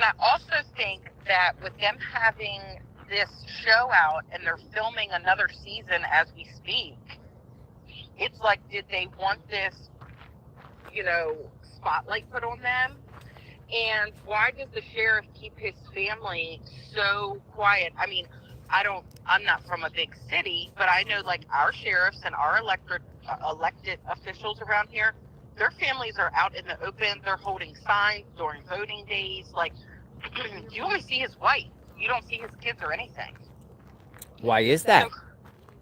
I also think that with them having this show out and they're filming another season as we speak, it's like, did they want this, spotlight put on them? And why does the sheriff keep his family so quiet? I mean, I'm not from a big city, but I know like our sheriffs and our elected officials around here, their families are out in the open. They're holding signs during voting days. Like, you only see his wife. You don't see his kids or anything. Why is that? So,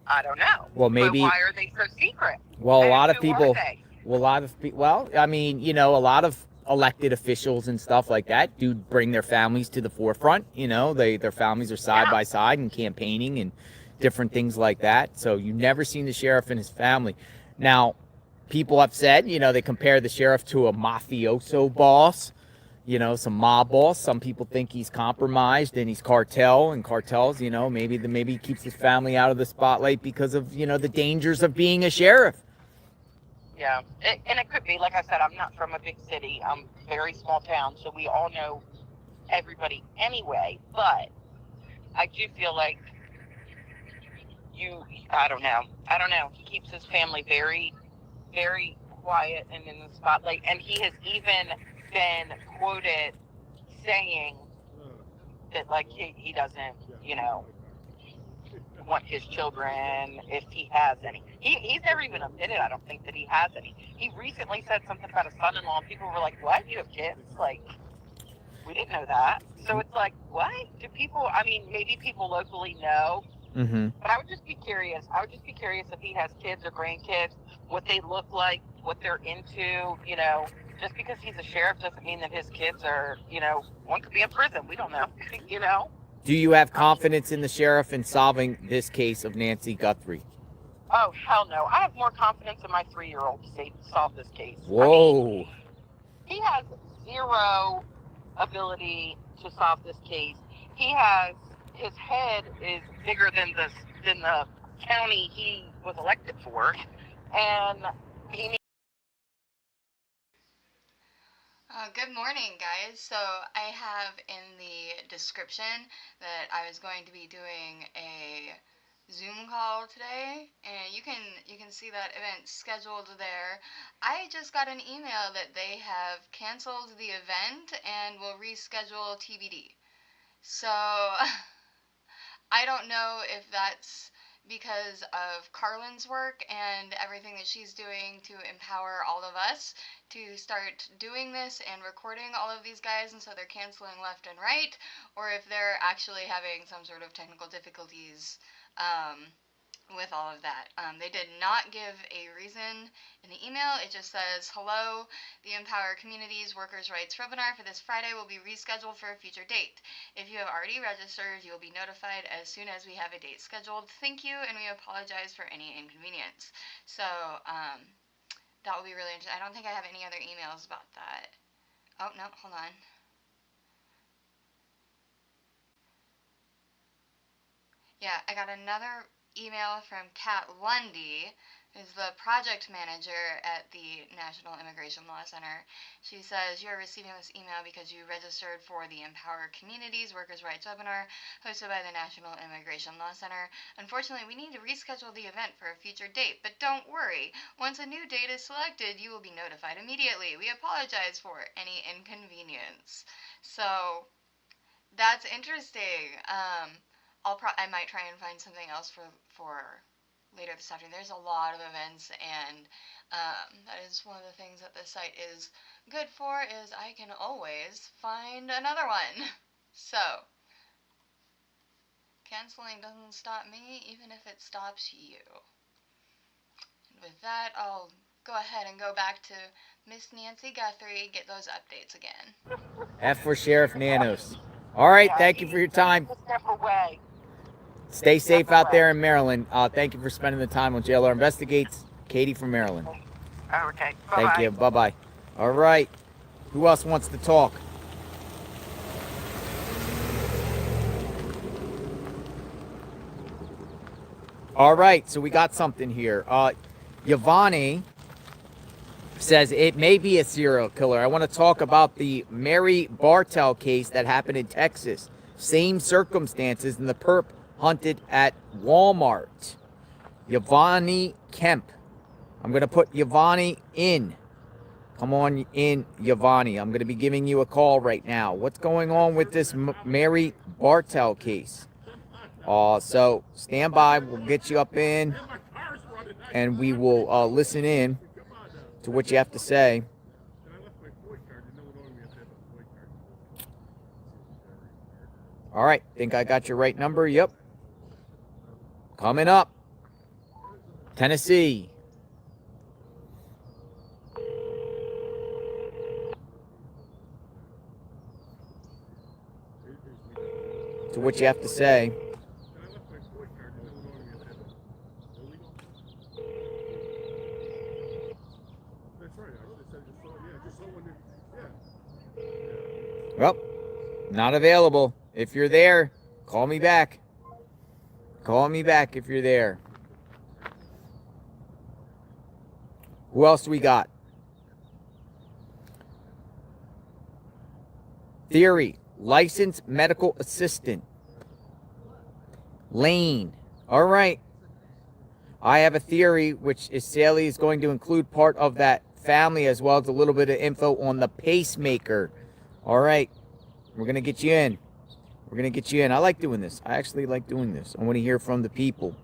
I don't know. Well, maybe. But why are they so secret? Well, and a lot of people. A lot of elected officials and stuff like that do bring their families to the forefront. Their families are side by side and campaigning and different things like that. So you've never seen the sheriff and his family. Now, people have said, they compare the sheriff to a mafioso boss, some mob boss. Some people think he's compromised and he's cartels, maybe he keeps his family out of the spotlight because of, the dangers of being a sheriff. Yeah, and it could be, like I said, I'm not from a big city. I'm a very small town, so we all know everybody anyway. But I do feel like I don't know. He keeps his family very, very quiet and in the spotlight. And he has even been quoted saying that, like, he doesn't, want his children, if he has any. He's never even admitted, I don't think, that he has any. He recently said something about a son-in-law, and people were like, what? You have kids? Like, we didn't know that. So it's like, what? Do people, maybe people locally know, but I would just be curious. If he has kids or grandkids, what they look like, what they're into, Just because he's a sheriff doesn't mean that his kids are, one could be in prison. We don't know, Do you have confidence in the sheriff in solving this case of Nancy Guthrie? Oh, hell no. I have more confidence in my 3-year-old to solve this case. Whoa. He has zero ability to solve this case. His head is bigger than the county he was elected for. And he needs... Good morning, guys. So I have in the description that I was going to be doing a Zoom call today, and you can see that event scheduled there. I just got an email that they have canceled the event and will reschedule TBD. So I don't know if that's because of Carlin's work and everything that she's doing to empower all of us to start doing this and recording all of these guys, and so they're canceling left and right, or if they're actually having some sort of technical difficulties with all of that. They did not give a reason in the email. It just says, hello, the Empower Communities Workers' Rights webinar for this Friday will be rescheduled for a future date. If you have already registered, you will be notified as soon as we have a date scheduled. Thank you, and we apologize for any inconvenience. So, that will be really interesting. I don't think I have any other emails about that. Oh, no, hold on. Yeah, I got another email from Kat Lundy, who's the project manager at the National Immigration Law Center. She says, you're receiving this email because you registered for the Empower Communities Workers' Rights webinar hosted by the National Immigration Law Center. Unfortunately, we need to reschedule the event for a future date, but don't worry. Once a new date is selected, you will be notified immediately. We apologize for any inconvenience. So, that's interesting. I might try and find something else for later this afternoon. There's a lot of events, and that is one of the things that the site is good for, is I can always find another one. So, canceling doesn't stop me, even if it stops you. And with that, I'll go ahead and go back to Miss Nancy Guthrie, get those updates again. F for Sheriff Nanos. All right, thank you for your time. Stay safe out there in Maryland. Thank you for spending the time on JLR Investigates. Katie from Maryland. Okay. Bye-bye. Thank you. Bye-bye. All right. Who else wants to talk? All right. So we got something here. Yvonne says it may be a serial killer. I want to talk about the Mary Bartell case that happened in Texas. Same circumstances, and the perp hunted at Walmart. Yvonne Kemp. I'm going to put Yvonne in. Come on in, Yvonne. I'm going to be giving you a call right now. What's going on with this Mary Bartell case? So stand by. We'll get you up in, and we will listen in to what you have to say. All right. Think I got your right number? Yep. Coming up. Tennessee. To what you have to say. Well, not available. If you're there, call me back. Call me back if you're there. Who else do we got? Theory. Licensed medical assistant. Lane. All right. I have a theory, which is Sally is going to include part of that family as well as a little bit of info on the pacemaker. All right. We're going to get you in. We're going to get you in. I like doing this. I actually like doing this. I want to hear from the people.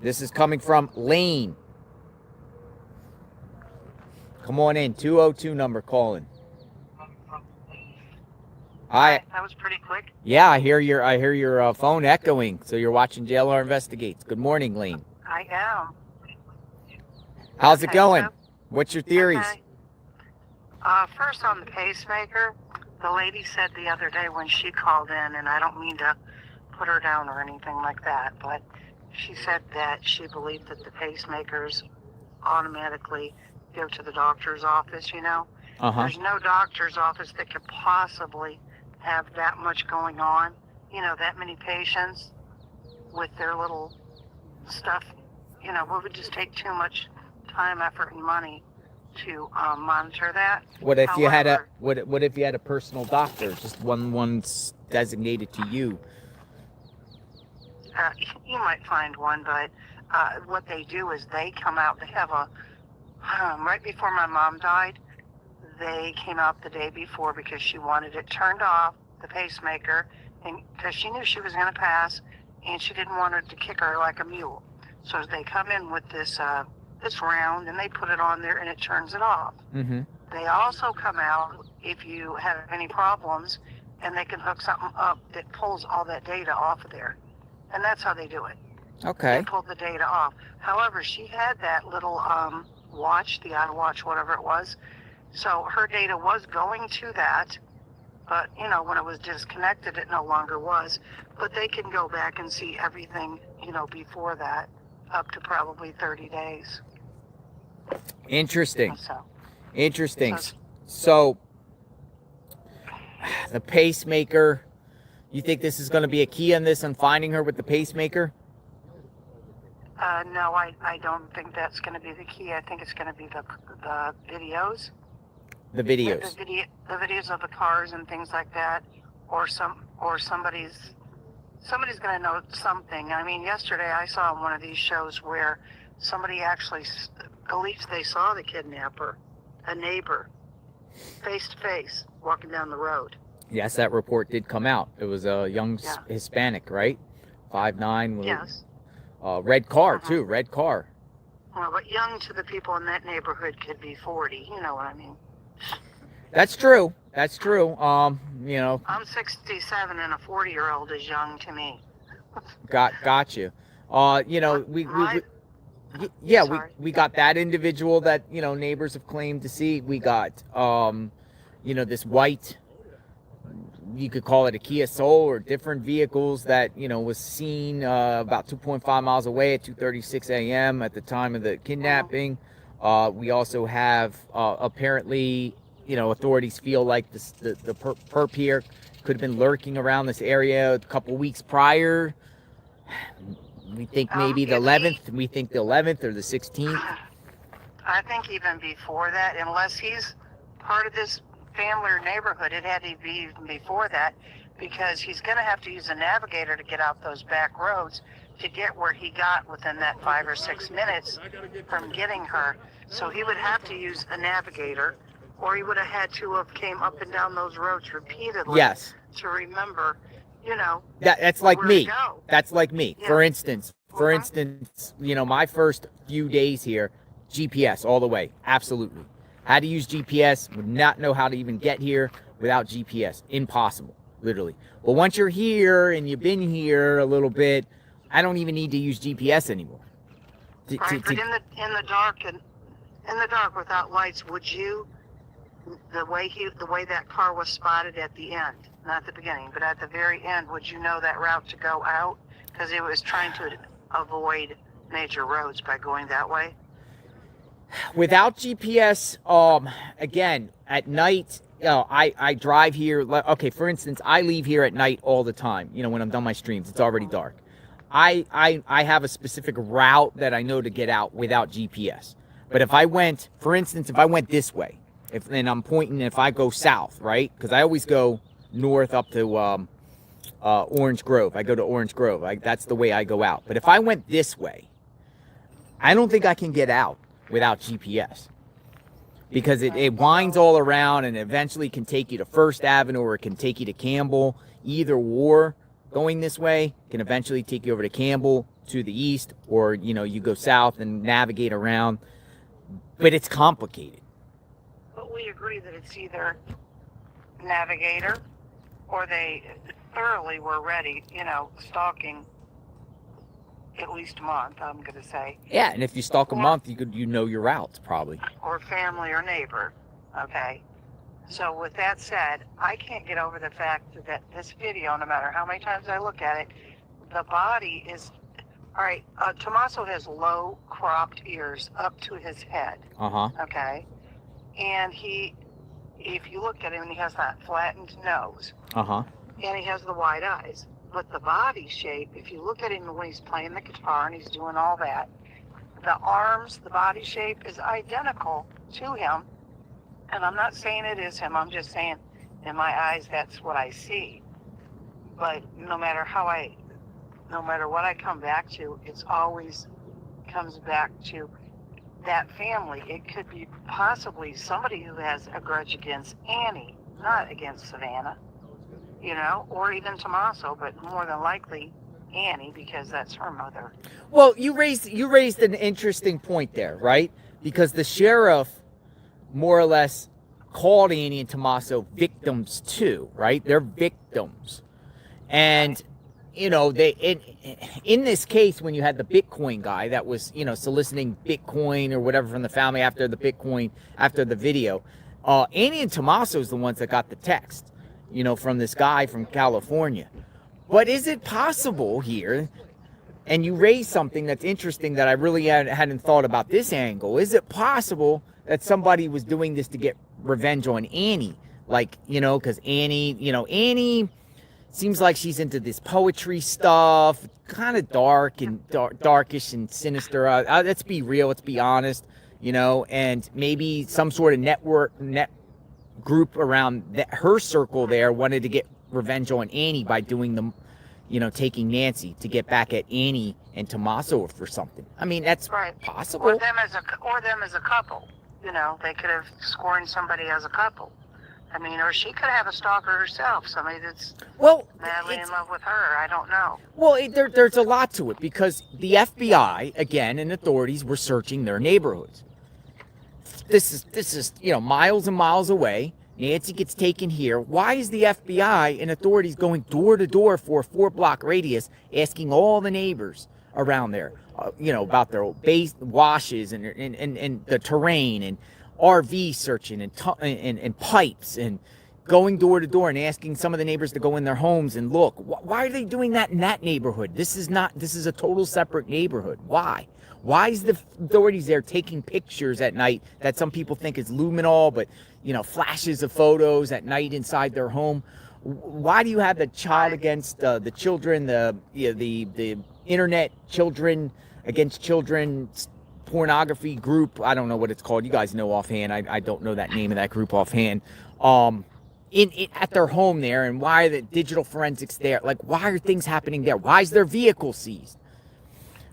This is coming from Lane. Come on in. 202 number calling. Hi. That was pretty quick. Yeah, I hear your phone echoing. So you're watching JLR Investigates. Good morning, Lane. I am. How's it going? So, What's your theories? okay. First on the pacemaker, the lady said the other day when she called in, and I don't mean to put her down or anything like that, but she said that she believed that the pacemakers automatically go to the doctor's office, you know? Uh-huh. There's no doctor's office that could possibly have that much going on, you know, that many patients with their little stuff, you know, it would just take too much time, effort, and money to monitor that. What if you had a However, what if you had a personal doctor, just one's designated to you? you might find one, but what they do is they come out, they have a, right before my mom died, they came out the day before because she wanted it turned off, the pacemaker, and because she knew she was going to pass, and she didn't want her to kick her like a mule. So they come in with this round, and they put it on there, and it turns it off. Mm-hmm. They also come out if you have any problems, and they can hook something up that pulls all that data off of there. And that's how they do it. Okay. They pull the data off. However, she had that little watch, the iWatch, whatever it was. So her data was going to that, but, you know, when it was disconnected, it no longer was. But they can go back and see everything, you know, before that, up to probably 30 days. Interesting. So, Interesting. So the pacemaker, you think this is going to be a key on this, on finding her with the pacemaker? no, I don't think that's going to be the key. I think it's going to be the videos. The videos. The videos of the cars and things like that, or somebody's going to know something. I mean, yesterday I saw one of these shows where somebody actually, at least they saw the kidnapper, a neighbor, face to face, walking down the road. Yes, that report did come out. It was a young Hispanic, right? 5'9". Yes. Red car, too. Red car. Well, but young to the people in that neighborhood could be 40. You know what I mean? That's true. That's true. You know. I'm 67, and a 40-year-old is young to me. Got you. You know, we got that individual that, you know, neighbors have claimed to see. We got, you know, this white, you could call it a Kia Soul or different vehicles that, you know, was seen about 2.5 miles away at 2:36 a.m. at the time of the kidnapping. We also have apparently, you know, authorities feel like the perp here could have been lurking around this area a couple weeks prior. We think maybe the 11th. We think the 11th or the 16th. I think even before that, unless he's part of this family or neighborhood, it had to be even before that, because he's going to have to use a navigator to get out those back roads to get where he got within that 5 or 6 minutes from getting her. So he would have to use a navigator, or he would have had to have came up and down those roads repeatedly. Yes. To remember, you know. That's like where me. to go. That's like me. Yeah. For instance, you know, my first few days here, GPS all the way. Absolutely. Had to use GPS. Would not know how to even get here without GPS. Impossible. Literally. But once you're here and you've been here a little bit, I don't even need to use GPS anymore. Right, but in the dark and in the dark without lights, would you, the way that car was spotted at the end, not the beginning, but at the very end, would you know that route to go out? Because it was trying to avoid major roads by going that way. Without GPS, again, at night, I drive here. Okay, for instance, I leave here at night all the time. You know, when I'm done my streams, it's already dark. I have a specific route that I know to get out without GPS. But if I went, for instance, if I went this way, and I'm pointing, if I go south, right? Because I always go north up to Orange Grove. I go to Orange Grove. That's the way I go out. But if I went this way, I don't think I can get out without GPS, because it winds all around and eventually can take you to First Avenue, or it can take you to Campbell. Either or, going this way can eventually take you over to Campbell to the east, or, you know, you go south and navigate around. But it's complicated. But we agree that it's either navigator or they thoroughly were ready, you know, stalking at least a month, I'm going to say. Yeah, and if you stalk a month, you know your routes probably. Or family or neighbor, okay? So with that said, I can't get over the fact that this video, no matter how many times I look at it, the body is, all right, Tommaso has low cropped ears up to his head. Uh-huh. Okay? And if you look at him, he has that flattened nose. Uh-huh. And he has the wide eyes. But the body shape, if you look at him when he's playing the guitar and he's doing all that, the arms, the body shape is identical to him. And I'm not saying it is him. I'm just saying, in my eyes, that's what I see. But no matter what I come back to, it's always comes back to that family. It could be possibly somebody who has a grudge against Annie, not against Savannah, you know, or even Tommaso, but more than likely Annie, because that's her mother. Well, you raised an interesting point there, right? Because the sheriff more or less called Annie and Tommaso victims too, right? They're victims. And, you know, in this case, when you had the Bitcoin guy that was, you know, soliciting Bitcoin or whatever from the family after the video, Annie and Tommaso is the ones that got the text, you know, from this guy from California. But is it possible here, and you raised something that's interesting that I really hadn't thought about this angle, is it possible that somebody was doing this to get revenge on Annie? Like, you know, because Annie seems like she's into this poetry stuff, kind of darkish and sinister. Let's be real, let's be honest, you know, and maybe some sort of net group around her circle there wanted to get revenge on Annie by doing the, you know, taking Nancy to get back at Annie and Tommaso for something. I mean, that's right. Possible. Or them as a couple. You know, they could have scorned somebody as a couple. I mean, or she could have a stalker herself, somebody that's madly in love with her. I don't know. Well, there's a lot to it, because the FBI, again, and authorities were searching their neighborhoods. This is, you know, miles and miles away. Nancy gets taken here. Why is the FBI and authorities going door to door for a 4-block radius, asking all the neighbors around there, you know, about their base washes and the terrain, and RV searching and pipes, and going door to door and asking some of the neighbors to go in their homes and look? Why are they doing that in that neighborhood? This is a total separate neighborhood. Why? Why is the authorities there taking pictures at night that some people think is luminol, but, you know, flashes of photos at night inside their home? Why do you have the child against the children, the internet children against children pornography group? I don't know what it's called. You guys know offhand. I don't know that name of that group offhand. At their home there, and why are the digital forensics there? Like, why are things happening there? Why is their vehicle seized?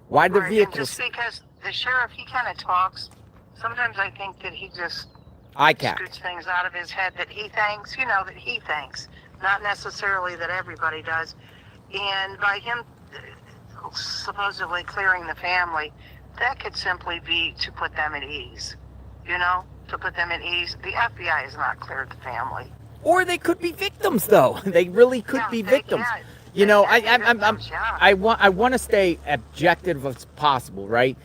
Why are their vehicles? Just because the sheriff, he kind of talks. Sometimes I think that he just scoots things out of his head that he thinks, not necessarily that everybody does. And by him supposedly clearing the family, that could simply be to put them at ease, to put them at ease. The FBI has not cleared the family. Or they could be victims, though. They really could be victims. I want to stay objective as possible, right?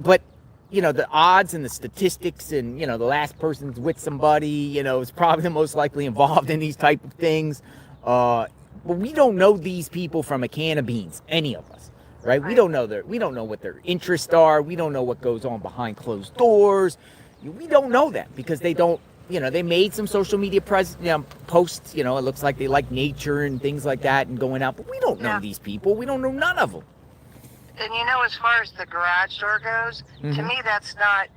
But the odds and the statistics, and the last person's with somebody, is probably the most likely involved in these type of things. But we don't know these people from a can of beans, any of us, right? We don't know what their interests are. We don't know what goes on behind closed doors. We don't know that because they don't. They made some social media posts. It looks like they like nature and things like that and going out. But we don't know these people. We don't know none of them. And as far as the garage door goes, to me that's not,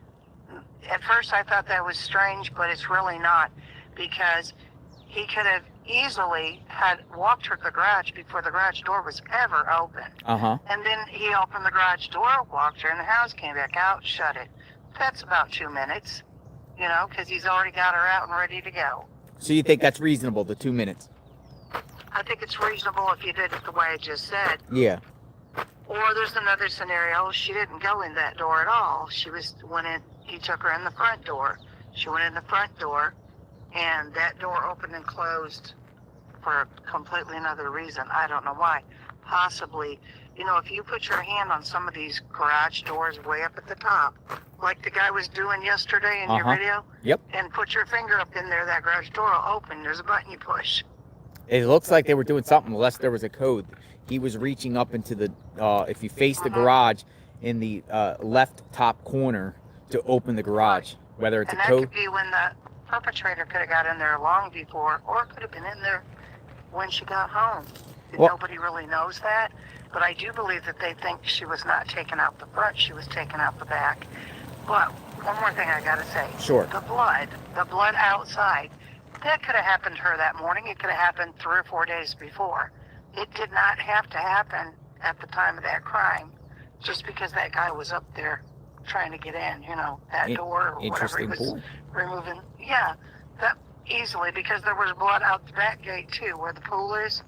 at first I thought that was strange, but it's really not, because he could have easily had walked her to the garage before the garage door was ever opened. And then he opened the garage door, walked her in the house, came back out, shut it. That's about 2 minutes, because he's already got her out and ready to go. So you think that's reasonable, the 2 minutes? I think it's reasonable if you did it the way I just said. Yeah. Or there's another scenario. She didn't go in that door at all. He took her in the front door. She went in the front door, and that door opened and closed for a completely another reason. I don't know why. Possibly, if you put your hand on some of these garage doors way up at the top, like the guy was doing yesterday in your video, and put your finger up in there, that garage door will open. There's a button you push. It looks like they were doing something, unless there was a code. He was reaching up into the, if you face the garage, in the left top corner to open the garage. Whether it's a code. That could be when the perpetrator could have got in there long before, or it could have been in there when she got home. Nobody really knows that, but I do believe that they think she was not taken out the front, she was taken out the back. But one more thing I gotta say. Sure. The blood outside, that could have happened to her that morning. It could have happened 3 or 4 days before. It did not have to happen at the time of that crime, just because that guy was up there trying to get in, that door or whatever he was removing. Yeah, that easily, because there was blood out the back gate too, where the pool is,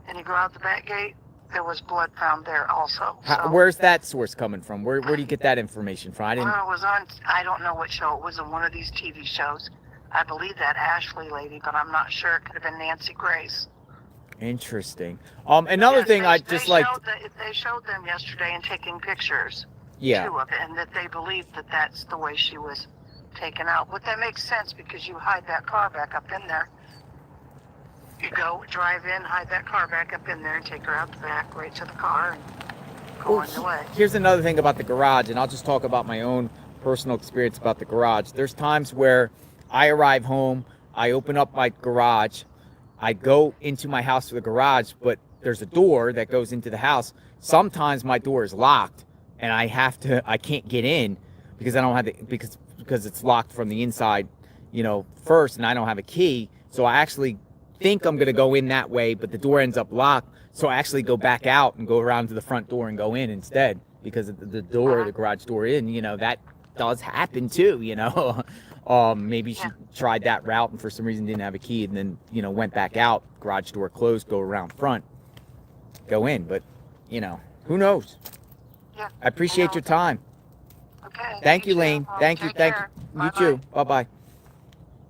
and you go out the back gate, there was blood found there also. Where's that source coming from? Where do you get that information from? Well, it was on, I don't know what show, it was on one of these TV shows. I believe that Ashley lady, but I'm not sure. It could have been Nancy Grace. Interesting. Another thing they showed them yesterday and taking pictures. Yeah. Too, of it, and that they believe that that's the way she was taken out. But that makes sense, because you hide that car back up in there. You go drive in, hide that car back up in there, and take her out the back, right to the car, and go on your way. Here's another thing about the garage, and I'll just talk about my own personal experience about the garage. There's times where I arrive home, I open up my garage, I go into my house to the garage, but there's a door that goes into the house. Sometimes my door is locked, and I can't get in because I don't have because it's locked from the inside, first, and I don't have a key. So I actually think I'm gonna go in that way, but the door ends up locked. So I actually go back out and go around to the front door and go in instead, because the garage door that does happen too, maybe she tried that route and for some reason didn't have a key, and then went back out, garage door closed, go around front, go in. But who knows? Yeah, I appreciate your time. Okay. Thank you, Lane. Thank you. Bye-bye. You too. Bye-bye.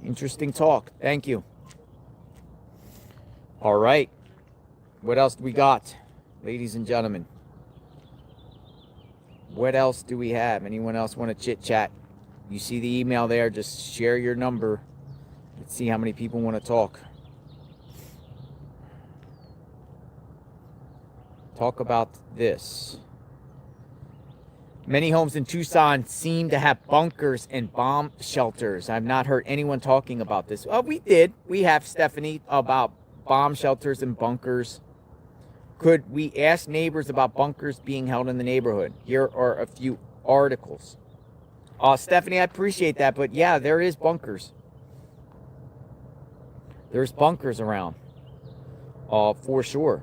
Interesting talk. Thank you. All right. What else do we got, ladies and gentlemen? What else do we have? Anyone else want to chit chat? You see the email there, just share your number. Let's see how many people want to talk. Talk about this. Many homes in Tucson seem to have bunkers and bomb shelters. I've not heard anyone talking about this. Oh, we did. We have, Stephanie, about bomb shelters and bunkers. Could we ask neighbors about bunkers being held in the neighborhood? Here are a few articles. Stephanie, I appreciate that, but yeah, there is bunkers. There's bunkers around, for sure.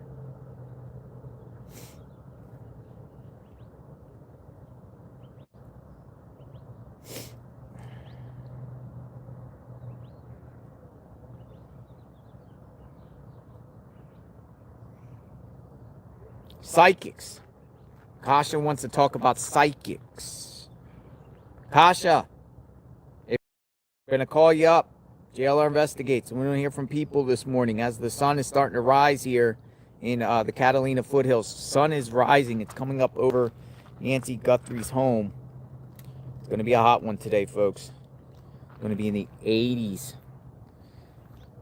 Psychics. Kasha wants to talk about psychics. Kasha, we're going to call you up. JLR investigates. We want to hear from people this morning as the sun is starting to rise here in the Catalina foothills. Sun is rising. It's coming up over Nancy Guthrie's home. It's going to be a hot one today, folks. It's going to be in the 80s.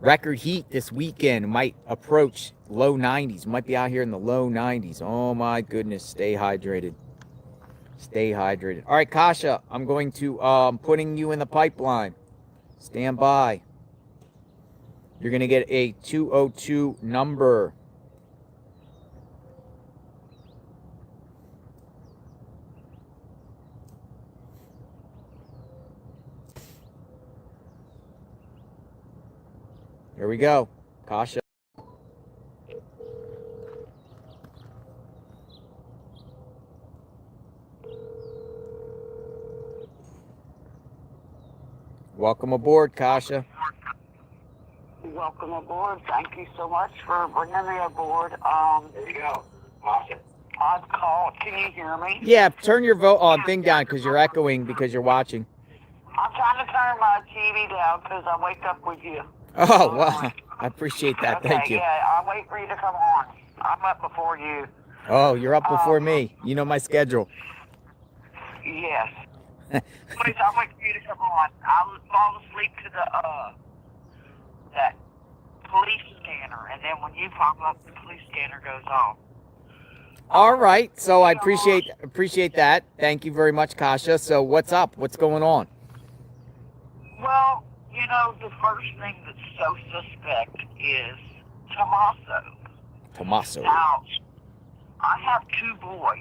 Record heat this weekend might approach low 90s. Might be out here in the low 90s. Oh my goodness. Stay hydrated. Stay hydrated. All right, Kasha, I'm going to putting you in the pipeline. Stand by. You're going to get a 202 number. Here we go. Kasha. Welcome aboard, Kasha. Welcome aboard. Thank you so much for bringing me aboard. There you go. Awesome. I've called. Can you hear me? Yeah, turn your thing down because you're echoing because you're watching. I'm trying to turn my TV down because I wake up with you. Oh, well, I appreciate that. Okay, Thank you. Yeah, I'll wait for you to come on. I'm up before you. Oh, you're up before me. You know my schedule. Yes. Please, I'll wait for you to come on. I'll fall asleep to that police scanner, and then when you pop up, the police scanner goes off. All right. So I appreciate that. Thank you very much, Kasha. So what's up? What's going on? Well, you know, the first thing that's so suspect is Tommaso. Now, I have 2 boys,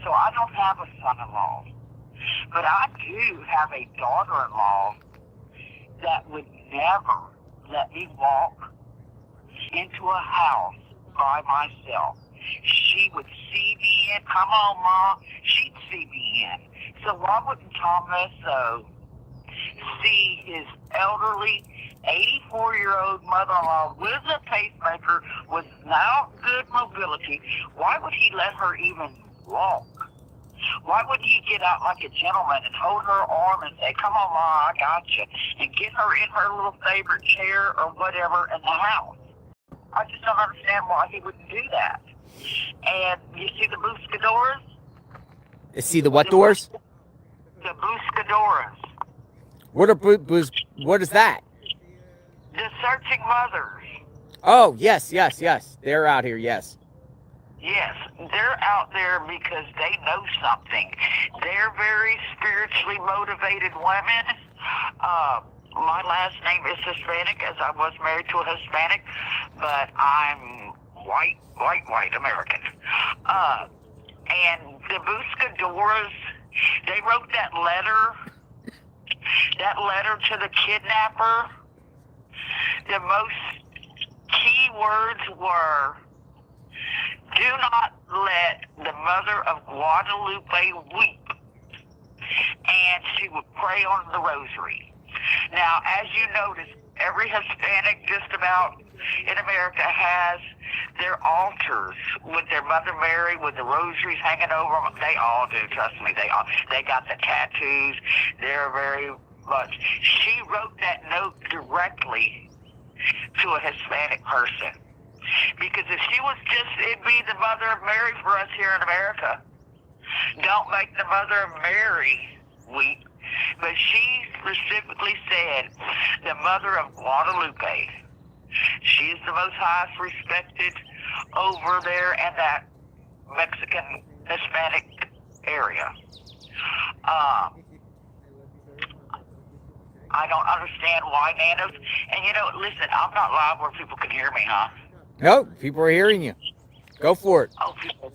so I don't have a son-in-law. But I do have a daughter-in-law that would never let me walk into a house by myself. She would see me in. Come on, Ma. She'd see me in. So why wouldn't Tommaso see his elderly 84-year-old mother-in-law with a pacemaker with now good mobility? Why would he let her even walk? Why wouldn't he get out like a gentleman and hold her arm and say, come on, Ma, I got you, and get her in her little favorite chair or whatever in the house? I just don't understand why he wouldn't do that. And you see the Buscadoras? See the what doors? The Buscadoras. What is that? The searching mothers. Oh, yes. They're out here, yes. Yes, they're out there because they know something. They're very spiritually motivated women. My last name is Hispanic, as I was married to a Hispanic, but I'm white American. And the Buscadoras, they wrote that letter to the kidnapper. The most key words were, do not let the mother of Guadalupe weep. And she would pray on the rosary. Now, as you notice, every Hispanic just about in America has their altars with their Mother Mary with the rosaries hanging over them. They all do, trust me. They got the tattoos. They're very much. She wrote that note directly to a Hispanic person. Because if she was it'd be the Mother of Mary for us here in America. Don't make the Mother of Mary weep. But she specifically said, the Mother of Guadalupe. She is the most highest respected over there in that Mexican Hispanic area. Uh, I don't understand why Nanos. And listen, I'm not loud where people can hear me, huh? No, people are hearing you. Go for it. Oh, people.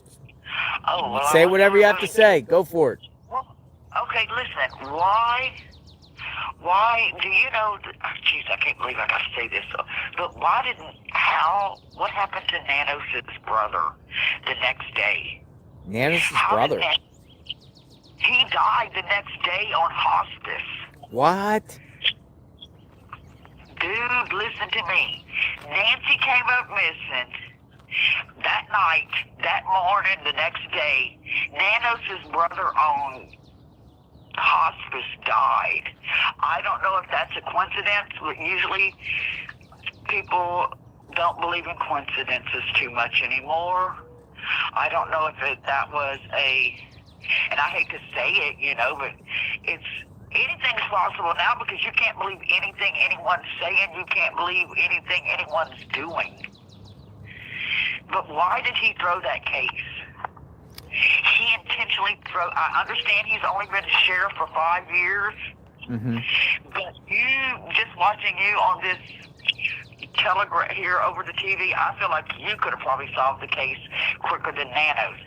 Oh, well, Say whatever you have to say. Go for it. Well, okay, listen. Why do you know? Jeez, I can't believe I got to say this. But what happened to Nanos' brother the next day? Nanos' How brother. He died the next day on hospice. What? Dude, listen to me. Nancy came up missing. That night, that morning, the next day, Nanos' brother on hospice died. I don't know if that's a coincidence, but usually people don't believe in coincidences too much anymore. I don't know if that was and I hate to say it, but anything's possible now because you can't believe anything anyone's saying. You can't believe anything anyone's doing. But why did he throw that case? He intentionally I understand he's only been sheriff for 5 years. Mm-hmm. But just watching you on this telegram here over the TV, I feel like you could have probably solved the case quicker than Nanos.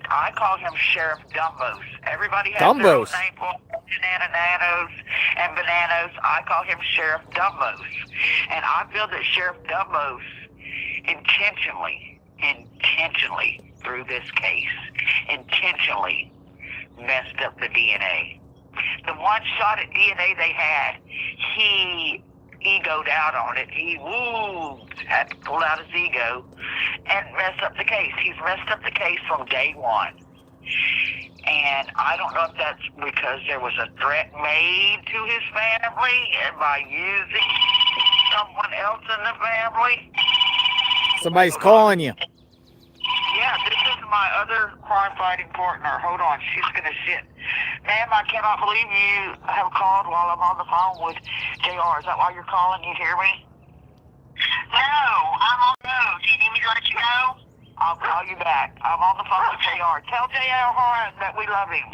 I call him Sheriff Dumbos. Everybody has their own Dumbos. name for Nanos and Bananas. I call him Sheriff Dumbos. And I feel that Sheriff Dumbos intentionally through this case, intentionally messed up the DNA. The one shot at DNA they had, he egoed out on it. He had to pull out his ego and mess up the case. He's messed up the case from day one. And I don't know if that's because there was a threat made to his family and by using someone else in the family. Somebody's calling you. Yeah, this is my other crime-fighting partner. Hold on, she's going to sit. Ma'am, I cannot believe you have called while I'm on the phone with JR. Is that why you're calling? You hear me? No, I'm on the road. Do you need me to let you know? I'll call you back. I'm on the phone with JR. Tell JR Horn that we love him.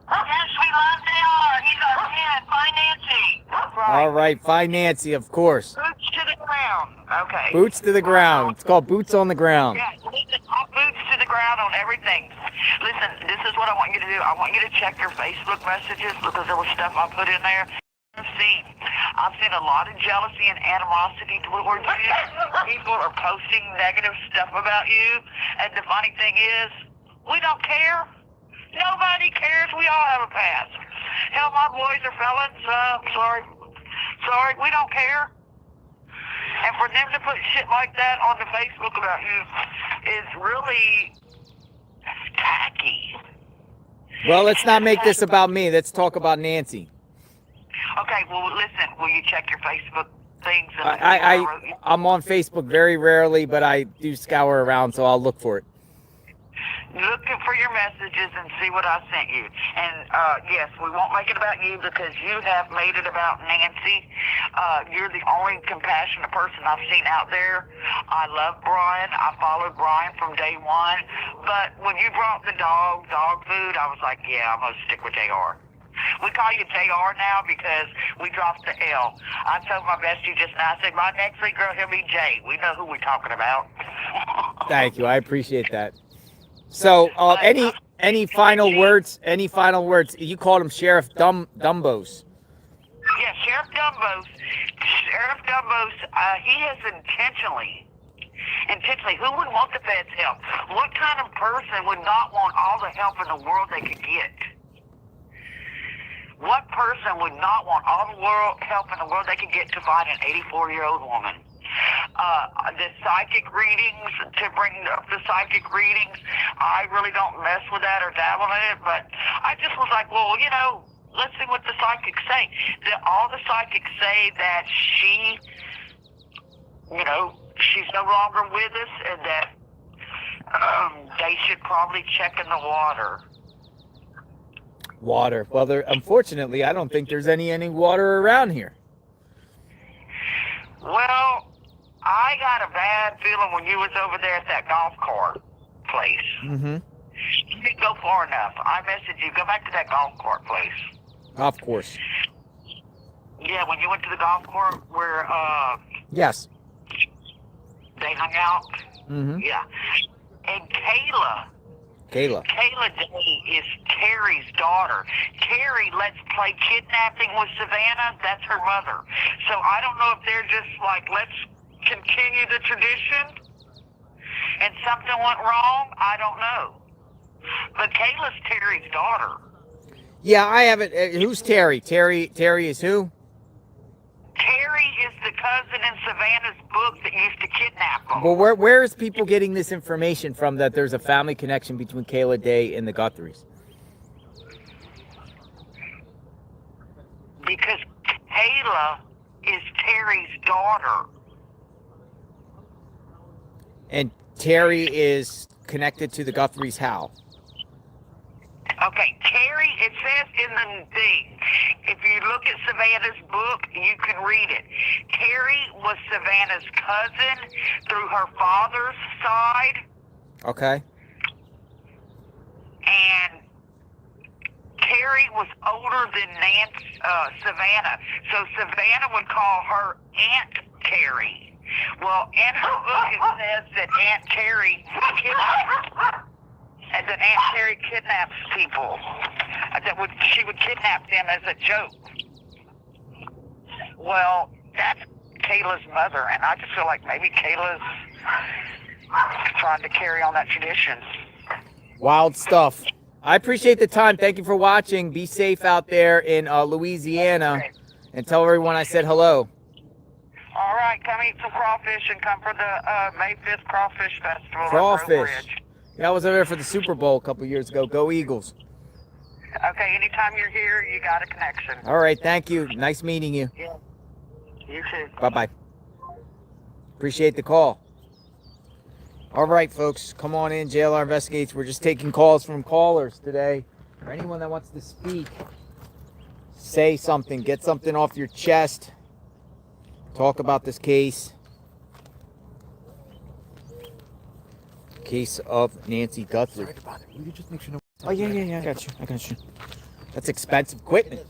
Yes, we love JR. He's our man. Find Nancy. That's right. All right, find Nancy, of course. Boots to the ground. Okay. Boots to the ground. It's called Boots on the Ground. Yeah, listen, boots to the ground on everything. Listen, this is what I want you to do. I want you to check your Facebook messages because there was stuff I put in there. I've seen a lot of jealousy and animosity towards you. People are posting negative stuff about you. And the funny thing is, we don't care. Nobody cares. We all have a past. Hell, my boys are felons. Sorry, we don't care. And for them to put shit like that on the Facebook about you is really tacky. Well, let's not make this about me. Let's talk about Nancy. Okay, well, listen, will you check your Facebook things? I'm on Facebook very rarely, but I do scour around, so I'll look for it. Look for your messages and see what I sent you. And, yes, we won't make it about you because you have made it about Nancy. You're the only compassionate person I've seen out there. I love Brian. I followed Brian from day one. But when you brought the dog food, I was like, yeah, I'm going to stick with JR. We call you JR now because we dropped the L. I told my bestie just now, I said, my next week, girl, he'll be J. We know who we're talking about. Thank you. I appreciate that. So, any final words? Any final words? You called him Sheriff Dumbos. Yeah, Sheriff Dumbos. Sheriff Dumbos, he has intentionally, who would want the feds' help? What kind of person would not want all the help in the world they could get? What person would not want all the help in the world they could get to find an 84-year-old woman? The psychic readings, to bring up the psychic readings, I really don't mess with that or dabble in it, but I just was like, well, let's see what the psychics say. All the psychics say that she, she's no longer with us and that they should probably check in the water. Water. Well, unfortunately, I don't think there's any water around here. Well, I got a bad feeling when you was over there at that golf cart place. Mm-hmm. You didn't go far enough. I messaged you. Go back to that golf court place. Golf course. Yeah, when you went to the golf court where Yes. they hung out. Mm-hmm. Yeah. And Kayla Day is Terry's daughter. Terry lets play kidnapping with Savannah. That's her mother. So I don't know if they're just like, let's continue the tradition and something went wrong. I don't know. But Kayla's Terry's daughter. Yeah, I haven't. Who's Terry? Terry is who? Terry is the cousin in Savannah's book that used to kidnap them. Well, where is people getting this information from that there's a family connection between Kayla Day and the Guthries? Because Kayla is Terry's daughter. And Terry is connected to the Guthries how? Okay, Terry, it says in the thing, if you look at Savannah's book, you can read it. Terry was Savannah's cousin through her father's side, Okay. and Terry was older than Savannah, so Savannah would call her Aunt Terry. Well, in her book it says that Aunt Terry kidnaps people. She would kidnap them as a joke. Well, that's Kayla's mother, and I just feel like maybe Kayla's trying to carry on that tradition. Wild stuff. I appreciate the time. Thank you for watching. Be safe out there in Louisiana, and tell everyone I said hello. All right, come eat some crawfish and come for the May 5th Crawfish Festival. Crawfish. Yeah, I was over there for the Super Bowl a couple years ago. Go Eagles. Okay, anytime you're here, you got a connection. All right, thank you. Nice meeting you. Yeah. You too. Bye-bye. Appreciate the call. All right, folks, come on in. JLR Investigates. We're just taking calls from callers today. For anyone that wants to speak, say something. Get something off your chest. Talk about this case. Case of Nancy Guthrie. Will you just make sure no... Oh, yeah, I got you. That's expensive equipment.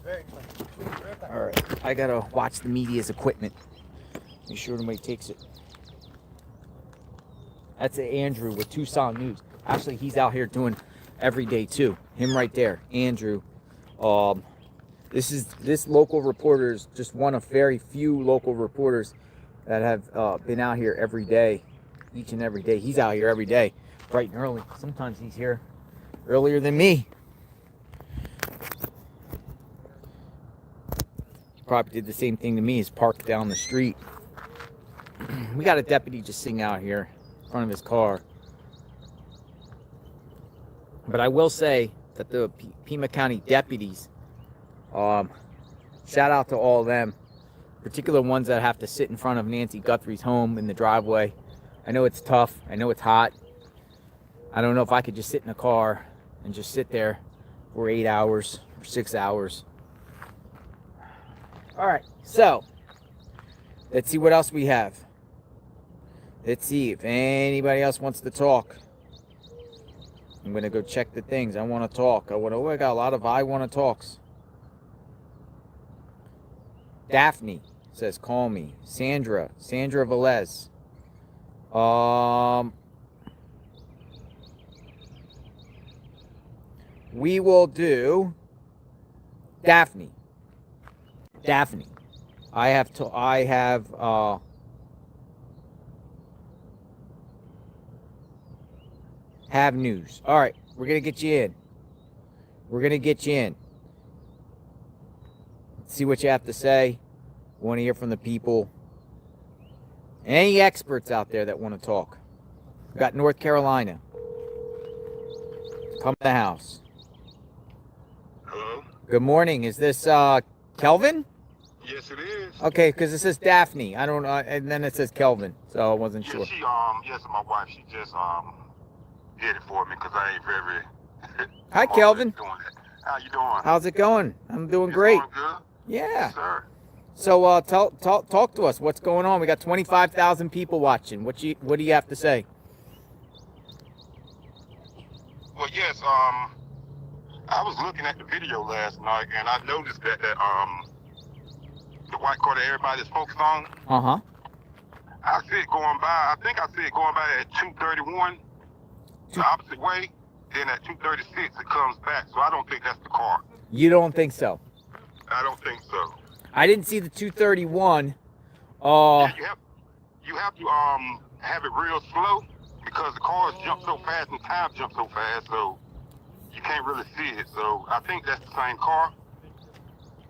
All right, I gotta watch the media's equipment. Make sure nobody takes it. That's Andrew with Tucson News. Actually, he's out here doing every day too. Him right there, Andrew. This local reporter is just one of very few local reporters that have been out here every day, each and every day. He's out here every day, bright and early. Sometimes he's here earlier than me. Probably did the same thing to me. He's parked down the street. We got a deputy just sitting out here in front of his car. But I will say that the Pima County deputies, shout out to all of them, particular ones that have to sit in front of Nancy Guthrie's home in the driveway. I know it's tough. I know it's hot. I don't know if I could just sit in a car and just sit there for 8 hours or 6 hours. All right, so let's see what else we have. Let's see if anybody else wants to talk. I'm gonna go check the things. I want to talk. I got a lot of I want to talks. Daphne says, call me. Sandra Velez. We will do Daphne. I have news. All right, we're gonna get you in. Let's see what you have to say. Want to hear from the people. Any experts out there that want to talk? We've got North Carolina. Come to the house. Hello? Good morning. Is this Kelvin? Yes, it is. Okay, because it says Daphne. I don't know, and then it says Kelvin, so I wasn't sure. Yes, my wife, she just did it for me because I ain't very. Hi, Kelvin. Doing that. How you doing? How's it going? I'm doing It's great. Going good? Yeah. Yes, sir. So talk to us. What's going on? We got 25,000 people watching. What do you have to say? Well, yes. I was looking at the video last night, and I noticed that the white car that everybody's focused on. Uh-huh. I see it going by. I think I see it going by at 231, the opposite way. Then at 236, it comes back. So I don't think that's the car. You don't think so? I don't think so. I didn't see the 231. Yeah, you have to have it real slow because the cars jump so fast and time jumps so fast, so you can't really see it. So I think that's the same car.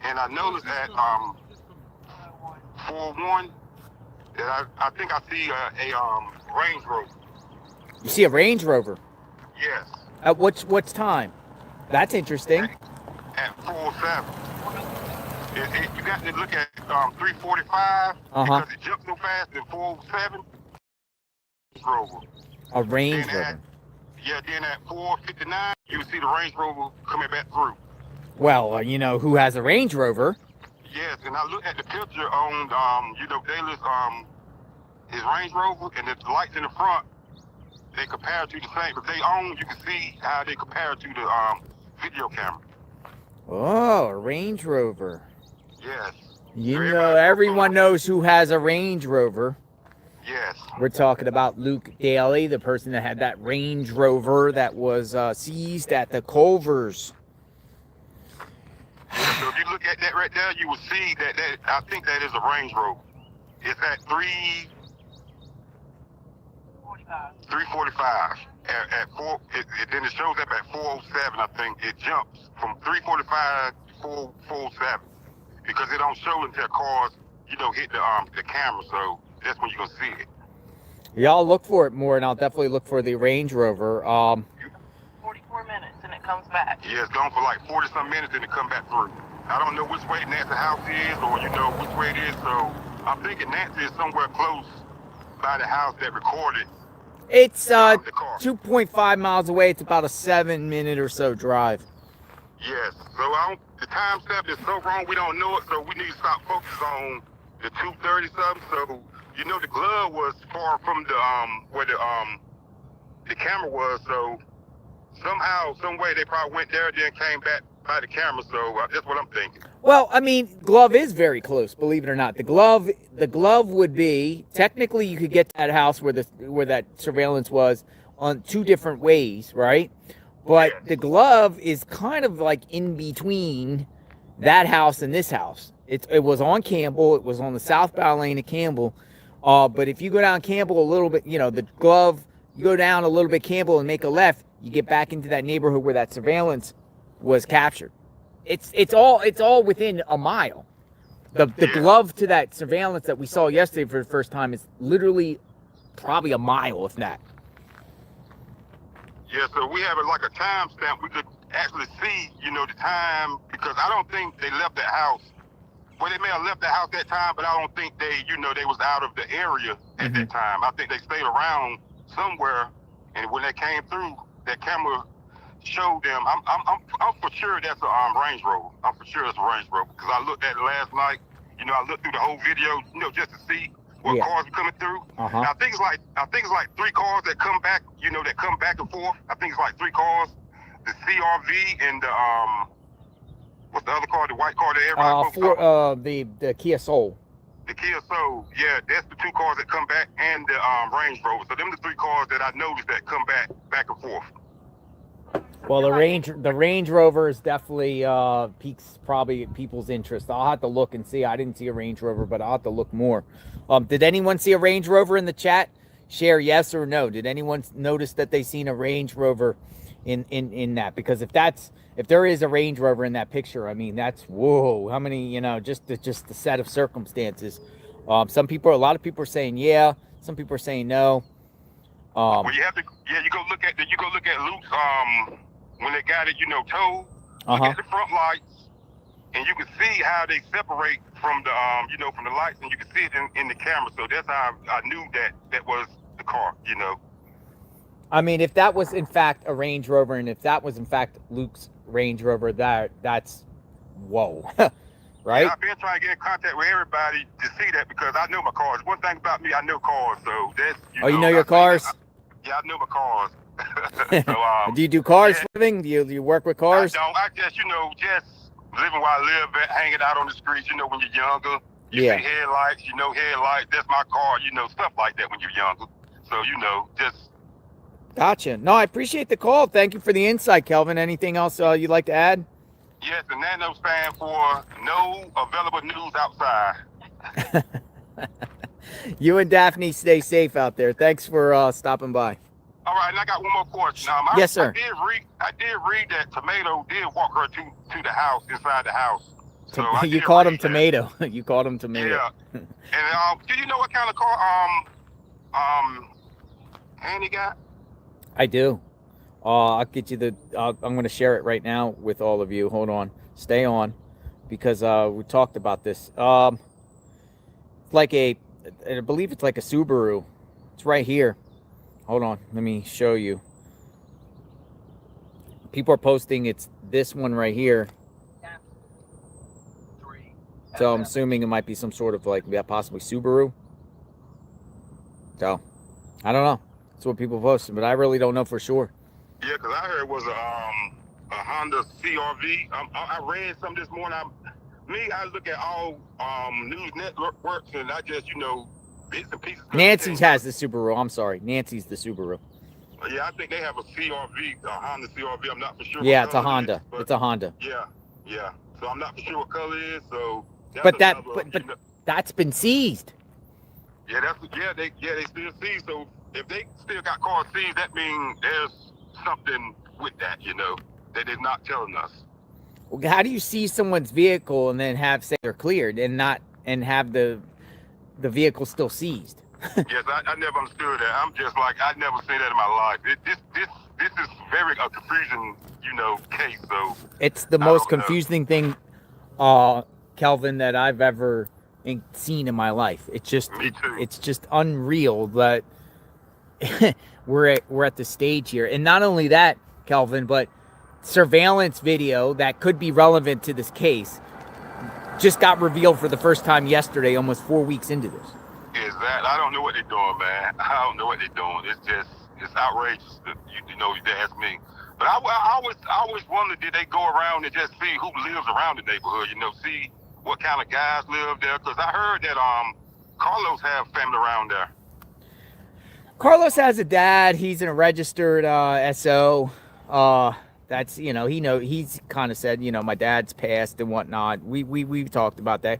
And I noticed at 41 that I think I see a Range Rover. You see a Range Rover? Yes. At what time? That's interesting. At 407. You got to look at 345 because it jumps so fast in 407. Rover. A Range then Rover. Then at 459, you see the Range Rover coming back through. Well, you know who has a Range Rover? Yes, and I looked at the picture on, Daly's, his Range Rover, and the lights in the front, they compare to the same. If they own, you can see how they compare to the video camera. Oh, a Range Rover. Yes. You So know, everyone knows who has a Range Rover. Yes. We're talking about Luke Daly, the person that had that Range Rover that was seized at the Culvers. So if you look at that right there, you will see that I think that is a Range Rover. It's at 345. At 4, then it shows up at 407. I think it jumps from 345 to 407 because it don't show until cars, hit the camera. So that's when you're gonna see it. Yeah, I'll look for it more, and I'll definitely look for the Range Rover. 44 minutes and it comes back. Yeah, it's gone for like 40-some minutes and it come back through. I don't know which way Nancy's house is or which way it is, so I'm thinking Nancy is somewhere close by the house that recorded. It's the car. 2.5 miles away. It's about a 7-minute or so drive. Yes, so the time step is so wrong we don't know it, so we need to stop focusing on the 230 something. So the glove was far from the where the camera was, so somehow, some way they probably went there, then came back by the camera. So that's what I'm thinking. Well, I mean, glove is very close, believe it or not. The glove would be technically you could get to that house where that surveillance was on 2 different ways, right? But Yes. the glove is kind of like in between that house and this house. It was on Campbell. It was on the southbound lane of Campbell. But if you go down Campbell a little bit, the glove, you go down a little bit Campbell and make a left, you get back into that neighborhood where that surveillance was captured. It's all within a mile. The glove to that surveillance that we saw yesterday for the first time is literally probably a mile, if not. Yeah, so we have like a time stamp. We could actually see, the time, because I don't think they left that house. Well, they may have left the house that time, but I don't think they was out of the area at that time. I think they stayed around somewhere, and when they came through, that camera showed them. I'm for sure that's a Range Rover. I'm for sure it's a Range Rover because I looked at it last night. I looked through the whole video, just to see what cars were coming through. Uh-huh. I think it's like 3 cars that come back, that come back and forth. I think it's like 3 cars, the CRV and the what's the other car, the white car that everybody the Kia Soul. The Kia Soul, yeah, that's the 2 cars that come back, and the Range Rover. So them the 3 cars that I noticed that come back and forth. Well, the Range Rover is definitely piques probably people's interest. I'll have to look and see. I didn't see a Range Rover, but I'll have to look more. Did anyone see a Range Rover in the chat? Share yes or no. Did anyone notice that they seen a Range Rover in that? Because if there is a Range Rover in that picture, I mean, that's whoa. How many? Just the set of circumstances. A lot of people are saying yeah. Some people are saying no. Well, you have to, you go look at Luke's when they got it, towed. Look at the front lights, and you can see how they separate from the from the lights, and you can see it in the camera. So that's how I knew that was the car. I mean, if that was in fact a Range Rover, and if that was in fact Luke's Range Rover, that's whoa, right? Yeah, I've been trying to get in contact with everybody to see that because I know my cars. One thing about me, I know cars. So that's you know your cars? Yeah, I know my cars. So Do you do cars yeah. living? Do you work with cars? I just just living where I live, hanging out on the streets. When you're younger, you Yeah. see headlights. Headlights. That's my car. Stuff like that when you're younger. So just. Gotcha. No, I appreciate the call. Thank you for the insight, Kelvin. Anything else you'd like to add? Yes, the Nano stand for no available news outside. You and Daphne stay safe out there. Thanks for stopping by. All right, and I got one more question. Yes, sir. I did read that Tomato did walk her to the house, inside the house. So You called him Tomato. You called him Tomato. Yeah. And do you know what kind of car Andy got? I do. I'll get you I'm going to share it right now with all of you. Hold on. Stay on, because we talked about this. It's like I believe it's like a Subaru. It's right here. Hold on. Let me show you. People are posting it's this one right here. So I'm assuming it might be some sort of possibly Subaru. So I don't know. That's what people posted, but I really don't know for sure. Yeah, because I heard it was a Honda CRV. I read something this morning. I look at all news networks, and I just bits and pieces. Nancy's has the Subaru. I'm sorry. Nancy's the Subaru. Yeah, I think they have a CRV, a Honda CRV. I'm not for sure. Yeah, it's a Honda. It's a Honda. Yeah. So I'm not for sure what color it is. So. But that's been seized. Yeah, they still seized. So if they still got cars seized, that means there's something with that, that they're not telling us. Well, how do you seize someone's vehicle and then say they're cleared and have the vehicle still seized? Yes, I never understood that. I'm just like, I never seen that in my life. This is very a confusing, case. So it's the most confusing thing, Kelvin, that I've ever seen in my life. It's just it's just unreal that we're at the stage here. And not only that, Kelvin, but surveillance video that could be relevant to this case just got revealed for the first time yesterday, almost 4 weeks into this. Is that? I don't know what they're doing, man. I don't know what they're doing. It's outrageous. You ask me. But I always wondered, did they go around and just see who lives around the neighborhood? See what kind of guys live there? Because I heard that Carlos have family around there. Carlos has a dad. He's a registered SO. That's he's kind of said my dad's passed and whatnot. We've talked about that.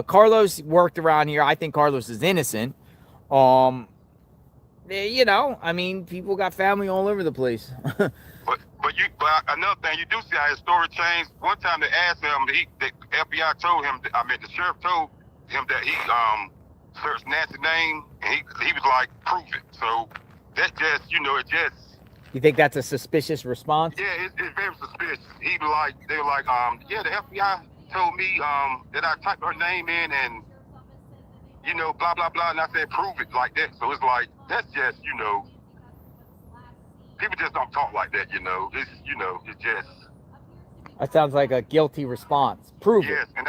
Carlos worked around here. I think Carlos is innocent. I mean, people got family all over the place. But another thing, you do see how his story changed. One time they asked him, the FBI told him, the sheriff told him that he searched Nancy's name, and he was like, prove it. So that just, it just. You think that's a suspicious response? Yeah, it's very suspicious. They were like, yeah, the FBI told me that I typed her name in and, blah, blah, blah. And I said, prove it like that. So it's like, that's just, people just don't talk like that, It's, it's just. That sounds like a guilty response. Prove it. Yes, and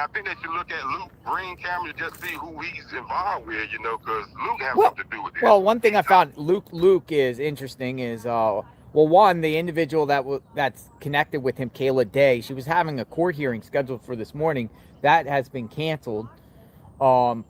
I think they should look at Luke Green camera to just see who he's involved with, because Luke has something to do with it. Well, one thing I found Luke is interesting is one, the individual that's connected with him, Kayla Day, she was having a court hearing scheduled for this morning. That has been canceled,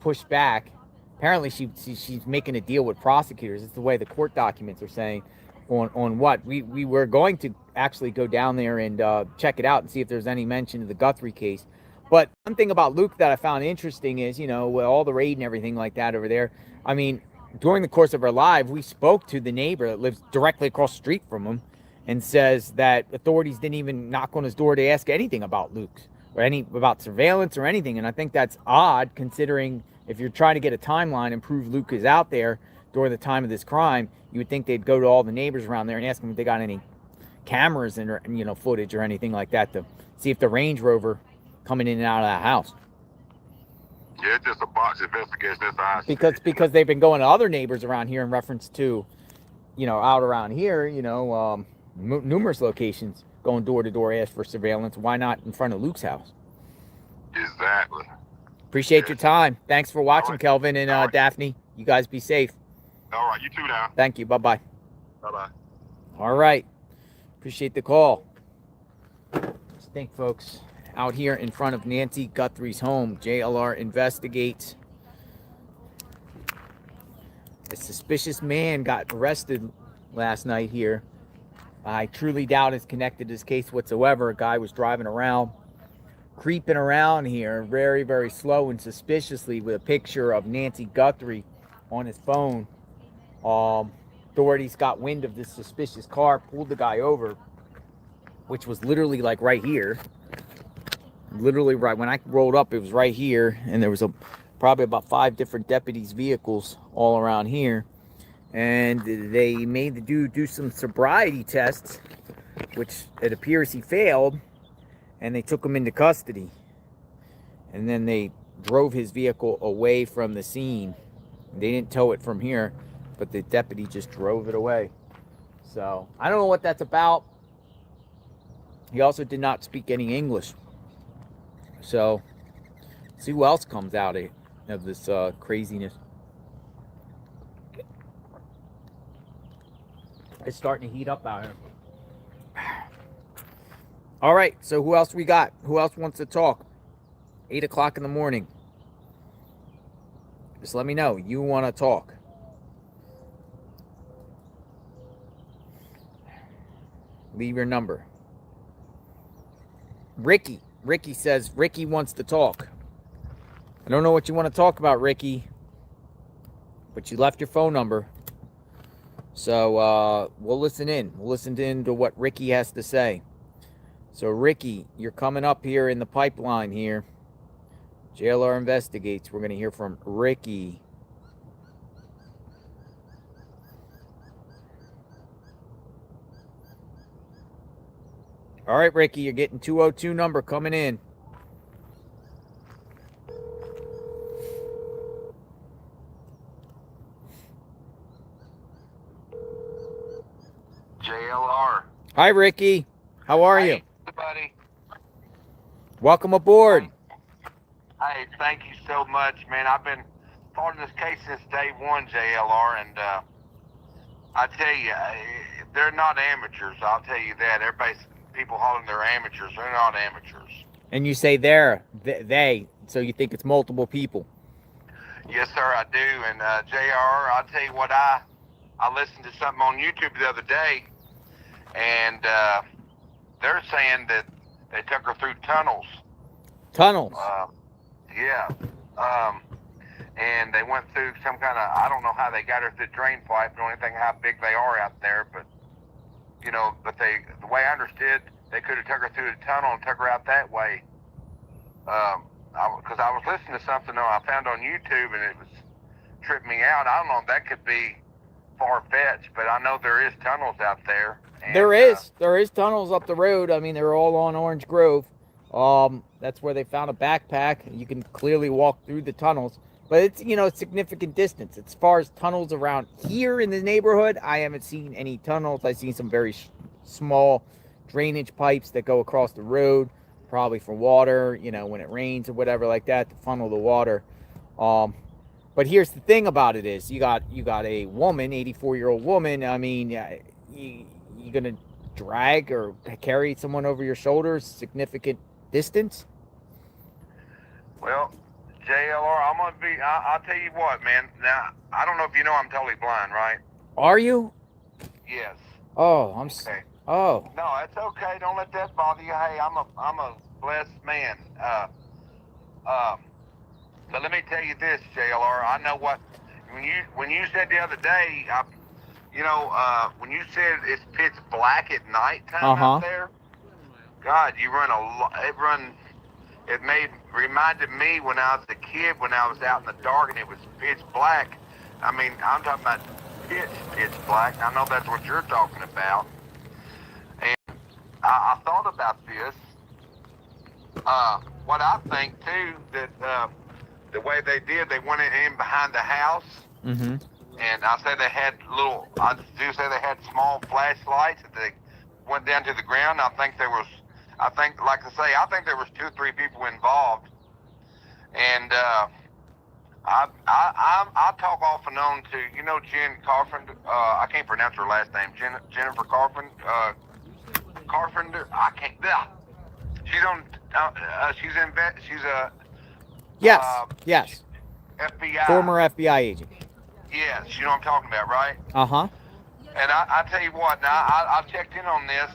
pushed back. Apparently she's making a deal with prosecutors. It's the way the court documents are saying on what we were going to actually go down there and check it out and see if there's any mention of the Guthrie case. But one thing about Luke that I found interesting is, with all the raid and everything like that over there, I mean, during the course of our live, we spoke to the neighbor that lives directly across the street from him and says that authorities didn't even knock on his door to ask anything about Luke's or about surveillance or anything. And I think that's odd, considering if you're trying to get a timeline and prove Luke is out there during the time of this crime, you would think they'd go to all the neighbors around there and ask them if they got any cameras and footage or anything like that to see if the Range Rover coming in and out of that house. Yeah, it's just a box investigation. That's because they've been going to other neighbors around here in reference to, out around here, numerous locations going door to door, ask for surveillance. Why not in front of Luke's house? Exactly. Appreciate your time. Thanks for watching, right. Kelvin and Daphne. You guys be safe. All right, you too now. Thank you. Bye-bye. Bye-bye. All right. Appreciate the call. Just think, folks, out here in front of Nancy Guthrie's home, JLR investigates. A suspicious man got arrested last night here. I truly doubt it's connected to this case whatsoever. A guy was driving around, creeping around here very, very slow and suspiciously with a picture of Nancy Guthrie on his phone. Authorities got wind of this suspicious car, pulled the guy over, which was literally like right here. Literally right when I rolled up, it was right here, and there was probably about 5 different deputies' vehicles all around here. And they made the dude do some sobriety tests, which it appears he failed, and they took him into custody. And then they drove his vehicle away from the scene. They didn't tow it from here, but the deputy just drove it away. So I don't know what that's about. He also did not speak any English. So see who else comes out of this craziness. It's starting to heat up out here. All right, so who else we got? Who else wants to talk? 8 o'clock in the morning. Just let me know. You want to talk. Leave your number. Ricky says Ricky wants to talk. I don't know what you want to talk about, Ricky, but you left your phone number. So we'll listen in. We'll listen in to what Ricky has to say. So Ricky, you're coming up here in the pipeline here. JLR investigates. We're going to hear from Ricky. All right, Ricky, you're getting 202 number coming in. JLR. Hi, Ricky. How are you? Hey, buddy. Welcome aboard. Hey, thank you so much, man. I've been following this case since day one, JLR, and I tell you, they're not amateurs. I'll tell you that. People hollering they're amateurs. They're not amateurs. And you say they, so you think it's multiple people. Yes, sir, I do. And JR, I'll tell you what, I listened to something on YouTube the other day, and they're saying that they took her through tunnels. Tunnels? Yeah. And they went through some kind of, I don't know how they got her through the drain pipe, or anything, how big they are out there, but, you know, but the way I understood, they could have took her through the tunnel and took her out that way. Because I was listening to something I found on YouTube, and it was tripping me out. I don't know if that could be far-fetched, but I know there is tunnels out there. And, there is tunnels up the road. I mean, they're all on Orange Grove. That's where they found a backpack. You can clearly walk through the tunnels, but it's, you know, significant distance. As far as tunnels around here in the neighborhood, I haven't seen any tunnels. I've seen some very small drainage pipes that go across the road, probably for water, you know, when it rains or whatever like that, to funnel the water. But here's the thing about it is you got a woman, 84-year-old woman. I mean, you gonna drag or carry someone over your shoulders significant distance? Well, JLR, I'll tell you what, man. Now, I don't know if you know I'm totally blind, right? Are you? Yes. Oh, Okay. Oh. No, it's okay. Don't let that bother you. Hey, I'm a blessed man. But let me tell you this, JLR. I know what when you said the other day, when you said it's pitch black at nighttime out there. God, you run it reminded me when I was a kid, when I was out in the dark and it was pitch black. I mean, I'm talking about pitch black. I know that's what you're talking about. And I thought about this. What I think too, that the way they did, they went in behind the house. Mm-hmm. And I do say they had small flashlights that they went down to the ground. I think there was 2 or 3 people involved. And I talk off and on to Jen Carpenter. I can't pronounce her last name. Jennifer Carpenter. Carpenter. I can't. She's on. She's a Yes, uh, yes. FBI. Former FBI agent. Yes, you know what I'm talking about, right? Uh-huh. And I tell you what, now I checked in on this.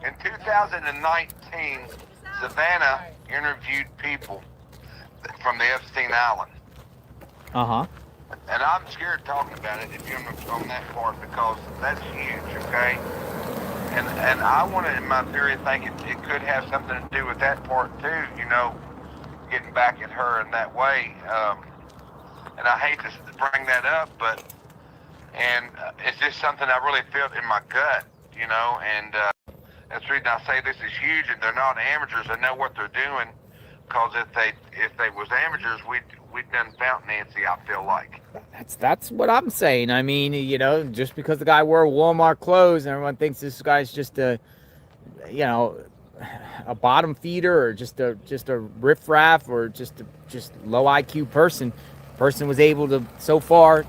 In 2019, Savannah interviewed people from the Epstein Island. Uh-huh. And I'm scared talking about it if you're on that part because that's huge, okay? And I want to, in my theory, think it could have something to do with that part too, getting back at her in that way. And I hate to bring that up, but it's just something I really felt in my gut, and that's the reason I say this is huge, and they're not amateurs. They know what they're doing, because if they was amateurs, we'd done found Nancy, I feel like. That's what I'm saying. I mean, just because the guy wore Walmart clothes and everyone thinks this guy's just a bottom feeder or just a riffraff or just low IQ person was able to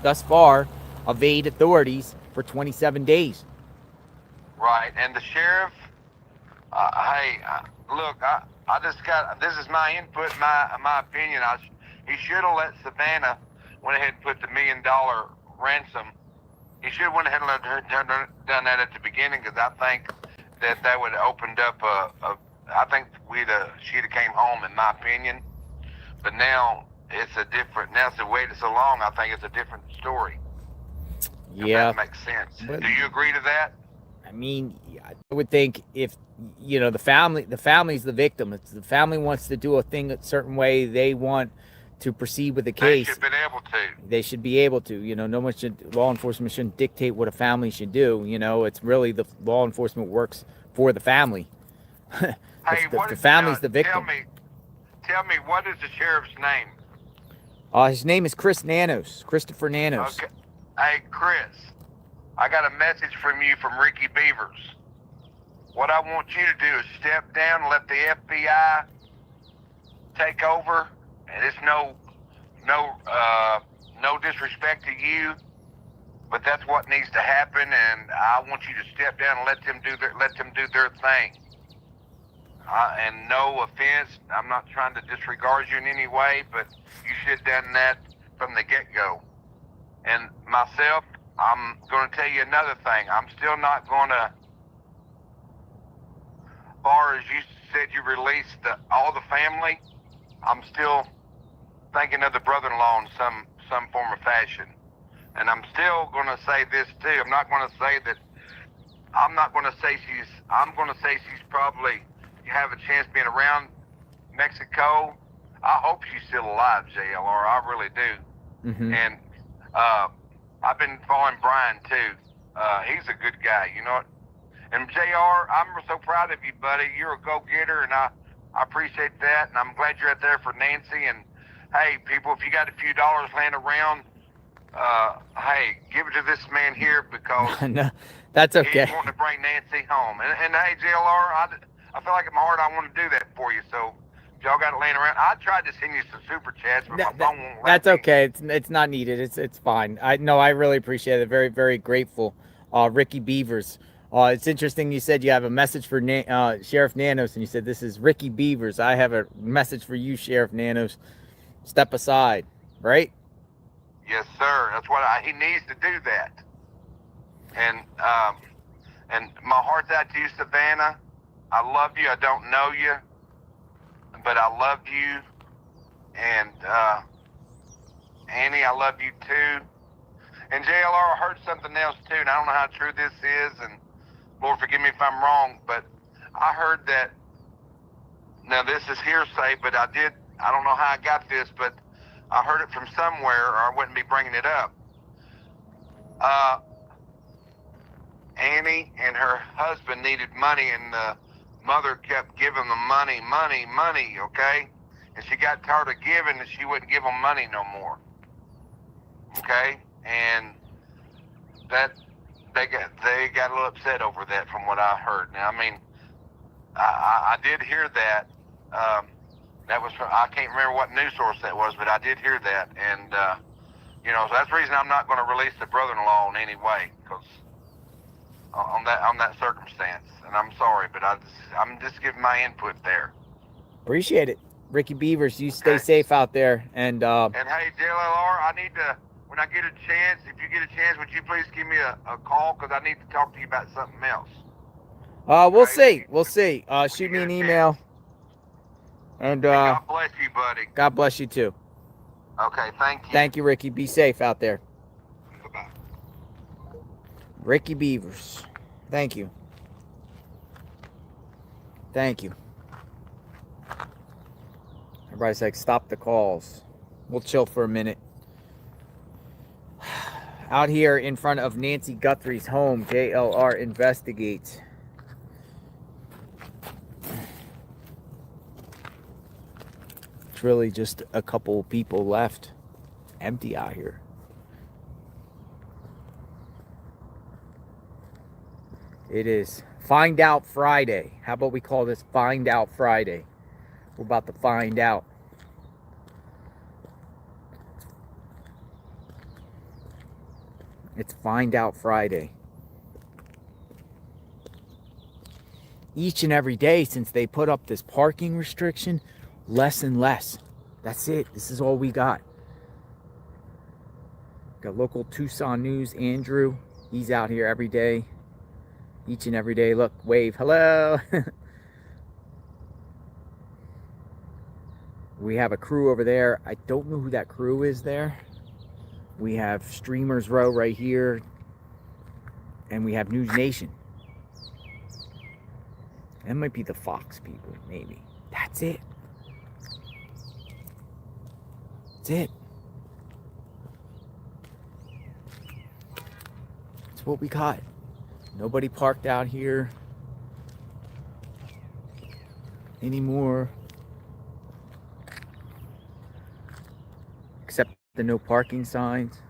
thus far evade authorities for 27 days. Right, and the sheriff, look, I just got, this is my input, my opinion. He should have let Savannah went ahead and put the $1 million ransom. He should have went ahead and done that at the beginning, because I think that would have opened up I think she'd have came home, in my opinion. But now now it's waited so long, I think it's a different story. Yeah. If that makes sense. But, do you agree to that? I mean, I would think if, the family's the victim. If the family wants to do a thing a certain way, they want to proceed with the case. They should be able to. They should be able to. No one law enforcement shouldn't dictate what a family should do. It's really the law enforcement works for the family. the family's the victim. Tell me, what is the sheriff's name? His name is Christopher Nanos. Okay. Hey, Chris, I got a message from you from Ricky Beavers. What I want you to do is step down and let the FBI take over. And it's no disrespect to you, but that's what needs to happen. And I want you to step down and let them do their thing. And no offense, I'm not trying to disregard you in any way, but you should have done that from the get-go. And myself, I'm going to tell you another thing. I'm still not going to, as far as you said you released all the family, I'm still thinking of the brother-in-law in some form of fashion. And I'm still going to say this too. I'm going to say she's probably, you have a chance being around Mexico. I hope she's still alive, JLR. I really do. Mm-hmm. And I've been following Brian too. He's a good guy, you know what? And JR, I'm so proud of you, buddy. You're a go-getter, and I appreciate that. And I'm glad you're out there for Nancy. And hey, people, if you got a few dollars laying around, hey, give it to this man here, because no, that's okay. He's wanting to bring Nancy home. And hey, JLR, I feel like in my heart I want to do that for you. So if y'all got it laying around, I tried to send you some super chats, but my phone won't let That's me. okay. It's not needed. It's fine. I really appreciate it. Very, very grateful. Ricky Beavers. It's interesting you said you have a message for Sheriff Nanos, and you said, this is Ricky Beavers. I have a message for you, Sheriff Nanos. Step aside, right? Yes, sir. That's what he needs to do that. And my heart's out to you, Savannah. I love you. I don't know you, but I love you. And Annie, I love you too. And JLR, I heard something else too, and I don't know how true this is, and Lord forgive me if I'm wrong, but I heard that, now this is hearsay, but I don't know how I got this, but I heard it from somewhere, or I wouldn't be bringing it up. Annie and her husband needed money, and the mother kept giving them money, okay? And she got tired of giving, and she wouldn't give them money no more, okay? And that they got a little upset over that, from what I heard. Now, I mean, I did hear that, That was from, I can't remember what news source that was, but I did hear that, and so that's the reason I'm not going to release the brother-in-law in any way, because on that circumstance. And I'm sorry, but I'm just giving my input there. Appreciate it. Ricky Beavers, you stay Okay. safe out there. And And hey, JLR, I need to, when I get a chance, if you get a chance, would you please give me a call, because I need to talk to you about something else. we'll Okay. see. We'll see. Shoot me get an a email. And God bless you, buddy. God bless you too. Okay, thank you. Thank you, Ricky. Be safe out there. Bye-bye. Ricky Beavers. Thank you. Thank you. Everybody's like, stop the calls. We'll chill for a minute. Out here in front of Nancy Guthrie's home, JLR investigates. It's really just a couple people left. Empty out here. It is Find Out Friday. How about we call this Find Out Friday? We're about to find out. It's Find Out Friday. Each and every day since they put up this parking restriction, less and less. That's it. This is all we got. Got local Tucson News, Andrew. He's out here every day. Each and every day. Look, wave. Hello. We have a crew over there. I don't know who that crew is there. We have Streamers Row right here. And we have News Nation. That might be the Fox people, maybe. That's it. That's it. That's what we got. Nobody parked out here anymore. Except the no parking signs.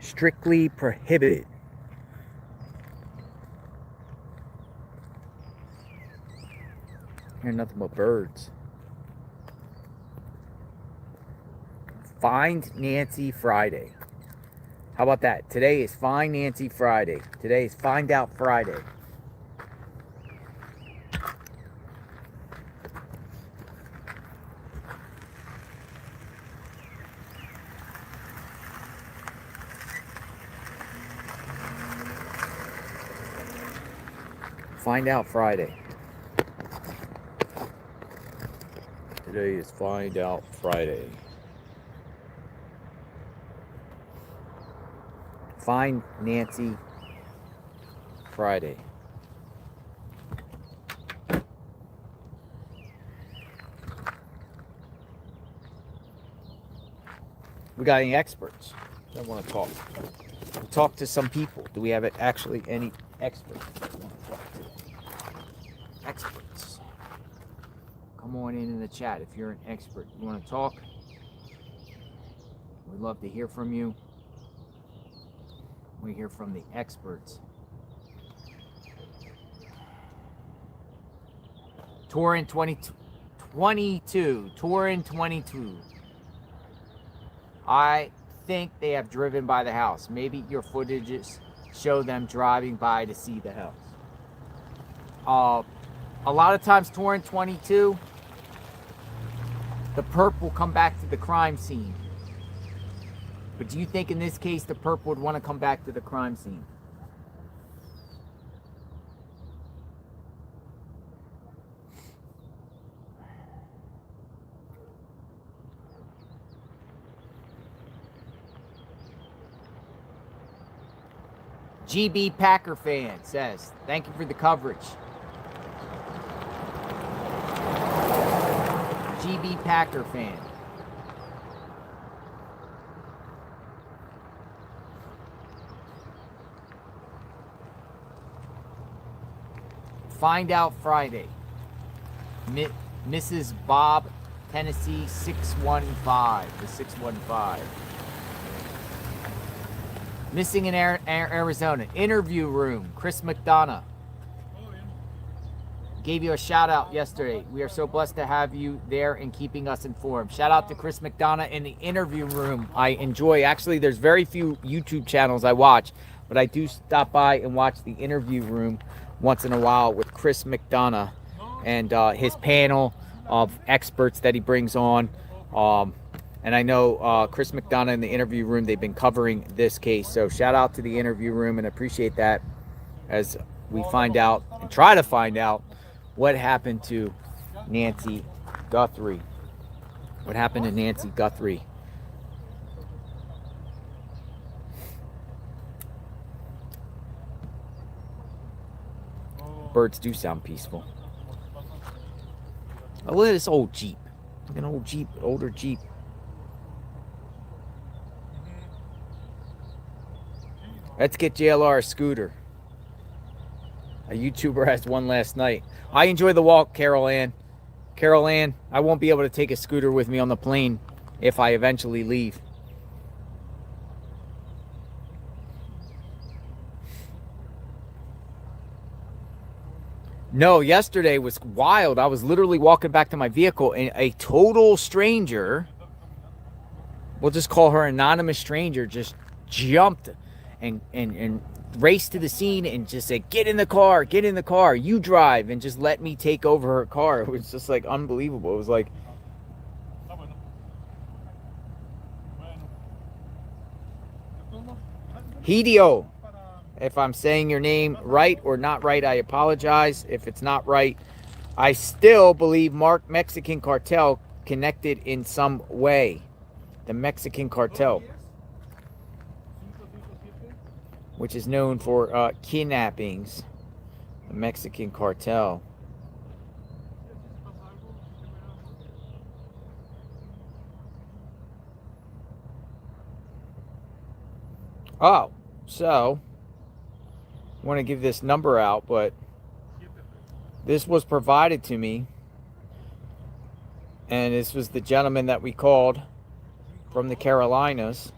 Strictly prohibited. Hear nothing but birds. Find Nancy Friday. How about that? Today is Find Nancy Friday. Today is Find Out Friday. Find Out Friday. Today is Find Out Friday. Find Nancy Friday. We got any experts that want to talk? We'll talk to some people. Do we have actually any experts that want to talk to? Experts. Come on in the chat if you're an expert. You want to talk? We'd love to hear from you. We hear from the experts. Touring 22. Touring 22. I think they have driven by the house. Maybe your footages show them driving by to see the house. A lot of times touring 22, the perp will come back to the crime scene. But do you think in this case the perp would want to come back to the crime scene? GB Packer fan says, thank you for the coverage. GB Packer fan. Find Out Friday. Mrs. Bob, Tennessee 615. The 615. Missing in Arizona. Interview room. Chris McDonough. Gave you a shout out yesterday. We are so blessed to have you there and keeping us informed. Shout out to Chris McDonough in the interview room. I enjoy. Actually, there's very few YouTube channels I watch, but I do stop by and watch the interview room once in a while with Chris McDonough and his panel of experts that he brings on. And I know Chris McDonough in the interview room, they've been covering this case. So shout out to the interview room and appreciate that as we find out and try to find out what happened to Nancy Guthrie. What happened to Nancy Guthrie? Birds do sound peaceful. Oh, look at this old Jeep. Look at an old Jeep, older Jeep. Let's get JLR a scooter. A YouTuber has one last night. I enjoy the walk, Carol Ann. Carol Ann, I won't be able to take a scooter with me on the plane if I eventually leave. No, yesterday was wild. I was literally walking back to my vehicle and a total stranger, we'll just call her anonymous stranger, just jumped and raced to the scene and just said, get in the car, you drive, and just let me take over her car. It was just like unbelievable. It was like, Hideo, if I'm saying your name right or not right, I apologize. If it's not right, I still believe Mexican cartel connected in some way. The Mexican cartel, which is known for kidnappings. The Mexican cartel. Oh, so I want to give this number out, but this was provided to me, and this was the gentleman that we called from the Carolinas.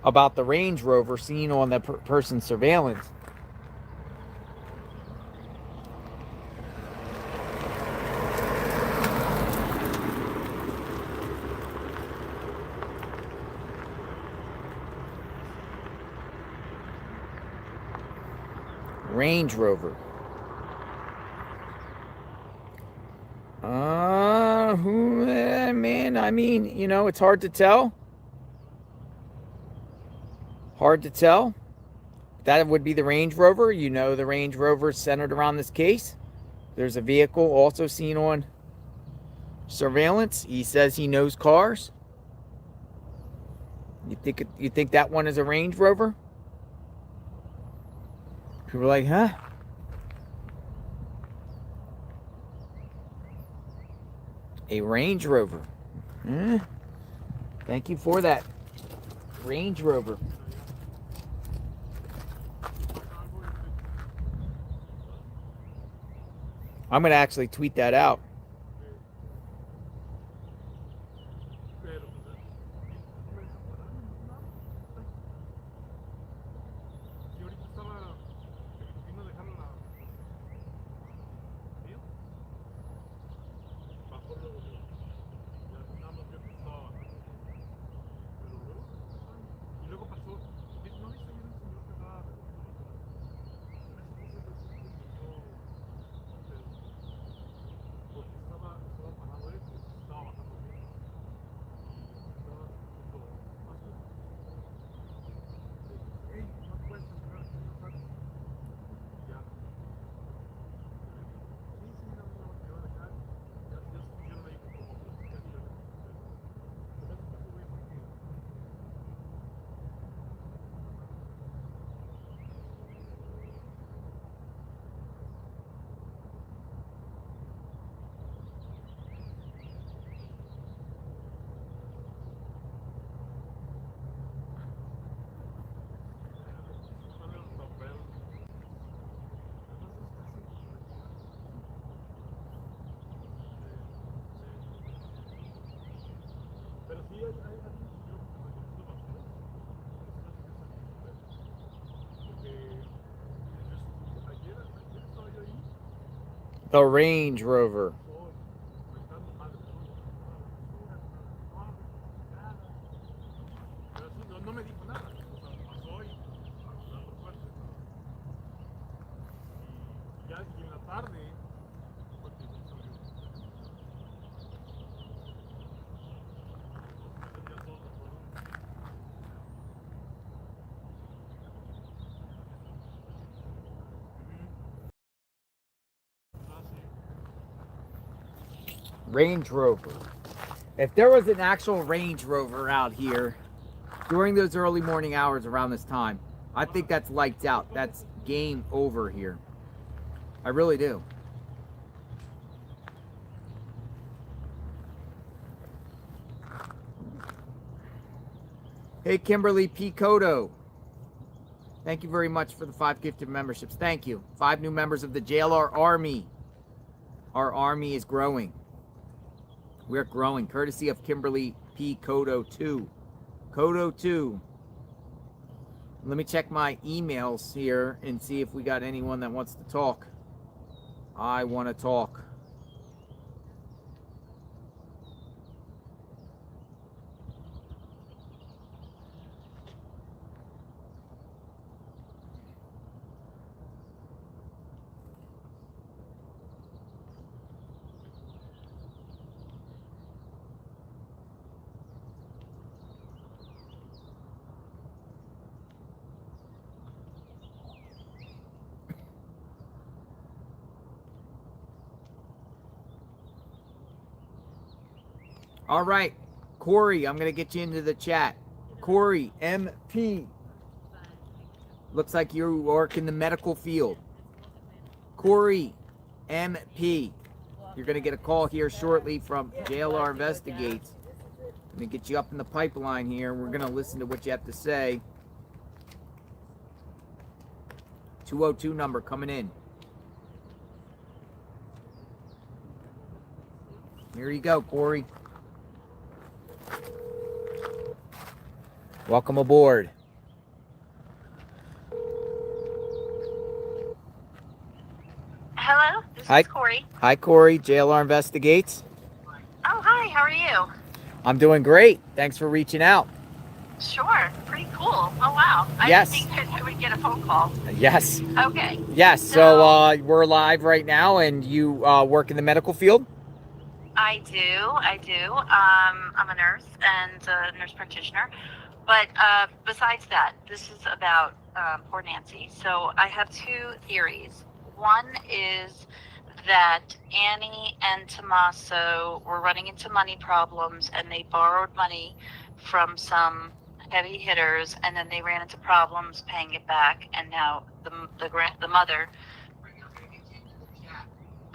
About the Range Rover seen on the person's surveillance. Range Rover. Man, I mean, you know, it's hard to tell. Hard to tell. That would be the Range Rover. You know, the Range Rover centered around this case. There's a vehicle also seen on surveillance. He says he knows cars. You think that one is a Range Rover? People are like, huh? A Range Rover. Thank you for that. Range Rover. I'm going to actually tweet that out. The Range Rover. Range Rover. If there was an actual Range Rover out here during those early morning hours around this time, I think that's lights out. That's game over here. I really do. Hey, Kimberly Picoto. Thank you very much for the 5 gifted memberships. Thank you. 5 new members of the JLR Army. Our army is growing. We're growing, courtesy of Kimberly P. Kodo 2. Kodo 2. Let me check my emails here and see if we got anyone that wants to talk. I want to talk. All right, Corey, I'm going to get you into the chat. Corey, MP. Looks like you work in the medical field. Corey, MP. You're going to get a call here shortly from JLR Investigates. I'm going to get you up in the pipeline here. We're going to listen to what you have to say. 202 number coming in. Here you go, Corey. Welcome aboard. Hello, this Hi. is Corey. Hi, Corey. JLR Investigates. Oh, hi, how are you? I'm doing great. Thanks for reaching out. Sure, pretty cool. Oh, wow. I Yes. didn't think that I would get a phone call. Yes. Okay. Yes. So we're live right now, and you work in the medical field? I do. I'm a nurse and a nurse practitioner. But besides that, this is about poor Nancy. So I have 2 theories. One is that Annie and Tommaso were running into money problems, and they borrowed money from some heavy hitters, and then they ran into problems paying it back, and now the mother.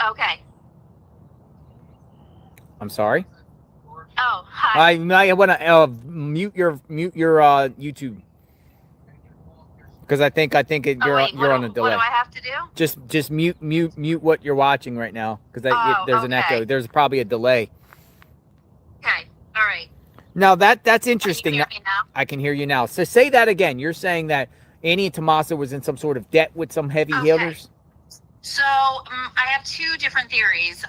Okay. I'm sorry. Oh, hi. I want to mute your YouTube, because I think you're on a delay. What do I have to do? Just mute what you're watching right now, because there's an okay. echo. There's probably a delay. Okay. All right. Now that's interesting. Can you hear me now? I can hear you now. So say that again. You're saying that Annie and Tommaso was in some sort of debt with some heavy hitters? So I have 2 different theories.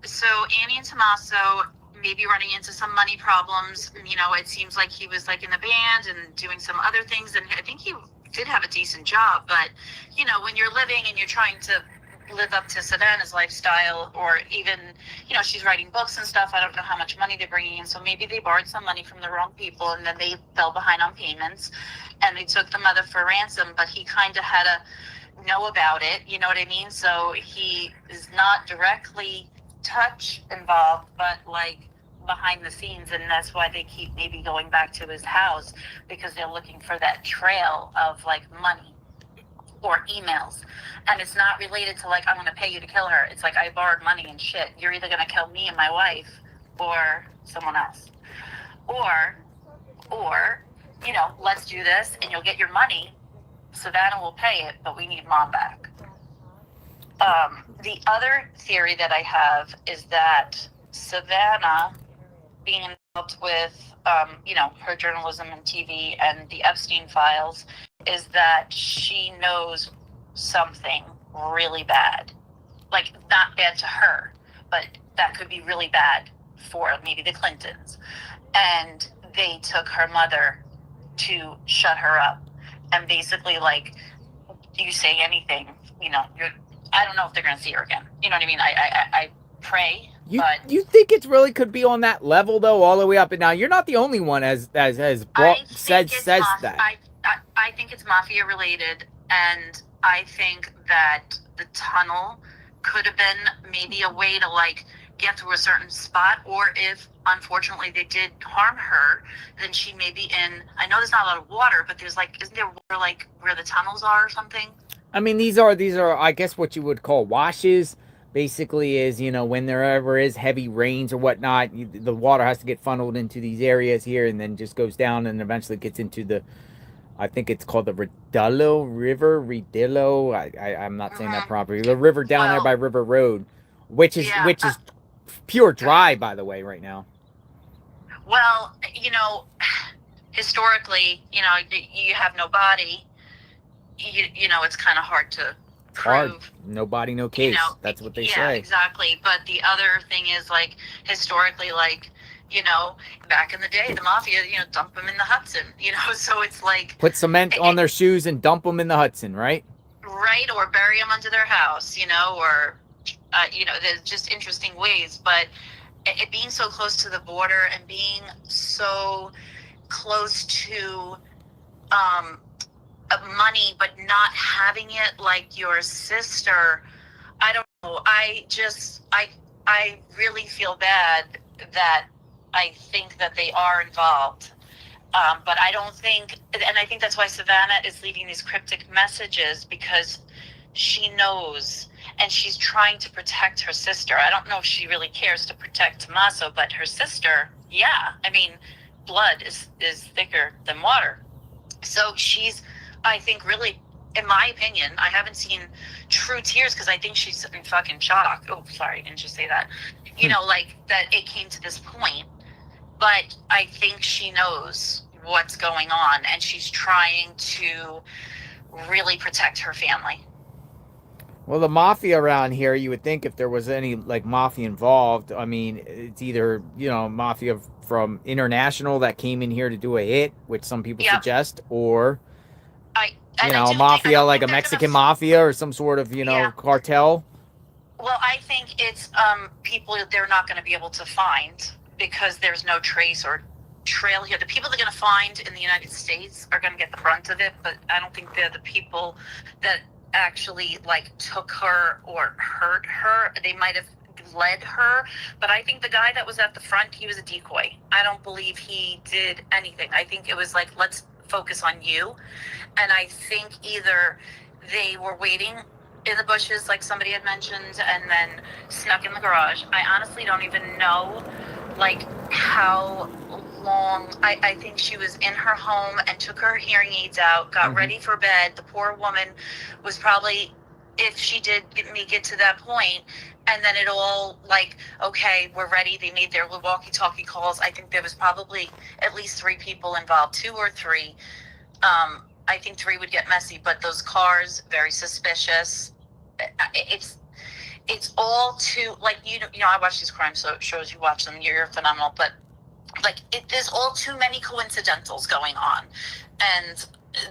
So Annie and Tommaso may be running into some money problems. You know, it seems like he was like in a band and doing some other things, and I think he did have a decent job. But you know, when you're living and you're trying to live up to Savannah's lifestyle, or even, you know, she's writing books and stuff, I don't know how much money they're bringing in. So maybe they borrowed some money from the wrong people, and then they fell behind on payments, and they took the mother for ransom. But he kind of had to know about it, you know what I mean? So he is not directly touch involved, but like behind the scenes, and that's why they keep maybe going back to his house, because they're looking for that trail of like money or emails. And it's not related to like, I'm going to pay you to kill her. It's like, I borrowed money and shit. You're either going to kill me and my wife or someone else. Or, you know, let's do this and you'll get your money. Savannah will pay it, but we need Mom back. The other theory that I have is that Savannah, being involved with, you know, her journalism and TV and the Epstein files, is that she knows something really bad. like not bad to her, but that could be really bad for maybe the Clintons. And they took her mother to shut her up, and basically like, you say anything, I don't know if they're gonna see her again. You know what I mean? I pray. You think it really could be on that level though, all the way up and down? You're not the only one as says that. I think it's mafia related, and I think that the tunnel could have been maybe a way to like get to a certain spot, or if unfortunately they did harm her, then she may be in. I know there's not a lot of water, but there's like, isn't there water like where the tunnels are or something? I mean, these are I guess what you would call washes. Basically, is when there ever is heavy rains or whatnot, the water has to get funneled into these areas here, and then just goes down and eventually gets into the. I think it's called the Redillo River. I'm not saying that properly. The river down there by River Road, which is pure dry, by the way, right now. Well, historically, you have no body. It's kind of hard to prove. No body, no case. That's what they say. Yeah, exactly. But the other thing is, like, historically, like, back in the day, the mafia, dump them in the Hudson, so it's like... Put cement on their shoes and dump them in the Hudson, right? Right, or bury them under their house, or, there's just interesting ways. But it being so close to the border and being so close to money, but not having it like your sister, I don't know. I really feel bad that I think that they are involved. But I don't think, and I think that's why Savannah is leaving these cryptic messages, because she knows and she's trying to protect her sister. I don't know if she really cares to protect Tommaso, but her sister, yeah. I mean, blood is thicker than water. So she's, I think, really, in my opinion, I haven't seen true tears because I think she's in fucking shock. Oh, sorry, didn't you say that? Like that it came to this point. But I think she knows what's going on, and she's trying to really protect her family. Well, the mafia around here, you would think if there was any like mafia involved, I mean, it's either, mafia from international that came in here to do a hit, which some people suggest, or mafia like a Mexican mafia or some sort of, cartel. Well, I think it's people they're not going to be able to find because there's no trace or trail here. The people they're going to find in the United States are going to get the brunt of it, but I don't think they're the people that actually like took her or hurt her. They might have led her, but I think the guy that was at the front, he was a decoy. I don't believe he did anything. I think it was like, let's focus on you. And I think either they were waiting in the bushes like somebody had mentioned and then snuck in the garage. I honestly don't even know like how long. I think she was in her home and took her hearing aids out, got ready for bed. The poor woman was probably, if she did get to that point, and then it all like, okay, we're ready. They made their walkie-talkie calls. I think there was probably at least 3 people involved, 2 or 3. I think 3 would get messy, but those cars, very suspicious. It's all too, like, I watch these crime shows, you watch them, you're phenomenal, but like there's all too many coincidentals going on, and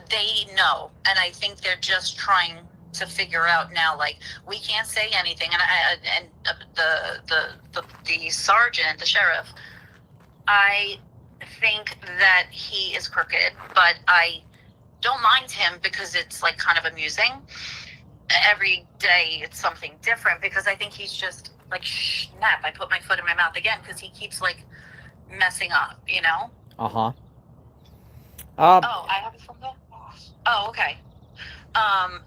they know, and I think they're just trying to figure out now, like, we can't say anything, and the sergeant, the sheriff, I think that he is crooked, but I don't mind him because it's like kind of amusing. Every day it's something different, because I think he's just like, snap, I put my foot in my mouth again, because he keeps like messing up, Uh-huh. I have it from there. Oh, okay.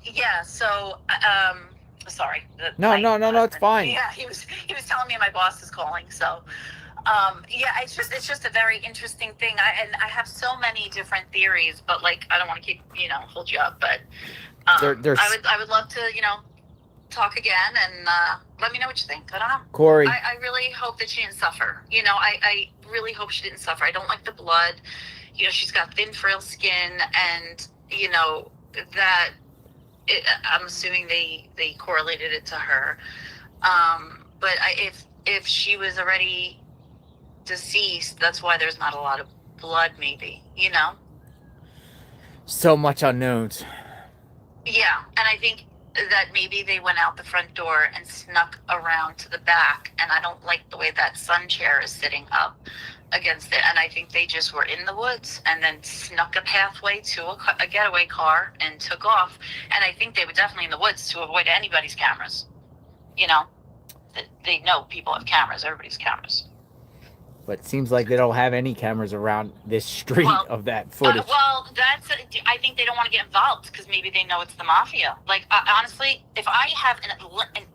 Yeah, So, sorry. No, it's fine. Yeah, he was telling me my boss is calling. So, yeah, it's just a very interesting thing. I have so many different theories, but like, I don't want to keep, hold you up, but I would love to, talk again and let me know what you think. I don't know. Corey. I really hope that she didn't suffer. I really hope she didn't suffer. I don't like the blood. She's got thin, frail skin, and, that I'm assuming they correlated it to her. But if she was already deceased, that's why there's not a lot of blood, maybe, you know? So much unknowns. Yeah, and I think that maybe they went out the front door and snuck around to the back, and I don't like the way that sun chair is sitting up against it, and I think they just were in the woods and then snuck a pathway to a getaway car and took off, and I think they were definitely in the woods to avoid anybody's cameras. You know, they know people have cameras, everybody's cameras. But it seems like they don't have any cameras around this street of that footage. I think they don't want to get involved because maybe they know it's the mafia. Like, honestly, if I have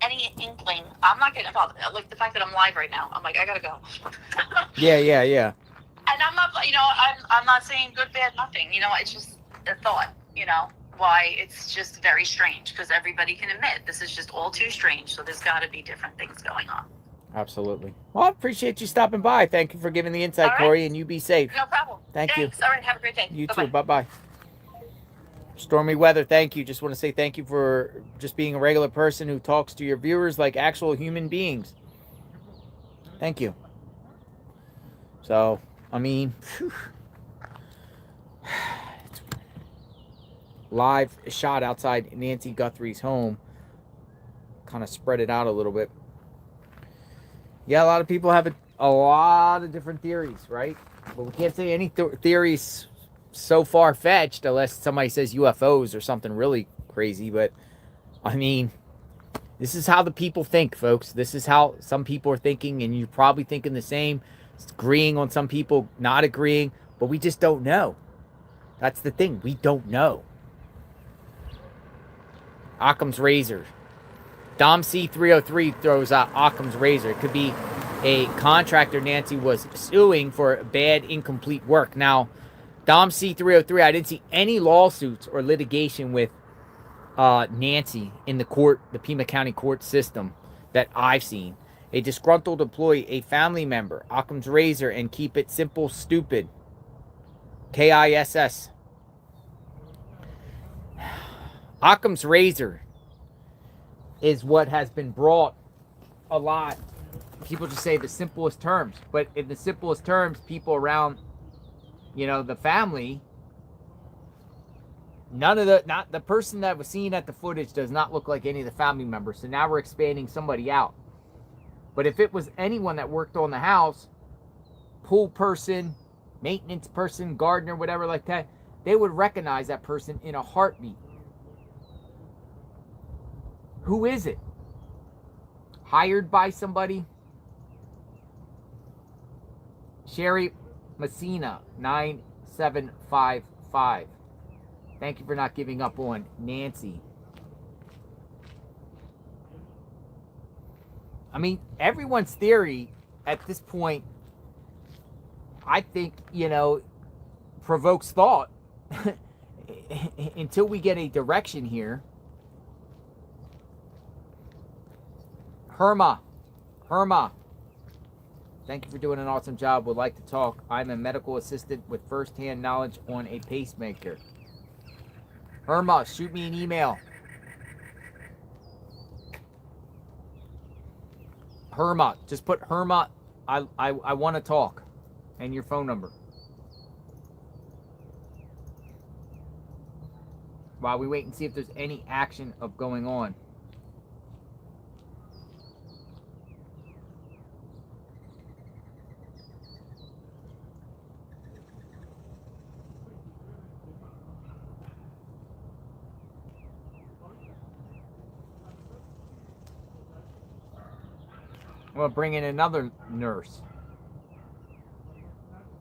any inkling, I'm not getting involved. Like, the fact that I'm live right now, I'm like, I gotta go. Yeah. And I'm not, I'm not saying good, bad, nothing. You know, it's just a thought, you know, why it's just very strange because everybody can admit this is just all too strange. So there's got to be different things going on. Absolutely. Well, I appreciate you stopping by. Thank you for giving the insight, All right. Corey, and you be safe. No problem. Thanks. You. All right. Have a great day. You Bye-bye. too. Bye-bye. Stormy weather, thank you. Just want to say thank you for just being a regular person who talks to your viewers like actual human beings. Thank you. So, I mean, live shot outside Nancy Guthrie's home. Kind of spread it out a little bit. Yeah, a lot of people have a lot of different theories, right? But we can't say any theories so far-fetched unless somebody says UFOs or something really crazy. But, I mean, this is how the people think, folks. This is how some people are thinking, and you're probably thinking the same. It's agreeing on some people, not agreeing, but we just don't know. That's the thing. We don't know. Occam's razor. Dom C303 throws out Occam's razor. It could be a contractor Nancy was suing for bad, incomplete work. Now, Dom C303, I didn't see any lawsuits or litigation with Nancy in the court, the Pima County court system that I've seen. A disgruntled employee, a family member, Occam's razor, and keep it simple, stupid. KISS. Occam's razor is what has been brought a lot. People just say the simplest terms, but in the simplest terms, people around, you know, the family, not the person that was seen at the footage does not look like any of the family members. So now we're expanding somebody out. But if it was anyone that worked on the house, pool person, maintenance person, gardener, whatever like that, they would recognize that person in a heartbeat. Who is it? Hired by somebody? Sherry Messina, 9755. Thank you for not giving up on Nancy. I mean, everyone's theory at this point, I think, you know, provokes thought until we get a direction here. Herma. Thank you for doing an awesome job. Would like to talk. I'm a medical assistant with first-hand knowledge on a pacemaker. Herma, shoot me an email. Herma, just put Herma, I want to talk, and your phone number. While we wait and see if there's any action of going on. I'm going to bring in another nurse.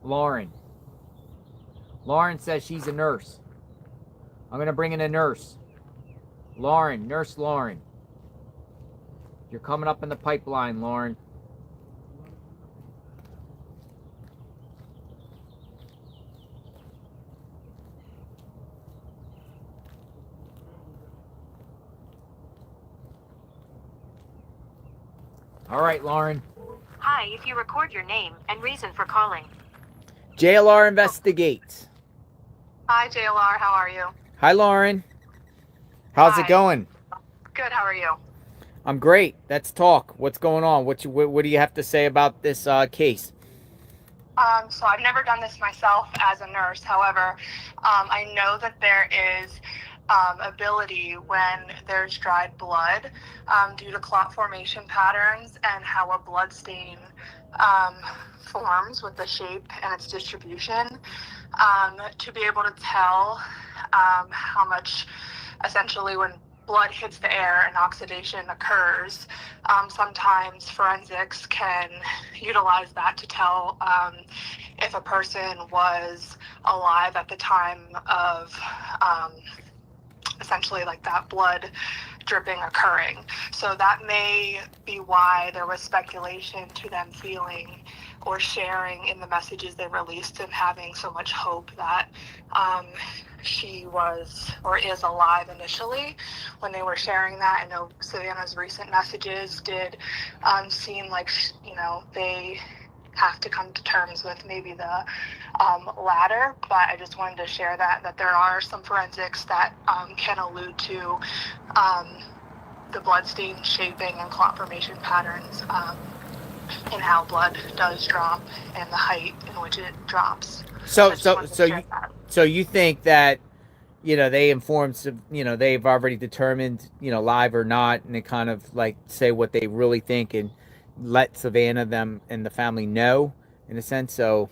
Lauren. Lauren says she's a nurse. I'm going to bring in a nurse. Lauren. Nurse Lauren. You're coming up in the pipeline, Lauren. All right, Lauren. Hi, if you record your name and reason for calling. JLR Investigates. Hi, JLR. How are you? Hi, Lauren. How's Hi. it going? Good. How are you? I'm great. Let's talk. What's going on? What do you have to say about this case? So I've never done this myself as a nurse. However, I know that there is ability when there's dried blood due to clot formation patterns and how a blood stain forms with the shape and its distribution, to be able to tell how much, essentially, when blood hits the air and oxidation occurs, sometimes forensics can utilize that to tell if a person was alive at the time of essentially like that blood dripping occurring. So that may be why there was speculation to them feeling or sharing in the messages they released and having so much hope that she was or is alive initially when they were sharing that. I know Savannah's recent messages did seem like, they have to come to terms with maybe the latter, but I just wanted to share that there are some forensics that can allude to the bloodstain shaping and clot formation patterns and how blood does drop and the height in which it drops. So you think that they informed, they've already determined, live or not, and they kind of like say what they really think and let Savannah, them, and the family know, in a sense. So,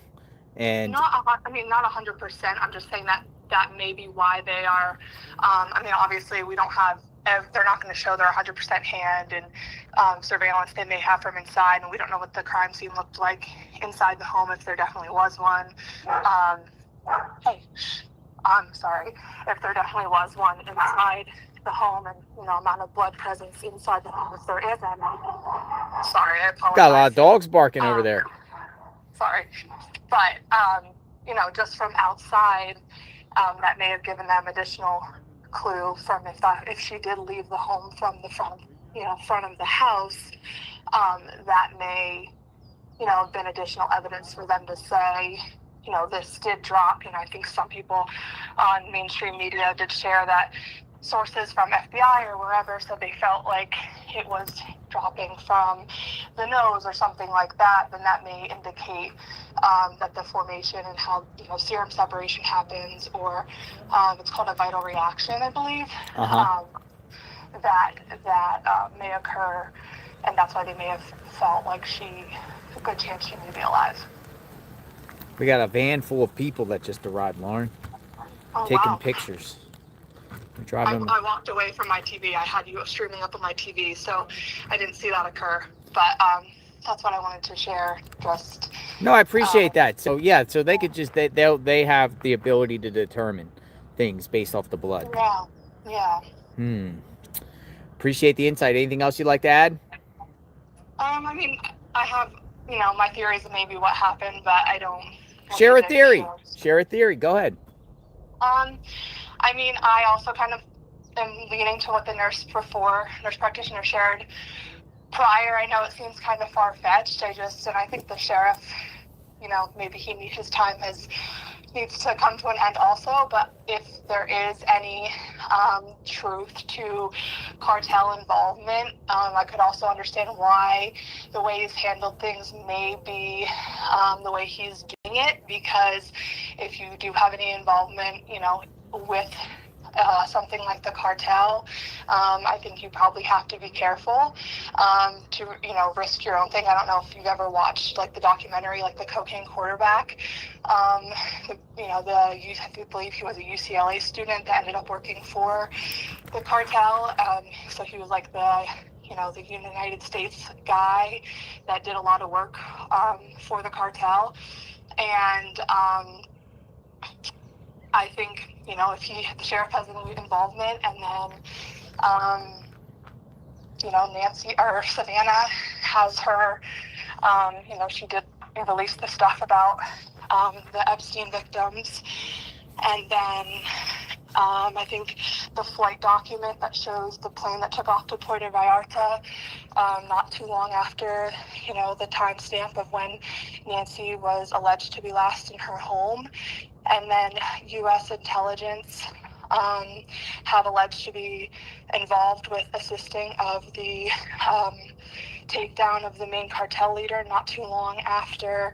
and not 100%. I'm just saying that may be why they are. Obviously, we don't have. They're not going to show their 100% hand and surveillance they may have from inside, and we don't know what the crime scene looked like inside the home if there definitely was one. I'm sorry, if there definitely was one inside the home and, amount of blood presence inside the home, if there is any. Sorry, I apologize. Got a lot of dogs barking over there. Sorry. But, just from outside, that may have given them additional clue from if she did leave the home from the front of the house, that may, have been additional evidence for them to say, this did drop. I think some people on mainstream media did share that sources from FBI or wherever said they felt like it was dropping from the nose or something like that. Then that may indicate that the formation and how serum separation happens, or it's called a vital reaction, I believe. That may occur, and that's why they may have felt like a good chance she may be alive. We got a van full of people that just arrived, Lauren. Taking pictures. I walked away from my TV. I had you streaming up on my TV, so I didn't see that occur. But that's what I wanted to share. No, I appreciate that. So yeah, so they could just they have the ability to determine things based off the blood. Yeah. Appreciate the insight. Anything else you'd like to add? I have my theories of maybe what happened, but I don't. Share a theory. Share a theory. Go ahead. I also kind of am leaning to what the nurse practitioner shared prior. I know it seems kind of far-fetched. And I think the sheriff, maybe his time needs to come to an end also. But if there is any truth to cartel involvement, I could also understand why the way he's handled things may be the way he's doing it. Because if you do have any involvement, with something like the cartel, I think you probably have to be careful to risk your own thing. I don't know if you've ever watched like the documentary, like The Cocaine Quarterback. I believe he was a UCLA student that ended up working for the cartel. So he was like the United States guy that did a lot of work for the cartel. And I think, if the sheriff has any involvement, and then, Nancy or Savannah has her, she did release the stuff about the Epstein victims. And then I think the flight document that shows the plane that took off to Puerto Vallarta not too long after, the timestamp of when Nancy was alleged to be last in her home. And then U.S. intelligence have alleged to be involved with assisting of the takedown of the main cartel leader not too long after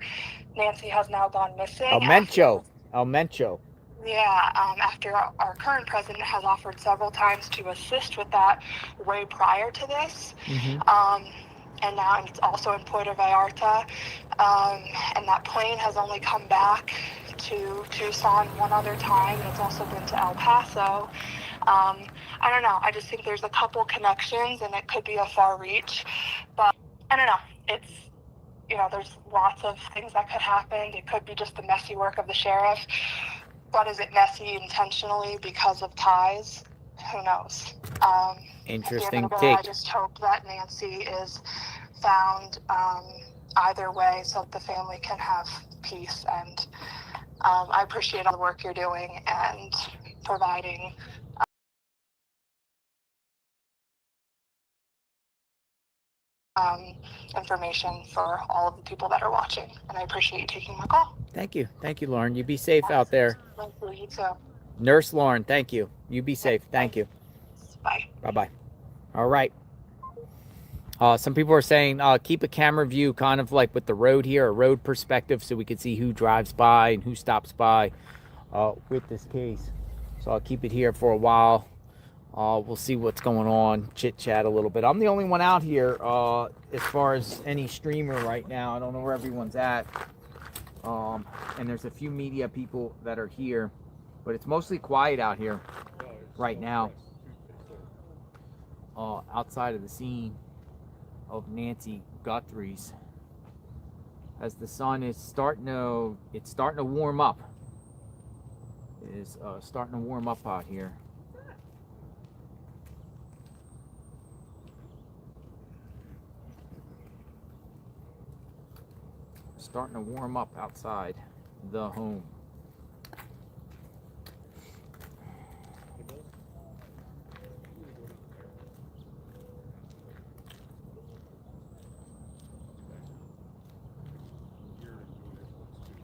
Nancy has now gone missing. El Mencho. Yeah, after our current president has offered several times to assist with that way prior to this. And now it's also in Puerto Vallarta. And that plane has only come back to Tucson one other time, and it's also been to El Paso. I don't know. I just think there's a couple connections, and it could be a far reach. But I don't know. It's, you know, there's lots of things that could happen. It could be just the messy work of the sheriff. But is it messy intentionally because of ties? Who knows? Interesting At the end of the day, take. I just hope that Nancy is found either way so that the family can have peace. And I appreciate all the work you're doing and providing information for all of the people that are watching. And I appreciate you taking my call. Thank you, Lauren. You be safe out there. Thank you. You too. Nurse Lauren, thank you. You be safe. Thank you. Bye. Bye-bye. All right. Some people are saying keep a camera view kind of like with the road here, a road perspective, so we can see who drives by and who stops by with this case. So I'll keep it here for a while. We'll see what's going on, chit-chat a little bit. I'm the only one out here as far as any streamer right now. I don't know where everyone's at. And there's a few media people that are here, but it's mostly quiet out here right now. Outside of the scene of Nancy Guthrie's, as the sun is starting to warm up. It is starting to warm up out here. Starting to warm up outside the home.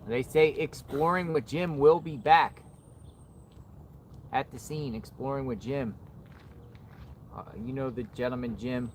They say Exploring with Jim will be back at the scene. Exploring with Jim. You know the gentleman, Jim.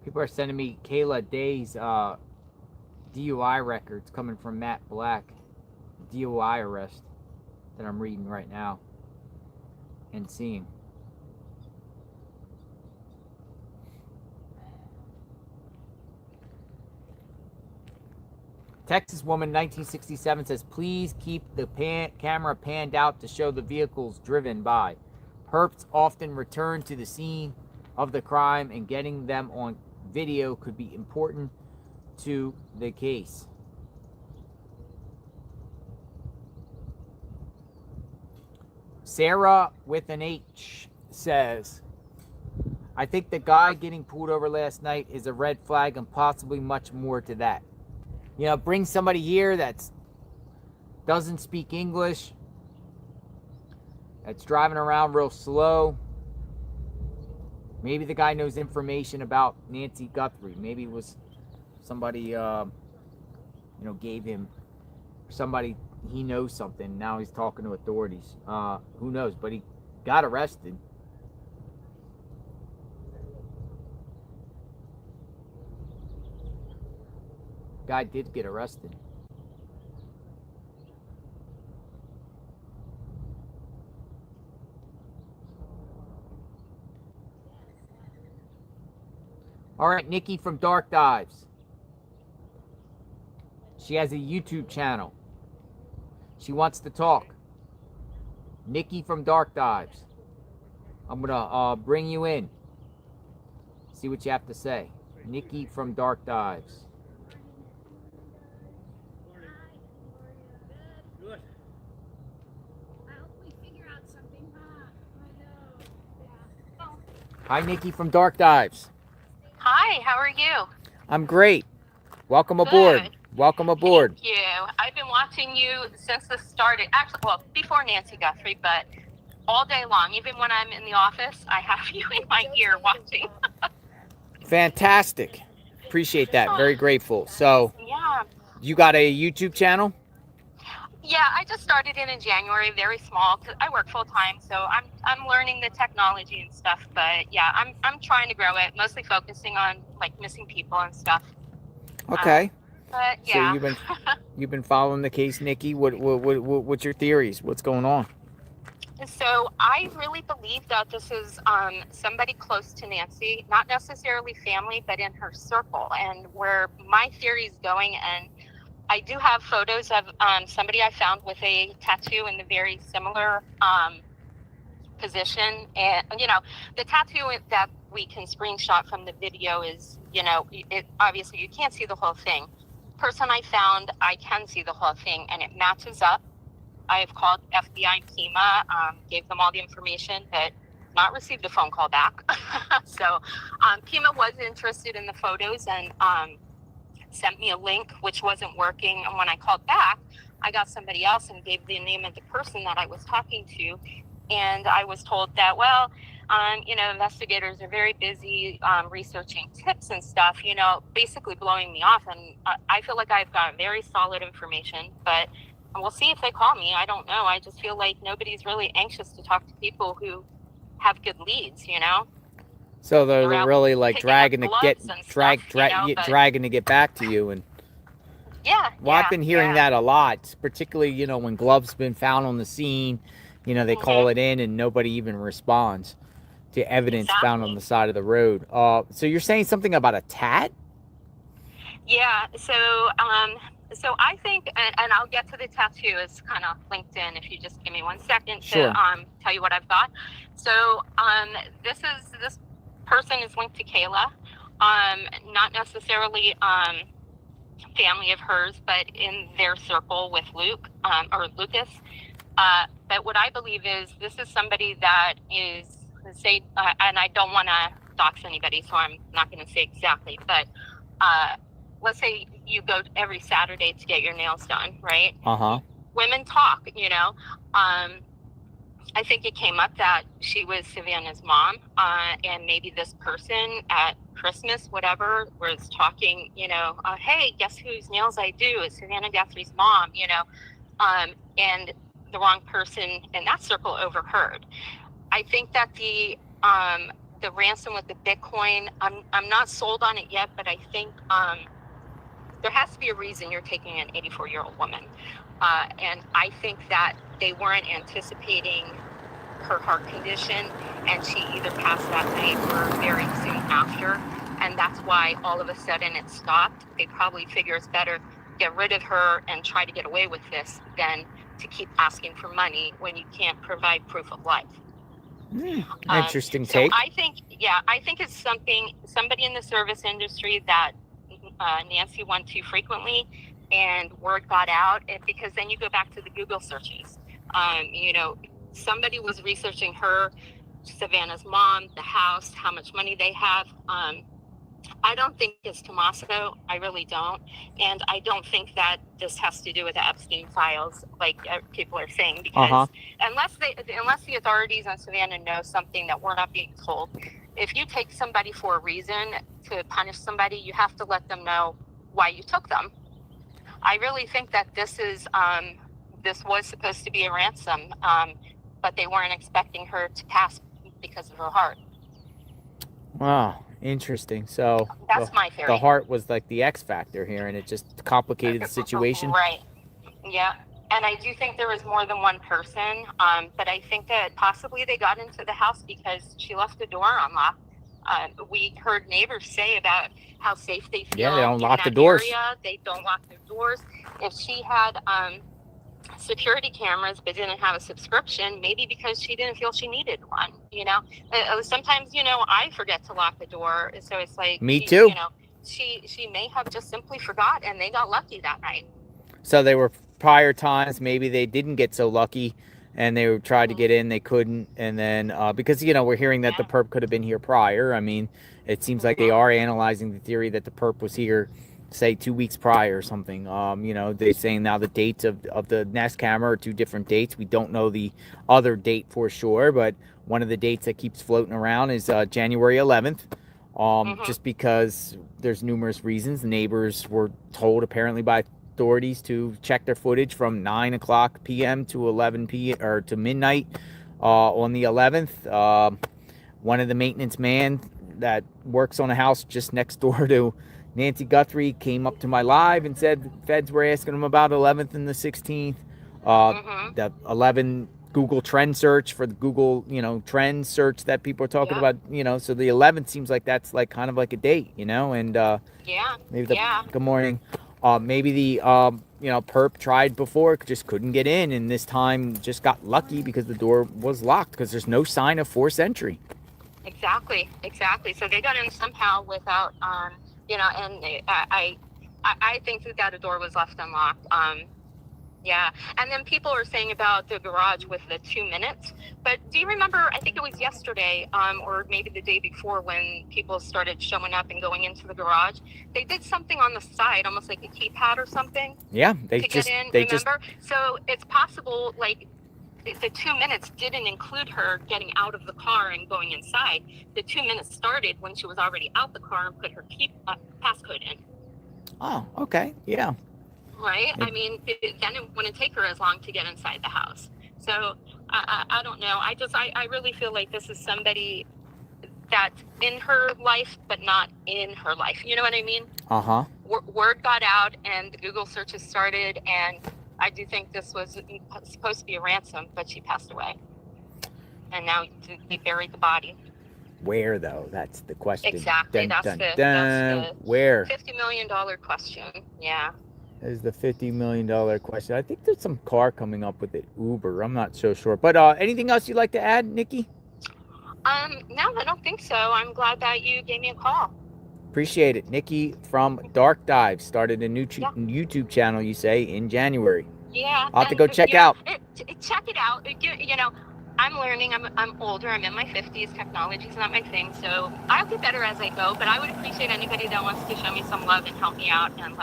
People are sending me Kayla Day's DUI records coming from Matt Black. DUI arrest that I'm reading right now and seeing. Texas woman 1967 says, please keep the camera panned out to show the vehicles driven by. Perps often return to the scene of the crime, and getting them on video could be important to the case. Sarah with an H says, I think the guy getting pulled over last night is a red flag and possibly much more to that. You know, bring somebody here that doesn't speak English, that's driving around real slow. Maybe the guy knows information about Nancy Guthrie. Maybe it was somebody, gave him, somebody, he knows something. Now he's talking to authorities. Who knows? But he got arrested. Guy did get arrested. All right, Nikki from Dark Dives. She has a YouTube channel. She wants to talk. Nikki from Dark Dives. I'm gonna bring you in. See what you have to say. Nikki from Dark Dives. Good. I hope we figure out something. I know. Hi, Nikki from Dark Dives. Hi, how are you? I'm great. Welcome aboard. Good. Welcome aboard. Thank you. I've been watching you since this started. Actually, well, before Nancy Guthrie, but all day long. Even when I'm in the office, I have you in my ear watching. Fantastic. Appreciate that. Very grateful. So, Yeah. you got a YouTube channel? Yeah, I just started in January, very small, 'cause I work full time, so I'm learning the technology and stuff. But yeah, I'm trying to grow it, mostly focusing on like missing people and stuff. Okay. But yeah. So you've been following the case, Nikki. What's your theories? What's going on? So I really believe that this is somebody close to Nancy, not necessarily family, but in her circle, and where my theory is going. And I do have photos of somebody I found with a tattoo in the very similar position. And, you know, the tattoo that we can screenshot from the video is, you know, it obviously you can't see the whole thing. Person I found, I can see the whole thing, and it matches up. I have called FBI and Pima, gave them all the information, but not received a phone call back. So Pima was interested in the photos and sent me a link, which wasn't working. And when I called back, I got somebody else and gave the name of the person that I was talking to. And I was told that, well, you know, investigators are very busy researching tips and stuff, you know, basically blowing me off. And I feel like I've got very solid information, but we'll see if they call me. I don't know. I just feel like nobody's really anxious to talk to people who have good leads, you know? So they're really like dragging to get dragging to get back to you. And yeah. Well, I've been hearing that a lot, particularly, you know, when gloves been found on the scene, you know, they call it in and nobody even responds to evidence found on the side of the road. So you're saying something about a tat? Yeah. So I think, and I'll get to the tattoo. It's kind of linked in. If you just give me 1 second to tell you what I've got. So this person is linked to Kayla, not necessarily family of hers, but in their circle with Luke or Lucas. But what I believe is this is somebody that is, say, and I don't want to dox anybody, so I'm not going to say exactly, but let's say you go every Saturday to get your nails done, right? Women talk, you know. I think it came up that she was Savannah's mom, and maybe this person at Christmas, whatever, was talking, you know, hey, guess whose nails I do? It's Savannah Guthrie's mom, you know, and the wrong person in that circle overheard. I think that the ransom with the Bitcoin, I'm not sold on it yet, but I think there has to be a reason you're taking an 84-year-old woman. And I think that they weren't anticipating her heart condition, and she either passed that night or very soon after. And that's why all of a sudden it stopped. They probably figure it's better get rid of her and try to get away with this than to keep asking for money when you can't provide proof of life. Interesting take. So I think it's somebody in the service industry that Nancy went to frequently, and word got out, because then you go back to the Google searches. You know, somebody was researching her, Savannah's mom, the house, how much money they have. I don't think it's Tommaso. I really don't. And I don't think that this has to do with the Epstein files, like people are saying, because unless the authorities on Savannah know something that we're not being told, if you take somebody for a reason to punish somebody, you have to let them know why you took them. I really think that this was supposed to be a ransom, but they weren't expecting her to pass because of her heart. Wow, interesting. So that's my theory. The heart was like the X factor here, and it just complicated the situation. Right. Yeah. And I do think there was more than one person, but I think that possibly they got into the house because she left the door unlocked. We heard neighbors say about how safe they feel. Yeah, they don't in lock the that doors. area. They don't lock their doors. If she had security cameras but didn't have a subscription, maybe because she didn't feel she needed one, sometimes I forget to lock the door, so it's like Me too. She may have just simply forgot, and they got lucky that night. So they were prior times maybe they didn't get so lucky and they tried to get in, they couldn't, and then because we're hearing that the perp could have been here prior. I mean, it seems like they are analyzing the theory that the perp was here say 2 weeks prior or something. They're saying now the dates of the Nest camera are 2 different dates. We don't know the other date for sure, but one of the dates that keeps floating around is January 11th. Just because there's numerous reasons. The neighbors were told apparently by authorities to check their footage from 9 o'clock p.m. to 11 p.m. or to midnight on the 11th. One of the maintenance man that works on a house just next door to Nancy Guthrie came up to my live and said the feds were asking him about 11th and the 16th. The 11 Google trend search for the Google, trend search that people are talking about, so the 11th seems like that's like kind of like a date, and maybe good morning. Maybe the perp tried before, just couldn't get in, and this time just got lucky because the door was locked because there's no sign of forced entry. Exactly. So they got in somehow without, and I think that the door was left unlocked. Yeah, and then people are saying about the garage with the 2 minutes. But do you remember, I think it was yesterday, or maybe the day before, when people started showing up and going into the garage, they did something on the side, almost like a keypad or something. Yeah, remember? So it's possible, like, the 2 minutes didn't include her getting out of the car and going inside. The 2 minutes started when she was already out the car and put her passcode in. Oh, okay, yeah. Right? I mean, then it wouldn't take her as long to get inside the house. So I don't know. I really feel like this is somebody that's in her life, but not in her life. You know what I mean? Uh-huh. Word got out and the Google searches started, and I do think this was supposed to be a ransom, but she passed away. And now they buried the body. Where, though? That's the question. Exactly. That's the where? $50 million question. Yeah. Is the $50 million question. I think there's some car coming up with it. Uber. I'm not so sure. But anything else you'd like to add, Nikki? No, I don't think so. I'm glad that you gave me a call. Appreciate it. Nikki from Dark Dive started a new YouTube channel, you say, in January. Yeah. I'll have to go check out. Check it out. I'm learning. I'm older. I'm in my 50s. Technology's not my thing, so I'll get better as I go. But I would appreciate anybody that wants to show me some love and help me out and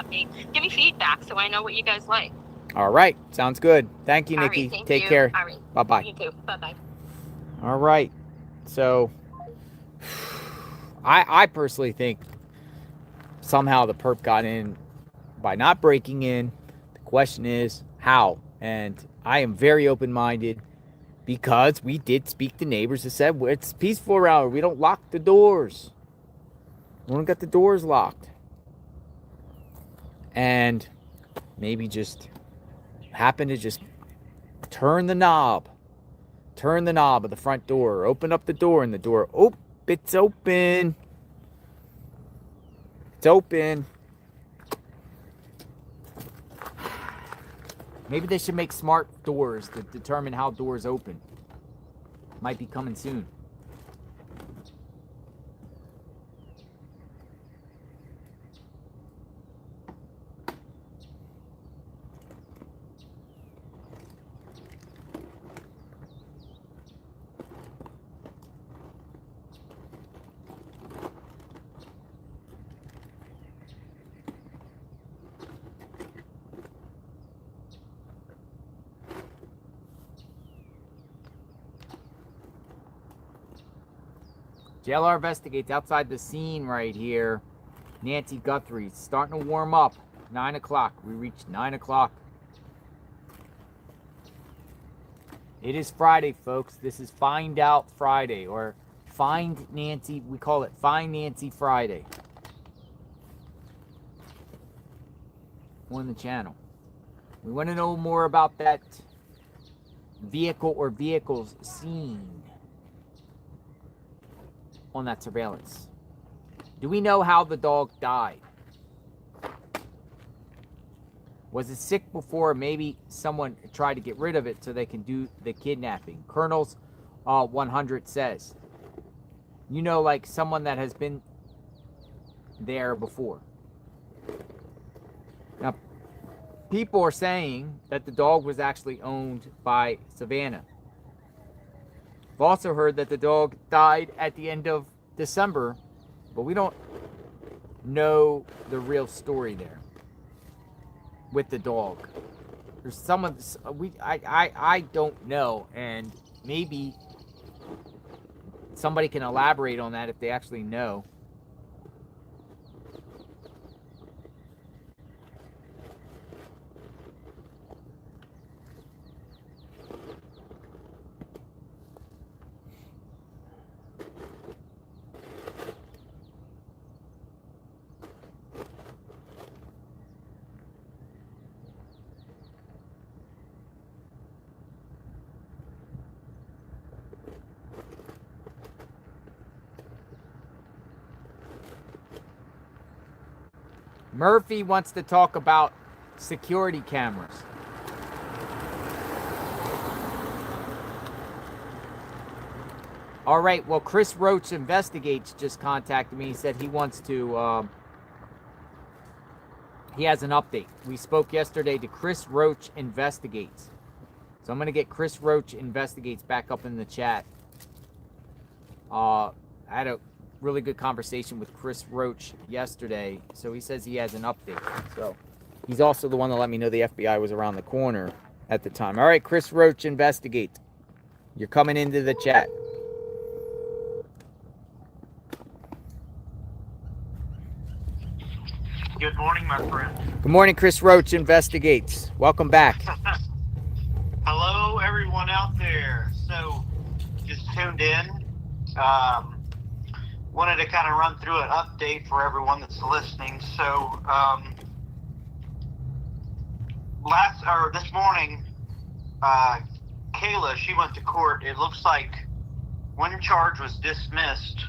give me feedback so I know what you guys like. All right. Sounds good. Thank you, All Nikki. right, Take care. All right. Bye-bye. You too. Bye-bye. All right. So I personally think somehow the perp got in by not breaking in. The question is how? And I am very open-minded, because we did speak to neighbors that said, well, it's peaceful around. We don't lock the doors. We don't get the doors locked. And maybe just happen to just turn the knob of the front door. Open up the door, and the door, it's open. It's open. Maybe they should make smart doors to determine how doors open. Might be coming soon. JLR investigates outside the scene right here. Nancy Guthrie starting to warm up. 9 o'clock. We reached 9 o'clock. It is Friday, folks. This is Find Out Friday, or Find Nancy. We call it Find Nancy Friday on the channel. We want to know more about that vehicle or vehicles seen. on that surveillance? Do we know how the dog died? Was it sick before? Maybe someone tried to get rid of it so they can do the kidnapping. Colonel's 100 says, you know, like someone that has been there before. Now, people are saying that the dog was actually owned by Savannah. I've also heard that the dog died at the end of December, but we don't know the real story there with the dog. There's some of this, I don't know, and maybe somebody can elaborate on that if they actually know. Murphy wants to talk about security cameras. All right, well, Chris Roach Investigates just contacted me. He said he wants to, he has an update. We spoke yesterday to Chris Roach Investigates. So I'm going to get Chris Roach Investigates back up in the chat. I had a really good conversation with Chris Roach yesterday, so he says he has an update. So he's also the one that let me know the FBI was around the corner at the time. All right, Chris Roach Investigates. You're coming into the chat. Good morning, my friend. Good morning, Chris Roach Investigates. Welcome back. Hello, everyone out there. So, just tuned in. Wanted to kind of run through an update for everyone that's listening. So, this morning, Kayla, she went to court. It looks like one charge was dismissed,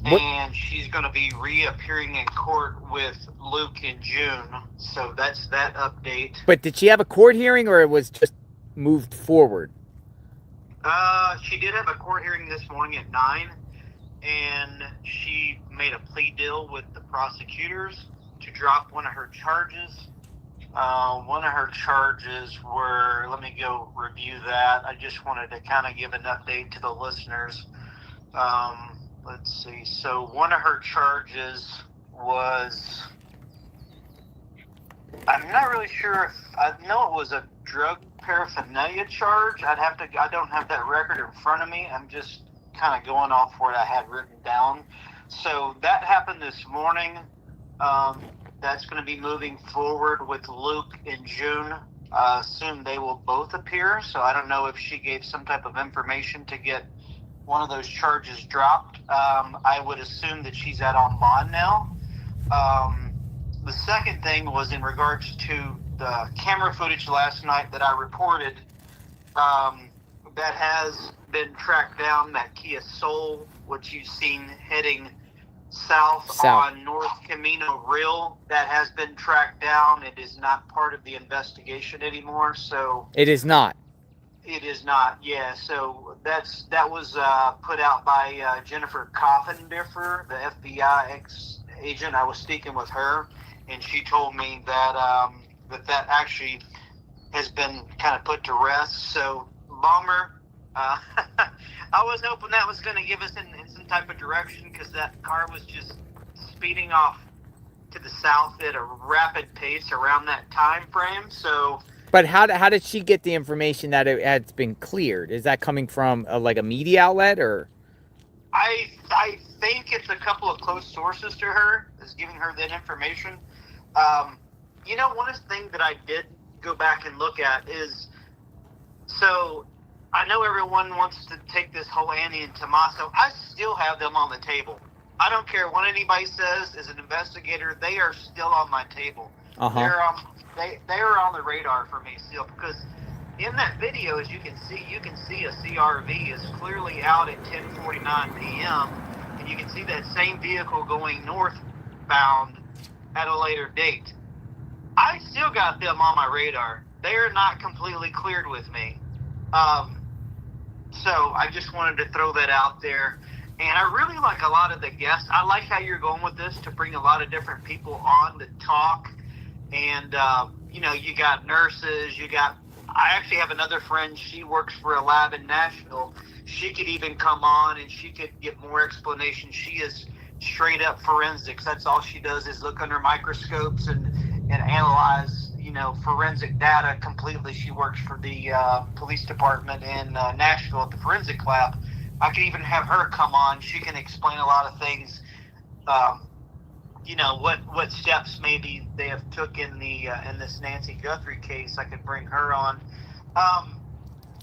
and she's going to be reappearing in court with Luke in June. So that's that update. But did she have a court hearing, or it was just moved forward? She did have a court hearing this morning at 9, and she made a plea deal with the prosecutors to drop one of her charges. One of her charges were, let me go review that. I just wanted to kind of give an update to the listeners. Let's see. So one of her charges was, I'm not really sure if, I know it was a drug paraphernalia charge. I don't have that record in front of me. I'm just kind of going off what I had written down. So that happened this morning. That's going to be moving forward with Luke in June. Soon they will both appear. So I don't know if she gave some type of information to get one of those charges dropped. I would assume that she's out on bond now. The second thing was in regards to the camera footage last night that I reported, that has been tracked down, that Kia Soul, which you've seen heading south on North Camino Real, that has been tracked down. It is not part of the investigation anymore. So it is not. It is not, yeah. So that was put out by Jennifer Coffindiffer, the FBI ex-agent. I was speaking with her, and she told me that that actually has been kind of put to rest. So, bummer. I was hoping that was going to give us in some type of direction, because that car was just speeding off to the south at a rapid pace around that time frame. So. But how did she get the information that it had been cleared? Is that coming from a media outlet, or? I think it's a couple of close sources to her is giving her that information. One of the things that I did go back and look at is, so I know everyone wants to take this whole Annie and Tommaso. I still have them on the table. I don't care what anybody says. As an investigator, they are still on my table. Uh-huh. They are on the radar for me still, because in that video, as you can see a CRV is clearly out at 10:49 p.m. and you can see that same vehicle going northbound at a later date. I still got them on my radar. They are not completely cleared with me. So I just wanted to throw that out there. And I really like a lot of the guests. I like how you're going with this, to bring a lot of different people on to talk. And, you got nurses, I actually have another friend, she works for a lab in Nashville. She could even come on and she could get more explanation. She is straight up forensics. That's all she does is look under microscopes and analyze, forensic data completely. She works for the police department in Nashville at the forensic lab. I could even have her come on. She can explain a lot of things. What steps maybe they have took in this Nancy Guthrie case. I could bring her on.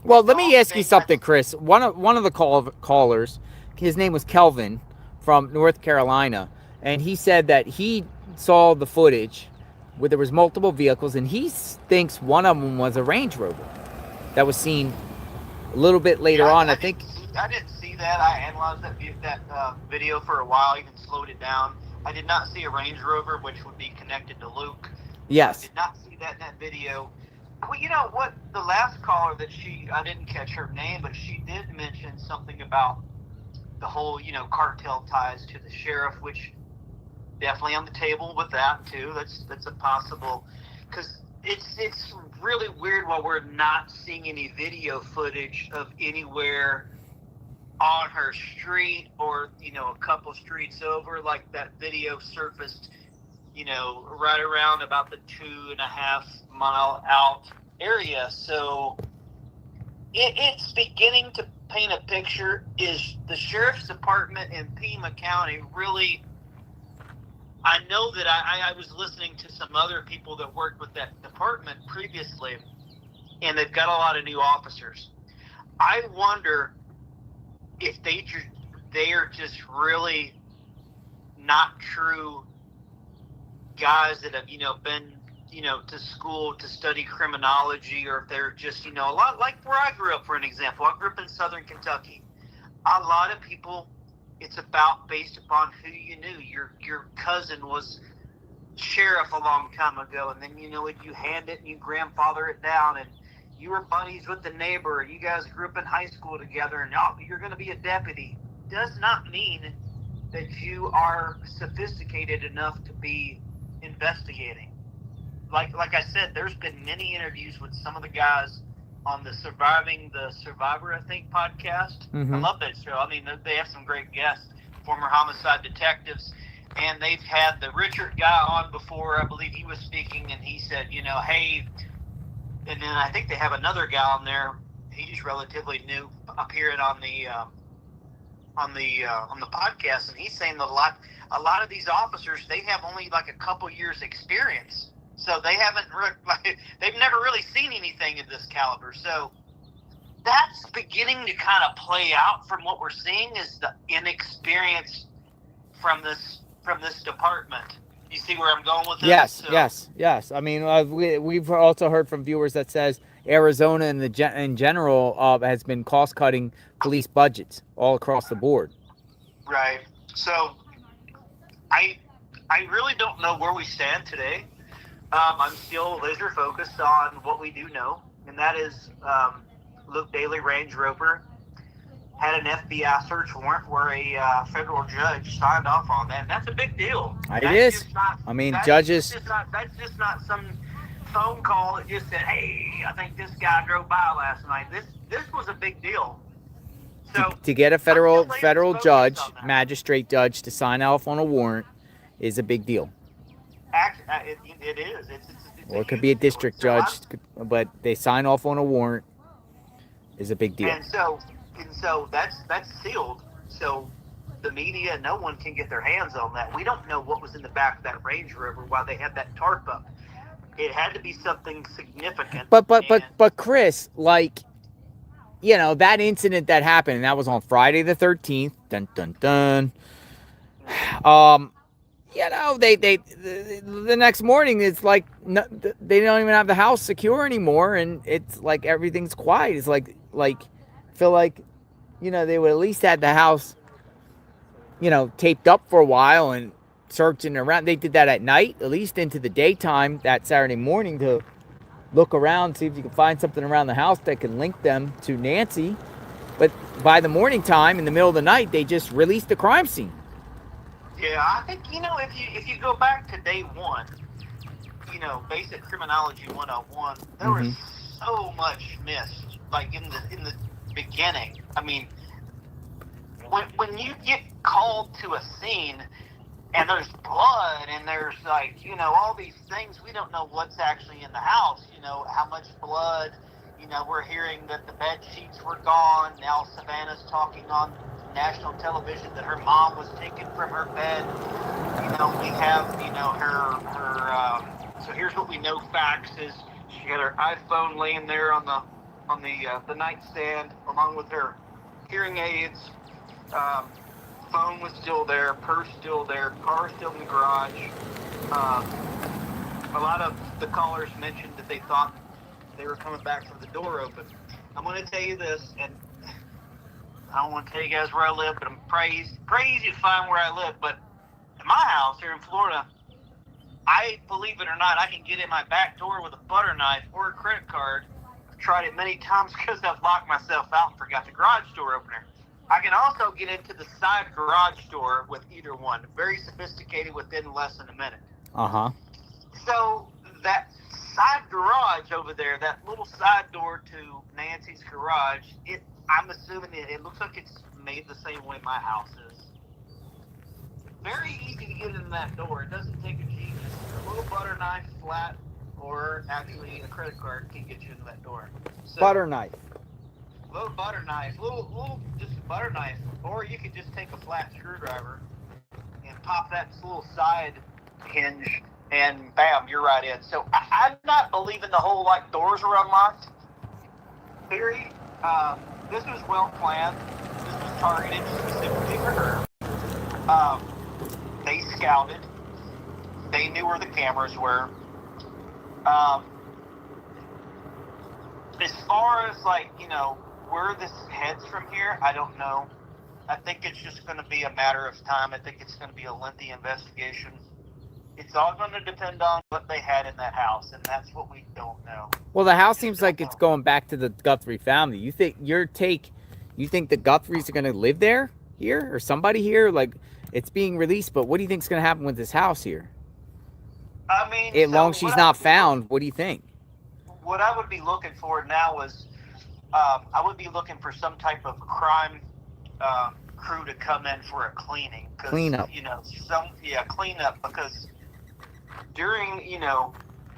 Well, let me ask you something, Chris. One of the callers, his name was Kelvin from North Carolina, and he said that he saw the footage where there was multiple vehicles, and he thinks one of them was a Range Rover that was seen a little bit later on. I think I didn't see that. I analyzed that video for a while, even slowed it down. I did not see a Range Rover, which would be connected to Luke. Yes. I did not see that in that video. Well, you know what? The last caller I didn't catch her name, but she did mention something about the whole, cartel ties to the sheriff, which definitely on the table with that too. That's a possible, because it's really weird why we're not seeing any video footage of anywhere on her street or a couple streets over. Like that video surfaced right around about the 2.5 mile out area. So it's beginning to paint a picture. Is the sheriff's department in Pima County really? I know that I was listening to some other people that worked with that department previously, and they've got a lot of new officers. I wonder if they are just really not true guys that have been to school to study criminology, or if they're just a lot like where I grew up. For an example, I grew up in Southern Kentucky. A lot of people, it's about based upon who you knew. Your cousin was sheriff a long time ago, and then you hand it and you grandfather it down, and you were buddies with the neighbor. You guys grew up in high school together, and you're going to be a deputy. Does not mean that you are sophisticated enough to be investigating. Like I said, there's been many interviews with some of the guys on the Survivor, I think, podcast. Mm-hmm. I love that show. I mean, they have some great guests, former homicide detectives, and they've had the Richard guy on before. I believe he was speaking, and he said, hey, and then I think they have another guy on there. He's relatively new, appearing on the podcast, and he's saying that a lot of these officers, they have only like a couple years experience. So they they've never really seen anything of this caliber. So that's beginning to kind of play out from what we're seeing is the inexperience from this department. You see where I'm going with this? Yes. I mean, we've also heard from viewers that says Arizona in general has been cost-cutting police budgets all across the board. Right. So I really don't know where we stand today. I'm still laser focused on what we do know, and that is Luke Daly, Range Rover, had an FBI search warrant where a federal judge signed off on that. And that's a big deal. It is. Judges. That's just not some phone call that just said, "Hey, I think this guy drove by last night." This was a big deal. So to get a federal judge, magistrate judge, to sign off on a warrant is a big deal. It is. It's or it could be a district judge, but they sign off on a warrant is a big deal. And so that's sealed. So the media, no one can get their hands on that. We don't know what was in the back of that Range Rover while they had that tarp up. It had to be something significant. But Chris, that incident that happened, and that was on Friday the 13th. Dun dun dun. You know, the next morning it's like no, they don't even have the house secure anymore, and it's like everything's quiet. It's like feel like, you know, they would at least had the house, you know, taped up for a while and searching around. They did that at night, at least into the daytime that Saturday morning, to look around, see if you can find something around the house that can link them to Nancy. But by the morning time, in the middle of the night, they just released the crime scene. Yeah, I think, you know, if you go back to day one, you know, basic criminology 101, there was so much missed, like in the beginning. I mean, when you get called to a scene and there's blood and there's, like, you know, all these things, we don't know what's actually in the house, you know, how much blood. You know, we're hearing that the bed sheets were gone. Now Savannah's talking on national television that her mom was taken from her bed. You know, we have, you know, so here's what we know facts is she had her iPhone laying there on the nightstand along with her hearing aids. Phone was still there, purse still there, car still in the garage. A lot of the callers mentioned that they thought they were coming back from the door open. I'm going to tell you this, and I don't want to tell you guys where I live, but I'm crazy to find where I live. But in my house here in Florida, believe it or not, I can get in my back door with a butter knife or a credit card. I've tried it many times because I've locked myself out and forgot the garage door opener. I can also get into the side garage door with either one. Very sophisticated within less than a minute. Uh-huh. So that side garage over there, that little side door to Nancy's garage, I'm assuming it looks like it's made the same way my house is. Very easy to get in that door. It doesn't take a genius. A little butter knife, flat, or actually a credit card can get you into that door. So, Butter knife. Little butter knife, little just a butter knife, or you could just take a flat screwdriver and pop that little side hinge, and bam, you're right in. So I'm not believing the whole like doors were unlocked theory. This was well planned. This was targeted specifically for her. They scouted. They knew where the cameras were. As far as, like, you know, where this heads from here, I don't know. I think it's just going to be a matter of time. I think it's going to be a lengthy investigation. It's all going to depend on what they had in that house, and that's what we don't know. Well, the house seems like it's going back to the Guthrie family. You think the Guthries are going to live here, or somebody here? Like, it's being released, but what do you think is going to happen with this house here? I mean, as long as she's not found, what do you think? What I would be looking for now is, I would be looking for some type of crime crew to come in for a cleaning. Cleanup. You know, cleanup, because during, you know,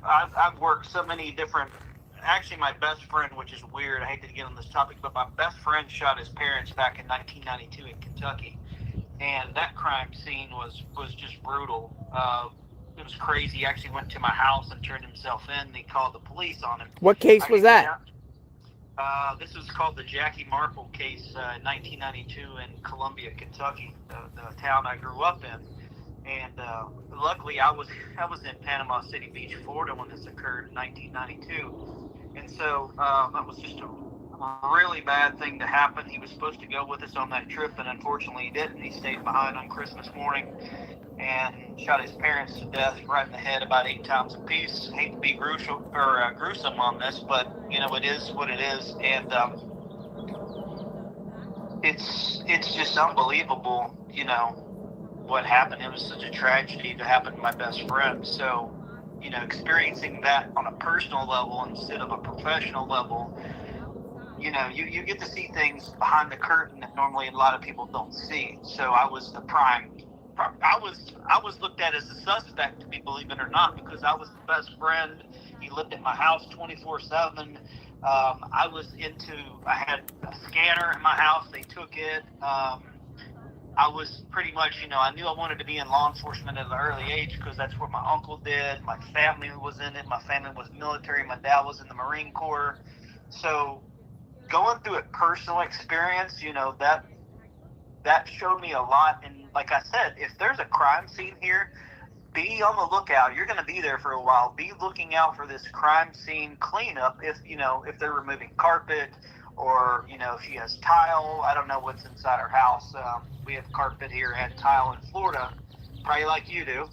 I've worked so many different, actually my best friend, which is weird, I hate to get on this topic, but my best friend shot his parents back in 1992 in Kentucky, and that crime scene was just brutal. It was crazy. He actually went to my house and turned himself in, and he called the police on him. What case was that? This was called the Jackie Marple case in 1992 in Columbia, Kentucky, the town I grew up in. And luckily, I was in Panama City Beach, Florida, when this occurred in 1992. And so that was just a really bad thing to happen. He was supposed to go with us on that trip, and unfortunately he didn't. He stayed behind on Christmas morning and shot his parents to death right in the head about 8 times apiece. Hate to be gruesome on this, but you know, it is what it is, and it's just unbelievable, you know, what happened. It was such a tragedy to happen to my best friend. So, you know, experiencing that on a personal level instead of a professional level, you know, you get to see things behind the curtain that normally a lot of people don't see. So I was I was looked at as a suspect, to be, believe it or not, because I was the best friend. He lived at my house 24/7. I had a scanner in my house. They took it. I was pretty much, you know, I knew I wanted to be in law enforcement at an early age because that's what my uncle did. My family was in it. My family was military. My dad was in the Marine Corps. So going through it, personal experience, you know, that showed me a lot. And like I said, if there's a crime scene here, be on the lookout. You're going to be there for a while. Be looking out for this crime scene cleanup. If they're removing carpet, or if she has tile. I don't know what's inside her house. We have carpet here, had tile in Florida, probably like you do.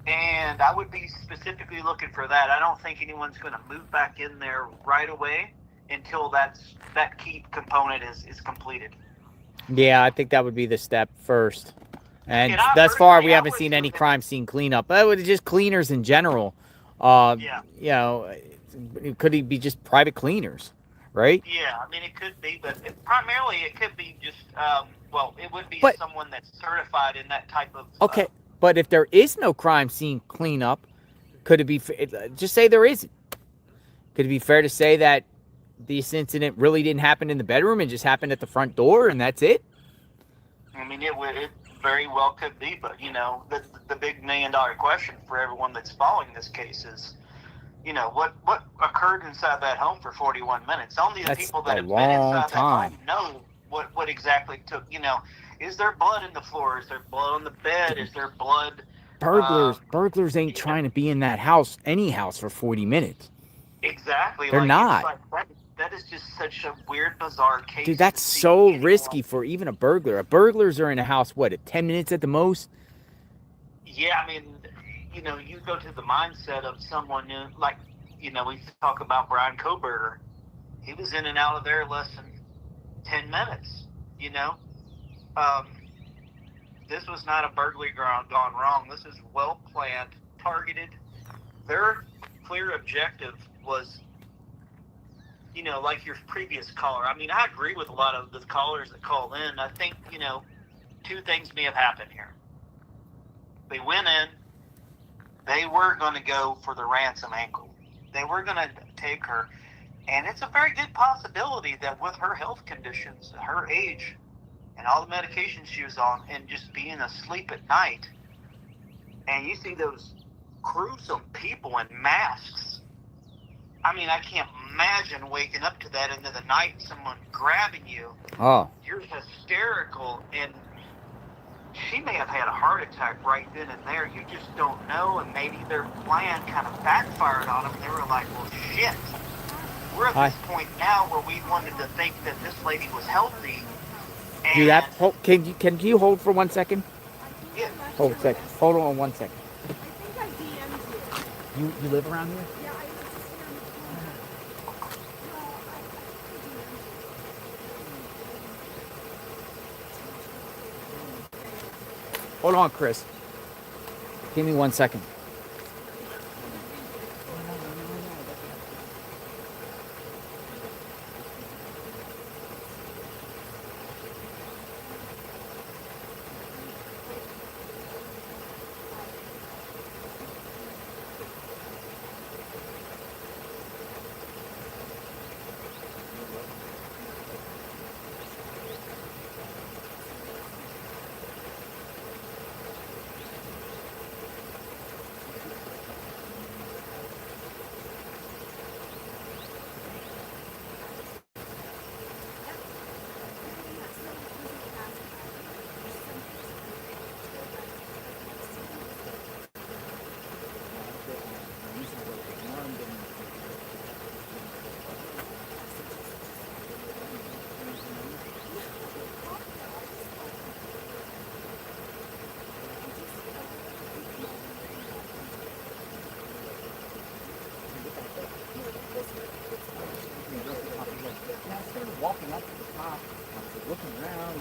And I would be specifically looking for that. I don't think anyone's going to move back in there right away until that key component is completed. Yeah, I think that would be the step first. And thus personally, far, we I haven't would seen do any that. crime scene cleanup. Just cleaners in general. Yeah. Could it be just private cleaners, right? Yeah, I mean, it could be, but primarily it could be just, it would be someone that's certified in that type of... Okay, but if there is no crime scene cleanup, could it be... Just say there isn't. Could it be fair to say that this incident really didn't happen in the bedroom and just happened at the front door and that's it? I mean, it very well could be, but, the big $1 million question for everyone that's following this case is, what occurred inside that home for 41 minutes? Only the people that have been inside that home know what exactly took, is there blood in the floor? Is there blood on the bed? Is there blood? Burglars ain't trying to be in that house, any house, for 40 minutes. Exactly. They're not. That is just such a weird, bizarre case. Dude, that's so risky for even a burglar. Burglars are in a house, 10 minutes at the most? Yeah, I mean, you go to the mindset of someone, we talk about Brian Koberger. He was in and out of there less than 10 minutes, This was not a burglary gone wrong. This is well-planned, targeted. Their clear objective was, like your previous caller. I mean, I agree with a lot of the callers that call in. I think, two things may have happened here. They went in. They were going to go for the ransom angle. They were going to take her. And it's a very good possibility that with her health conditions, her age, and all the medications she was on, and just being asleep at night, and you see those gruesome people in masks. I mean, I can't imagine waking up to that into the night, someone grabbing you. Oh. You're hysterical, and she may have had a heart attack right then and there. You just don't know, and maybe their plan kind of backfired on them. They were like, well, shit. We're at this point now where we wanted to think that this lady was healthy. Do that. Can you hold for 1 second? Yeah. Hold a second. Hold on 1 second. I think I DM'd you. You live around here? Yeah, I was just Hold on, Chris. Give me 1 second. Walking up to the top, I was looking around.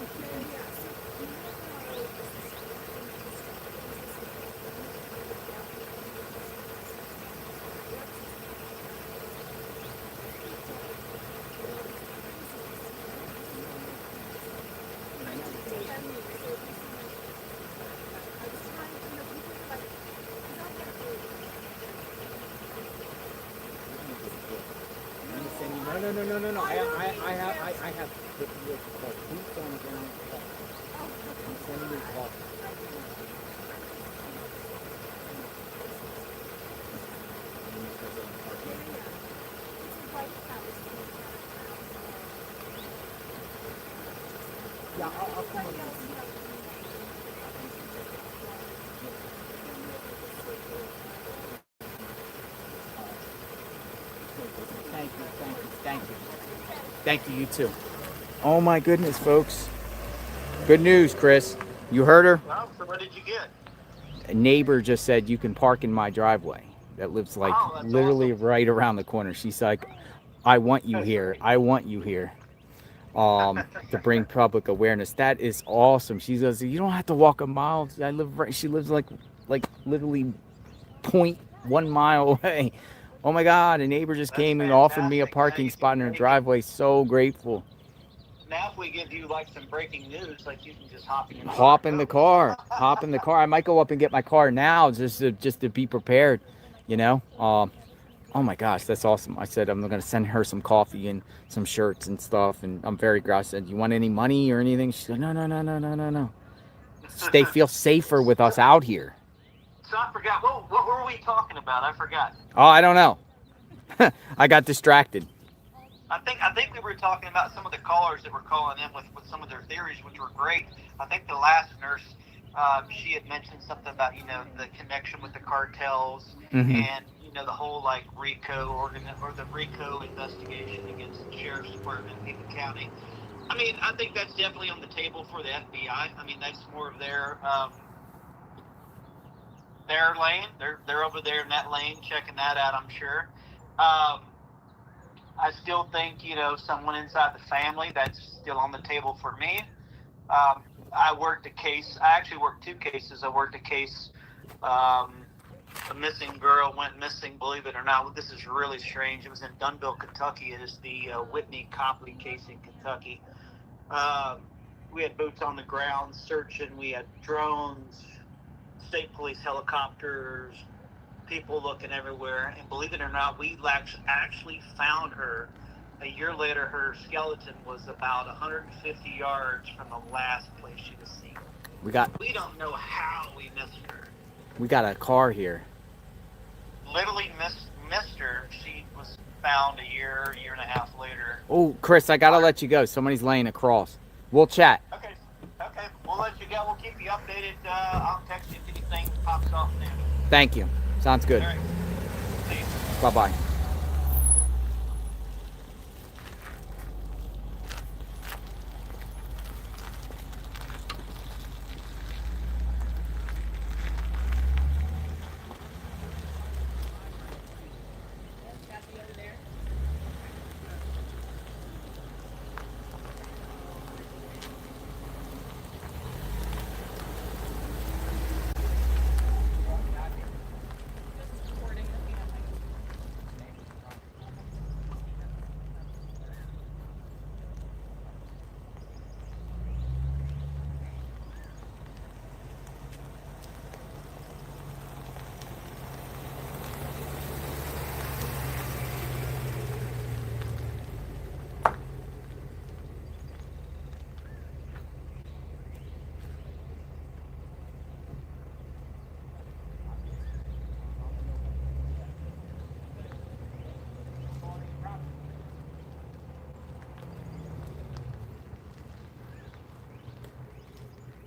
No. I have boots on the ground. I'm sending you a call. Yeah, I'll come with you. Thank you, you too. Oh my goodness, folks. Good news, Chris. You heard her? Well, so what did you get? A neighbor just said you can park in my driveway that lives like literally awesome. right around the corner. She's like, I want you That's here. great. I want you here. To bring public awareness. That is awesome. She goes, you don't have to walk a mile. I live right. She lives like literally 0.1 mile away. Oh my God, a neighbor just came and offered me a parking spot in her driveway. So grateful. Now if we give you like some breaking news, like you can just hop in your Hop in the car. Hop in the car. I might go up and get my car now just to be prepared, you know. Oh my gosh, that's awesome. I said I'm gonna send her some coffee and some shirts and stuff, and I'm very grateful. I said, you want any money or anything? She said, no. They feel safer with us out here. So I forgot, what were we talking about? I forgot. Oh, I don't know. I got distracted. I think we were talking about some of the callers that were calling in with some of their theories, which were great. I think the last nurse, she had mentioned something about, you know, the connection with the cartels and, you know, the whole like RICO the RICO investigation against the sheriff's department in Pekin County. I mean, I think that's definitely on the table for the FBI. I mean, that's more of their lane. They're over there in that lane checking that out, I'm sure. I still think, you know, someone inside the family, that's still on the table for me. I actually worked 2 cases. I worked a case, a missing girl went missing, believe it or not. This is really strange. It was in Dunville, Kentucky. It is the Whitney Copley case in Kentucky. We had boots on the ground searching. We had drones, state police helicopters, people looking everywhere, and believe it or not, we actually found her. A year later, her skeleton was about 150 yards from the last place she was seen. We don't know how we missed her. We got a car here. Literally missed her. She was found a year and a half later. Oh, Chris, I gotta let you go. Somebody's laying across. We'll chat. Okay, we'll let you go. We'll keep you updated. I'll text you if anything pops off there. Thank you. Sounds good. All right. See you. Bye-bye.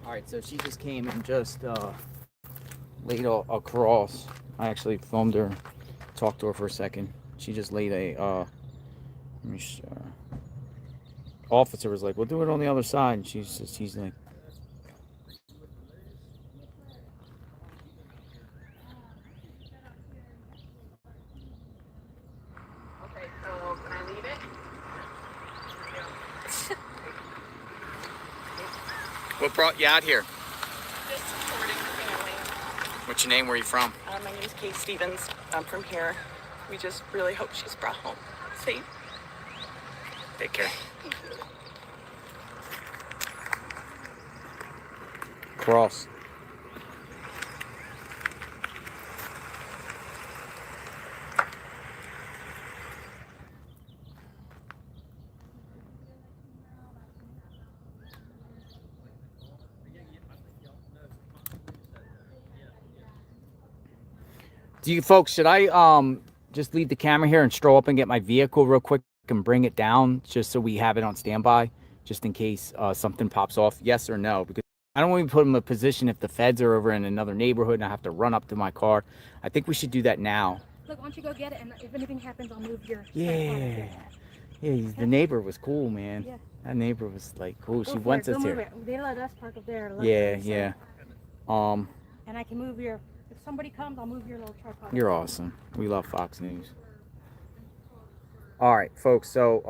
All right, so she just came and just laid across. I actually filmed her, talked to her for a second. She just laid a, officer was like, we'll do it on the other side. And she's like, Okay, so can I leave it? what brought you out here? Just supporting the family. What's your name? Where are you from? My name is Kate Stevens. I'm from here. We just really hope she's brought home safe. Take care. Cross. Do you folks, should I just leave the camera here and stroll up and get my vehicle real quick and bring it down just so we have it on standby just in case something pops off? Yes or no? Because I don't want to put them in a position if the feds are over in another neighborhood and I have to run up to my car. I think we should do that now Look, why don't you go get it, and if anything happens, I'll move your. Yeah. Yeah, the neighbor was cool, man. Yeah. That neighbor was like cool. Go She for wants it. us Go move here. it. They let us park up there. Yeah, luckily, so- yeah. And I can move your. If somebody comes, I'll move your little tripod. You're awesome. We love Fox News. All right, folks. So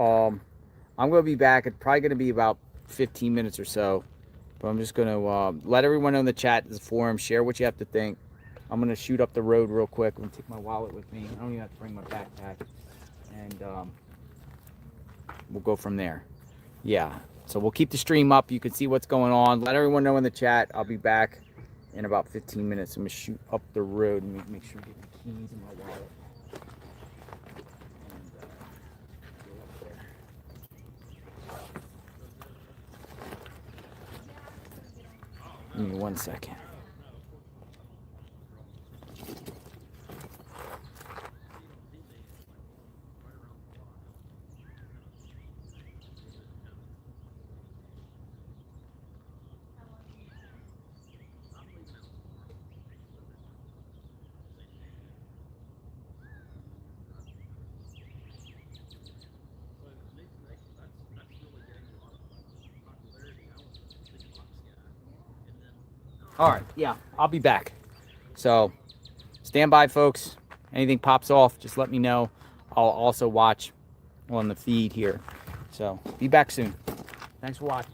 I'm gonna be back. It's probably gonna be about 15 minutes or so. But I'm just gonna let everyone know in the chat, the forum, share what you have to think. I'm gonna shoot up the road real quick. I'm gonna take my wallet with me. I don't even have to bring my backpack, and we'll go from there. Yeah. So we'll keep the stream up. You can see what's going on. Let everyone know in the chat. I'll be back in about 15 minutes. I'm gonna shoot up the road and make sure I get my keys and my wallet. And, go up there. Give me 1 second. All right, yeah, I'll be back. So stand by, folks. Anything pops off, just let me know. I'll also watch on the feed here. So be back soon. Thanks for watching.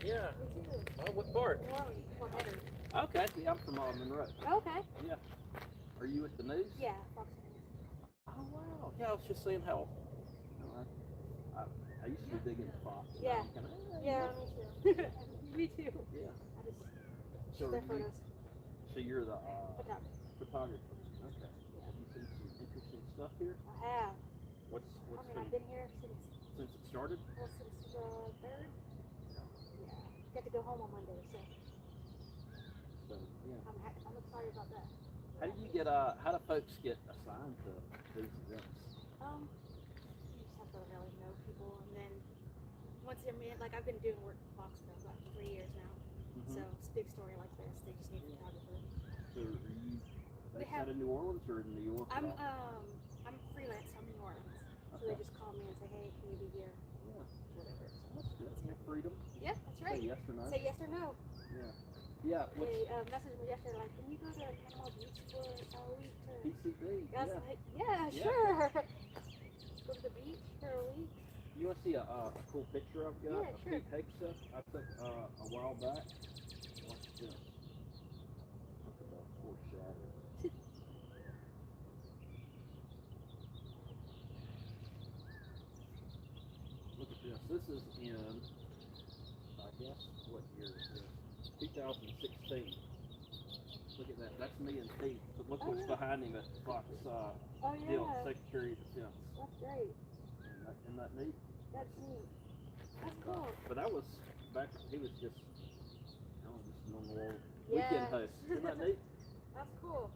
Yeah. Oh, what part? Okay, yeah, I'm from Monroe. Okay. Yeah. Are you at the news? Yeah. Fox Oh, wow. Yeah, I was just saying how, I used to be big into Fox. Yeah. Yeah, me too. Me too. Yeah. I just So, shoot their photos. So you're the Photographer. Okay. Have you seen some interesting stuff here? I have. What's I've been here since it started? Well, since the 3rd. Yeah. Get to go home on Monday, so. So yeah. I'm excited about that. How do you get how do folks get assigned to these events? You just have to really know people, and then once they're in, like I've been doing work for Fox for about 3 years now. So it's a big story like this, they just need a photographer. So are you based out of New Orleans or in New York? I'm freelance. I'm in New Orleans, so they just call me and say, hey, can you be here? Yeah. Whatever. That's good. Freedom. Yep, that's right. Say yes or no. Say yes or no. Yeah. Yeah. They messaged me yesterday like, can you go to Panama Beach for a week? PCB. I was like, yeah, sure. Go to the beach for a week. You want to see a cool picture I've got? Yeah, sure. Pete Hegseth I took a while back. Watch this. Look at that foreshadowing. Look at this. This is in, I guess, what year is this? 2016. Look at that. That's me and Pete. But look what's behind him at Fox Hill, Secretary of Defense. That's great. Isn't that neat? That's neat. That's cool. But that was back, he was just, just normal old weekend host. Isn't that neat? That's cool.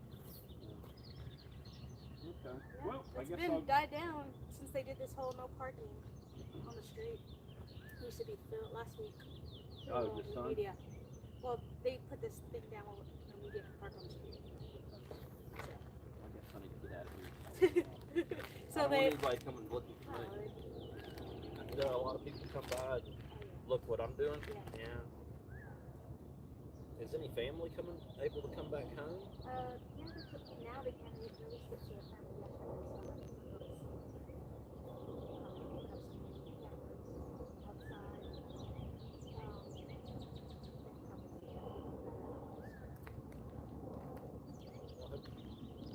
Okay. Yeah, Well, I it's guess been died down since they did this whole no parking on the street. It used to be filled last week. Oh, your son? Media. Well, they put this thing down where media can park on the street. I guess I need to get out of here. So I don't they. want anybody coming looking for me. You know, a lot of people come by and look what I'm doing. Yeah. Is any family able to come back home? Yeah, now they can't release it to the family yet.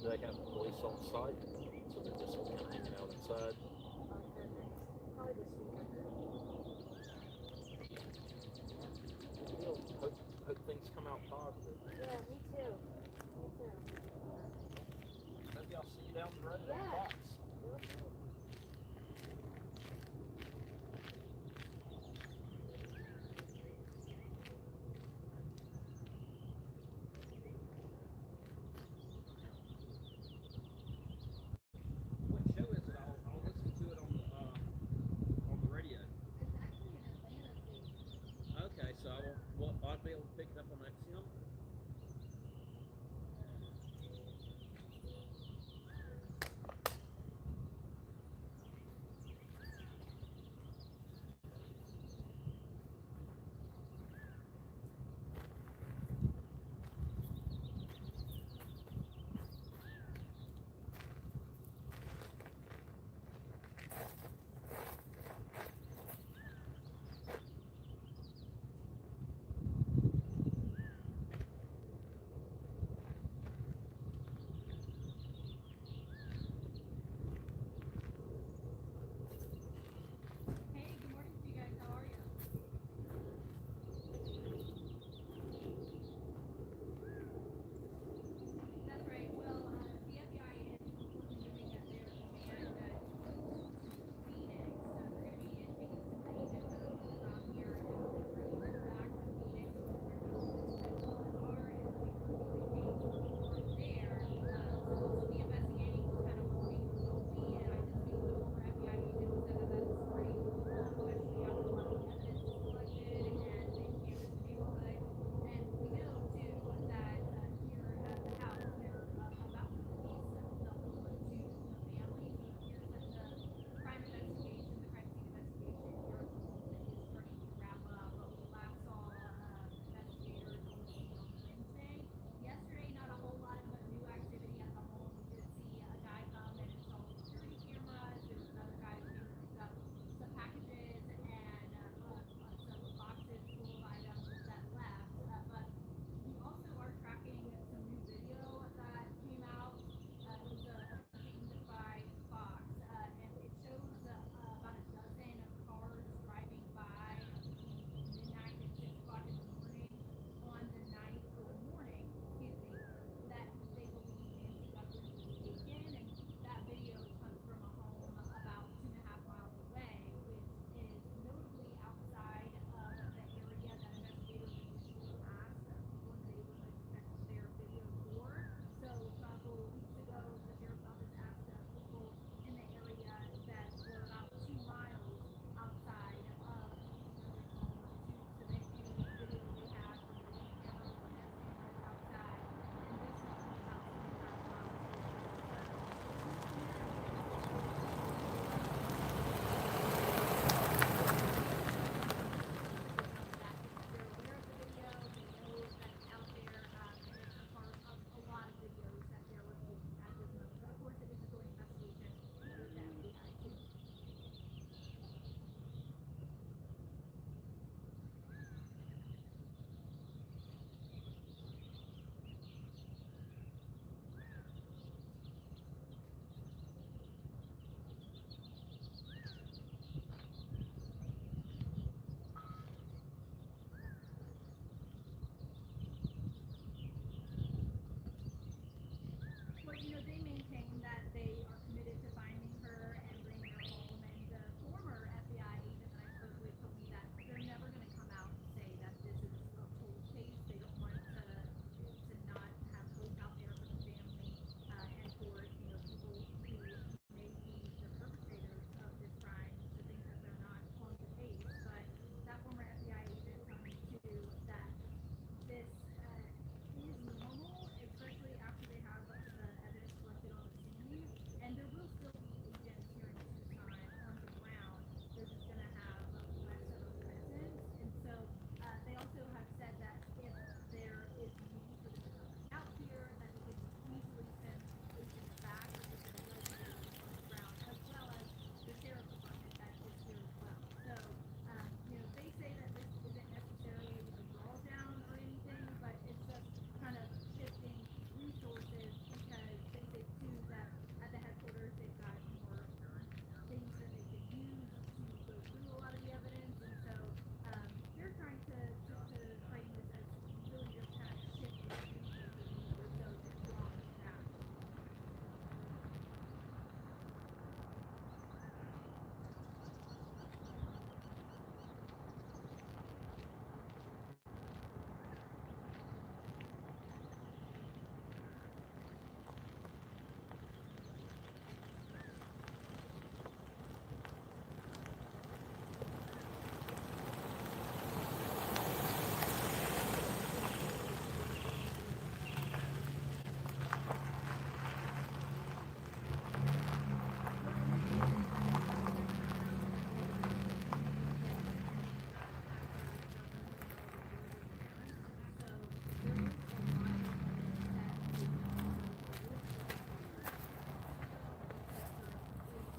Do they have police on site? So they're just kind of hanging out inside? Probably this weekend. Hope things come out positive. Yeah, me too. Maybe I'll see you down the road on Fox. What show is it? I'll listen to it on the radio. Okay, so I'll be able to pick it up on XM.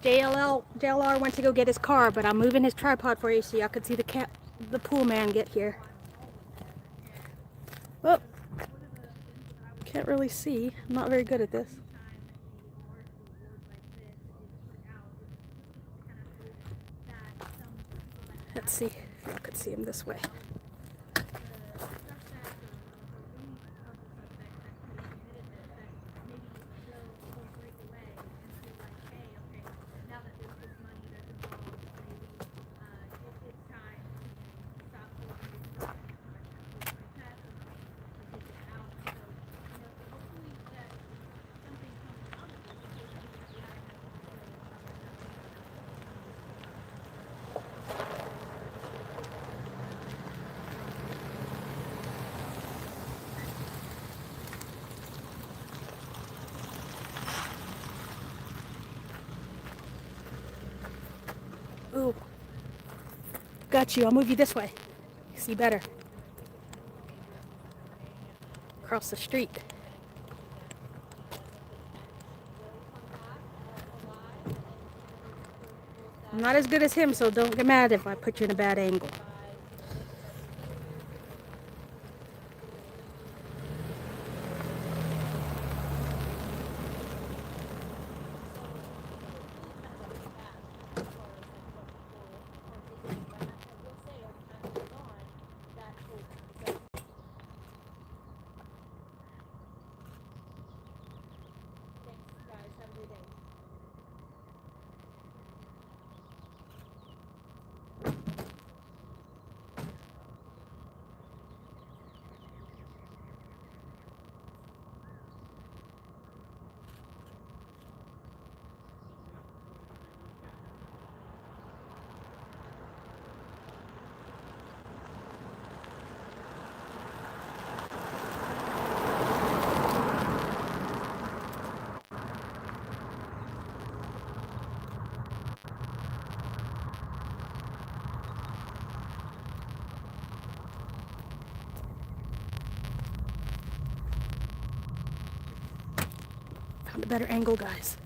JLR went to go get his car, but I'm moving his tripod for you so y'all could see the pool man get here. Oh, can't really see. I'm not very good at this. Let's see if y'all could see him this way. Ooh. Got you. I'll move you this way. See better. Across the street. I'm not as good as him, so don't get mad if I put you in a bad angle. Found a better angle, guys.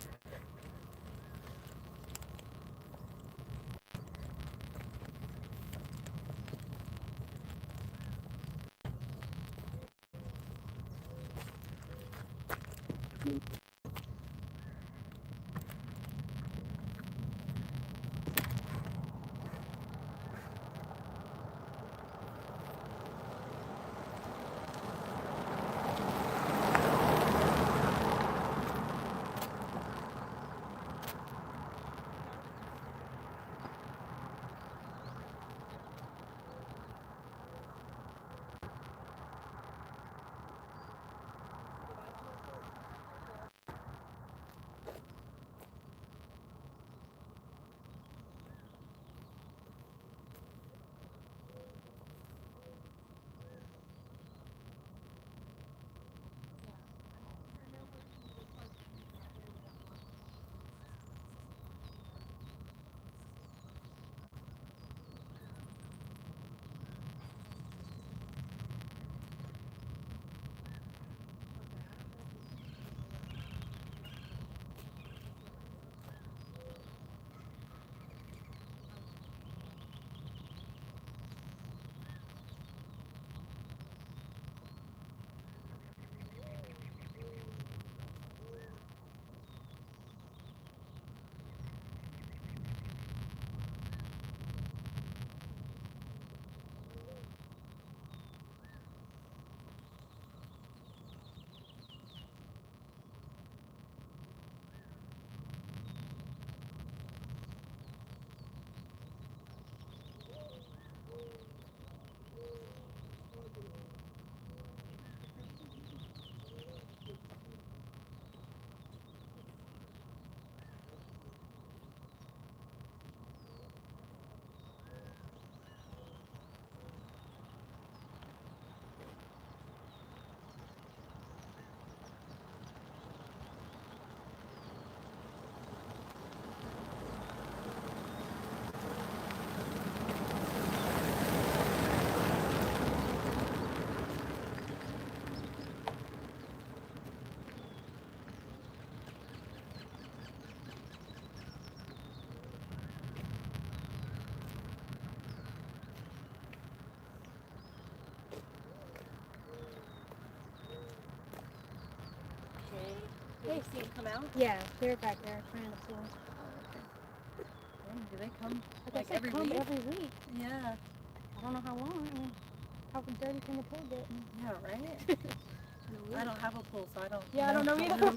Hey, see them come out? Yeah, they're back there trying to pull. Do they come I guess like they every come week? every week. Yeah. I don't know how long. I mean, how dirty can the pool get? Yeah, right? I don't have a pool, so I don't Yeah, I don't know either.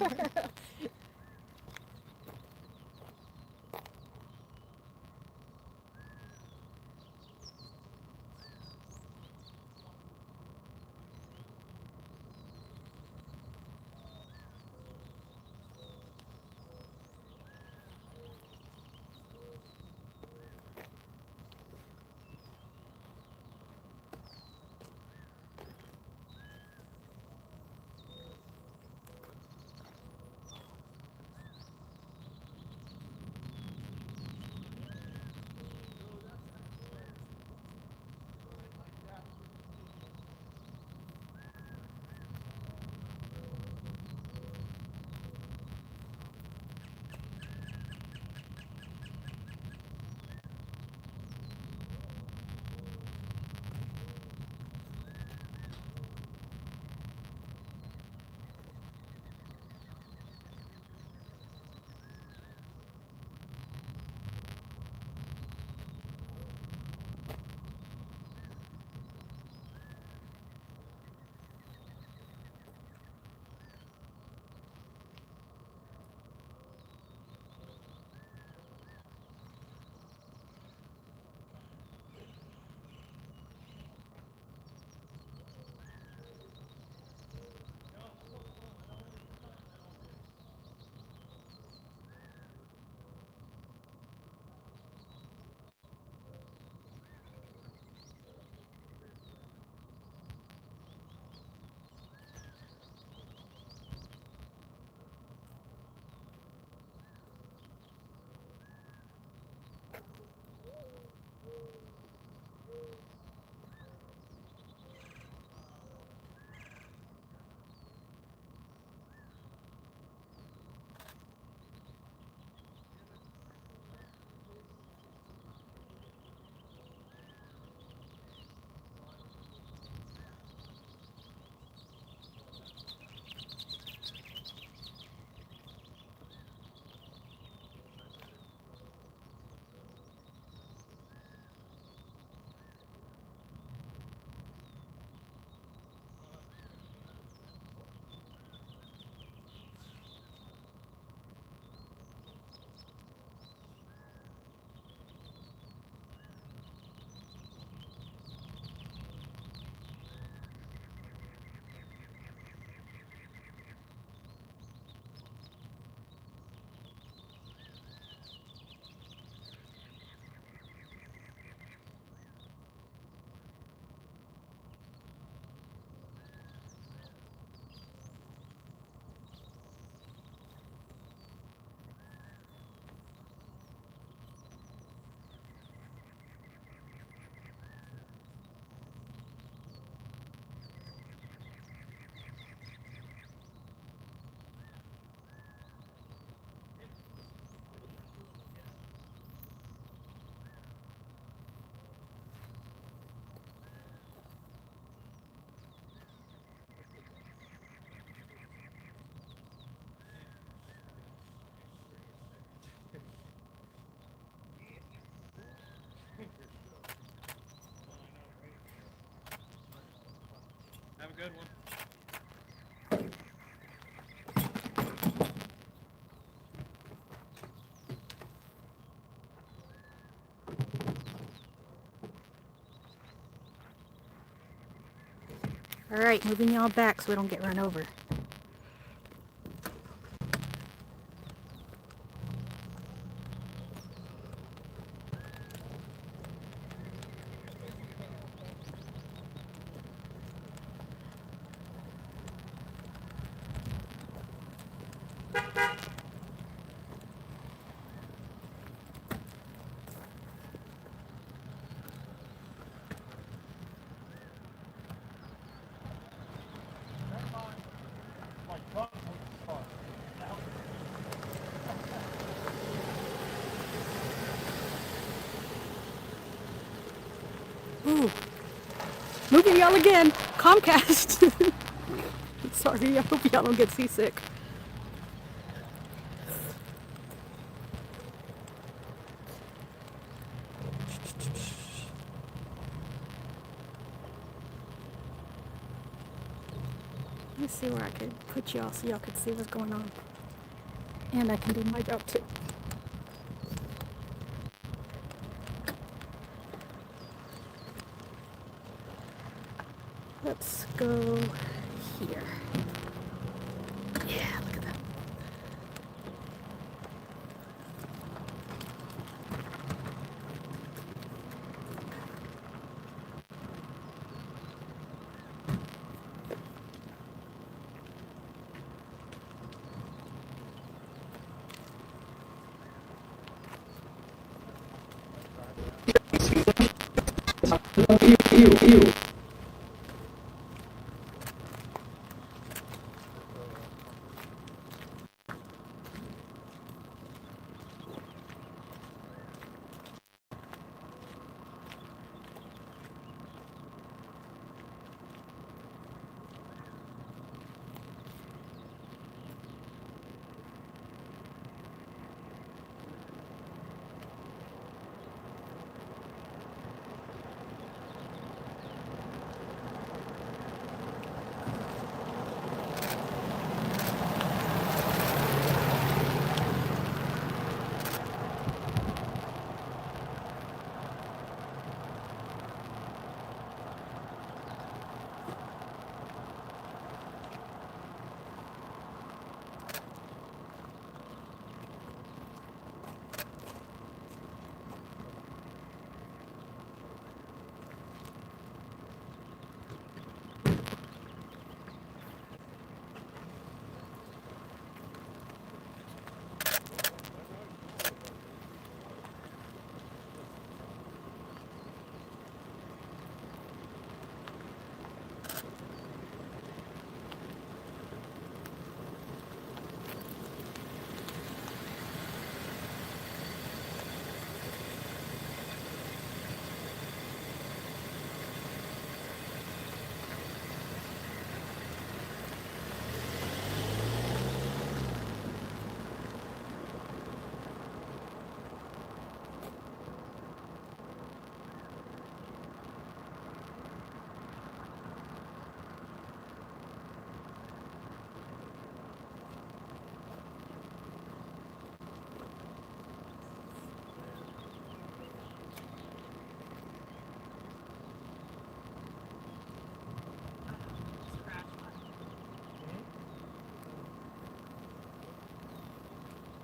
Have a good one. All right, moving y'all back so we don't get run over. Ooh, moving y'all again. Comcast. Sorry, I hope y'all don't get seasick. to see where I could put y'all so y'all could see what's going on. And I can do my job too. Let's go here. Yeah, look at that.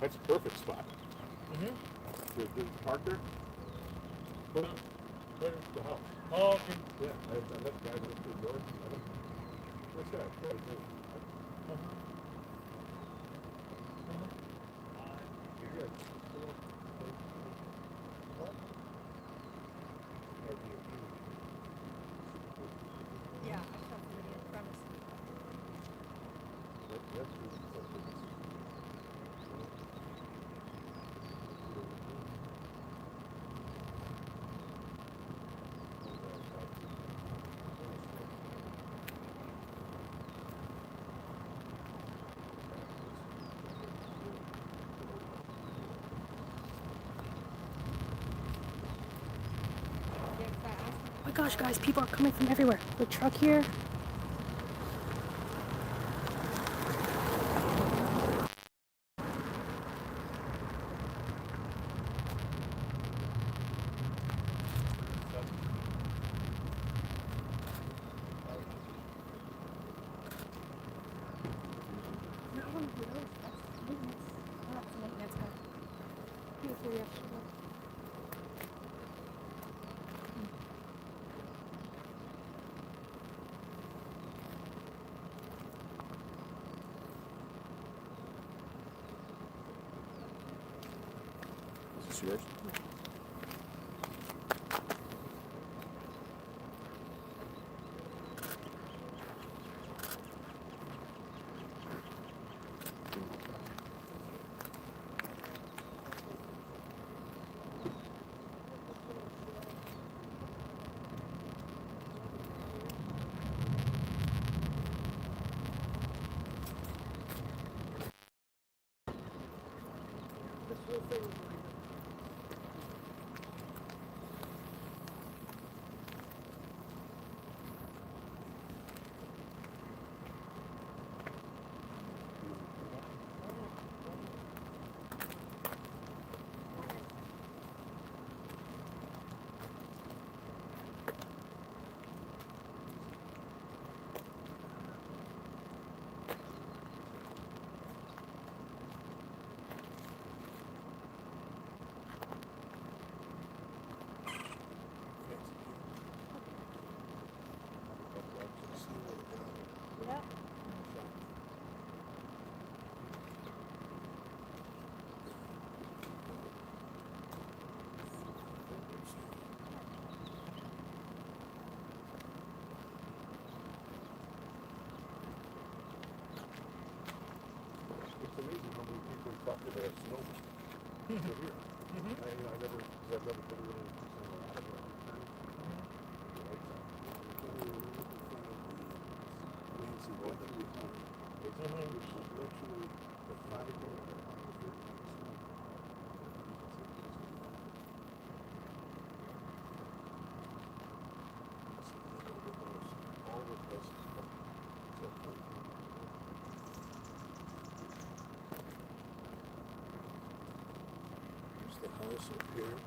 That's a perfect spot. The park there? Where's the house? Oh, okay. Yeah, I left the guys up to the door. What's that? Right there. You're good. Yeah, I shot the video, I promise. That's good. Oh my gosh, guys, people are coming from everywhere. The truck here. Not one of those. That's maintenance. Oh, that's a maintenance guy. Beautiful reaction. Is this yours? they have snow. So here, I never, because I've never put it in somewhere out of it. Nancy Guthrie, which is literally the fiber of the snow. All the places. Here's the house up here.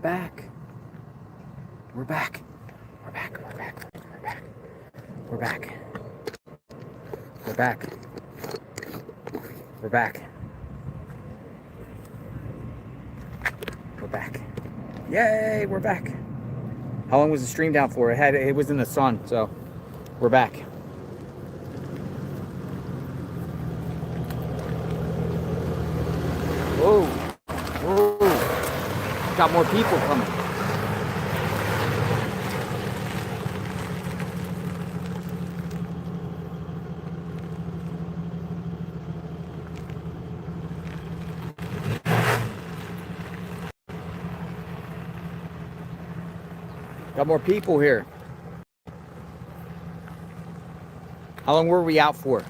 back. We're back. We're back. We're back. We're back. We're back. We're back. We're back. We're back. Yay, we're back. How long was the stream down for? It was in the sun, so we're back. Whoa. Whoa. Got more people coming. Got more people here. How long were we out for?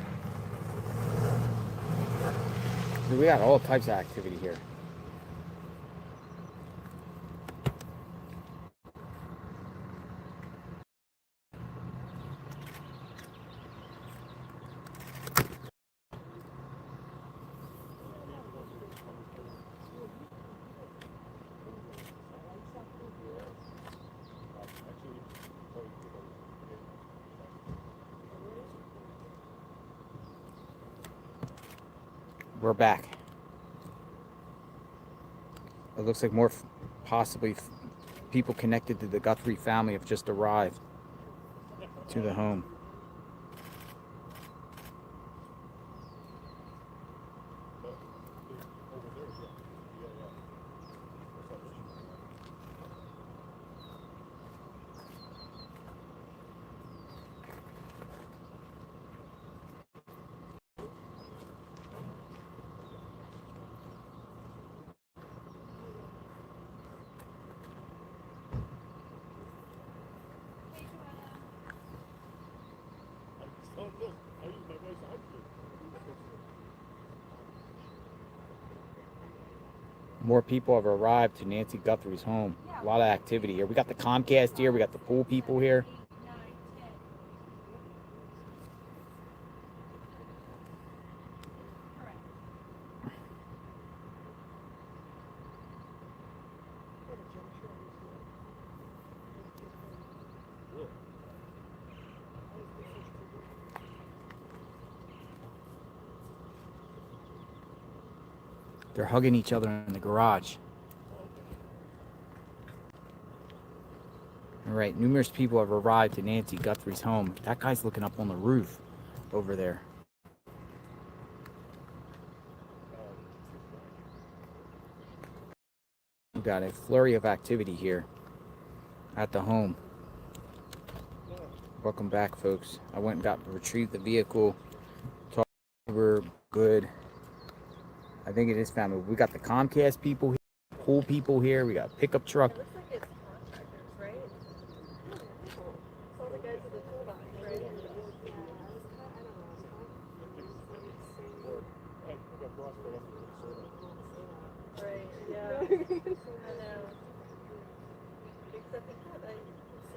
We got all types of activity here. We're back. It looks like more possibly people connected to the Guthrie family have just arrived to the home. More people have arrived to Nancy Guthrie's home. A lot of activity here. We got the Comcast here. We got the pool people here. They're hugging each other in the garage. All right, numerous people have arrived to Nancy Guthrie's home. That guy's looking up on the roof over there. We've got a flurry of activity here at the home. Welcome back, folks. I went and got to retrieve the vehicle. Talked over, good. I think it is family. We got the Comcast people here, pool people here. We got a pickup truck. It looks like it's contractors, right? It's all the guys with the toolbox, right? Right, yeah. I know. Except the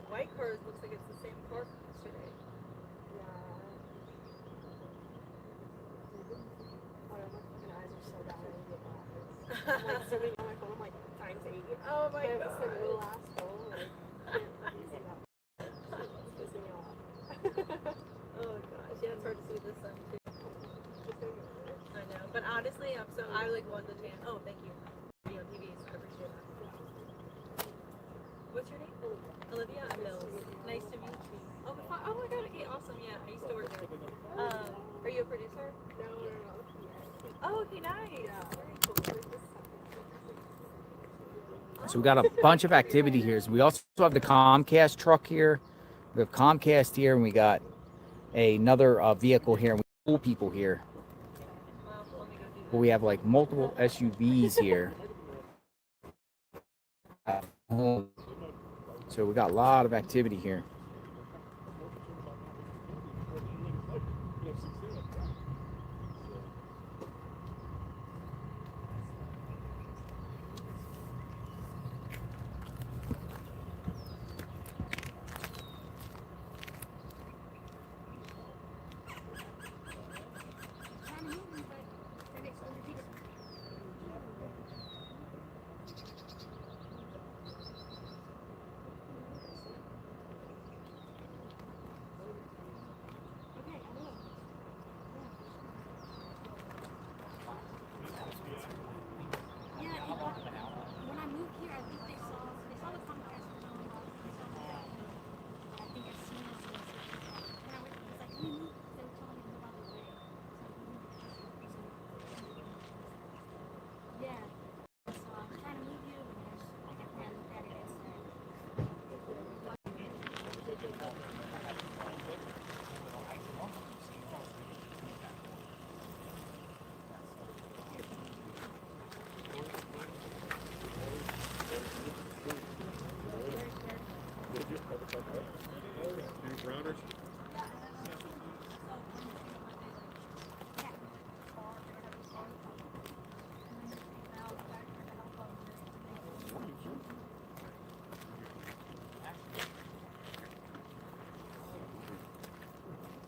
white cars looks like it's the same car from yesterday. I'm like zooming on my phone, I'm like times 8. Oh my god. It's like a little asshole. Like, it's pissing me off. Oh gosh, yeah, it's hard to see this sun too. I know, but honestly, I like won the chance. Oh, thank you. Be on TV, so I appreciate that. What's your name? Olivia. I'm Mills. Nice to meet you. Oh, oh my god, okay, awesome. Yeah, I used to work there. Are you a producer? No. Oh, okay, nice. Yeah. Very cool. So we got a bunch of activity here. So we also have the Comcast truck here. We have Comcast here, and we got another vehicle here. And we have pool people here. But we have like multiple SUVs here. So we got a lot of activity here.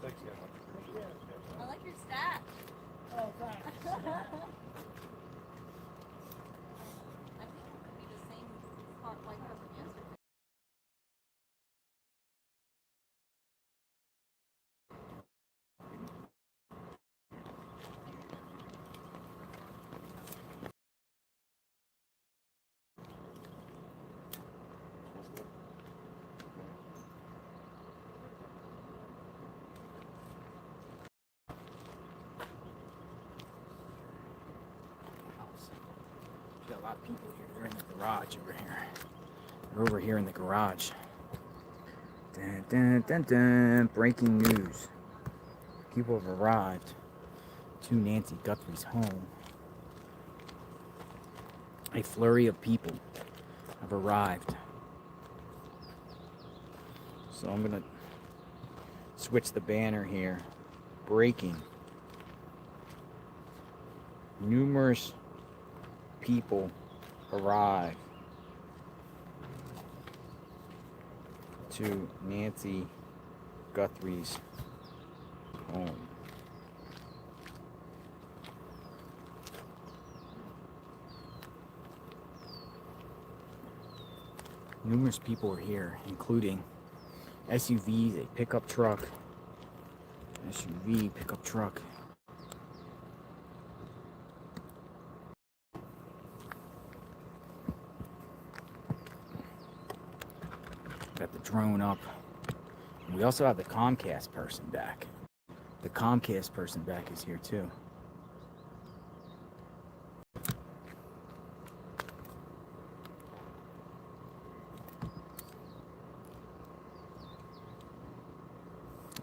Thanks, guys. I like your stash. Oh, thanks. I think it could be the same part like from yesterday. Got a lot of people here. They're in the garage over here. They're over here in the garage. Dun, dun, dun, dun. Breaking news. People have arrived to Nancy Guthrie's home. A flurry of people have arrived. So I'm going to switch the banner here. Breaking. Numerous people arrive to Nancy Guthrie's home. Numerous people are here, including SUVs, a pickup truck, SUV, pickup truck. Got the drone up. And we also have the Comcast person back. The Comcast person back is here too.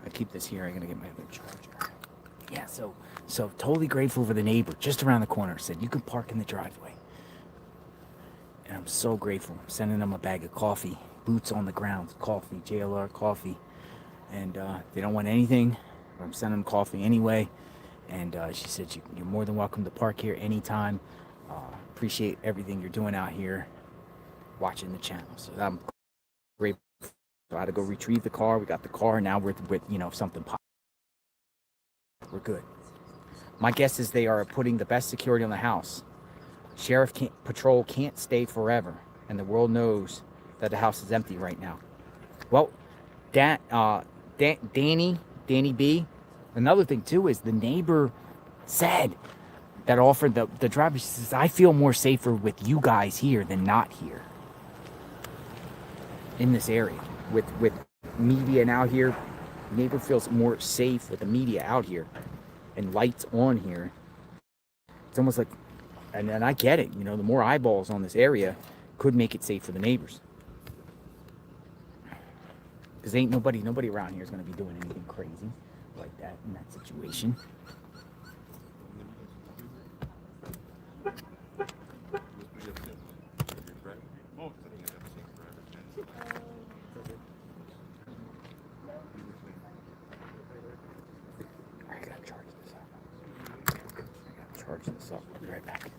I keep this here. I'm gonna get my other charger. Yeah, so totally grateful for the neighbor just around the corner. Said you can park in the driveway. And I'm so grateful. I'm sending them a bag of coffee. Boots on the ground, coffee, JLR coffee, and they don't want anything. I'm sending them coffee anyway, and she said you're more than welcome to park here anytime. Appreciate everything you're doing out here, watching the channel. So I'm grateful. So I had to go retrieve the car. We got the car now. We're with something. We're good. My guess is they are putting the best security on the house. Sheriff patrol can't stay forever, and the world knows that the house is empty right now. Well, Danny B. Another thing too is the neighbor said that offered the driver. She says, "I feel more safer with you guys here than not here in this area with media now here. Neighbor feels more safe with the media out here and lights on here. It's almost like, and I get it. The more eyeballs on this area could make it safe for the neighbors." Because ain't nobody around here is going to be doing anything crazy like that in that situation. I gotta charge this up. I'll be right back.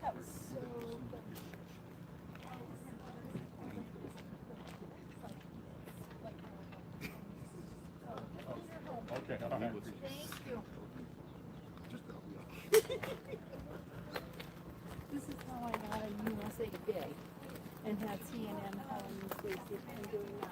That was so good. Okay, all right. Thank you. This is how I got a USA Today and had CNN Home Stacey and doing that.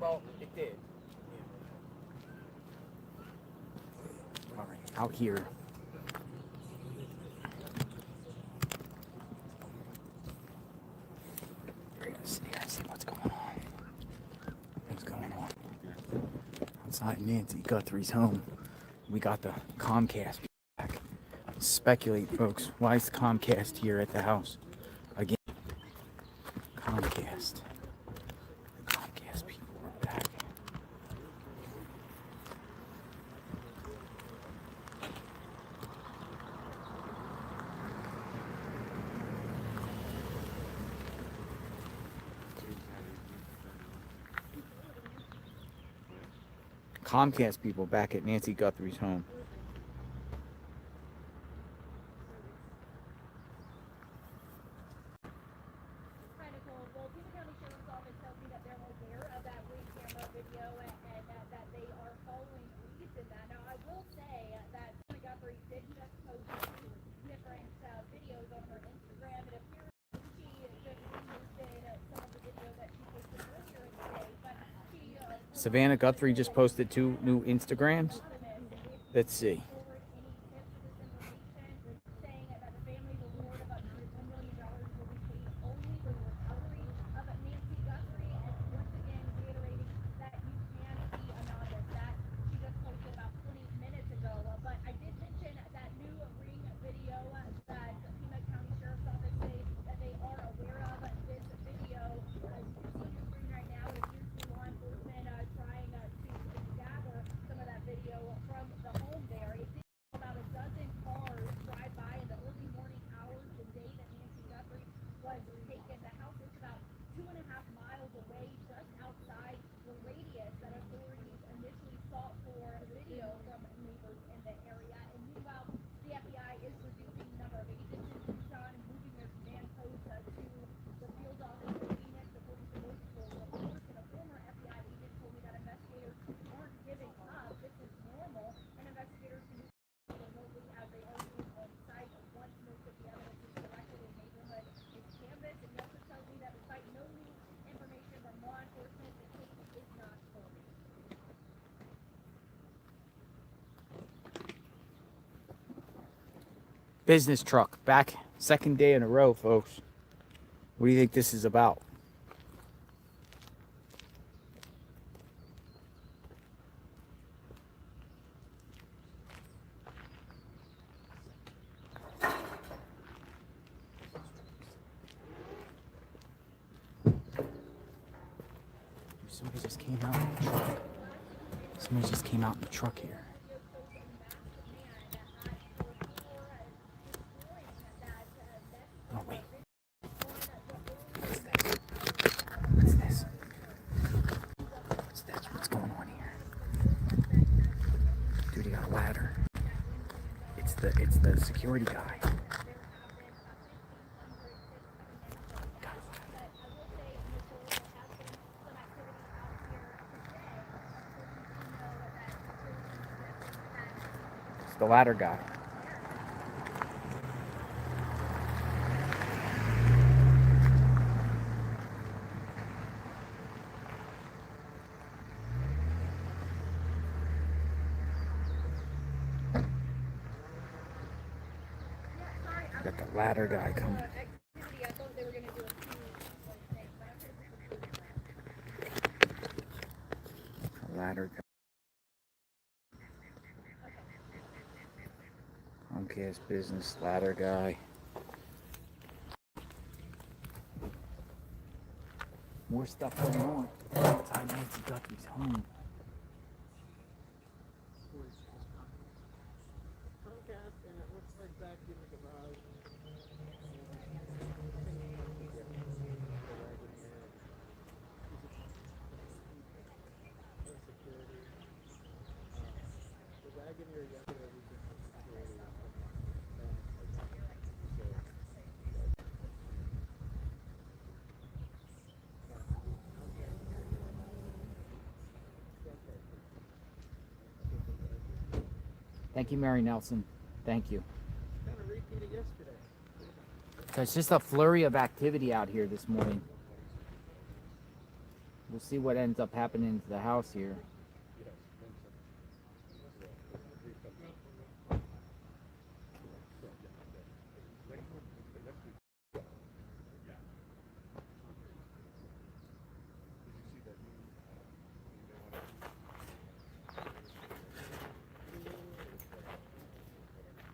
Well, it did. All right, out here. We're gonna sit here and see what's going on. What's going on? Outside Nancy Guthrie's home, we got the Comcast back. Speculate, folks. Why is Comcast here at the house? Again, Comcast. Comcast people are back. Comcast people back at Nancy Guthrie's home. Well, Pima County Sheriff's Office tells me that they're aware of that ring camera video and that they are following leads in that. Now, I will say that Pima Guthrie did just post two different videos on her Instagram. It appears she just reposted some of the video that she posted earlier in the day, but she... Savannah Guthrie just posted 2 new Instagrams. Let's see. Business truck back, second day in a row, folks. What do you think this is about? Somebody just came out in the truck. Somebody just came out in the truck here. Oh, wait. What's this? What's this? What's this? What's going on here? Dude, he got a ladder. It's the security guy. It's the ladder guy. Got the ladder guy coming. The ladder guy. Comcast business ladder guy. More stuff going on outside Nancy Guthrie's home. Comcast, and it looks like back in the garage. The Wagoneer yesterday we just had security. Thank you, Mary Nelson. Thank you. Kind of repeated yesterday. So it's just a flurry of activity out here this morning. We'll see what ends up happening to the house here.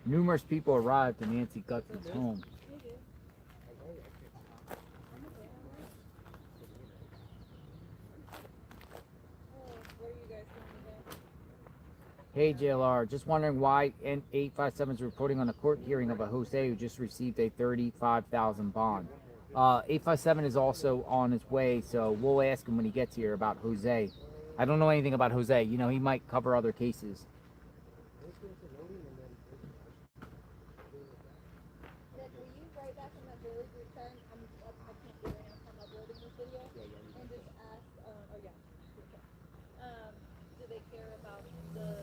Numerous people arrived in Nancy Guthrie's home. Hey JLR, just wondering why N857 is reporting on a court hearing of a Jose who just received a $35,000 bond. 857 is also on his way, so we'll ask him when he gets here about Jose. I don't know anything about Jose. You know, he might cover other cases. Nick, will you write back in that daily group chat? I can't do it now, I'm uploading this video. And just ask, oh yeah, do they care about the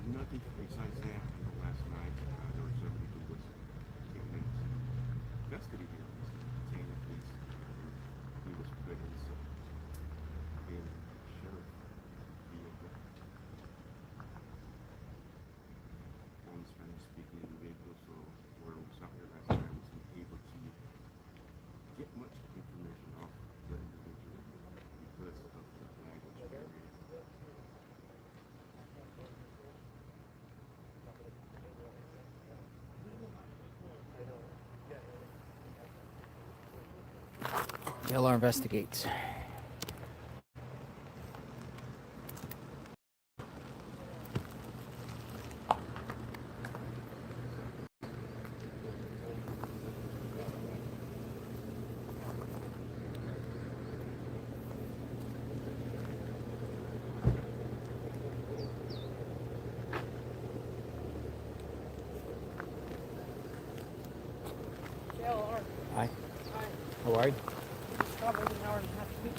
Nothing besides that. Last night there was somebody who was taken into custody here, detained at least. He was put in sheriff vehicle. One Spanish speaking individual, so where we saw here last night wasn't able to get much information off the individual because of the language barrier. JLR investigates. JLR. Hi. Hi. How are you? Probably an hour and a half to meet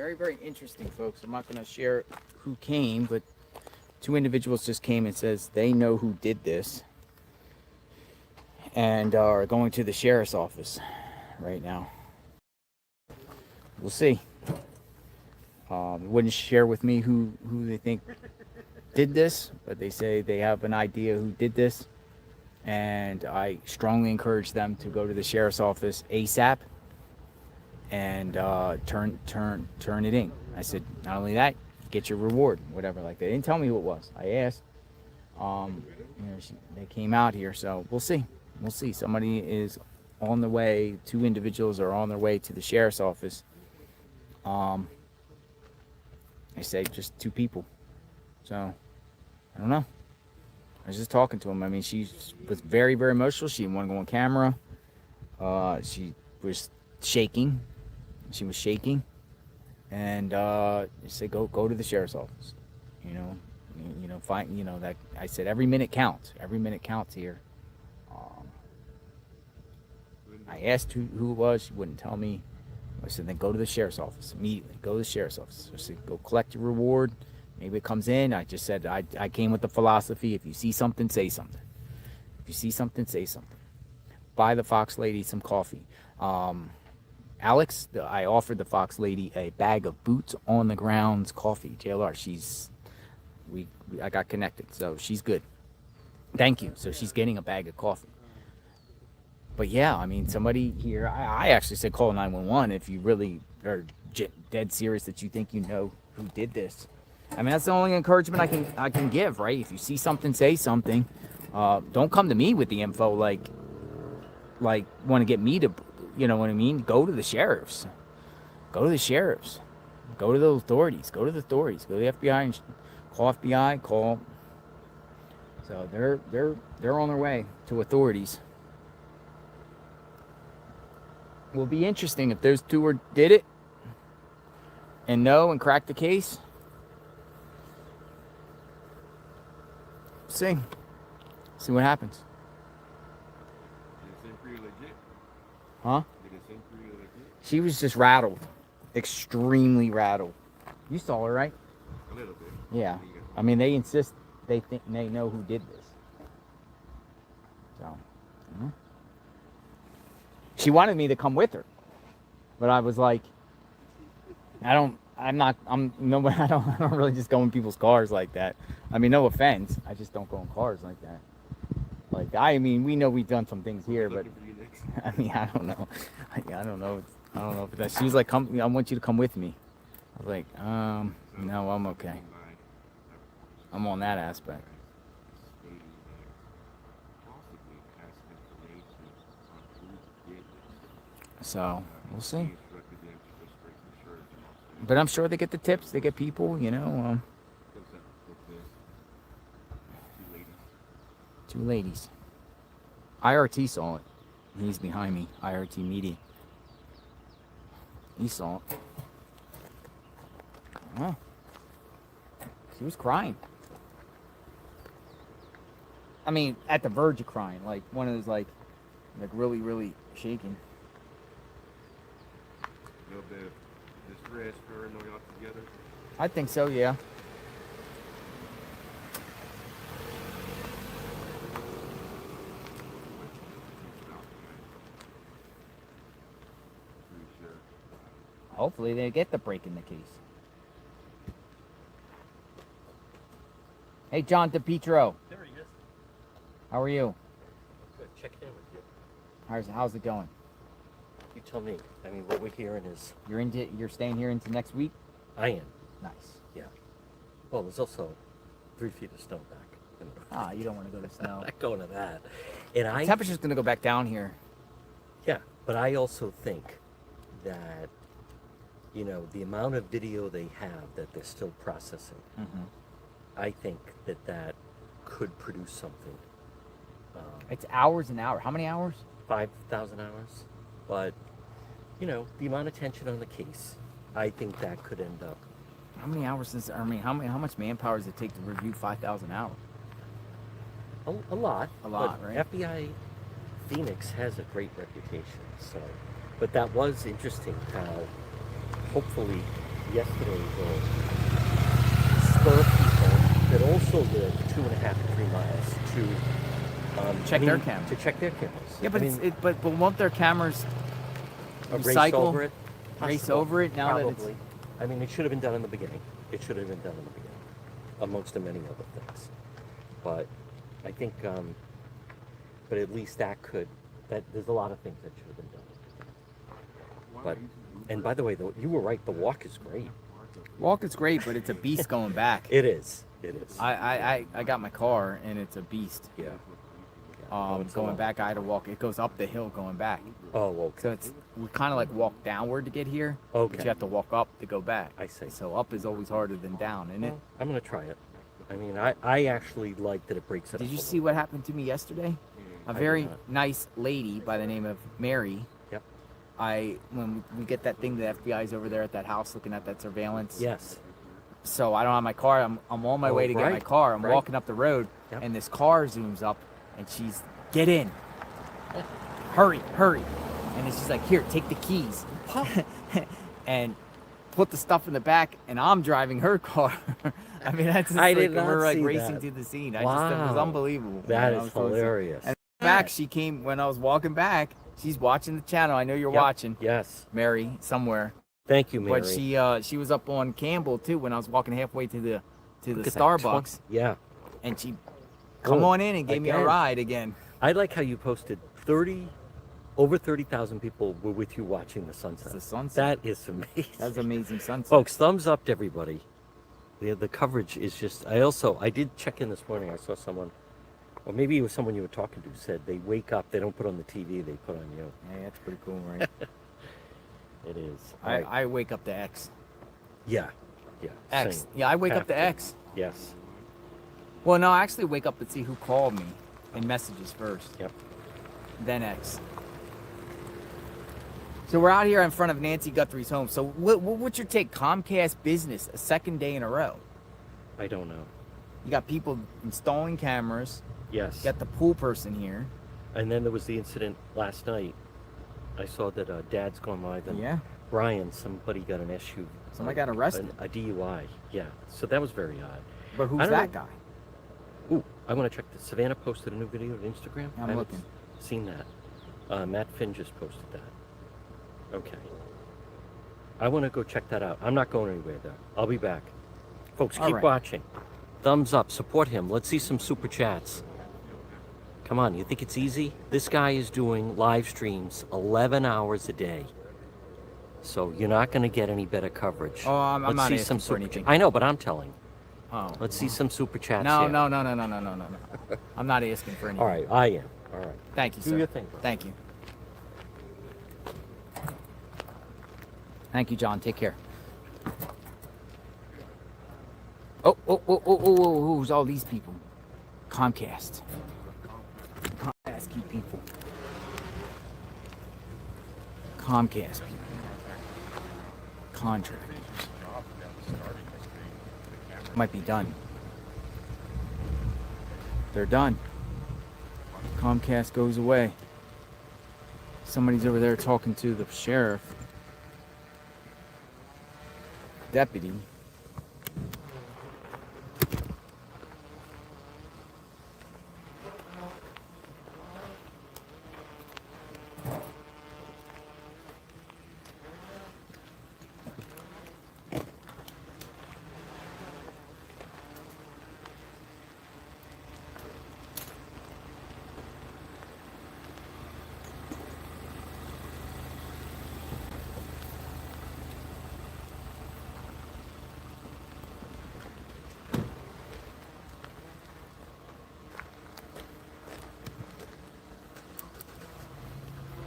Very, very interesting, folks. I'm not going to share who came, but 2 individuals just came and says they know who did this and are going to the sheriff's office right now. We'll see. They wouldn't share with me who they think did this, but they say they have an idea who did this, and I strongly encourage them to go to the sheriff's office ASAP and turn it in. I said, not only that, get your reward, whatever like that. They didn't tell me who it was. I asked. They came out here, so we'll see. We'll see. Somebody is on the way. 2 individuals are on their way to the sheriff's office. I say just 2 people. So, I don't know. I was just talking to him. I mean, she was very, very emotional. She didn't want to go on camera. She was shaking. She was shaking. And I said, go to the sheriff's office. Find, that I said every minute counts. Every minute counts here. I asked who it was. She wouldn't tell me. I said, then go to the sheriff's office immediately. Go to the sheriff's office. I said, go collect your reward. Maybe it comes in. I just said, I came with the philosophy, if you see something, say something. If you see something, say something. Buy the Fox lady some coffee. Alex, I offered the Fox lady a bag of boots on the grounds coffee. JLR, I got connected, so she's good. Thank you. So she's getting a bag of coffee. But yeah, I mean, somebody here, I actually said call 911 if you really are dead serious that you think you know who did this. I mean, that's the only encouragement I can give, right? If you see something, say something. Don't come to me with the info like want to get me to, you know what I mean? Go to the sheriffs. Go to the sheriffs. Go to the authorities. Go to the authorities. Go to the FBI and call FBI. Call. So they're on their way to authorities. Will be interesting if those 2 did it and know and crack the case. See what happens. Did it seem pretty legit? Huh? Did it seem pretty legit? She was just rattled, extremely rattled. You saw her, right? A little bit. Yeah. I mean, they insist they think they know who did this. So, she wanted me to come with her, but I was like, I don't really just go in people's cars like that. I mean, no offense, I just don't go in cars like that. I mean, we know we've done some things here, but I mean, I don't know. I don't know if that. She was like, "Come, I want you to come with me." I was like, no, I'm okay. I'm on that aspect. So we'll see. But I'm sure they get the tips. They get people, 2 ladies. IRT saw it. He's behind me. IRT Media. He saw it. Oh. She was crying. I mean, at the verge of crying. Like one of those like really, really shaking. A little bit of distress for her, knowing y'all together. I think so, yeah. Hopefully they get the break in the case. Hey, John DePietro. There he is. How are you? Good. Check in with you. How's it going? You tell me. I mean, what we're hearing is You're staying here into next week? I am. Nice. Yeah. Well, there's also 3 feet of snow back. You don't want to go to snow. I'm not going to that. And the temperature's going to go back down here. Yeah, but I also think that, the amount of video they have that they're still processing, I think that could produce something. It's hours and hours. How many hours? 5,000 hours. But, the amount of tension on the case, I think that could end up. How many hours how much manpower does it take to review 5,000 hours? A lot. A lot, but right? FBI Phoenix has a great reputation, so. But that was interesting how, hopefully, yesterday will spur people that also live 2.5 to 3 miles to check their cameras. To check their cameras. Yeah, but but won't their cameras race recycle? over it? Race over it now Probably. that it's... I mean, it should have been done in the beginning. It should have been done in the beginning, amongst the many other things. But I think, but at least there's a lot of things that should have been done. But, and by the way, though, you were right. The walk is great. Walk is great, but it's a beast going back. It is. It is. I got my car, and it's a beast. Yeah. Going back, I had to walk. It goes up the hill going back. Oh, okay. So we kind of like walk downward to get here. Okay. But you have to walk up to go back. I see. So up is always harder than down, isn't it? I'm going to try it. I mean, I actually like that it breaks it up. Did you see what happened to me yesterday? A very nice lady by the name of Mary. Yep. When we get that thing, the FBI's over there at that house looking at that surveillance. Yes. So I don't have my car. I'm on my way to get my car. I'm walking up the road, and this car zooms up, and she's, get in. Hurry. And then she's like, here, take the keys. And put the stuff in the back, and I'm driving her car. I mean, that's just we're like racing to the scene. It was unbelievable. That is hilarious. And back, she came when I was walking back. She's watching the channel. I know you're watching. Yes. Mary, somewhere. Thank you, Mary. But she was up on Campbell too when I was walking halfway to the Starbucks. Yeah. And she come on in and gave me a ride again. I like how you posted over 30,000 people were with you watching the sunset. The sunset. That is amazing. That's amazing sunset. Folks, thumbs up to everybody. The coverage is just. I did check in this morning. I saw someone, or maybe it was someone you were talking to, said they wake up, they don't put on the TV, they put on you. Yeah, that's pretty cool, right? It is. I wake up to X. Yeah. X. Same. Yeah, I wake up to X. Yes. Well, no, I actually wake up and see who called me and messages first. Yep. Then X. So we're out here in front of Nancy Guthrie's home. So what's your take? Comcast Business, a second day in a row. I don't know. You got people installing cameras. Yes. You got the pool person here. And then there was the incident last night. I saw that Dad's gone live. And Brian, somebody got an SU. Somebody got arrested. A DUI. Yeah. So that was very odd. But who's that guy? Ooh, I want to check this. Savannah posted a new video on Instagram. I'm looking. Seen that. Matt Finn just posted that. Okay. I want to go check that out. I'm not going anywhere though. I'll be back. Folks, keep watching. Thumbs up. Support him. Let's see some super chats. Come on. You think it's easy? This guy is doing live streams 11 hours a day. So you're not going to get any better coverage. Oh, I'm Let's not see asking some for anything. I know, but I'm telling. Oh. Let's see some super chats No. here. No. I'm not asking for anything. All right, I am. All right. Thank you, sir. Do your thing. Thank you. Thank you, John. Take care. Oh, who's all these people? Comcast. Comcast key people. Comcast people. Contractors. Might be done. They're done. Comcast goes away. Somebody's over there talking to the sheriff. Deputy.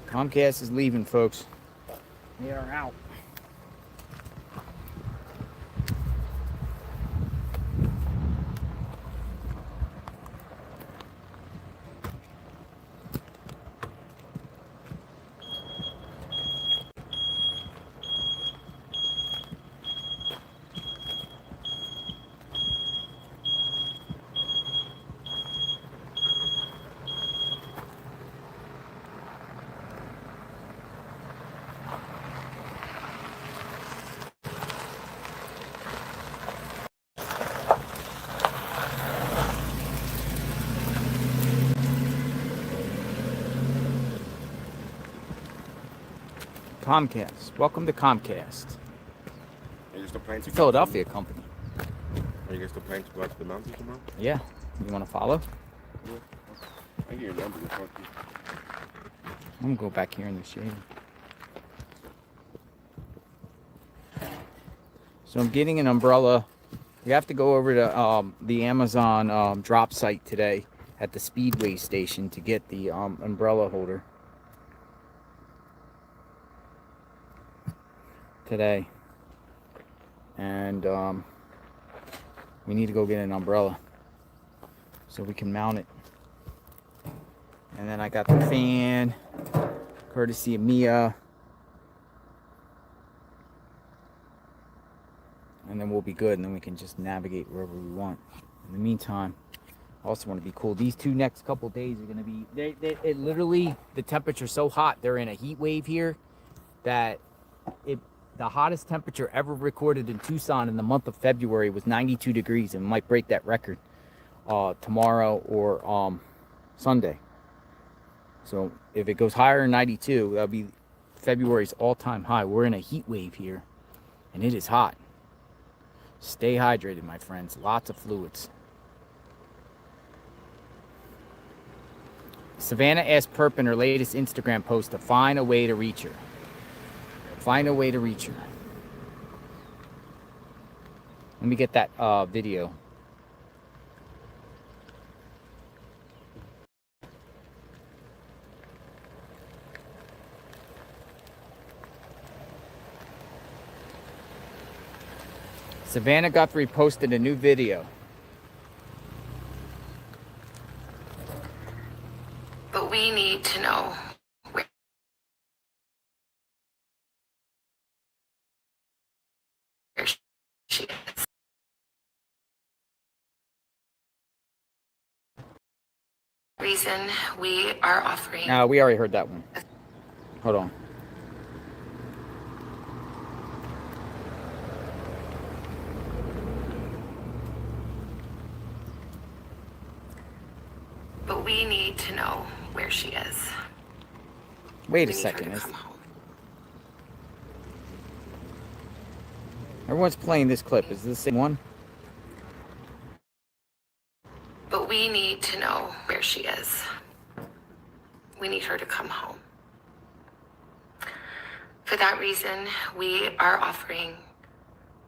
Comcast is leaving, folks. They are out. Comcast. Welcome to Comcast. Are you still planning to go Philadelphia company. Are you guys still planning to go out to the mountains tomorrow? Yeah. You want to follow? Yeah. I get your number. Fuck you. I'm going to go back here in the shade. So I'm getting an umbrella. We have to go over to the Amazon drop site today at the Speedway station to get the umbrella holder. Today. And we need to go get an umbrella so we can mount it. And then I got the fan, courtesy of Mia. And then we'll be good, and then we can just navigate wherever we want. In the meantime, I also want to be cool. These two next couple days are going to be, it literally, the temperature's so hot. They're in a heat wave here that the hottest temperature ever recorded in Tucson in the month of February was 92 degrees, and might break that record tomorrow or Sunday. So if it goes higher than 92, that'll be February's all-time high. We're in a heat wave here, and it is hot. Stay hydrated, my friends. Lots of fluids. Savannah asked Perp in her latest Instagram post to find a way to reach her. Find a way to reach her. Let me get that video. Savannah Guthrie posted a new video. But we need to know where she is. Reason we are offering. We already heard that one. Hold on. But we need to know where she is. Wait a second. Everyone's playing this clip. Is this the same one? But we need to know where she is. We need her to come home. For that reason, we are offering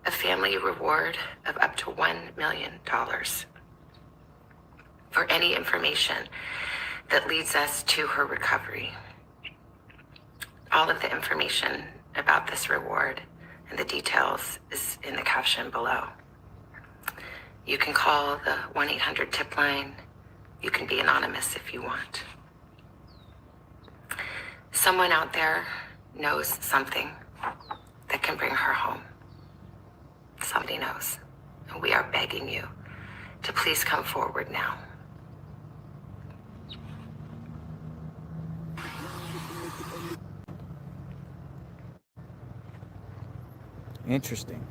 a family reward of up to $1 million for any information that leads us to her recovery. All of the information about this reward and the details is in the caption below. You can call the 1-800 tip line. You can be anonymous if you want. Someone out there knows something that can bring her home. Somebody knows. And we are begging you to please come forward now. Interesting.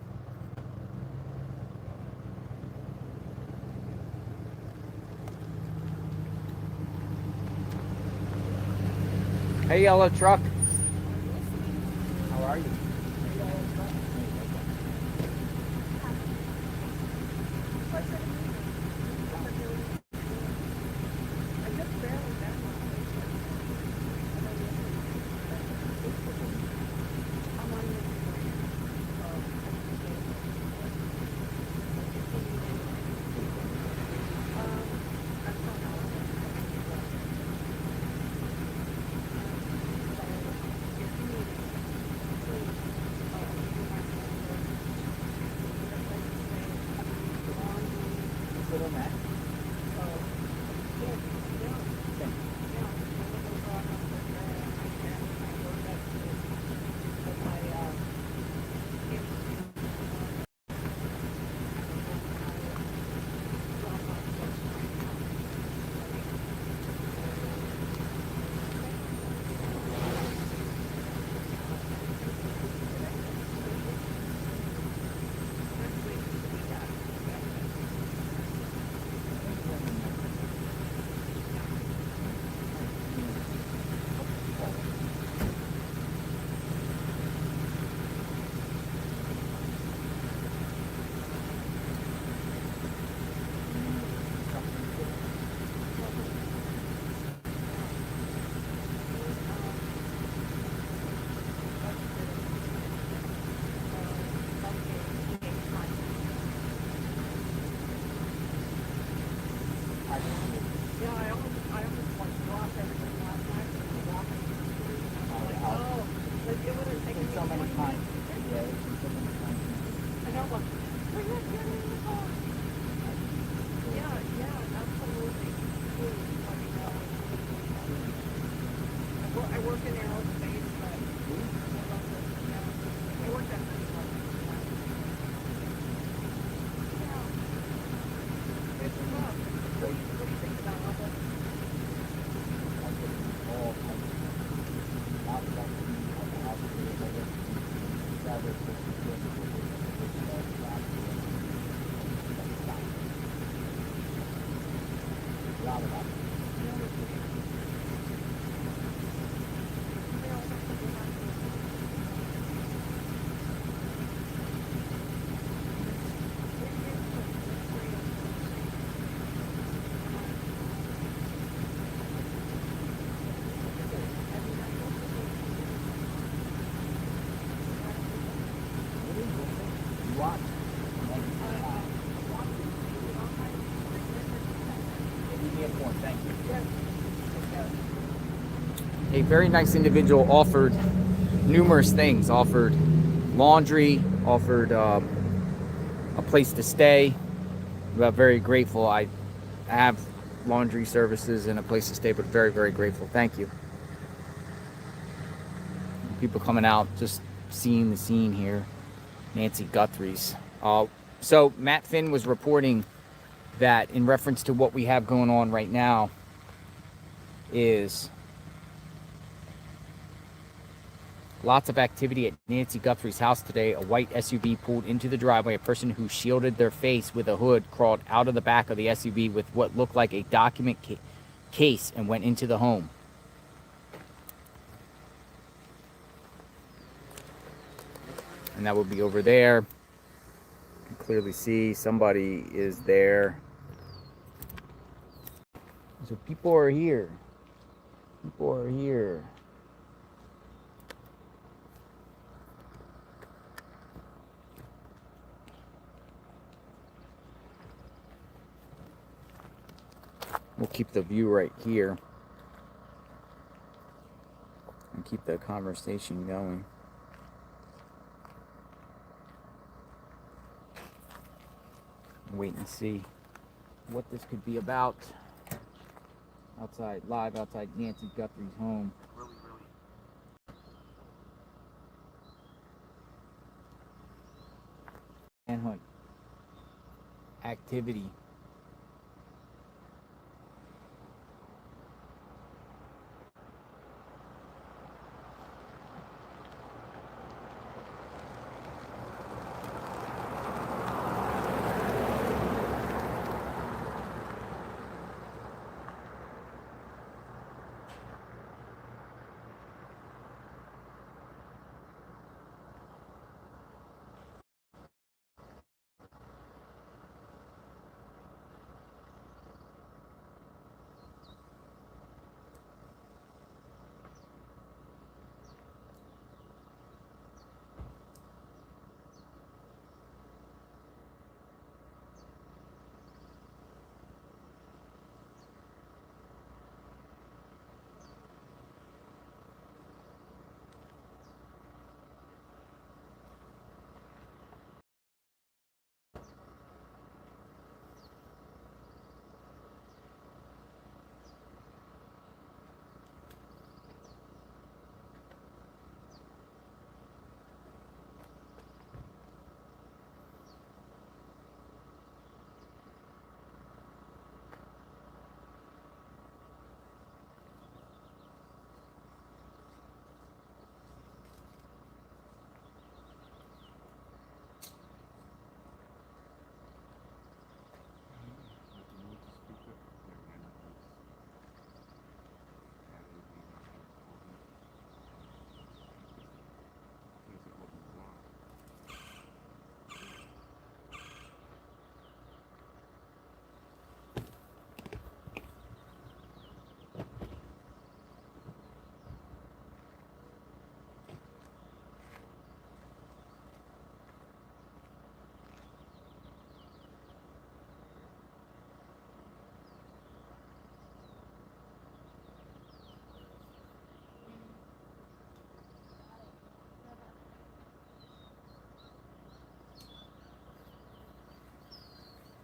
Hey, yellow truck. How are you? work in aerospace, but I love this. Yeah. I worked at this one. Yeah. It's rough. What do you think about all this? A very nice individual offered numerous things, offered laundry, offered a place to stay. I'm very grateful. I have laundry services and a place to stay, but very, very grateful. Thank you. People coming out, just seeing the scene here. Nancy Guthrie's. So Matt Finn was reporting that in reference to what we have going on right now is lots of activity at Nancy Guthrie's house today. A white SUV pulled into the driveway. A person who shielded their face with a hood crawled out of the back of the SUV with what looked like a document case and went into the home. And that would be over there. You can clearly see somebody is there. So people are here. People are here. We'll keep the view right here and keep the conversation going. Wait and see what this could be about. Live outside Nancy Guthrie's home. Manhunt activity.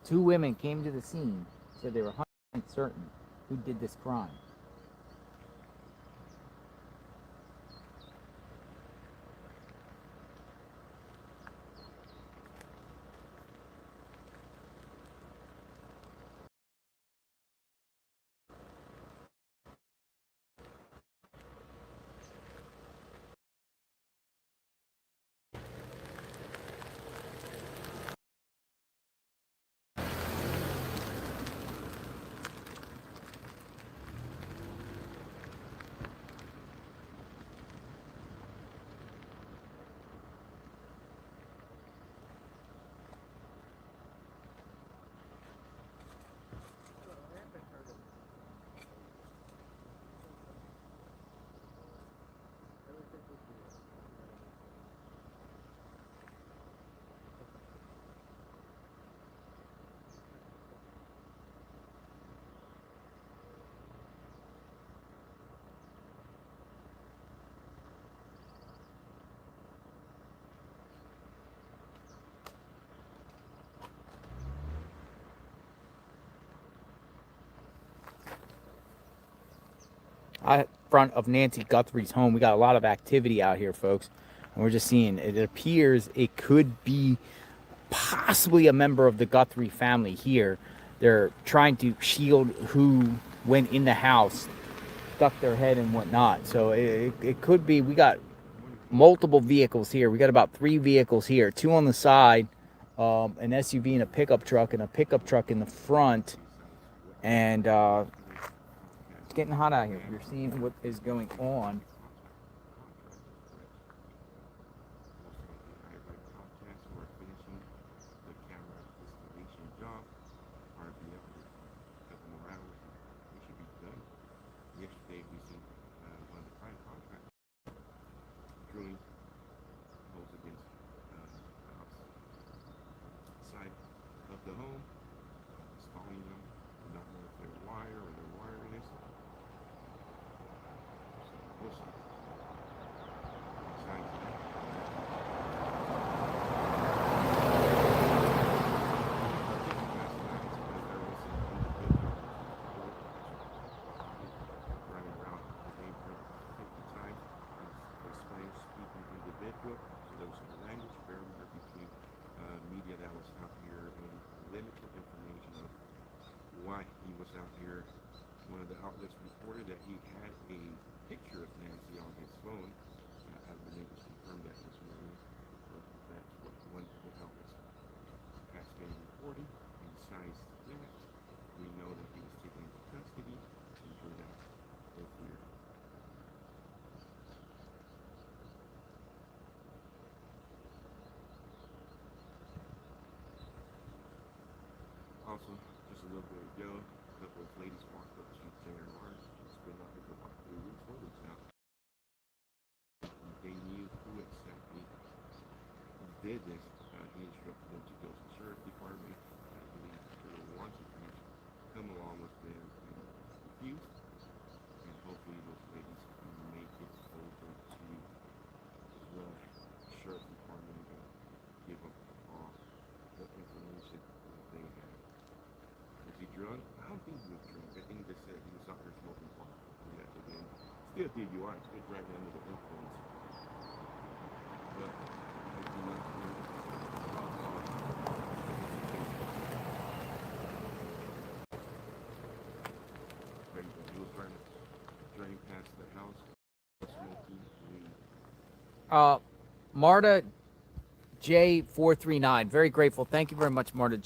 Two women came to the scene, said they were 100% certain who did this crime. front of Nancy Guthrie's home. We got a lot of activity out here, folks. And we're just seeing, it appears it could be possibly a member of the Guthrie family here. They're trying to shield who went in the house, stuck their head and whatnot. So it could be. We got multiple vehicles here. We got about 3 vehicles here, 2 on the side, an SUV and a pickup truck in the front. And it's getting hot out here. You're seeing what is going on. Yesterday we seen one of the prime contractors drilling holes against the outside of the home, installing them, not know if they're wire or they're wireless. So we'll see. Besides that, media that was out here and limited information of why he was out here. One of the outlets reported that he had a picture of Nancy on his phone. I've been able to confirm that this morning, but that's what one of the outlets has been reporting. And besides that, we know that he was taken into custody and turned out both here. Also, just a little bit ago, a couple of ladies walked up to JRR. It's been out here for about 3 weeks, 4 weeks now. They knew who exactly did this. He instructed them to go to the sheriff department. I believe they wanted to come along with them and refused. And hopefully those ladies can make it over to the sheriff department and give them all the information that they have. Was he drunk? I don't think he was drunk. I think they said he was out there smoking pot. Yeah, again, still DUI, still driving under the influence. But I do not think he was trying to drain past the house, smoking weed. Marta J439, very grateful. Thank you very much, Marta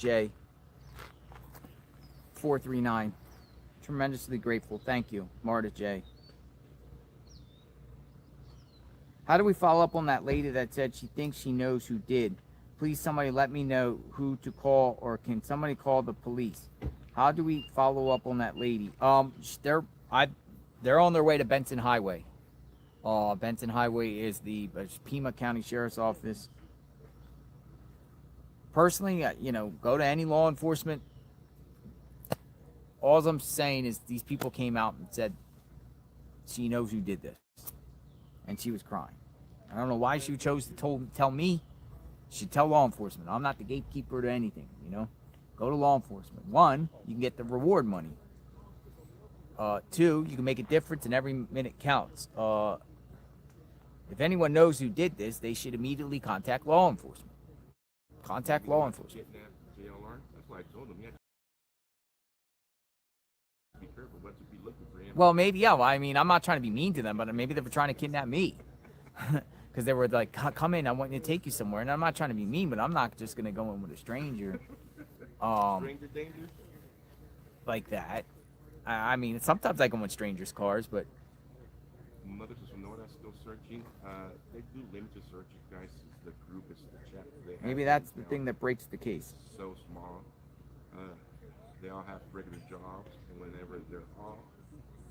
J439. Tremendously grateful. Thank you, Marta J. How do we follow up on that lady that said she thinks she knows who did? Please, somebody let me know who to call, or can somebody call the police? How do we follow up on that lady? They're on their way to Benson Highway. Benson Highway is the Pima County Sheriff's Office. Personally, go to any law enforcement. All I'm saying is these people came out and said she knows who did this. And she was crying. I don't know why she chose to tell me. She should tell law enforcement. I'm not the gatekeeper to anything, Go to law enforcement. 1, you can get the reward money. 2, you can make a difference and every minute counts. If anyone knows who did this, they should immediately contact law enforcement. Contact law enforcement. That's why I told him, be careful what to be looking for him. Well, maybe, yeah. Well, I mean, I'm not trying to be mean to them, but maybe they were trying to kidnap me. Because they were like, come in, I want you to take you somewhere. And I'm not trying to be mean, but I'm not just going to go in with a stranger. Stranger danger? Like that. I mean, sometimes I go in strangers' cars, but... Mothers of Sonora still searching. They do limited searches, guys. The group is the chat. Maybe that's the thing that breaks the case. So small. They all have regular jobs, and whenever they're off,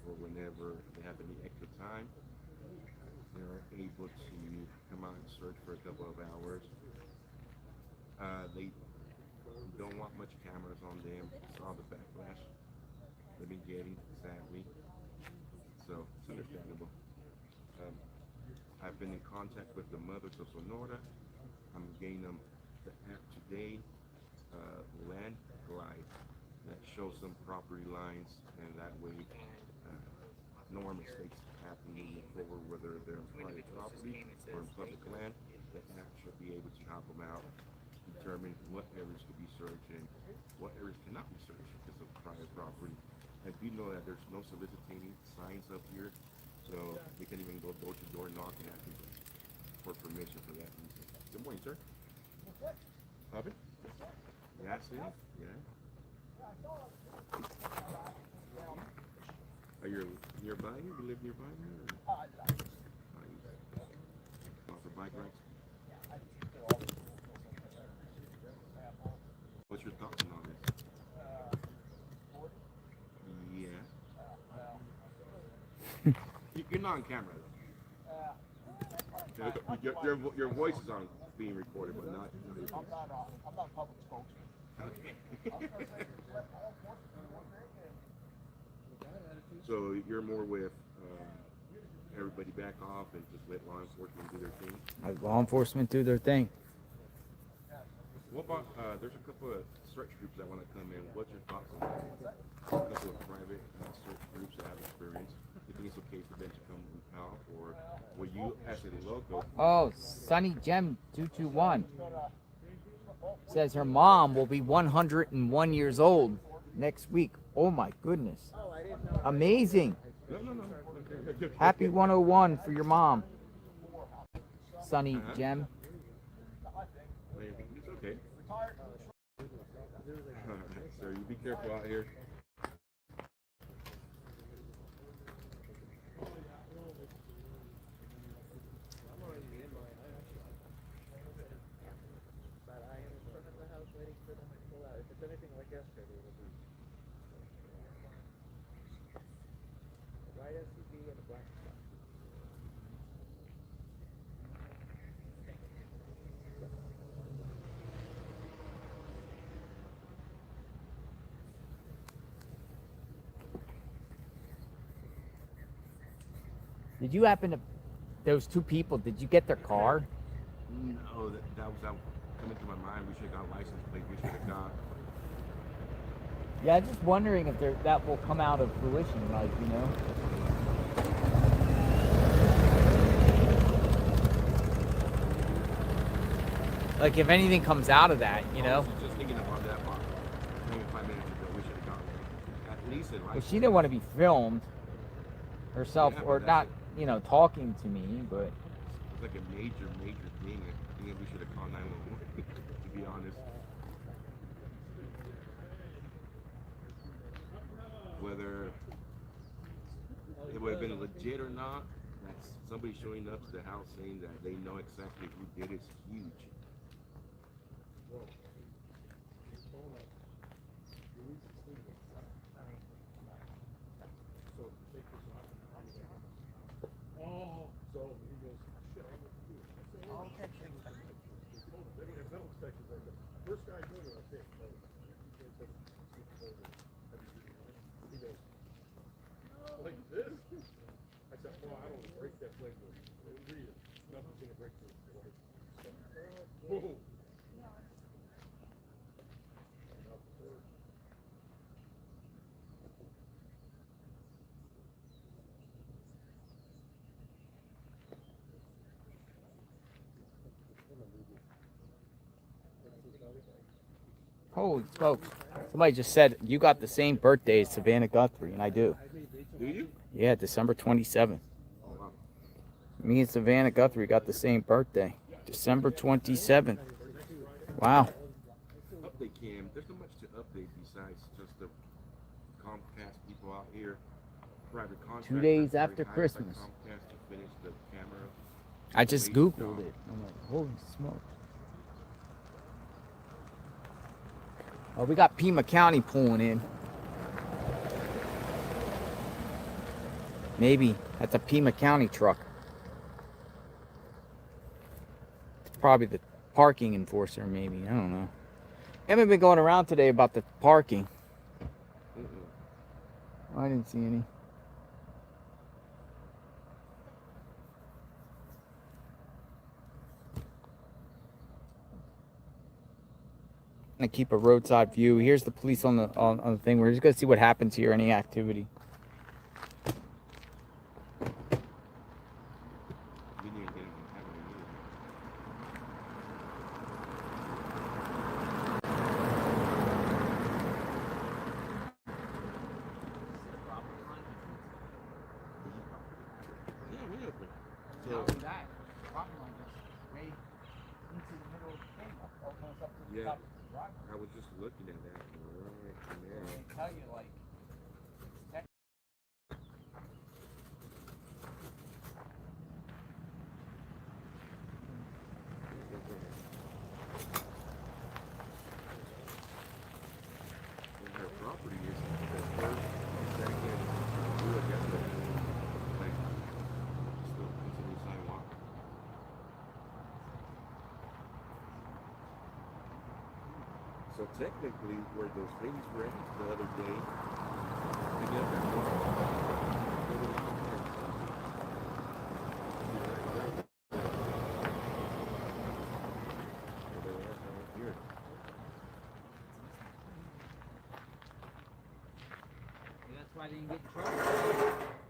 or whenever they have any extra time, they're able to come out and search for a couple of hours. They don't want much cameras on them. Saw the backlash they've been getting, sadly. So it's understandable. I've been in contact with the mothers of Sonora. I'm getting them the app today, Land Glide, that shows them property lines, and that way no more mistakes happen moving forward, whether they're on private property or on public land. The app should be able to help them out, determine what areas could be searched and what areas cannot be searched because of private property. And we know that there's no soliciting signs up here, so we can even go door to door knocking asking for permission for that reason. Good morning, sir. Pardon? Yeah, I see. Yeah. Are you nearby here? You live nearby here? Offer bike rides? What's your thoughts on this? Yeah. You're not on camera though. Your voice is on being recorded, but not. I'm not a public spokesman. So you're more with everybody back off and just let law enforcement do their thing? Let law enforcement do their thing. What about, there's a couple of search groups that want to come in. What's your thoughts on that? A couple of private search groups that have experience. Do you think it's okay for them to come out, or will you, as a local? Oh, Sunny Gem 221 says her mom will be 101 years old next week. Oh my goodness. Amazing. No. Happy 101 for your mom. Sunny Gem. It's okay. So you be careful out here. Did you happen to, those two people, did you get their car? No, that was coming to my mind. We should have got license plate. We should have got. Yeah, I'm just wondering if that will come out of fruition, like, you know. Like, if anything comes out of that, you know. Just thinking about that about maybe 5 minutes ago. We should have got at least a license. Well, she didn't want to be filmed herself, or not, you know, talking to me, but. It's like a major thing. I think we should have called 911, to be honest. Whether it would have been legit or not, that's somebody showing up to the house saying that they know exactly who did it is huge. First guy doing it, I think. Like this? I said, well, I don't want to break that leg. Read it. Nothing's going to break this leg. Whoa. Holy smokes. Somebody just said you got the same birthday as Savannah Guthrie, and I do. Do you? Yeah, December 27th. Me and Savannah Guthrie got the same birthday. December 27th. Wow. Update Cam. There's not much to update besides just the Comcast people out here. Private contractors. 2 days after Christmas. Comcast to finish the camera. I just Googled it. I'm like, holy smoke. Oh, we got Pima County pulling in. Maybe that's a Pima County truck. It's probably the parking enforcer, maybe. I don't know. Haven't been going around today about the parking. I didn't see any. I keep a roadside view. Here's the police on the thing. We're just gonna see what happens here. Any activity. not only that, the property line goes way into the middle of the thing, almost up to the top of the driveway. I was just looking at that right from there. They tell you like it's Her property is the first, second, do it that way. Like, still continue sidewalk. So technically, where those ladies were at the other day, picking up that water, they were not there. They were right here. that's why they didn't get in trouble.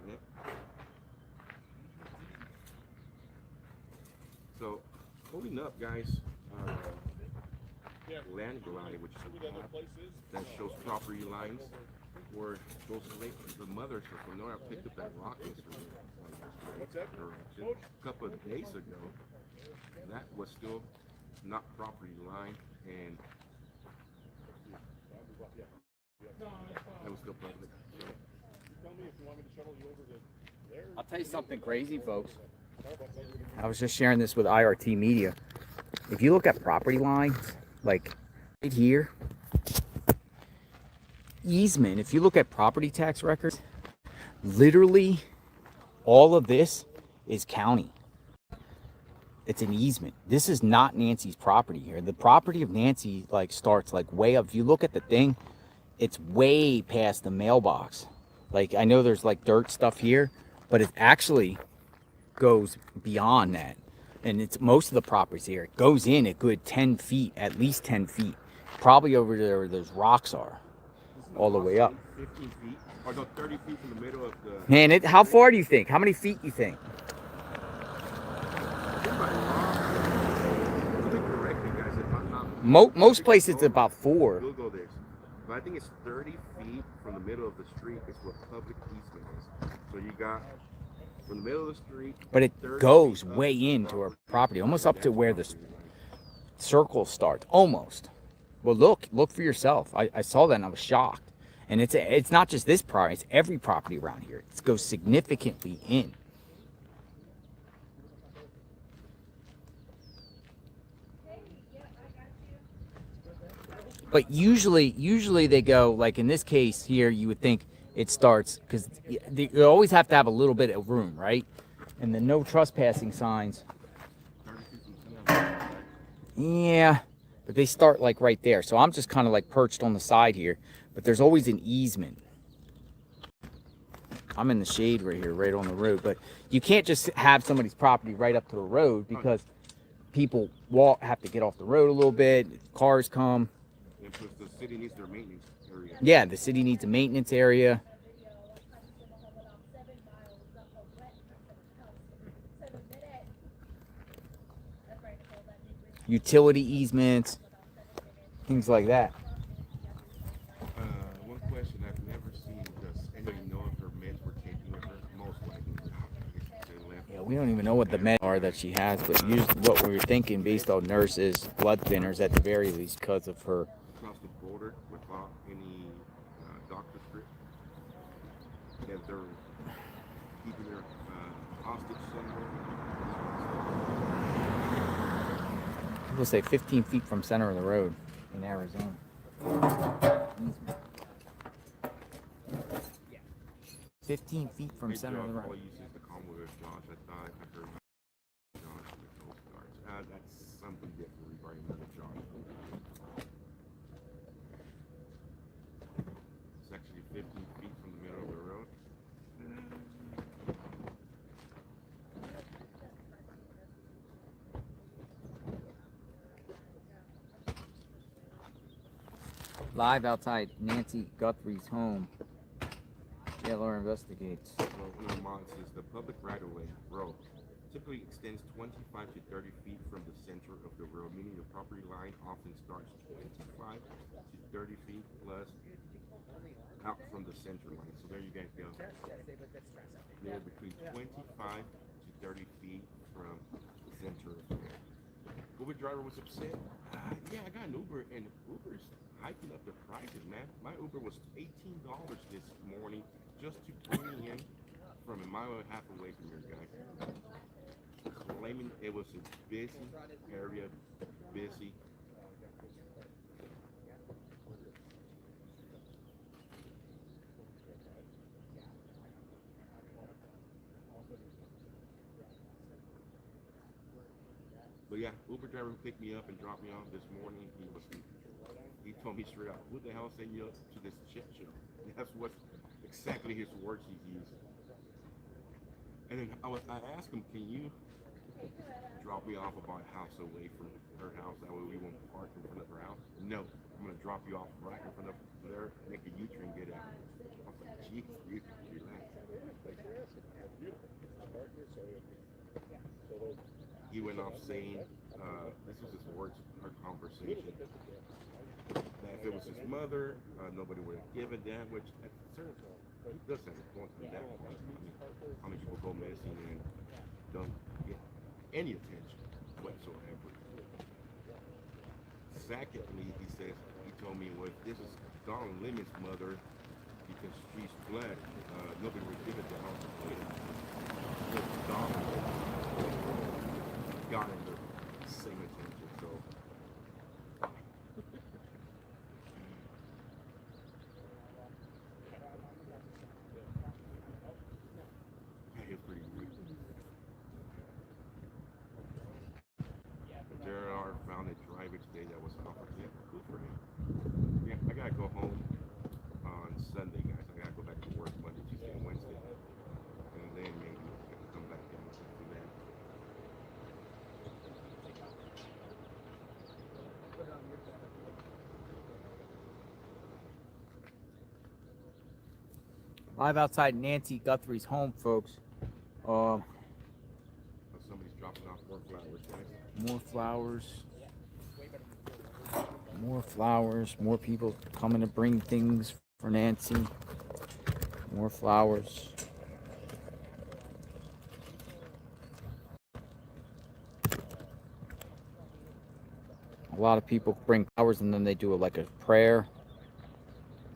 Yep. So, pulling up, guys, land glide, which is a map that shows property lines where those the mothers from Nora picked up that rock yesterday. Or a couple of days ago. That was still not property line, and that was still public. I'll tell you something crazy, folks. I was just sharing this with IRT Media. If you look at property lines, like right here, easement, if you look at property tax records, literally all of this is county. It's an easement. This is not Nancy's property here. The property of Nancy like starts like way up. If you look at the thing, it's way past the mailbox. Like I know there's like dirt stuff here, but it actually goes beyond that. And it's most of the properties here. It goes in a good 10 feet, at least 10 feet. Probably over there where those rocks are. All the way up. 15 feet, or no, 30 feet from the middle of the... Man, how far do you think? How many feet do you think? Most places it's about 4. Google this. But I think it's 30 feet from the middle of the street is what public easement is. So you got from the middle of the street. But it goes way into our property, almost up to where the circle starts, almost. Well, look for yourself. I saw that and I was shocked. And it's not just this property, it's every property around here. It goes significantly in. But usually they go, like in this case here, you would think it starts, because you always have to have a little bit of room, right? And the no trespassing signs. Yeah, but they start like right there. So I'm just kind of like perched on the side here, but there's always an easement. I'm in the shade right here, right on the road, but you can't just have somebody's property right up to the road because people have to get off the road a little bit, cars come. And plus the city needs their maintenance area. Yeah, the city needs a maintenance area. Utility easements, things like that. One question I've never seen, does anybody know if her meds were taken with her? Most likely. Yeah, we don't even know what the meds are that she has, but what we were thinking based on nurses, blood thinners at the very least because of her. Across the border without any doctor script. If they're keeping her hostage somewhere. People say 15 feet from center of the road in Arizona. 15 feet from center of the road. That's something different regarding another Josh. It's actually 15 feet from the middle of the road. Live outside Nancy Guthrie's home. JLR investigates. Well, says the public right-of-way road typically extends 25 to 30 feet from the center of the road, meaning the property line often starts 25 to 30 feet plus out from the center line. So there you guys go. They're between 25 to 30 feet from the center of there. Uber driver was upset. Yeah, I got an Uber, and Uber's hiking up their prices, man. My Uber was $18 this morning just to bring me in from a mile and a half away from here, guys. Claiming it was a busy area, busy. But yeah, Uber driver who picked me up and dropped me off this morning, he told me straight out, "Who the hell sent you up to this shit show?" That's what exactly his words he's used. And then I asked him, "Can you drop me off about a house away from her house? That way we won't park in front of her house." "No, I'm gonna drop you off right in front of there, make a U-turn, get out." I was like, "Jeez, dude, relax." He went off saying, this was his words, our conversation, that if it was his mother, nobody would have given that, which at certain he does have a point on that point. I mean, how many people go missing and don't get any attention whatsoever? Secondly, he told me, well, if this is Don Lemon's mother, because she's black, nobody would give it to her. Don got him the same attention, so. It's pretty rude. There found a driver today that was offered. Yeah, good for him. Yeah, I gotta go home on Sunday, guys. I gotta go back to work Monday, Tuesday, and Wednesday, and then maybe I can come back and do that. Live outside Nancy Guthrie's home, folks. Somebody's dropping off more flowers, guys. More flowers. More flowers. More people coming to bring things for Nancy. More flowers. A lot of people bring flowers and then they do like a prayer.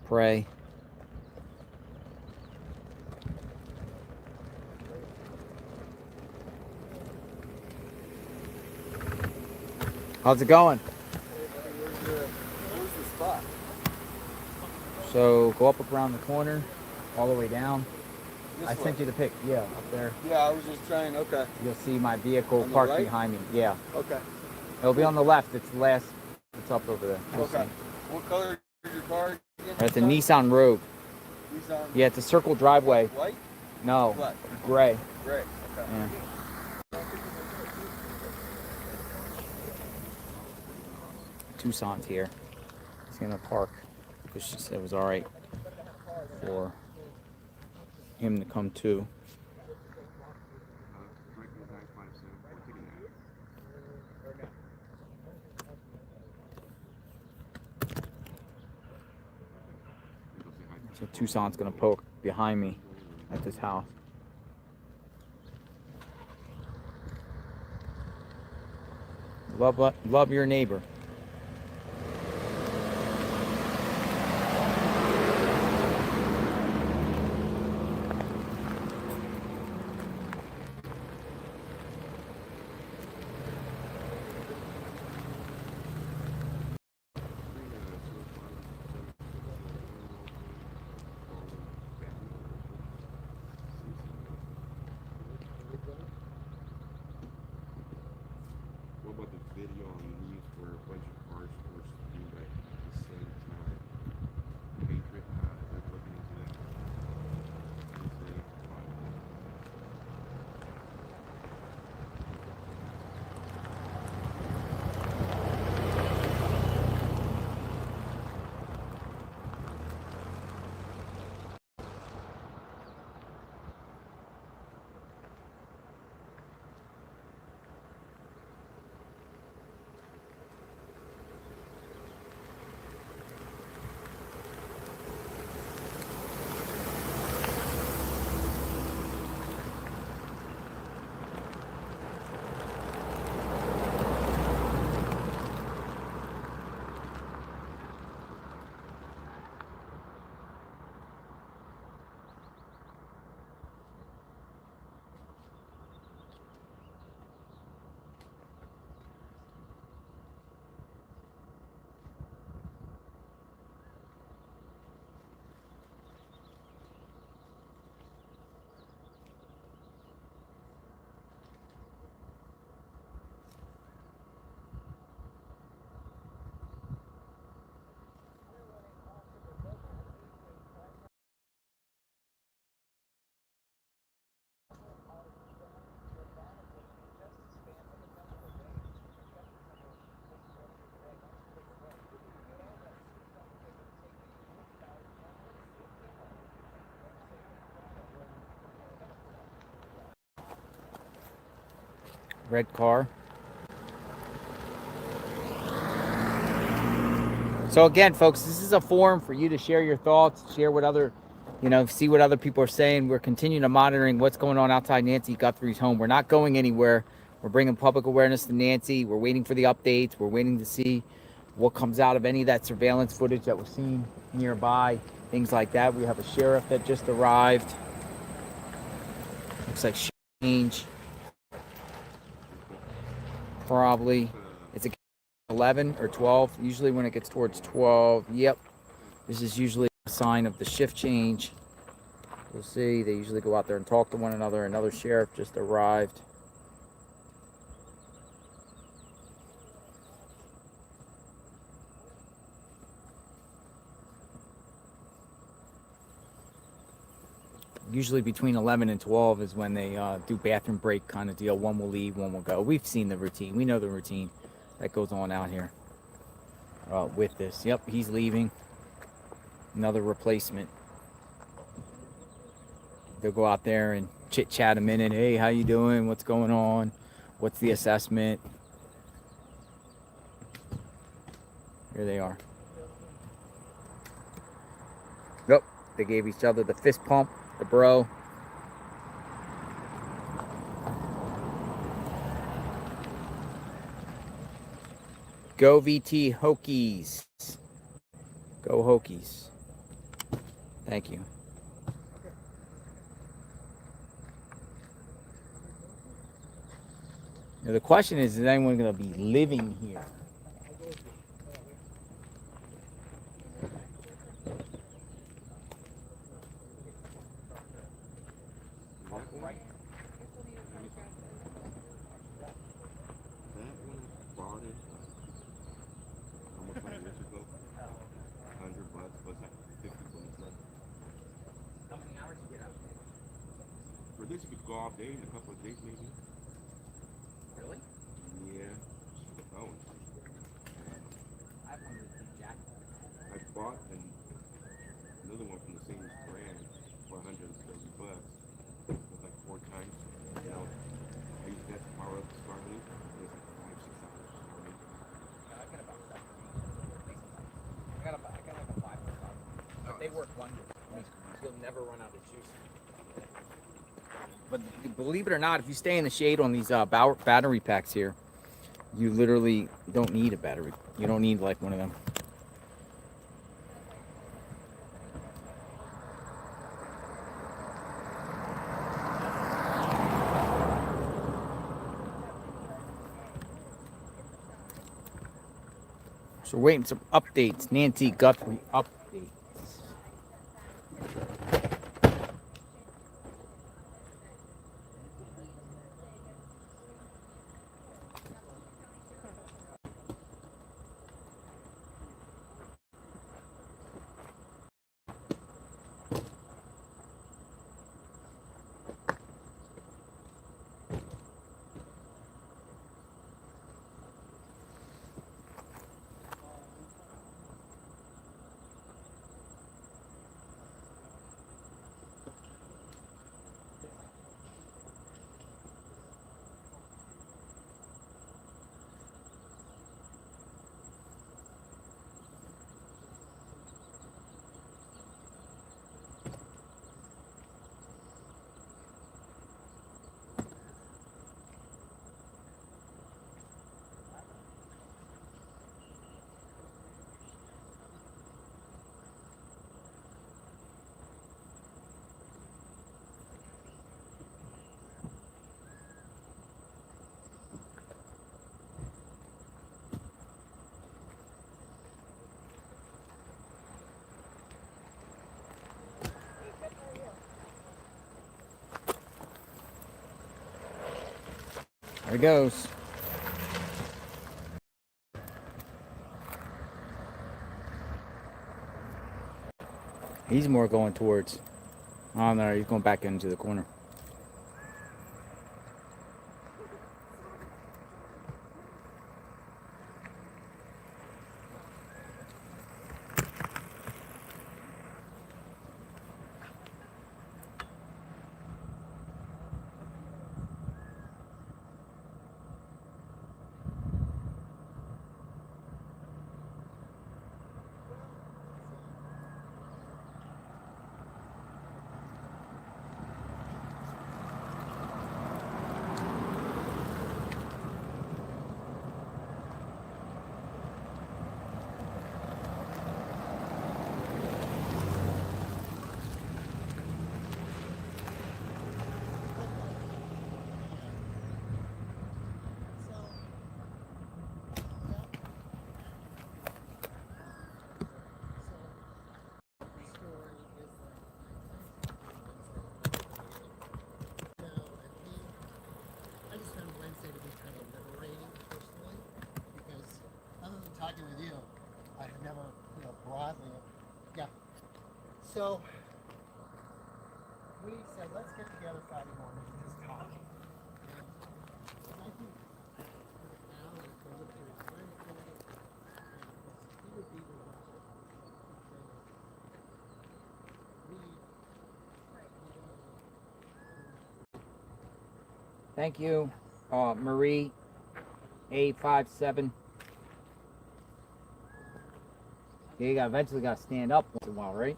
Pray. How's it going? Where's the spot? So go up around the corner, all the way down. This I way? sent you the pic. Yeah, up there. Yeah, I was just trying. Okay. You'll see my vehicle On the parked right? behind me. Yeah. Okay. It'll be on the left. It's the last. It's up over there. You'll Okay. see. What color is your car again? It's a Nissan Rogue. Nissan? Yeah, it's a circle driveway. White? No. Black? Gray. Gray. Okay. Yeah. Tucson's here. He's gonna park because she said it was all right for him to come too. So Tucson's gonna poke behind me at this house. Love your neighbor. What about the video on the news where a bunch red car. So again, folks, this is a forum for you to share your thoughts, share what other, see what other people are saying. We're continuing to monitoring what's going on outside Nancy Guthrie's home. We're not going anywhere. We're bringing public awareness to Nancy. We're waiting for the updates. We're waiting to see what comes out of any of that surveillance footage that was seen nearby, things like that. We have a sheriff that just arrived. Looks like change. Probably. It's a 11 or 12. Usually when it gets towards 12, yep. This is usually a sign of the shift change. We'll see. They usually go out there and talk to one another. Another sheriff just arrived. Usually between 11 and 12 is when they do bathroom break kind of deal. One will leave, one will go. We've seen the routine. We know the routine that goes on out here with this. Yep, he's leaving. Another replacement. They'll go out there and chit-chat a minute. Hey, how you doing? What's going on? What's the assessment? Here they are. Yep, they gave each other the fist pump. The bro. Go VT Hokies. Go Hokies. Thank you. Now the question is anyone going to be living here? For this, you could go all day in a couple of days, maybe. Really? Yeah. Just for the phone. I have one of the jackets. I bought another one from the same brand for $130. It was like 4 times. You know, I used that to power up the smart loop. It was like 5-6 hours. I got about 7. I got like a 5. But they work wonders. You'll never run out of juice. But believe it or not, if you stay in the shade on these battery packs here, you literally don't need a battery. You don't need like one of them. So we're waiting some updates. Nancy Guthrie updates. There he goes. He's more going towards. Oh no, he's going back into the corner. So we said, let's get together Friday morning and just talk. And I think Al is going to his friend he would be the one Thank you, Marie, A57. Yeah, you eventually got to stand up once in a while, right?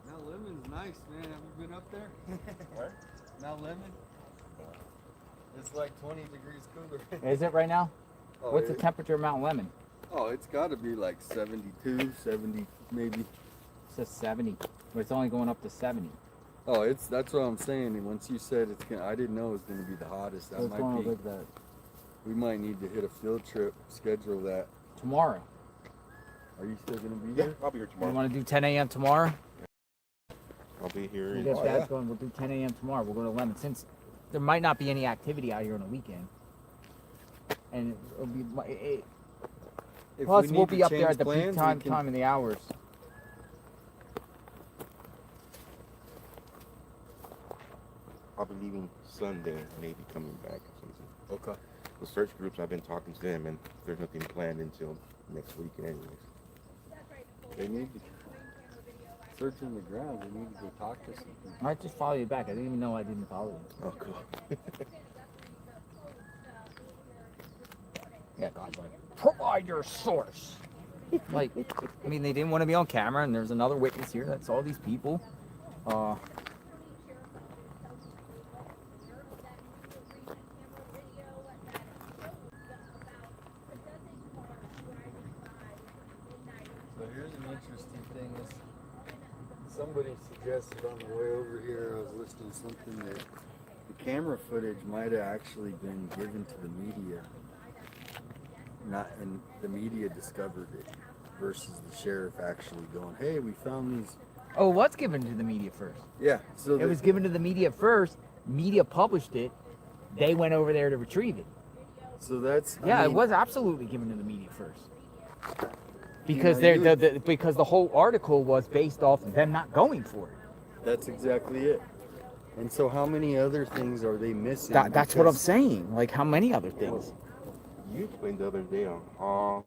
Mount Lemon's nice, man. Have you been up there? Where? Mount Lemon. It's like 20 degrees cooler. Is it right now? Oh, What's the temperature of Mount Lemon? Oh, it's got to be like 72, 70 maybe. It says 70, but it's only going up to 70. Oh, that's what I'm saying. And once you said it's gonna, I didn't know it was gonna be the hottest. That What's might going be. on with that? We might need to hit a field trip. Schedule that Tomorrow. Are you still gonna be here? I'll be here You tomorrow. want to do 10 a.m. tomorrow? I'll be here. We'll get that going. We'll do 10 a.m. tomorrow. We'll go to Lemon. Since there might not be any activity out here on the weekend. And it'll be, If plus, we we'll need be to up there change at the plans, peak we time, can- time in the hours. I'll be leaving Sunday, maybe coming back or something. Okay. The search groups, I've been talking to them, and there's nothing planned until next week, anyways. They need to searching the ground. They need to go talk to some people. I might just follow you back. I didn't even know I didn't follow you. Oh, cool. Yeah, God's like, provide your source. Like, I mean, they didn't want to be on camera, and there's another witness here. That's all these people. So here's an interesting thing. Is somebody suggested on the way over here, I was listening to something that the camera footage might have actually been given to the media, and the media discovered it, versus the sheriff actually going, "Hey, we found these." Oh, it was given to the media first. Yeah, so it was given to the media first. Media published it. They went over there to retrieve it. So that's Yeah, I it mean, was absolutely given to the media first. Because You know, because the whole article was based off of them not going for it. That's exactly it. And so, how many other things are they missing? That's what I'm Because- saying. Like, how many other things? You explained the other day on how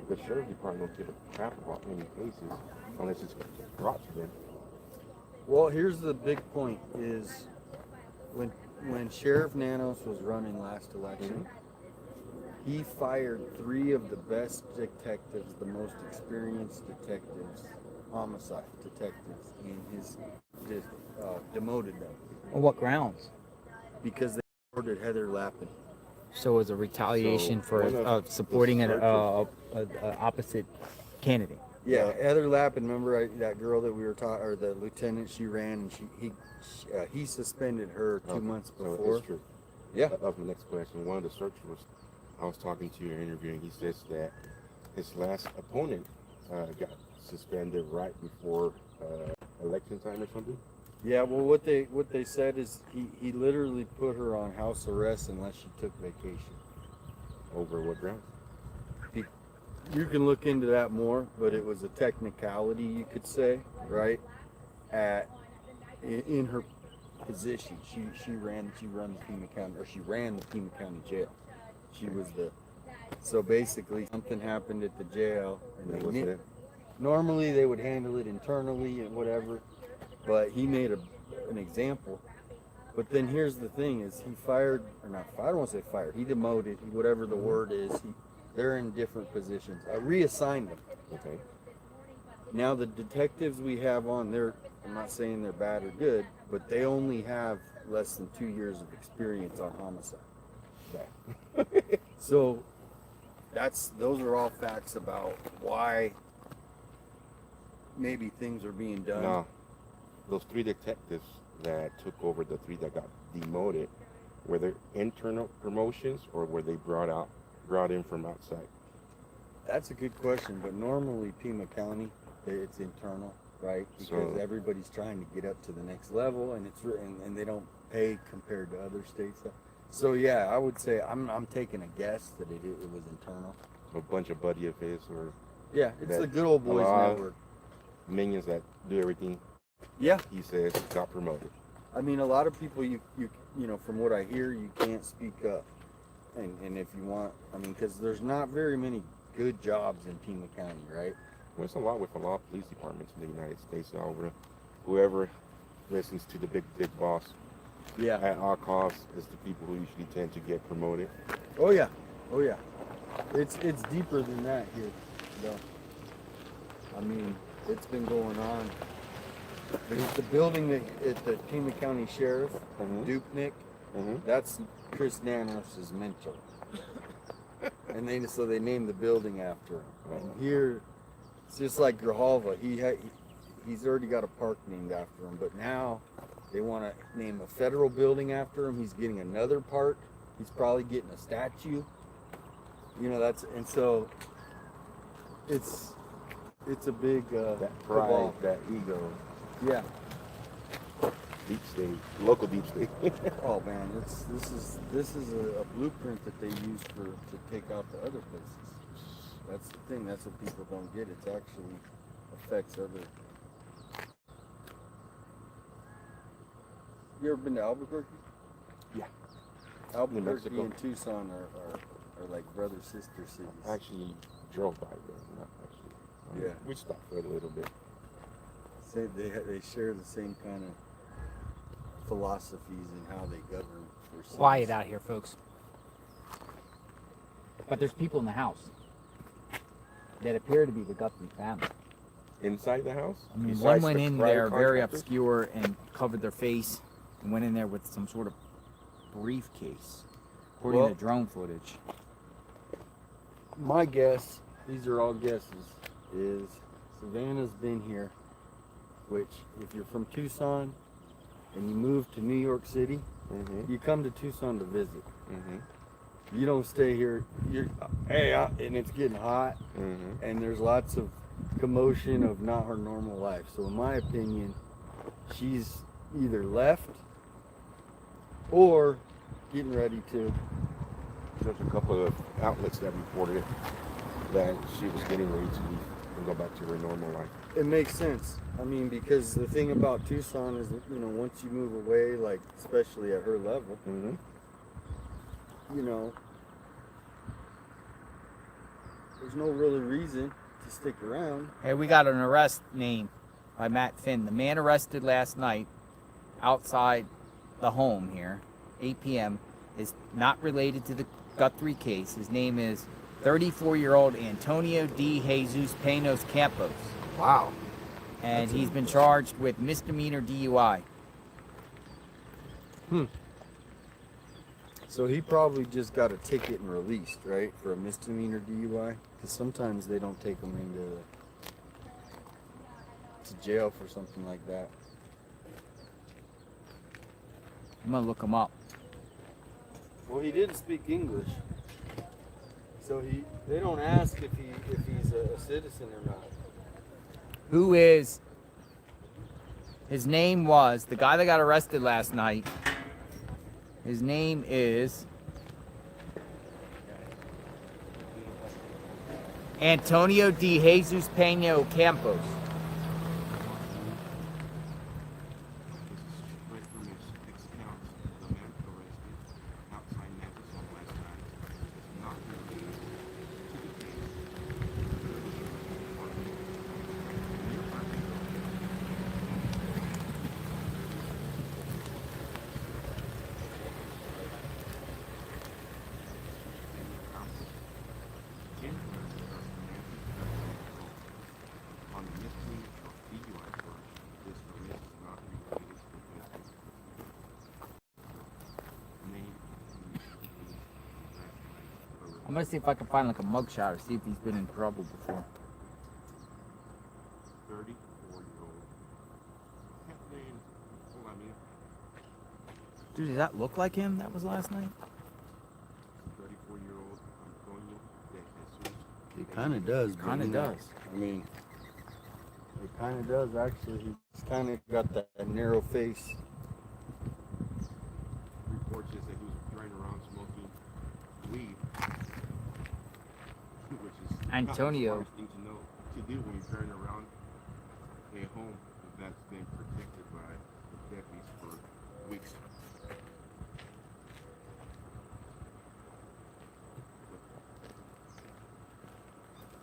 the sheriff department don't give a crap about any cases unless it's brought to them. Well, here's the big point: is when Sheriff Nanos was running last election, he fired 3 of the best detectives, the most experienced detectives, homicide detectives in his demoted them. On what grounds? Because they supported Heather Lappin. So it was a retaliation So for one of supporting the an opposite candidate. Yeah, Heather Lappin, remember that girl that we were talking, or the lieutenant, she ran, and he suspended her 2 months So before. it's true. Yeah. That was my next question. One of the searchers I was talking to your interviewing, he says that his last opponent got suspended right before election time or something. Yeah, well, what they said is he literally put her on house arrest unless she took vacation. Over what grounds? You can look into that more, but it was a technicality, you could say, right? In her position, she ran the Pima County, or she ran the Pima County Jail. She was so basically something happened at the jail, and normally they would handle it internally and whatever, but he made an example. But then here's the thing: is he fired, or not? I don't want to say fired. He demoted, whatever the word is. They're in different positions. I reassigned them. Okay. Now the detectives we have on there, I'm not saying they're bad or good, but they only have less than 2 years of experience on homicide. So those are all facts about why maybe things are being done. Now, those 3 detectives that took over, the 3 that got demoted, were they internal promotions or were they brought in from outside? That's a good question, but normally Pima County, it's internal, right? Because So- everybody's trying to get up to the next level, and and they don't pay compared to other states. So yeah, I would say I'm taking a guess that it was internal. A bunch of buddy of his, or yeah, it's the good old boys network. Minions that do everything. Yeah, he says got promoted. I mean, a lot of people you know, from what I hear, you can't speak up, and if you want, I mean, because there's not very many good jobs in Pima County, right? Well, it's a lot with a lot of police departments in the United States. Over whoever listens to the big boss, yeah, at our cost, is the people who usually tend to get promoted. Oh yeah, oh yeah. It's deeper than that here, though. I mean, it's been going on. There's the building at the Pima County Sheriff, Dupnik. That's Chris Nanos' mentor, and they named the building after him. And here, it's just like Grijalva. He's already got a park named after him, but now they want to name a federal building after him. He's getting another park. He's probably getting a statue. You know, and so it's a big that pride, cabal. that ego. Yeah. Deep state, local deep state. Oh man, this is a blueprint that they use to take out the other places. That's the thing. That's what people don't get. It actually affects other. You ever been to Albuquerque? Yeah. Albuquerque and Tucson are like brother-sister cities. I actually drove by there, not actually. Yeah. We stopped for a little bit. They share the same kind of philosophies and how they govern their cities. Quiet out here, folks. But there's people in the house that appear to be the Guthrie family. Inside the house? I mean, Besides one went the in private there very contractors? obscure and covered their face and went in there with some sort of briefcase, according Well, to drone footage. My guess, these are all guesses, is Savannah's been here, which if you're from Tucson and you move to New York City, you come to Tucson to visit. You don't stay here. And it's getting hot, and there's lots of commotion of not her normal life. So in my opinion, she's either left or getting ready to. There's a couple of outlets that reported that she was getting ready to leave and go back to her normal life. It makes sense. I mean, because the thing about Tucson is, you know, once you move away, like especially at her level, you know, there's no really reason to stick around. Hey, we got an arrest name by Matt Finn. The man arrested last night outside the home here, 8 p.m., is not related to the Guthrie case. His name is 34-year-old Antonio D. Jesus Penos Campos. Wow. And he's been charged with misdemeanor DUI. So he probably just got a ticket and released, right, for a misdemeanor DUI? Because sometimes they don't take them to jail for something like that. I'm gonna look him up. Well, he didn't speak English, so they don't ask if he's a citizen or not. Who is, his name was, the guy that got arrested last night, his name is Antonio D. Jesus Peña Campos. I'm gonna see if I can find like a mugshot or see if he's been in trouble before. 34-year-old. Dude, does that look like him that was last night? 34-year-old Antonio De Jesus. It kind of does. Kind of does. I mean, it kind of does actually. He's kind of got that narrow face. Reports is that he was driving Antonio. That's the smartest thing to know to do when you're driving around a home that's been protected by the deputies for weeks.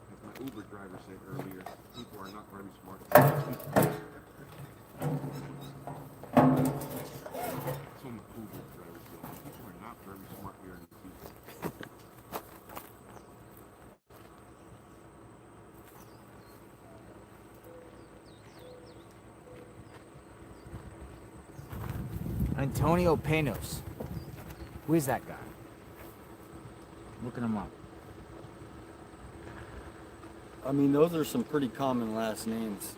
As my Uber driver said earlier, people are not very smart. That's what my Uber driver said. People are not very smart here in the city. Antonio Panos. Who is that guy? Looking him up. I mean, those are some pretty common last names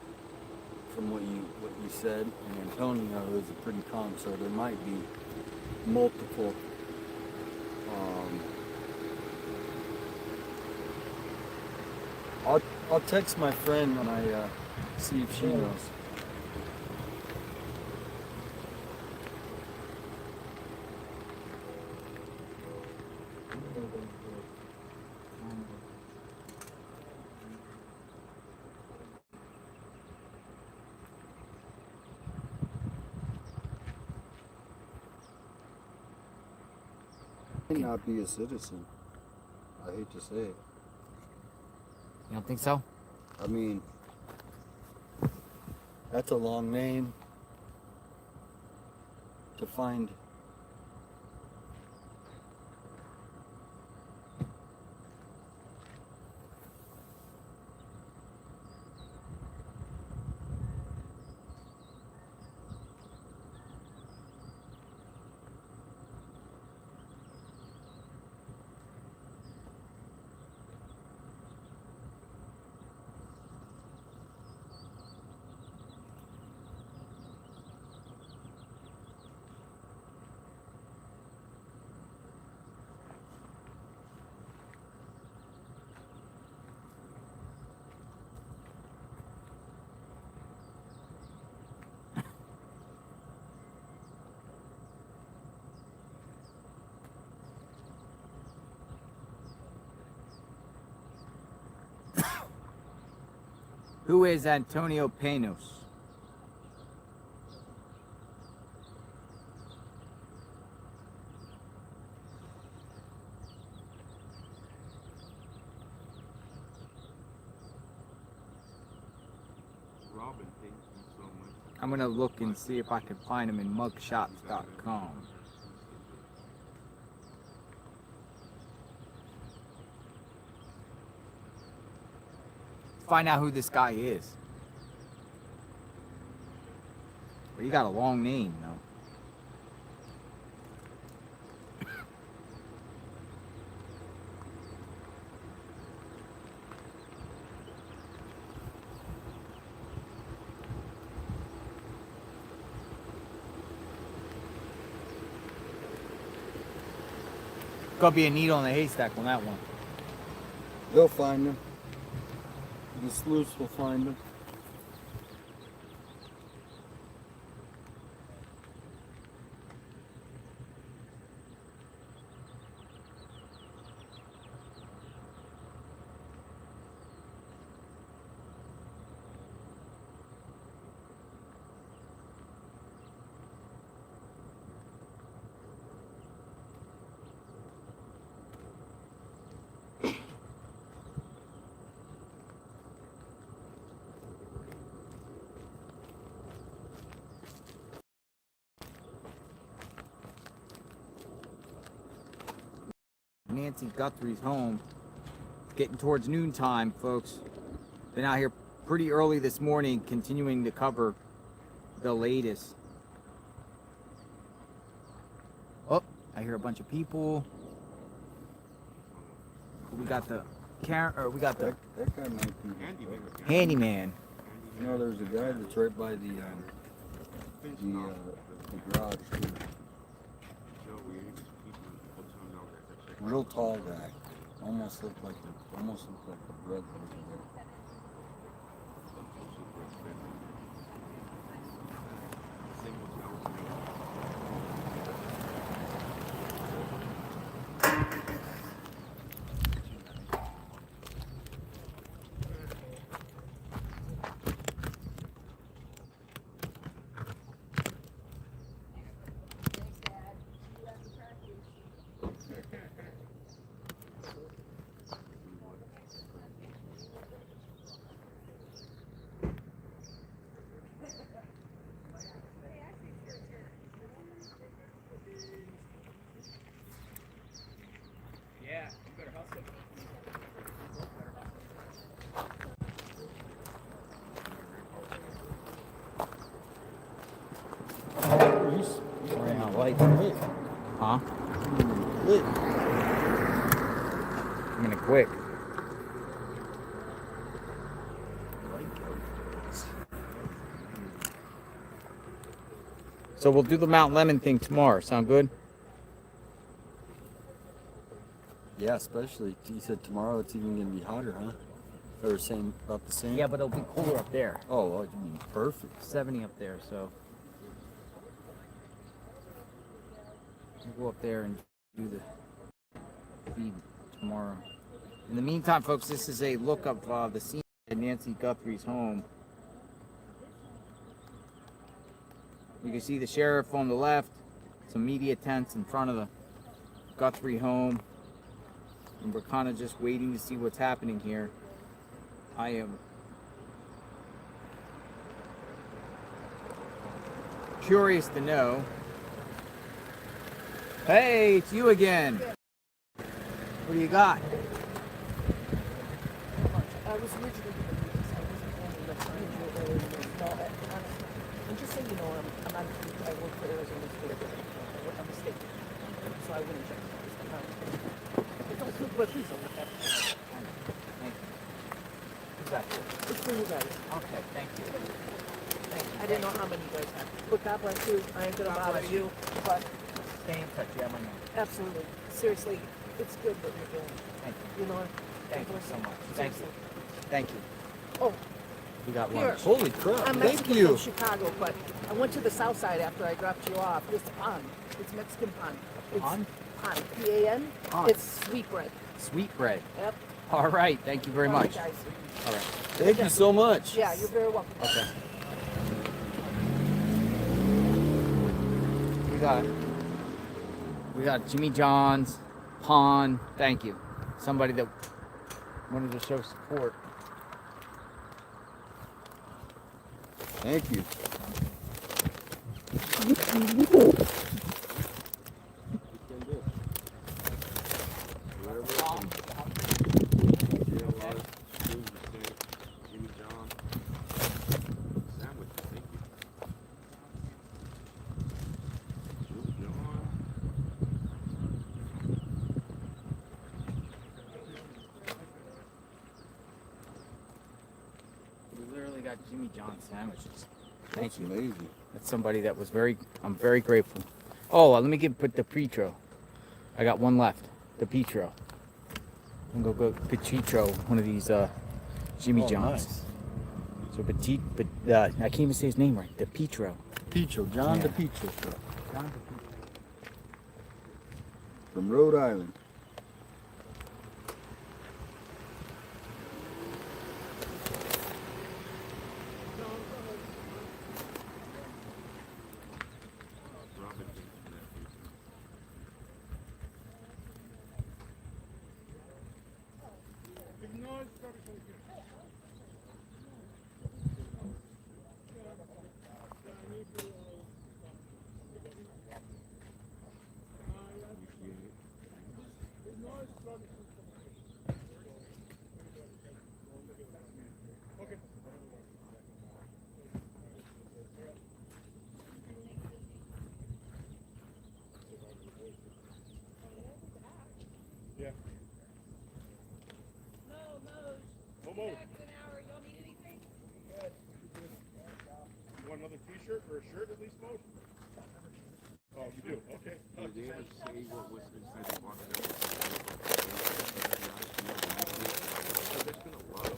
from what you said, and Antonio is a pretty common, so there might be multiple. I'll text my friend when I see if she knows. Might not be a citizen. I hate to say it. You don't think so? I mean, that's a long name to find. Who is Antonio Panos? Robin, thank you so much. I'm gonna look and see if I can find him in mugshots.com. Find out who this guy is. But he got a long name, though. Could be a needle in a haystack on that one. They'll find him. The sleuths will find him. Nancy Guthrie's home. Getting towards noontime, folks. Been out here pretty early this morning, continuing to cover the latest. Oh, I hear a bunch of people. We got the we got the that guy might be handyman. You know, there's a guy that's right by the garage too. Real tall guy. Almost looked like the brother over there. quick. So we'll do the Mount Lemon thing tomorrow. Sound good? Yeah, especially you said tomorrow it's even gonna be hotter, huh? Or same, about the same. Yeah, but it'll be cooler up there. Oh, well, you mean perfect. 70 up there, so we'll go up there and do the feed tomorrow. In the meantime, folks, this is a look of the scene at Nancy Guthrie's home. You can see the sheriff on the left, some media tents in front of the Guthrie home, and we're kind of just waiting to see what's happening here. I am curious to know. Hey, it's you again. What do you got? I was originally going to do this. I wasn't going to let you do it earlier. No, and just so you know, I work for Arizona State. I'm a state. So I wouldn't check this. But please don't look at it. Thank you. Who's that for? It's for you guys. Okay, thank you. Thank you. I didn't know how many you guys have. But God bless you. I ain't going to bother you. But stay in touch. You have my number. absolutely. Seriously, it's good what you're doing. Thank you. You know, Thank you so much. Thank you. Thank you. Oh, We got here. lunch. Holy crap! I'm Thank Mexican you. from Chicago, but I went to the south side after I dropped you off. This pond. It's Mexican pond. It's Pond? Pond. P-A-N. Pond. It's sweetbread. Sweetbread. Yep. All right. Thank you very All right, much. guys. All right. Thank you so much. Yeah, you're very welcome. Okay. We got Jimmy John's, Pond. Thank you. Somebody that wanted to show support. Thank you. Jimmy John sandwich. Thank you. Jimmy John. We literally got Jimmy John's sandwiches. Thank That's you. amazing. That's somebody that was I'm very grateful. Oh, let me put the Petro. I got one left. The Petro. I'm gonna go Petro, one of these Jimmy Oh, John's. nice. So I can't even say his name right. The Petro. Petro, John Yeah. DePetro. John From Rhode Island. Robin came from that too. You want another t-shirt or a shirt at least, Mo? Oh, you do? Okay. Did they ever say what was inside the box? There's been a lot of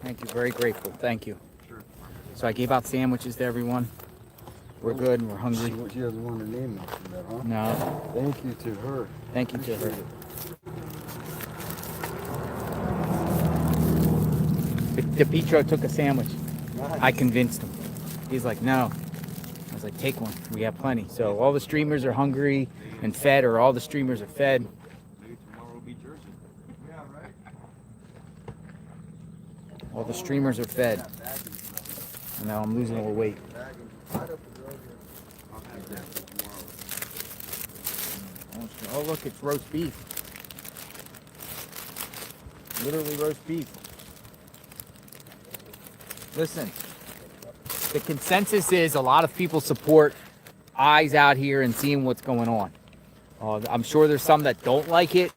Thank you. Very grateful. Thank you. Sure. So I gave out sandwiches to everyone. We're good. We're hungry. She doesn't want her name mentioned there, huh? No. Thank you to her. Thank you to her. The Petro took a sandwich. Nice. I convinced him. He's like, no. I was like, take one. We have plenty. So all the streamers are hungry and fed, or all the streamers are fed. Maybe tomorrow will be Jersey. Yeah, right. All the streamers are fed. And now I'm losing a little weight. I'll have that for tomorrow. Oh, look, it's roast beef. Literally roast beef. Listen, the consensus is a lot of people support eyes out here and seeing what's going on. I'm sure there's some that don't like it,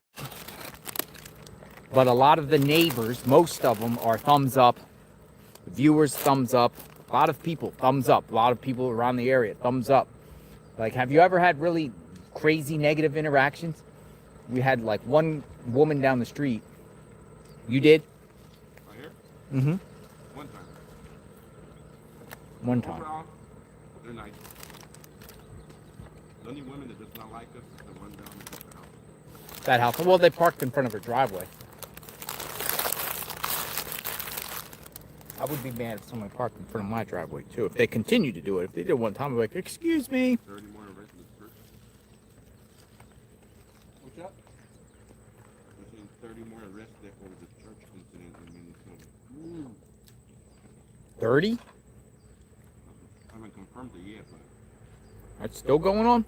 but a lot of the neighbors, most of them, are thumbs up. Viewers, thumbs up. A lot of people, thumbs up. A lot of people around the area, thumbs up. Like, have you ever had really crazy negative interactions? We had like one woman down the street. You did? Right here? Mm-hmm. One time. One time. Overall, they're nice. The only women that does not like us is the one down the house. That house. Well, they parked in front of her driveway. I would be mad if someone parked in front of my driveway too. If they continue to do it. If they did one time, I'd be like, excuse me. 30 more arrests in this church. What's up? We're seeing 30 more arrests there over the church incident in Minnesota. 30? I haven't confirmed it yet, but That's still going on?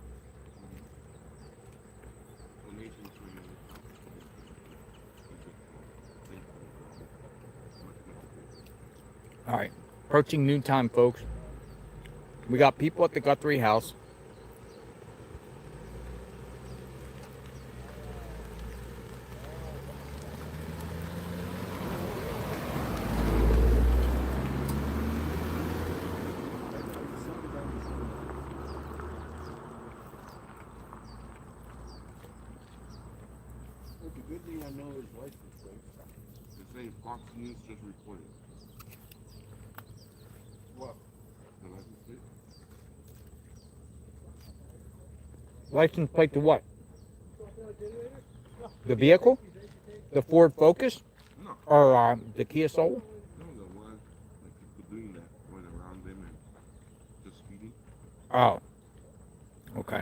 donations from All right. Approaching noontime, folks. We got people at the Guthrie house. Look, the good thing I know is license plates. the same Fox News just reported. What? The license plate? License plate to what? The vehicle? The Ford Focus? No. Or the Kia Soul? No, the one like people doing that, going around them and just speeding. Oh. Okay.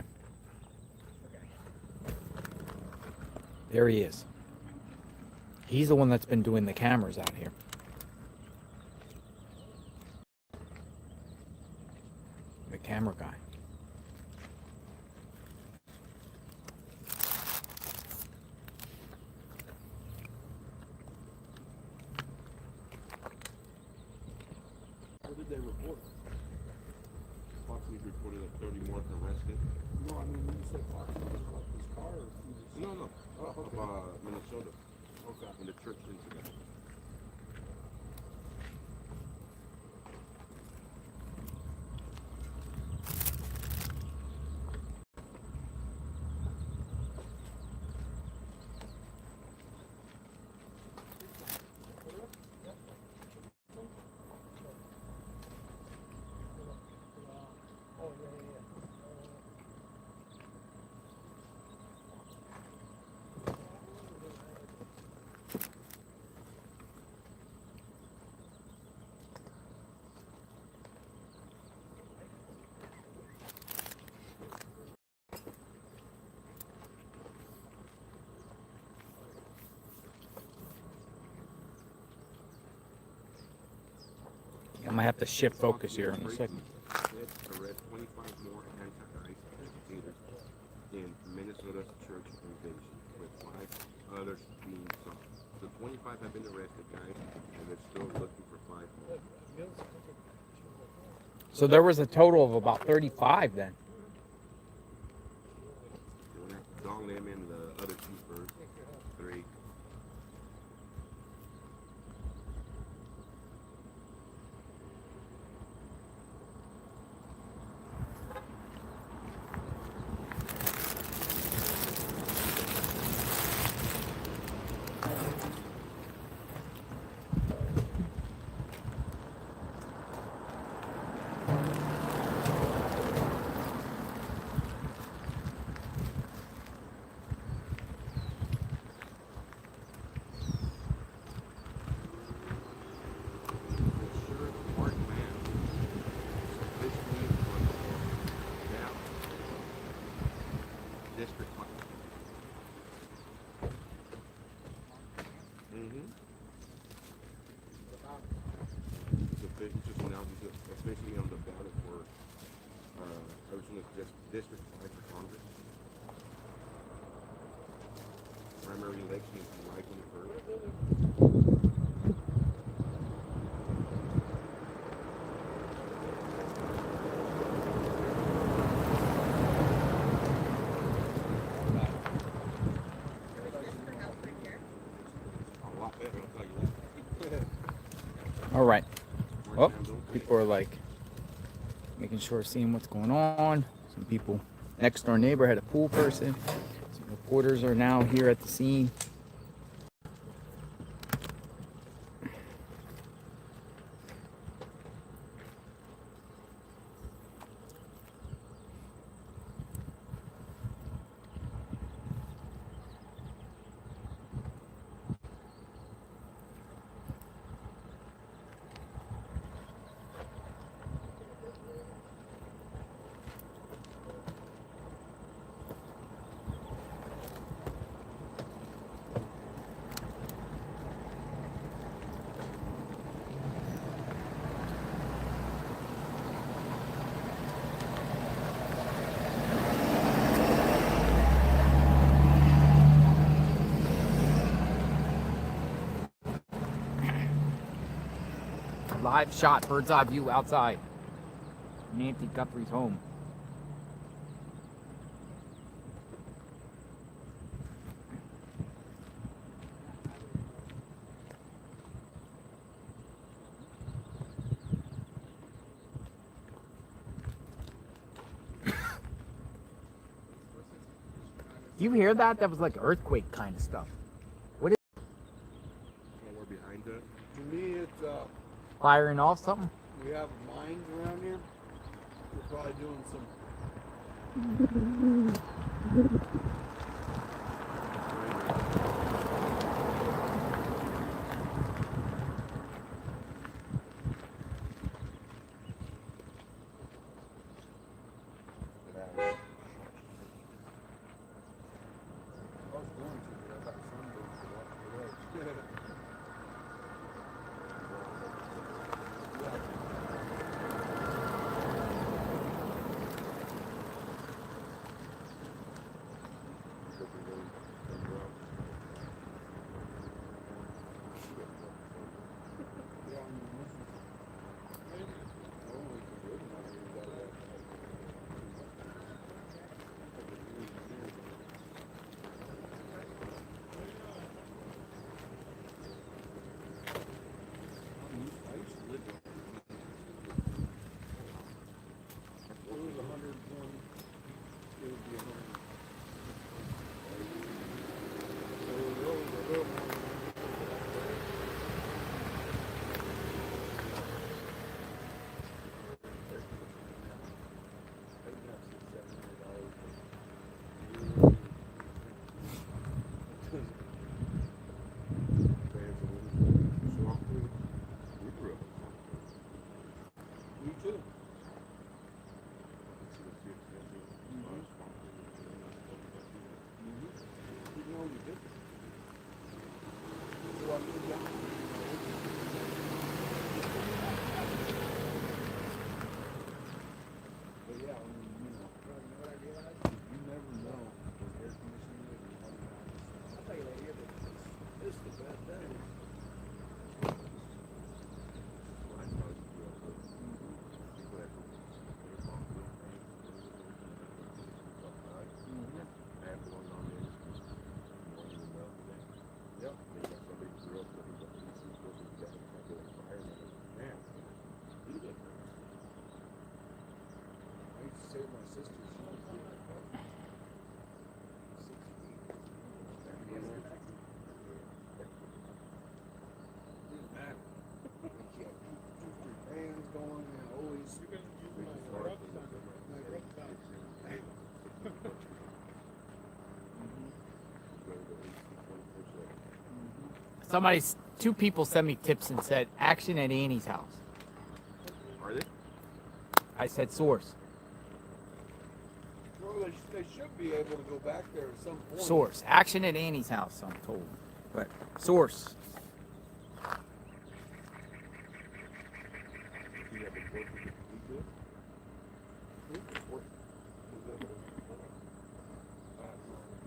There he is. He's the one that's been doing the cameras out here. The camera guy. What did they report? Fox News reported that 30 more arrested. No, I mean, when you said Fox News, about this car or No, no. Oh, okay. About Minnesota. Okay. In the church incident. Oh, yeah, yeah, yeah. I might have to shift focus here in a second. Arrest 25 more anti-ICE agitators in Minnesota's church invasion, with 5 others being sought. So 25 have been arrested, guys, and they're still looking for 5 more. So there was a total of about 35 then. Don Lemon, the other keepers, 3. District 5. It's just announced it's officially on the ballot for Arizona District 5 for Congress. Primary election is July 21st. All right. Well, people are like making sure, seeing what's going on. Some people, next door neighbor had a pool person. Some reporters are now here at the scene. Live shot, bird's eye view outside Nancy Guthrie's home. Do you hear that? That was like earthquake kind of stuff. What is We're behind that. To me, it's firing off something? we have mines around here. We're probably doing some. Two people sent me tips and said, action at Annie's house. Are they? I said source. Well, they should be able to go back there at some point. Source. Action at Annie's house, I'm told. But source. You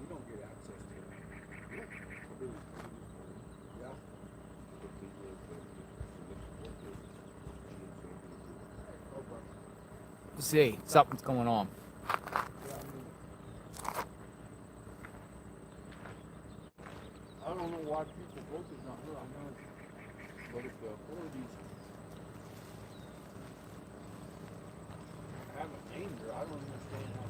don't get access to it. Yeah. See, something's going on. I don't know why people both is not her, I know. But if the authorities haven't named her, I don't understand how.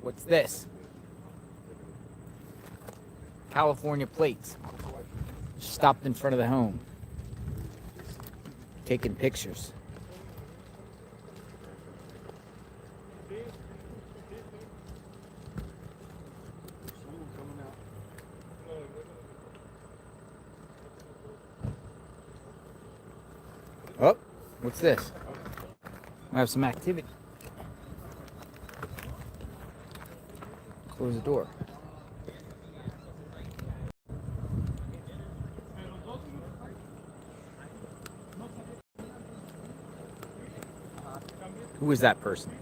What's this? California plates. Stopped in front of the home. Taking pictures. Oh, what's this? I have some activity. Close the door. Who is that person?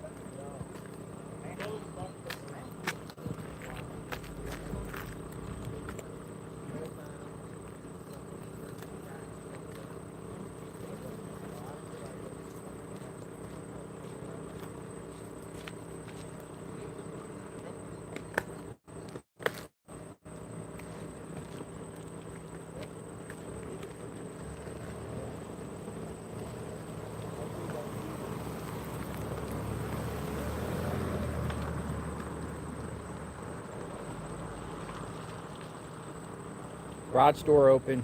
Garage door open,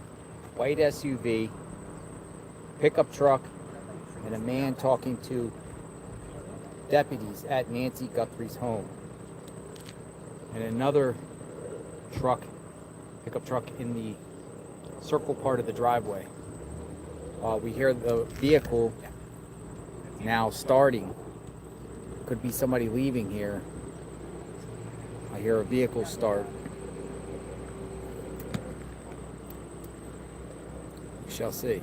white SUV, pickup truck, and a man talking to deputies at Nancy Guthrie's home. And another truck, pickup truck in the circle part of the driveway. We hear the vehicle now starting. Could be somebody leaving here. I hear a vehicle start. We shall see.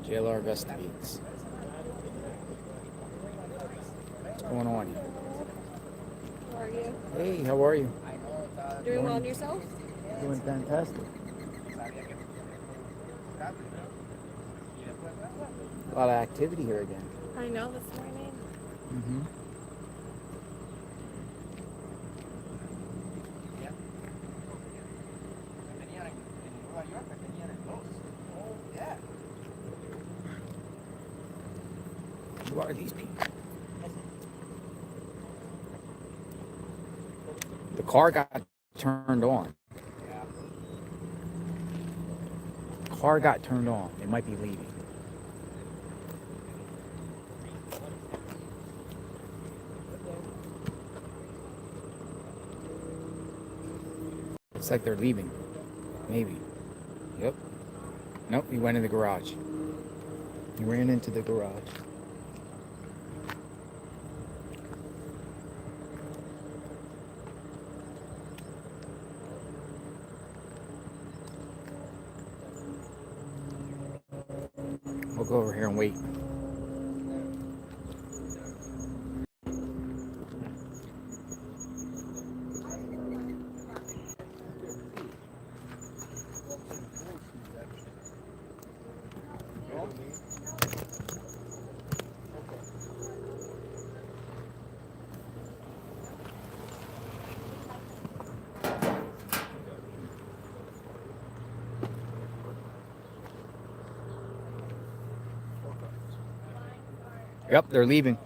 JLR investigates. What's going on here? How are you? Hey, how are you? Doing well on yourself? Doing fantastic. A lot of activity here again. I know, this morning. Mm-hmm. Who are these people? The car got turned on. The car got turned on. They might be leaving. Looks like they're leaving. Maybe. Yep. Nope, he went in the garage. He ran into the garage. We'll go over here and wait. Yep, they're leaving.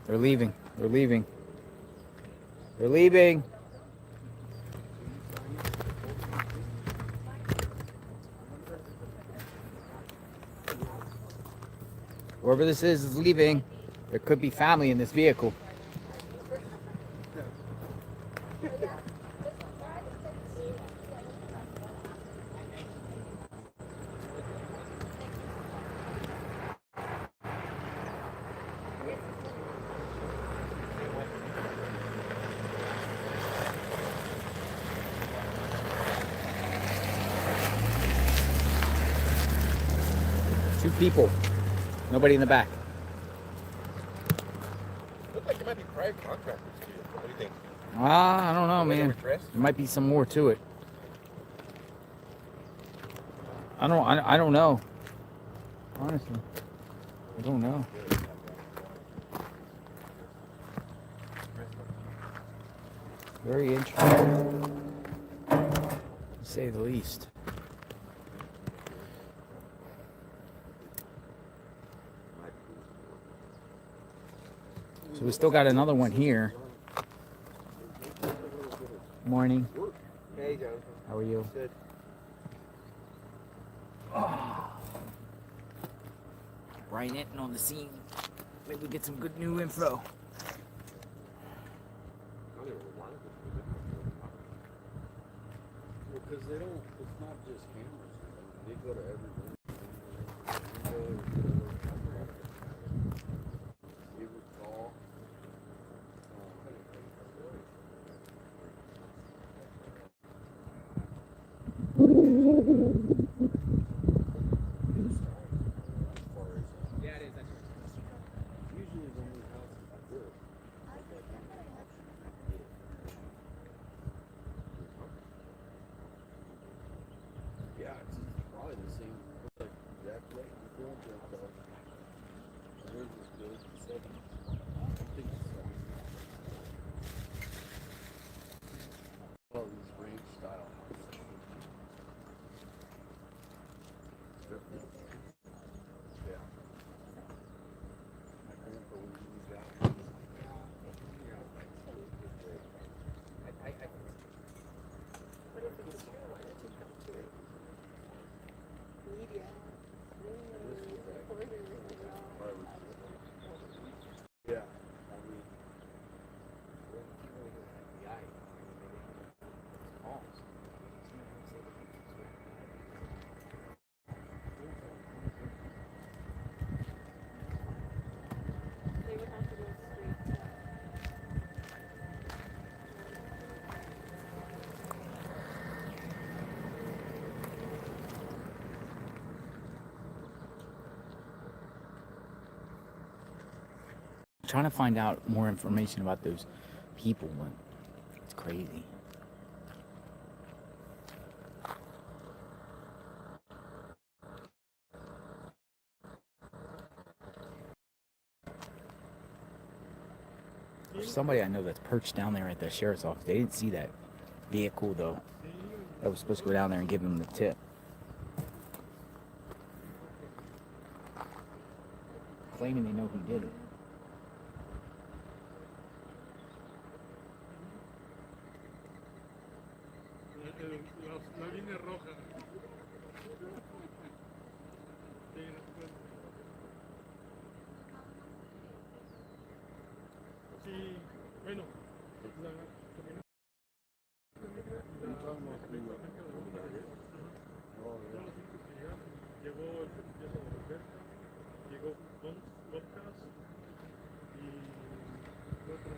They're leaving. They're leaving. They're leaving. Whoever this is leaving. There could be family in this vehicle. Two people. Nobody in the back. Look like there might be private contractors too. What do you think? I don't know, Are they man. dressed? There might be some more to it. I don't know. Honestly, I don't know. Very interesting, to say the least. So we still got another one here. Morning. Hey, Joe. How are you? Good. Brian Hinton on the scene. Maybe we get some good new info. Because they don't, it's not just cameras. They go to every room. You recall. Yeah, it is. Usually when your house is good, yeah, it's probably the same. Like exact way the film jumped off. Yours is good. 70s. I think it's 70s. All these ranch style houses. Yeah. My grandpa was moved out. What if it's true? Why don't you come to it? Media. Yeah, I mean, They would have to go straight. Trying to find out more information about those people, but it's crazy. There's somebody I know that's perched down there at the sheriff's office. They didn't see that vehicle though. That was supposed to go down there and give them the tip. Claiming they know who did it. La línea roja. Sí, bueno, llegó el pieza de Alberta, llegó Volcanos y otra.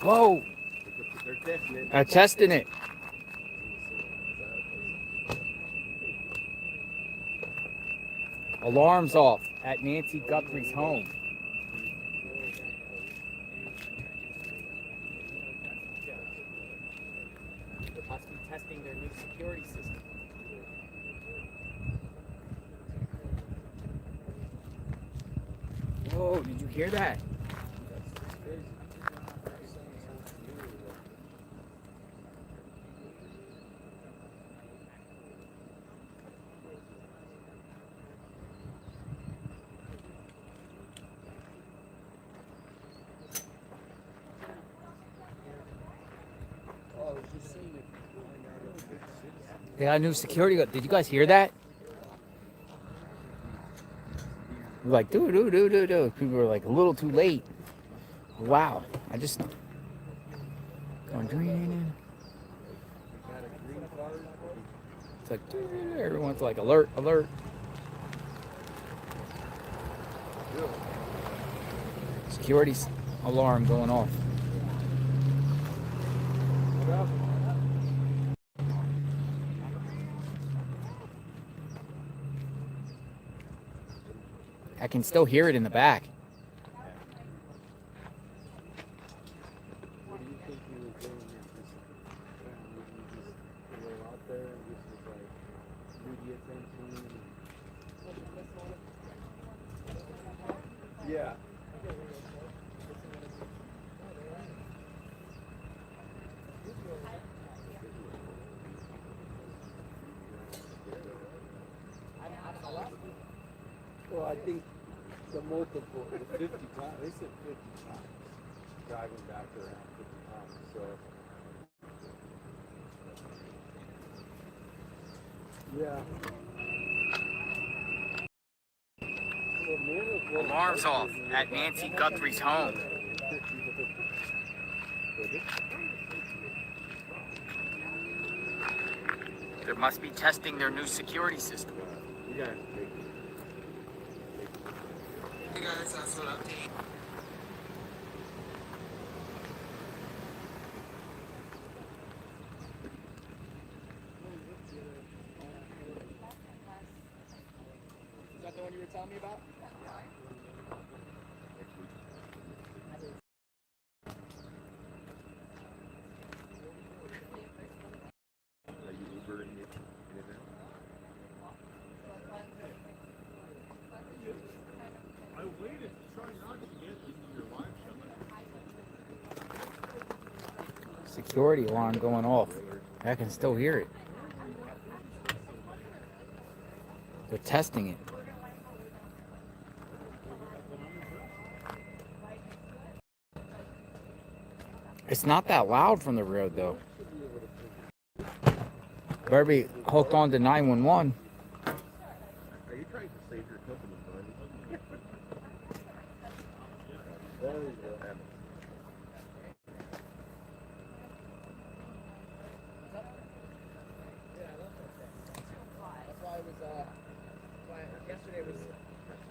Whoa! They're testing it. Alarms off at Nancy Guthrie's home. They must be testing their new security system. Whoa, did you hear that? They got a new security guard. Did you guys hear that? Like, do. People were like a little too late. Wow. I just going green. It's like everyone's like alert. Security alarm going off. I can still hear it in the back. What do you think he was doing? Just out there and just was like media attention. Yeah. Well, I think the multiple, the 50 times, they said 50 times, driving back around 50 times, so. Yeah. Alarms off at Nancy Guthrie's home. They must be testing their new security system. Yeah. Hey guys, that's what update. Is that the one you were telling me about? I waited to try not to get into your live show. Security alarm going off. I can still hear it. They're testing it. It's not that loud from the road though. Better be hooked on to 911. Are you trying to save your company money? That is what happened. That's why it was, yesterday was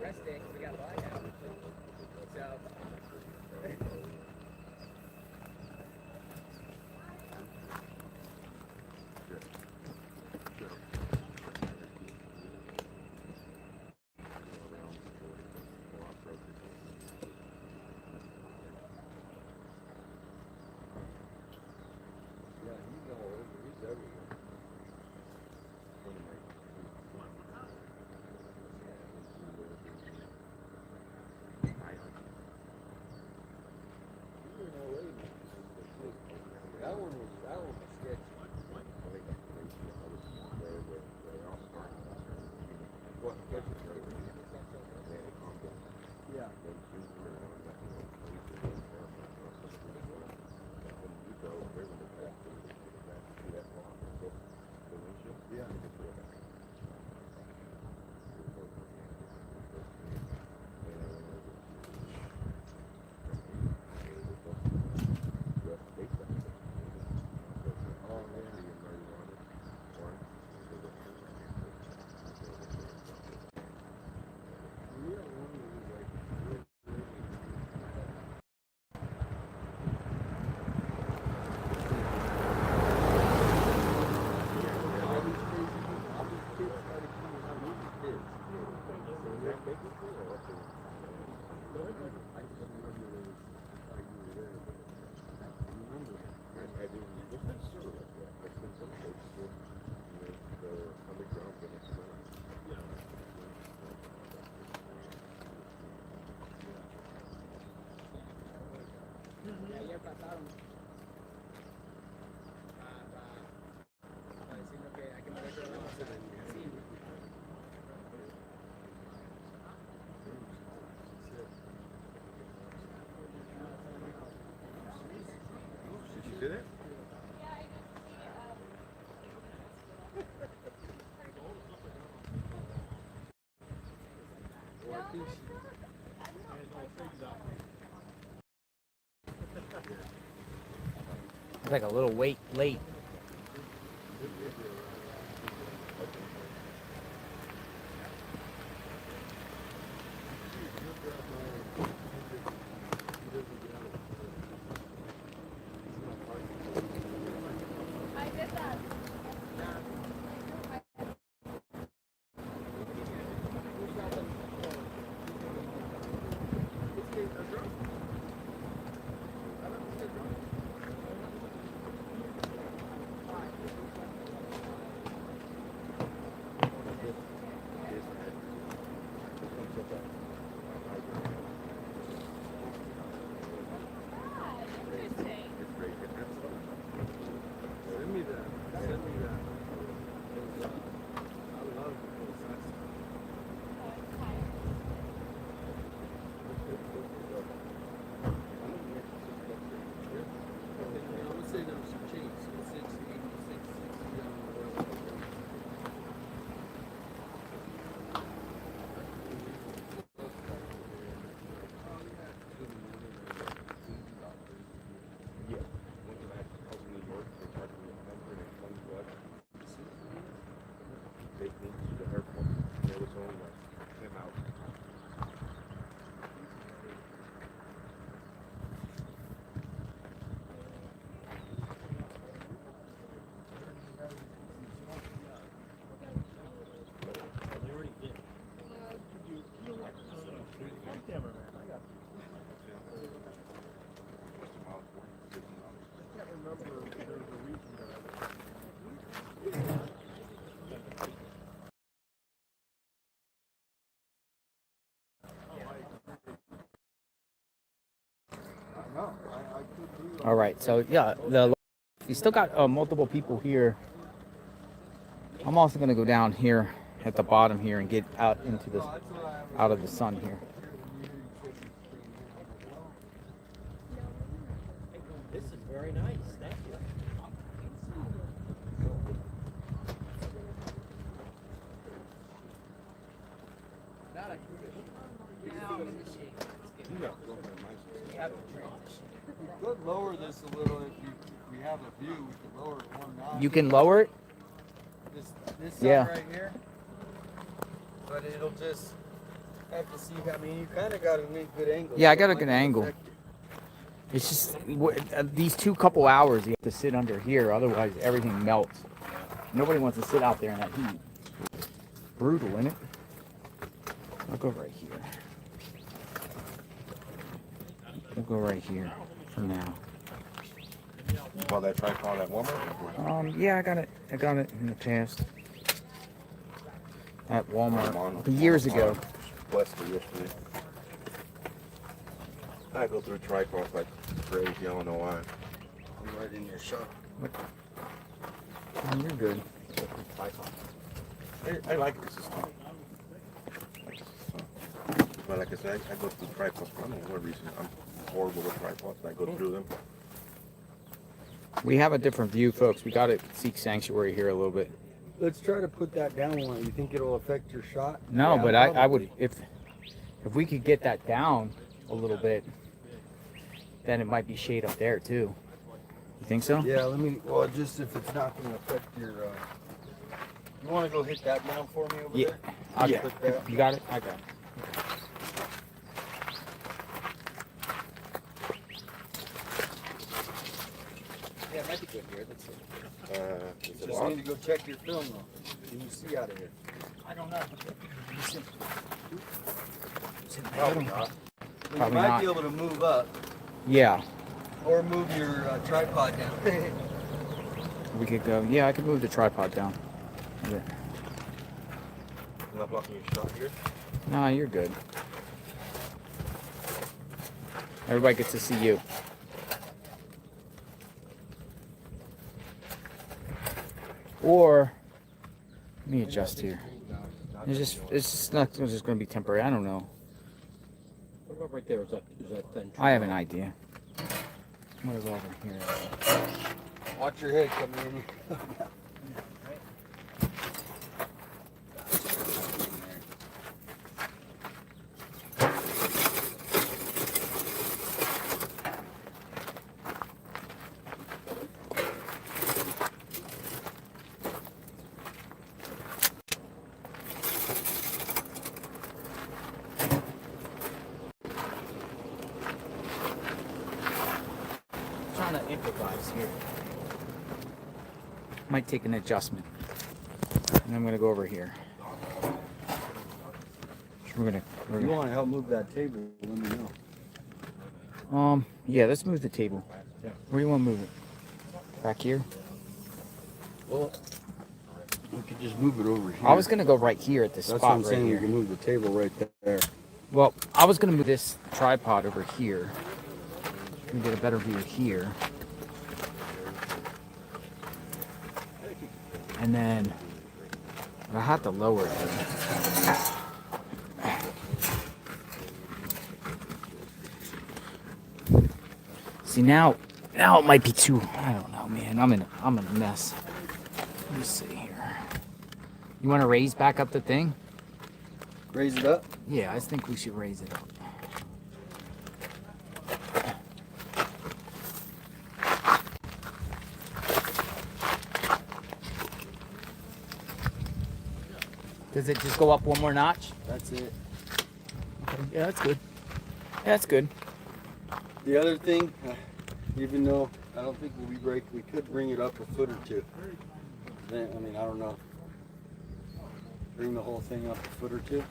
rest day because we got blackout. So. That one was sketchy. What? Yeah. Yeah. Ayer pasaron para decirnos que hay que mover todo la pasada. Sí. Did you see that? It's like a little late. All right, so yeah, you still got multiple people here. I'm also gonna go down here at the bottom here and get out of the sun here. This is very nice. Thank you. We could lower this a little if we have a view. We could lower it one notch. You can lower it? This Yeah. side right here. But it'll just have to see. I mean, you kind of got a good angle. Yeah, I got a good angle. It's just these couple hours you have to sit under here, otherwise everything melts. Nobody wants to sit out there in that heat. Brutal, isn't it? I'll go right here. We'll go right here for now. Well, that tripod at Walmart? Yeah, I got it in the past. At Walmart. Years ago. Blessed for yesterday. I go through tripods like crazy. I don't know why. I'm right in your shop. Oh, you're good. I like this system. But like I said, I go through tripods. I don't know what reason. I'm horrible with tripods. I go through them. We have a different view, folks. We got to seek sanctuary here a little bit. Let's try to put that down one. You think it'll affect your shot? No, Yeah, but I would, probably. if we could get that down a little bit, then it might be shade up there too. You think so? Yeah, well, just if it's not going to affect your, you want to go hit that down for me over there? Yeah. Put that. You got it? I got it. Yeah, it might be good here. Let's see. You just need to go check your film though. Can you see out of here? I don't know. Probably not. Well, you Probably might not. be able to move up Yeah. or move your tripod down. We could go. Yeah, I could move the tripod down. Yeah. I'm not blocking your shot here. No, you're good. Everybody gets to see you. Or let me adjust here. It's just not. It's just going to be temporary. I don't know. What about right there? Is that thin? I have an idea. What is over here? Watch your head coming in. Trying to improvise here. Might take an adjustment. And I'm gonna go over here. We're If you want to help move that table, let me know. yeah, let's move the table. Where do you want to move it? Back here? Well, we could just move it over here. I was gonna go right here at this That's spot what I'm right saying. here. We can move the table right there. Well, I was gonna move this tripod over here. Let me get a better view here. And then I had to lower it. See now it might be too. I don't know, man. I'm in a mess. Let me see here. You want to raise back up the thing? Raise it up? Yeah, I think we should raise it up. Does it just go up one more notch? That's it. Okay, yeah, that's good. Yeah, that's good. The other thing, even though I don't think we could bring it up a foot or two. Then, I mean, I don't know. Bring the whole thing up a foot or two.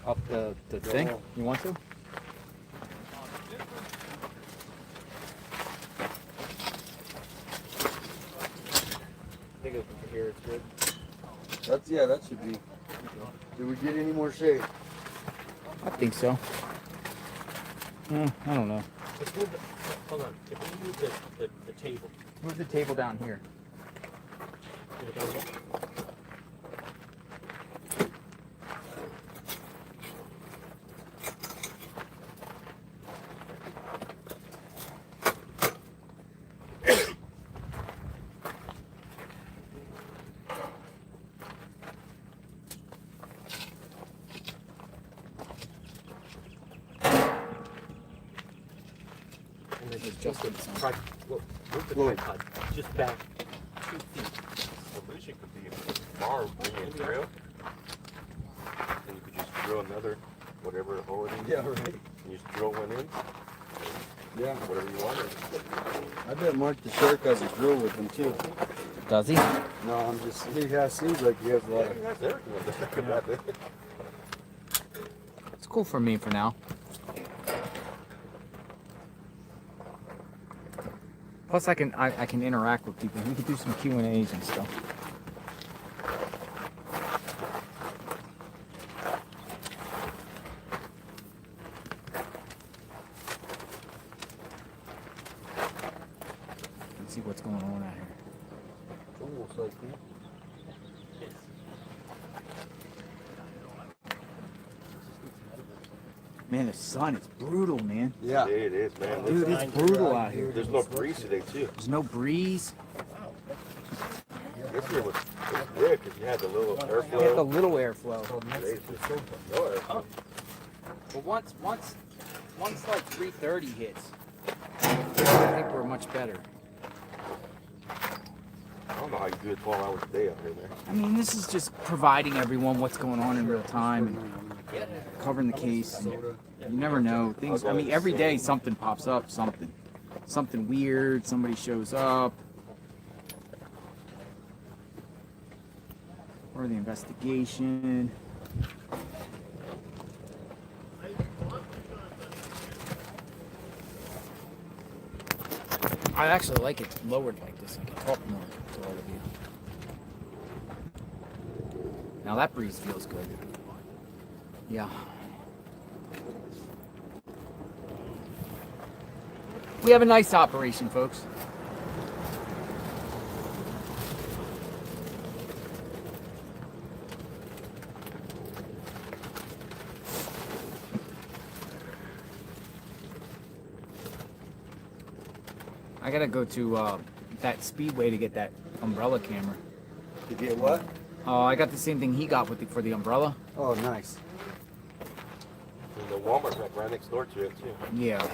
Up the thing? whole- You want to? I think over here it's good. That should be. Did we get any more shade? I think so. I don't know. Let's move the, hold on. If we move the table. Move the table down here. Get it down there. And then just move the tripod just back 2 feet. At least you could be far bringing trail. And you could just drill another, whatever hole it is. Yeah, right. And just drill one in. Yeah. Whatever you want. I bet Mark the Shark has a drill with him too. Does he? No, I'm just, seems like he has a lot of. He has everything on the back of that. It's cool for me for now. Plus, I can interact with people. We could do some Q&As and stuff. Let's see what's going on out here. Almost like me. Man, the sun is brutal, man. Yeah. It is, man. Dude, it's brutal out here. There's no breeze today, too. There's no breeze. This year was weird because you had the little airflow. You have the little airflow. No airflow. But once like 3:30 hits, I think we're much better. I don't know how you do it 12 hours a day out here, man. I mean, this is just providing everyone what's going on in real time and covering the case. And you never know things. I mean, every day something pops up, something weird. Somebody shows up, or the investigation. I actually like it lowered like this. I can talk more to all of you. Now that breeze feels good. Yeah. We have a nice operation, folks. I gotta go to that Speedway to get that umbrella camera. To get what? Oh, I got the same thing he got with for the umbrella. Oh, nice. And the Walmart's right next door to it, too. Yeah.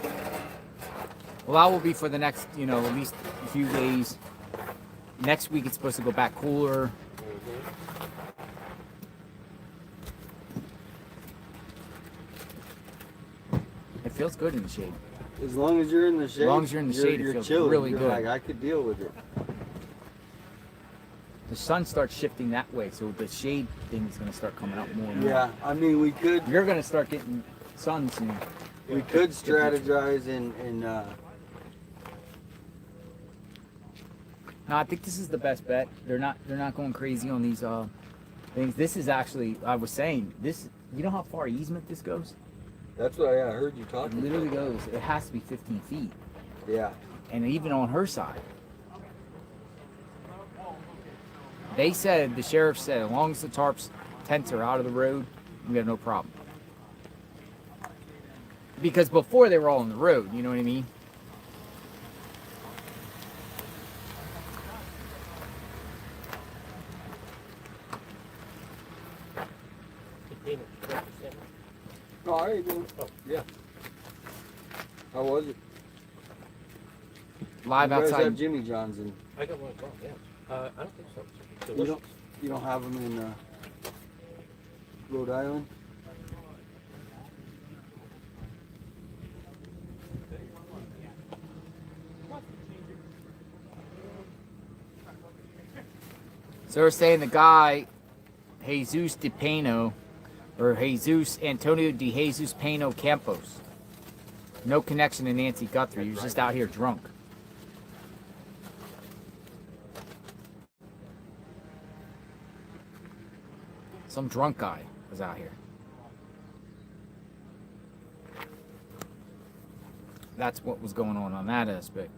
Well, that will be for the next, at least a few days. Next week it's supposed to go back cooler. It feels good in the shade. As long as you're in the shade. As long as you're in the shade, it feels chilling. really You're good. Like, I could deal with it. The sun starts shifting that way, so the shade thing is going to start coming out more and more. Yeah, I mean, we could. You're going to start getting sun soon. We could strategize and No, I think this is the best bet. They're not going crazy on these things. This is actually, I was saying, this. You know how far easement this goes? That's what I heard you talking. It literally goes. It has to be 15 feet. Yeah. And even on her side. They said, the sheriff said, as long as the tarps tents are out of the road, we have no problem. Because before they were all on the road, you know what I mean? No, I ain't doing. Oh, yeah. How was it? Live you guys outside. have Jimmy John's in. I got one as well, yeah. I don't think so. You don't have them in Rhode Island? So they're saying the guy, Jesus de Pino, or Jesus Antonio de Jesus Pino Campos, no connection to Nancy Guthrie. He was just out here drunk. Some drunk guy was out here. that's what was going on that aspect.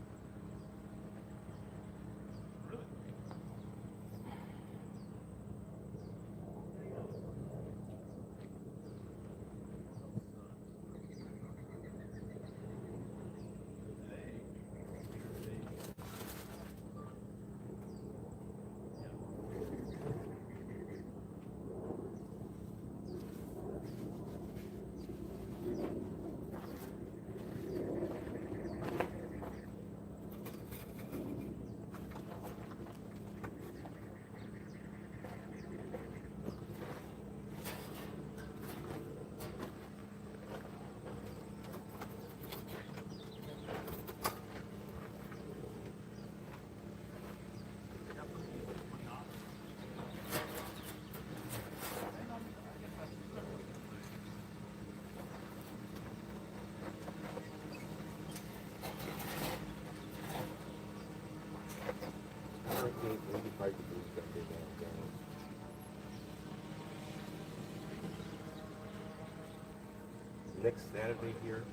Next Saturday here,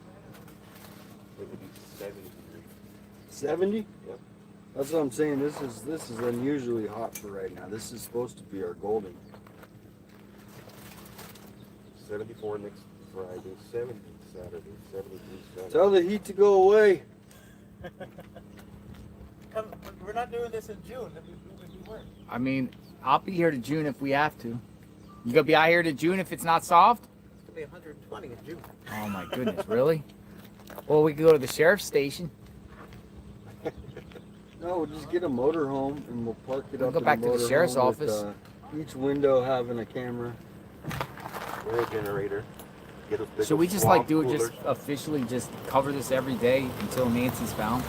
it will be 70 degrees. 70? Yep. That's what I'm saying. This is unusually hot for right now. This is supposed to be our golden. 74 next Friday, 70 Saturday, 73 Saturday. Tell the heat to go away. We're not doing this in June. We weren't. I mean, I'll be here to June if we have to. You gonna be out here to June if it's not solved? It's gonna be 120 in June. Oh my goodness, really? Well, we could go to the sheriff's station. No, we'll just get a motorhome and we'll park it We'll up go in back the to the sheriff's motorhome with, office. Each window having a camera. Or a generator. Get a big Should we just like do it, cooler. just officially just cover this every day until Nancy's found?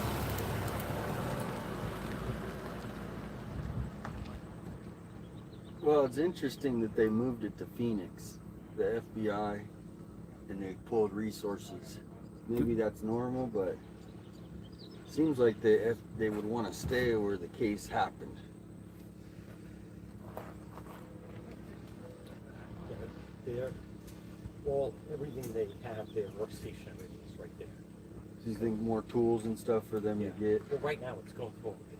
Well, it's interesting that they moved it to Phoenix, the FBI, and they pulled resources. Maybe that's normal, but seems like they would want to stay where the case happened. Everything they have, their workstation, everything is right there. Do you think more tools and stuff for them to get? Well, right now it's going through all the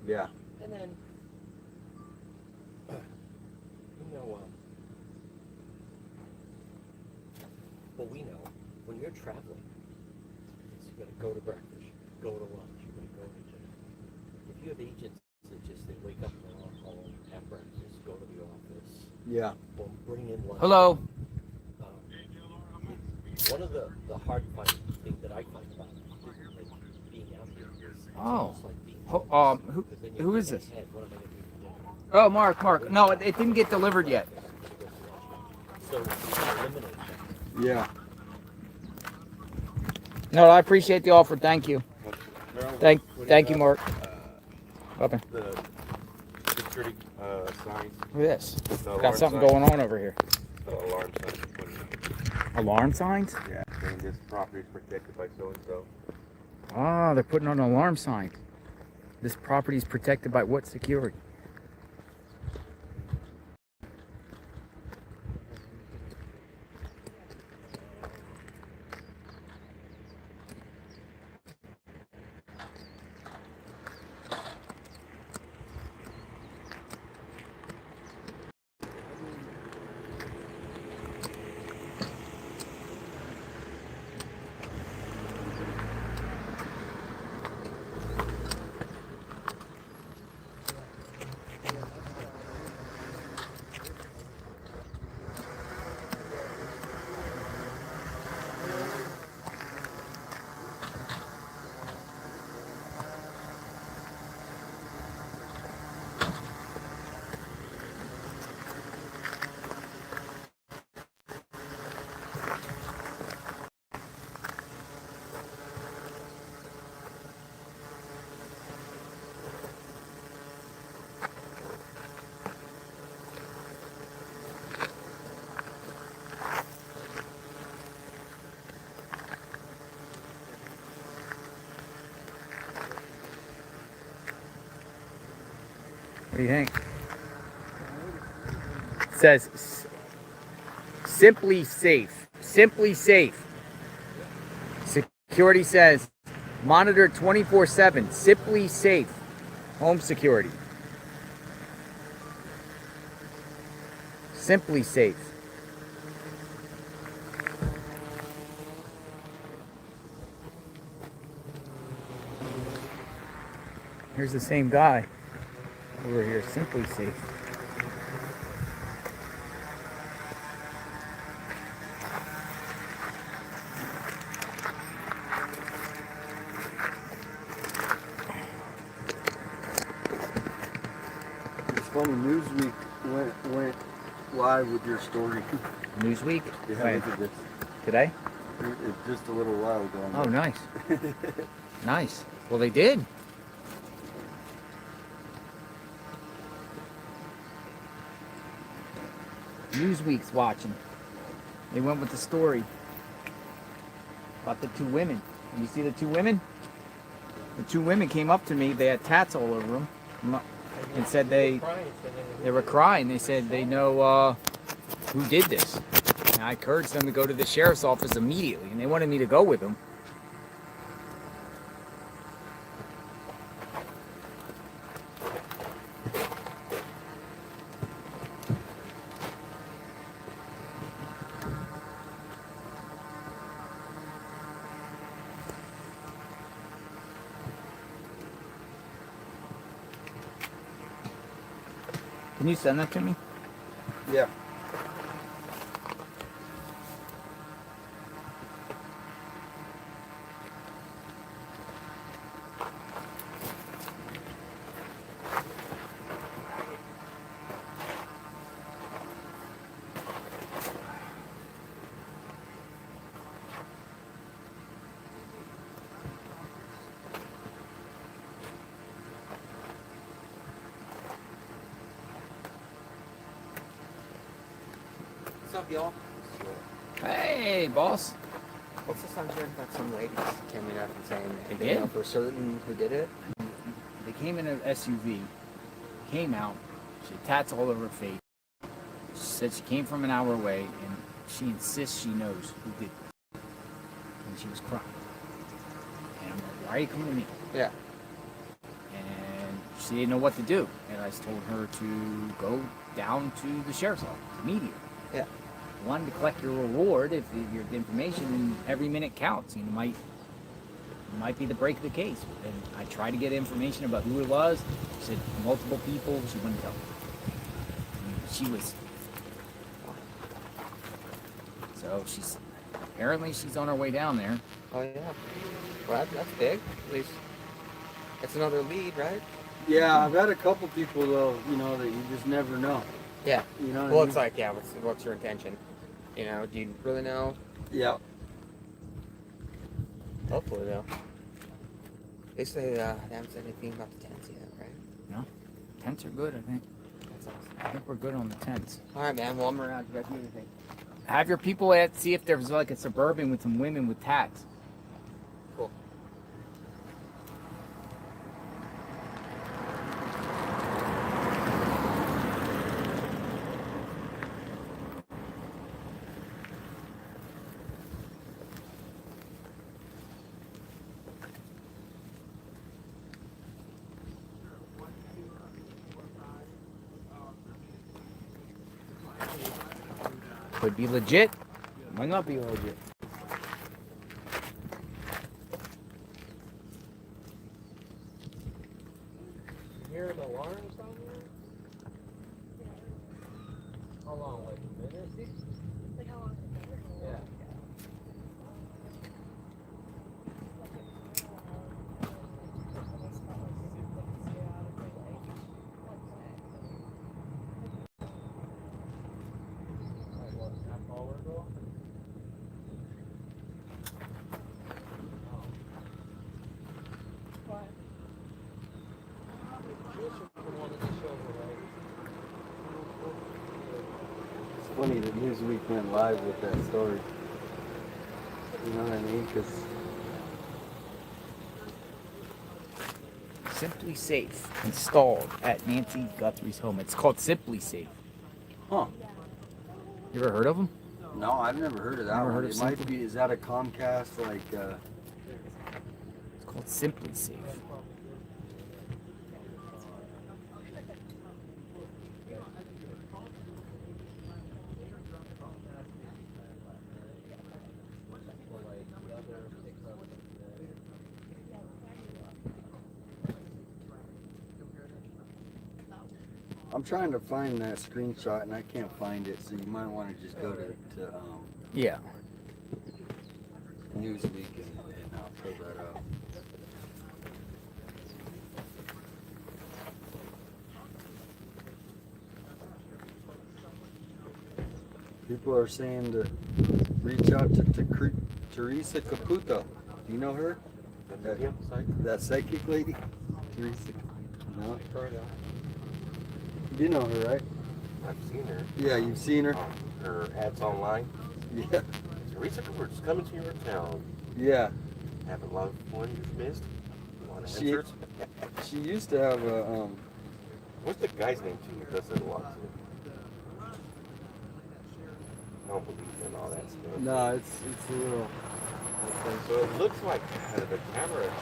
video. Yeah. And then, well, we know when you're traveling, you got to go to breakfast, go to lunch, you got to go to dinner. If you have agents that just they wake up and they're on home, have breakfast, go to the office, Yeah. or bring in lunch. Hello. One of the hard thing that I find about like being out here is it's Oh. almost like being Who is this? What am I going to do for dinner? Oh, Mark. No, it didn't get delivered yet. So eliminate that. Yeah. No, I appreciate the offer. Thank you. Thank you, Mark. Okay. The security signs. Look at this. The Got alarm something signs. going on over here. The alarm signs. Alarm signs? Yeah. Saying this property is protected by so and so. Ah, they're putting on an alarm sign. This property is protected by what security? What do you think? It says simply safe. Simply safe. Security says, monitor 24/7. Simply Safe. Home security. Simply Safe. Here's the same guy over here. Simply Safe. It's funny, Newsweek went live with your story. Newsweek? Yeah, When? look at this. Today? It's just a little while ago. Oh, nice. Nice. Well, they did. Newsweek's watching. They went with the story about the 2 women. You see the 2 women? The 2 women came up to me. They had tats all over them, and said they were crying. They said they know who did this. And I encouraged them to go to the sheriff's office immediately, and they wanted me to go with them. Can you send that to me? Yeah. What's up, y'all? Hey, boss. What's this I'm hearing about some ladies coming up and saying They they did? know for certain who did it? They came in an SUV, came out, she had tats all over her face. She said she came from an hour away, and she insists she knows who did it. And she was crying. And I'm like, why are you coming to me? Yeah. And she didn't know what to do. And I told her to go down to the sheriff's office immediately. Yeah. One, to collect your reward if your information, and every minute counts. You know, might be the break of the case. And I tried to get information about who it was. She said multiple people. She wouldn't tell me. She was. So apparently she's on her way down there. Oh yeah. Well, that's big. At least that's another lead, right? Yeah, I've had a couple people though, you know, that you just never know. Yeah. You know what Well, I it's mean? like, yeah. What's your intention? You know, do you really know? Yeah. Hopefully, though. They say they haven't said anything about the tents yet, right? No, tents are good. I think. That's awesome. I think we're good on the tents. All right, man. Well, I'm around. You guys need anything? Have your people see if there's like a Suburban with some women with tats. Cool. Could be legit. Might not be legit. You hear the alarms down here? How long? Like a minute? Like how long? Yeah. It's funny that Newsweek went live with that story. You know what I mean? Because Simply Safe installed at Nancy Guthrie's home. It's called Simply Safe. Huh. You ever heard of them? No, I've never heard of that Never one. heard of It might Simply? be. Is that a Comcast like? Simply safe. I'm trying to find that screenshot and I can't find it, so you might want to just go to yeah. Newsweek and I'll pull that up. People are saying to reach out to Teresa Caputo. Do you know her? That psychic lady? Teresa. No? You know her, right? I've seen her. Yeah, you've seen her? Her ads online. Yeah. Teresa, we're just coming to your town. Yeah. Have a loved one you've missed? A lot of She, answers? she used to have a, What's the guy's name too? It does it a lot too. I don't believe in all that stuff. no, it's a little, So it looks like the camera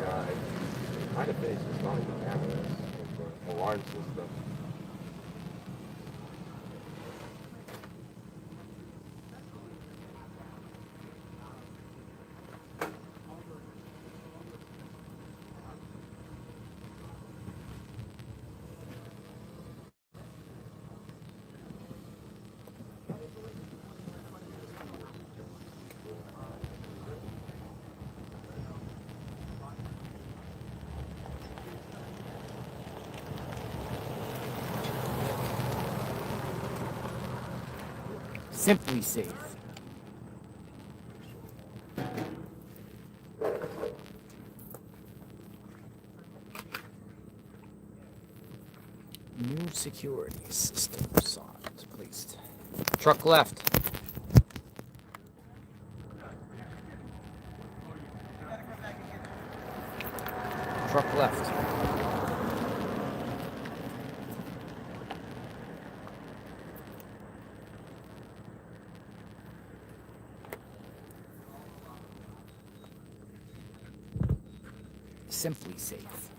guy might have been installing the cameras and the alarm system. Simply safe. New security system signs placed. Truck left. Truck left. Simply safe.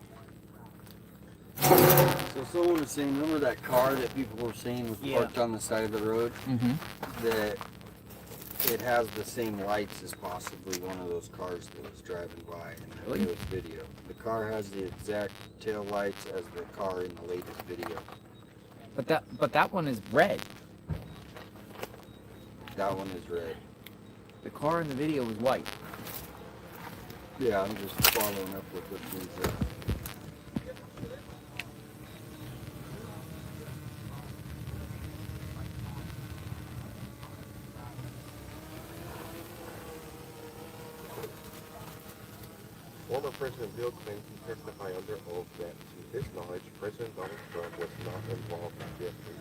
So someone was saying, remember that car that people were saying was Yeah. parked on the side of the road? Mm-hmm. That it has the same lights as possibly one of those cars that was driving by in the Really? newest video. The car has the exact tail lights as the car in the latest video. But that one is red. That one is red. The car in the video was white. Yeah, I'm just following up with what these Former President Bill Clinton testified under oath that, to his knowledge, President Donald Trump was not involved in the Guthrie.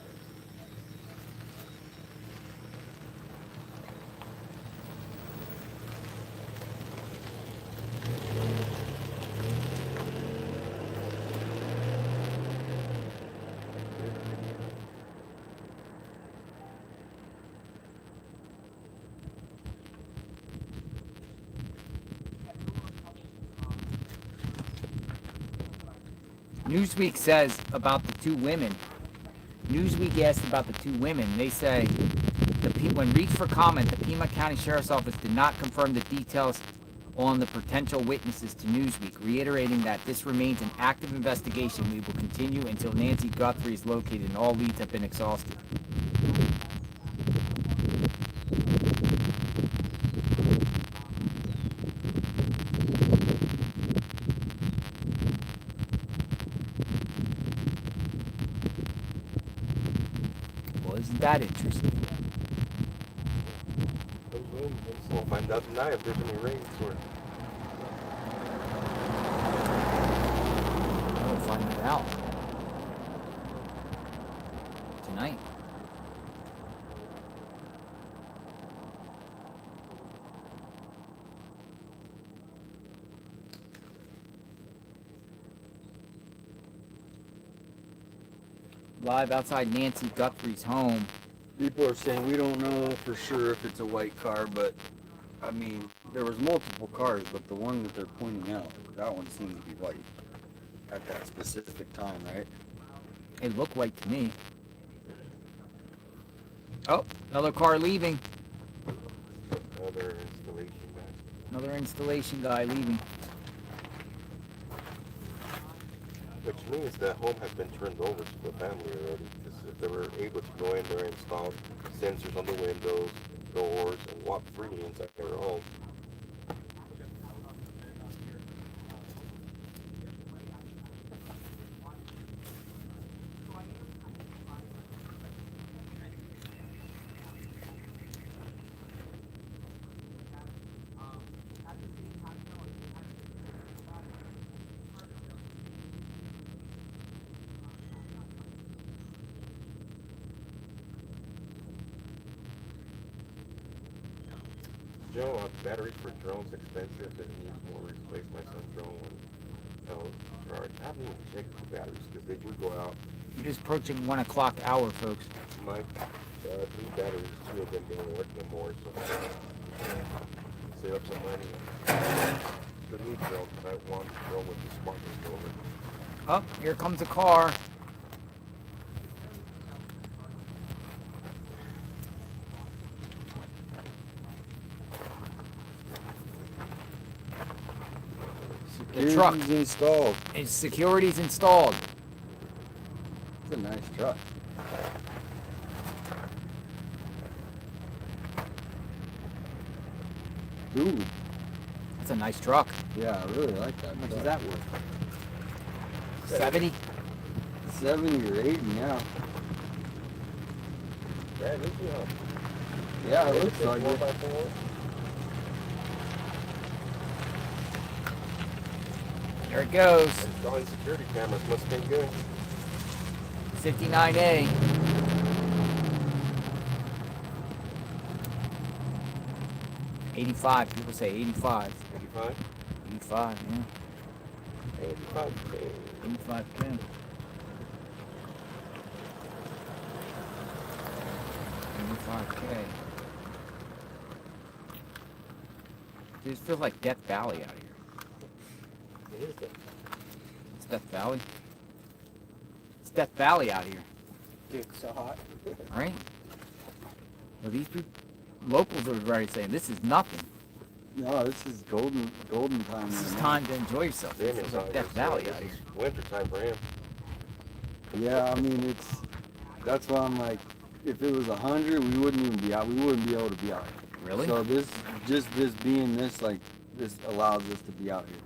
Newsweek says about the two women. Newsweek asked about the two women. They say, when reached for comment, the Pima County Sheriff's Office did not confirm the details on the potential witnesses to Newsweek, reiterating that this remains an active investigation. We will continue until Nancy Guthrie is located and all leads have been exhausted. Well, isn't that interesting? We'll find out tonight if there's any rain for it. We'll find that out tonight. Live outside Nancy Guthrie's home. people are saying we don't know for sure if it's a white car, but I mean, there was multiple cars, but the one that they're pointing out, that one seemed to be white at that specific time, right? It looked white to me. Oh, another car leaving. Another installation guy. Another installation guy leaving. Which means that home has been turned over to the family already, because if they were able to go in there and install sensors on the windows, doors, and walk freely inside their home. Joe, batteries for drones expensive. It needs more to replace my son's drone when charged. I haven't even checked the batteries because they do go out. We're just approaching 1 o'clock hour, folks. My 3 batteries, 2 of them don't work no more, so save up some money. The new drone, I want the drone with the smart controller. Oh, here comes a car. The truck Security's installed. is security's installed. It's a nice truck. Dude. That's a nice truck. Yeah, I really like that. How much truck. is that worth? 70? 70 or 80 now. Brad, did you Yeah, it looks like it. 4x4? There it goes. Installing security cameras must have been good. 59A. $85. People say 85. 85? 85, yeah. 85K. 85K. 85K. Dude, it feels like Death Valley out here. It is good. It's Death Valley. It's Death Valley out here. Dude, it's so hot. Right? Well, these people, locals are already saying this is nothing. No, this is golden time. This is right time to enjoy yourself. It feels like Death Valley out here. Winter time for him. now. Yeah, I mean that's why I'm like, if it was 100, we wouldn't even be out. We wouldn't be able to be out here. Really? So this being this, like, this allows us to be out here.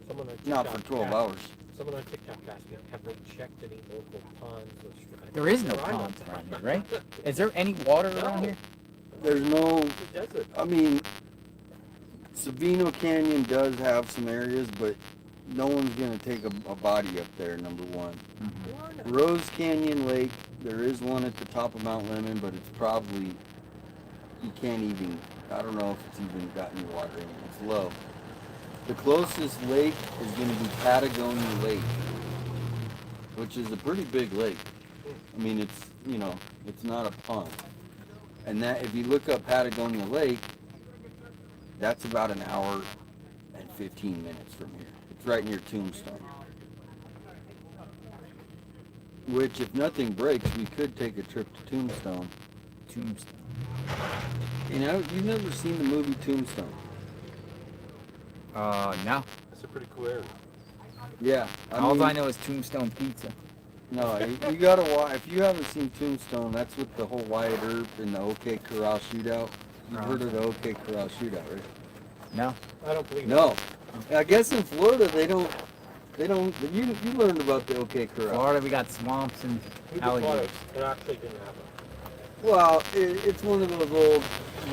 Someone on Not TikTok for 12 asked- hours. Someone on TikTok asked me, have they checked any local ponds or streams? There is no ponds around here, right? Is there any water around here? There's no. It's a desert. I mean, Savino Canyon does have some areas, but no one's gonna take a body up there. Number one. Mm-hmm. Rose Canyon Lake, there is one at the top of Mount Lemmon, but it's probably, you can't even, I don't know if it's even got any water in it. It's low. The closest lake is going to be Patagonia Lake, which is a pretty big lake. I mean, it's, it's not a pond. And that, if you look up Patagonia Lake, that's about an hour and 15 minutes from here. It's right near Tombstone. Which, if nothing breaks, we could take a trip to Tombstone. Tombstone. You've never seen the movie Tombstone? No. That's a pretty cool area. Yeah. All I know is Tombstone Pizza. No, you gotta watch. If you haven't seen Tombstone, that's with the whole Wyatt Earp and the OK Corral shootout. You've heard of the OK Corral shootout, right? No. I don't believe No. I guess in Florida they don't. You learned about the OK Corral. Florida, we got swamps and alligators. It actually didn't happen. Well, it's one of those old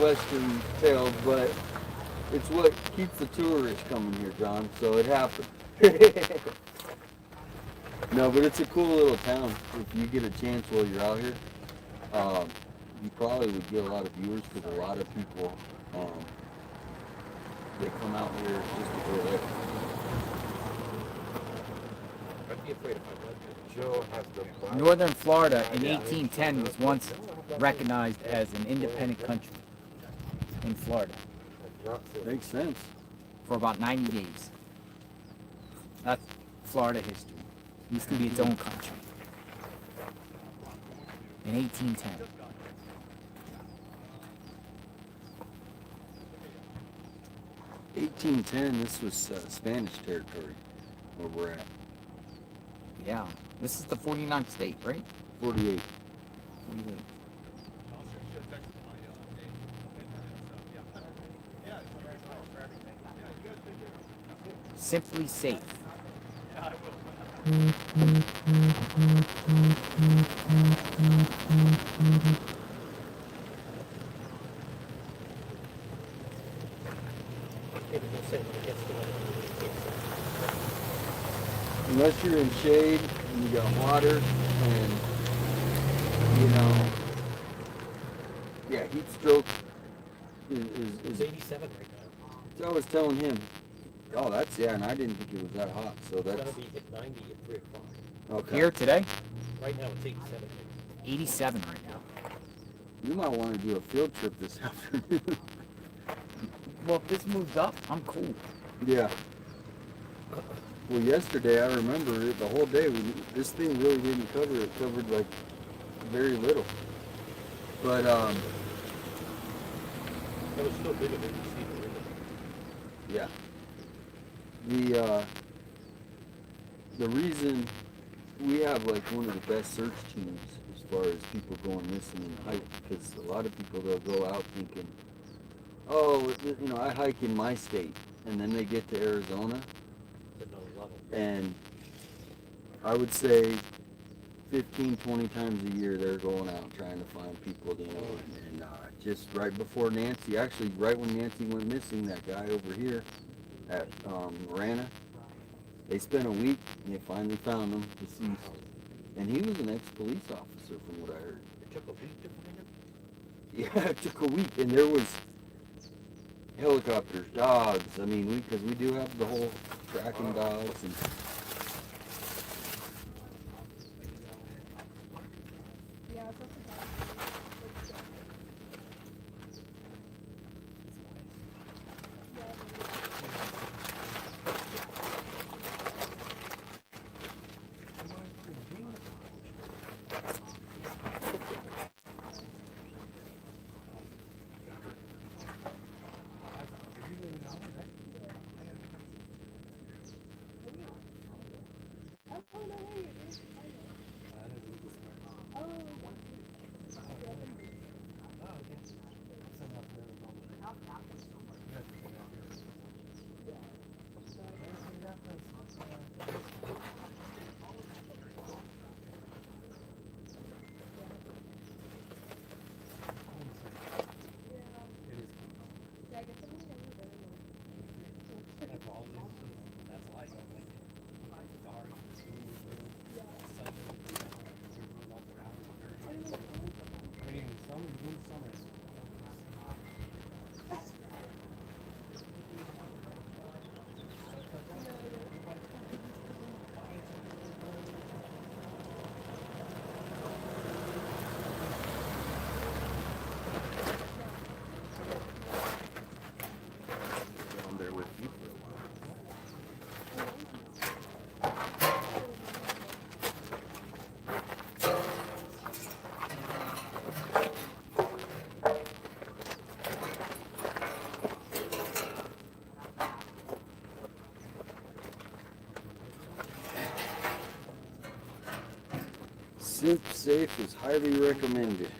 Western tales, but it's what keeps the tourists coming here, John. So it happened. No, but it's a cool little town. If you get a chance while you're out here, you probably would get a lot of viewers because a lot of people, they come out here just to go there. be afraid of my blood. Joe has the Bible. Northern Florida in 1810 was once recognized as an independent country in Florida Makes sense. for about 90 days. That's Florida history. It used to be its own country in 1810. This was Spanish territory where we're at. Yeah, this is the 49th state, right? 48. 48. Simply safe. Unless you're in shade and you got water and, you know, yeah, heat stroke is It's 87 right now. So I was telling him, oh, that's, yeah, and I didn't think it was that hot, so It's that's, gonna be hit 90 at 3 o'clock. okay. Here today, Right now it's 87. 87 right now. You might want to do a field trip this afternoon. Well, if this moves up, I'm cool. Yeah. Well, yesterday, I remember it, the whole day, this thing really didn't cover. It covered, like, very little. But, That was still bigger than you see the river. yeah. The reason we have, like, one of the best search teams as far as people going missing in the hike, because a lot of people, they'll go out thinking, oh, you know, I hike in my state, and then they get to Arizona, It's another level. and I would say 15, 20 times a year they're going out trying to find people, you know, and just right before Nancy, actually right when Nancy went missing, that guy over here at Marana, they spent a week and they finally found him deceased. And he was an ex-police officer from what I heard. It took a week to find him? Yeah, it took a week, and there was helicopters, dogs. I mean, because we do have the whole tracking dogs and. Simp Safe is highly recommended.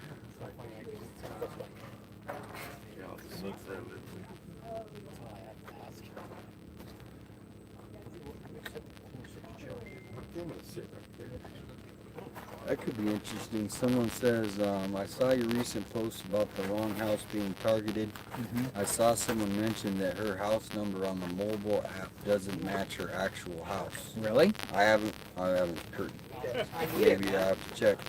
That could be interesting. Someone says, I saw your recent post about the wrong house being targeted. I saw someone mention that her house number on the mobile app doesn't match her actual house. Really? I haven't heard. Maybe I have to check.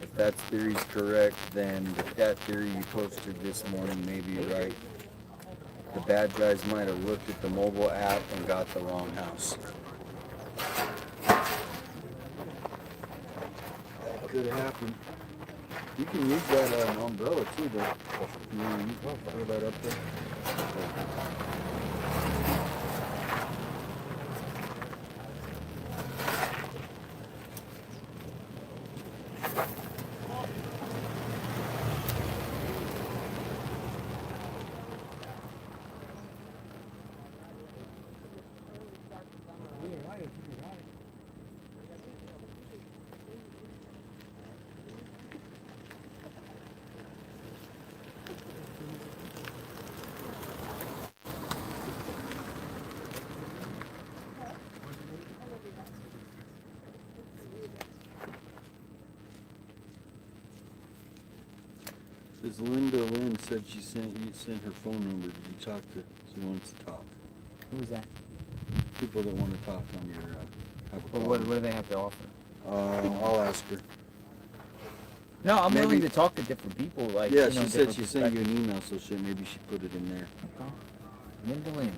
If that theory's correct, then that theory you posted this morning may be right. The bad guys might have looked at the mobile app and got the wrong house. could have happened. You can use that umbrella too, though. You throw that up there. Says Linda Lynn said she sent her phone number. Did you talk to? She wants to talk. Who's that? People that want to talk on your. Have a Well, what do they have to offer? I'll ask her. No, I'm Maybe- willing to talk to different people. Like Yeah, you know, she said different she sent you perspectives. an email, so maybe she put it in there. Okay. Linda Lynn.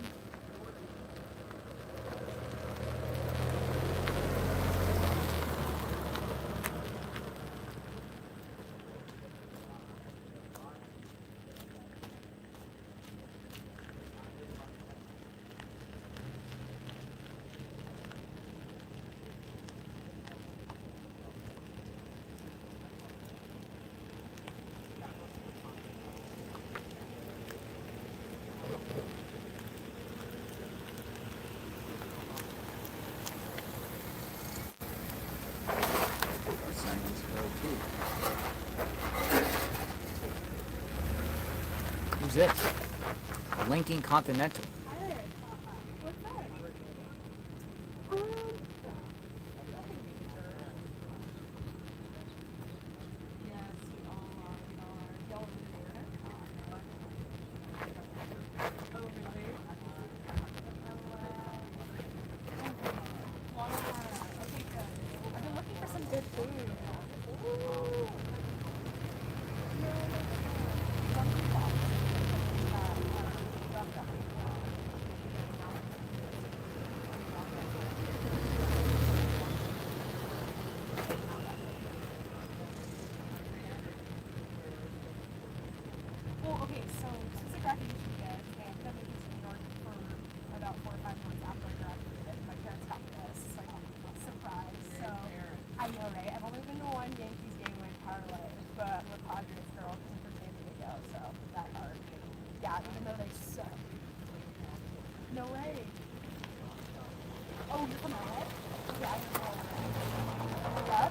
Who's this? Lincoln Continental. Well, okay, so since I graduated from Yale, and I've been moving to New York for about 4 or 5 months after I graduated, my parents got me this, like, surprise. So, I know, right? I've only been to one Yankees game in my entire life, but I'm a Padres girl because I'm from San Diego, so that hard. Yeah, even though they suck. No way. Oh, you're from LA? Yeah, I know. Yeah.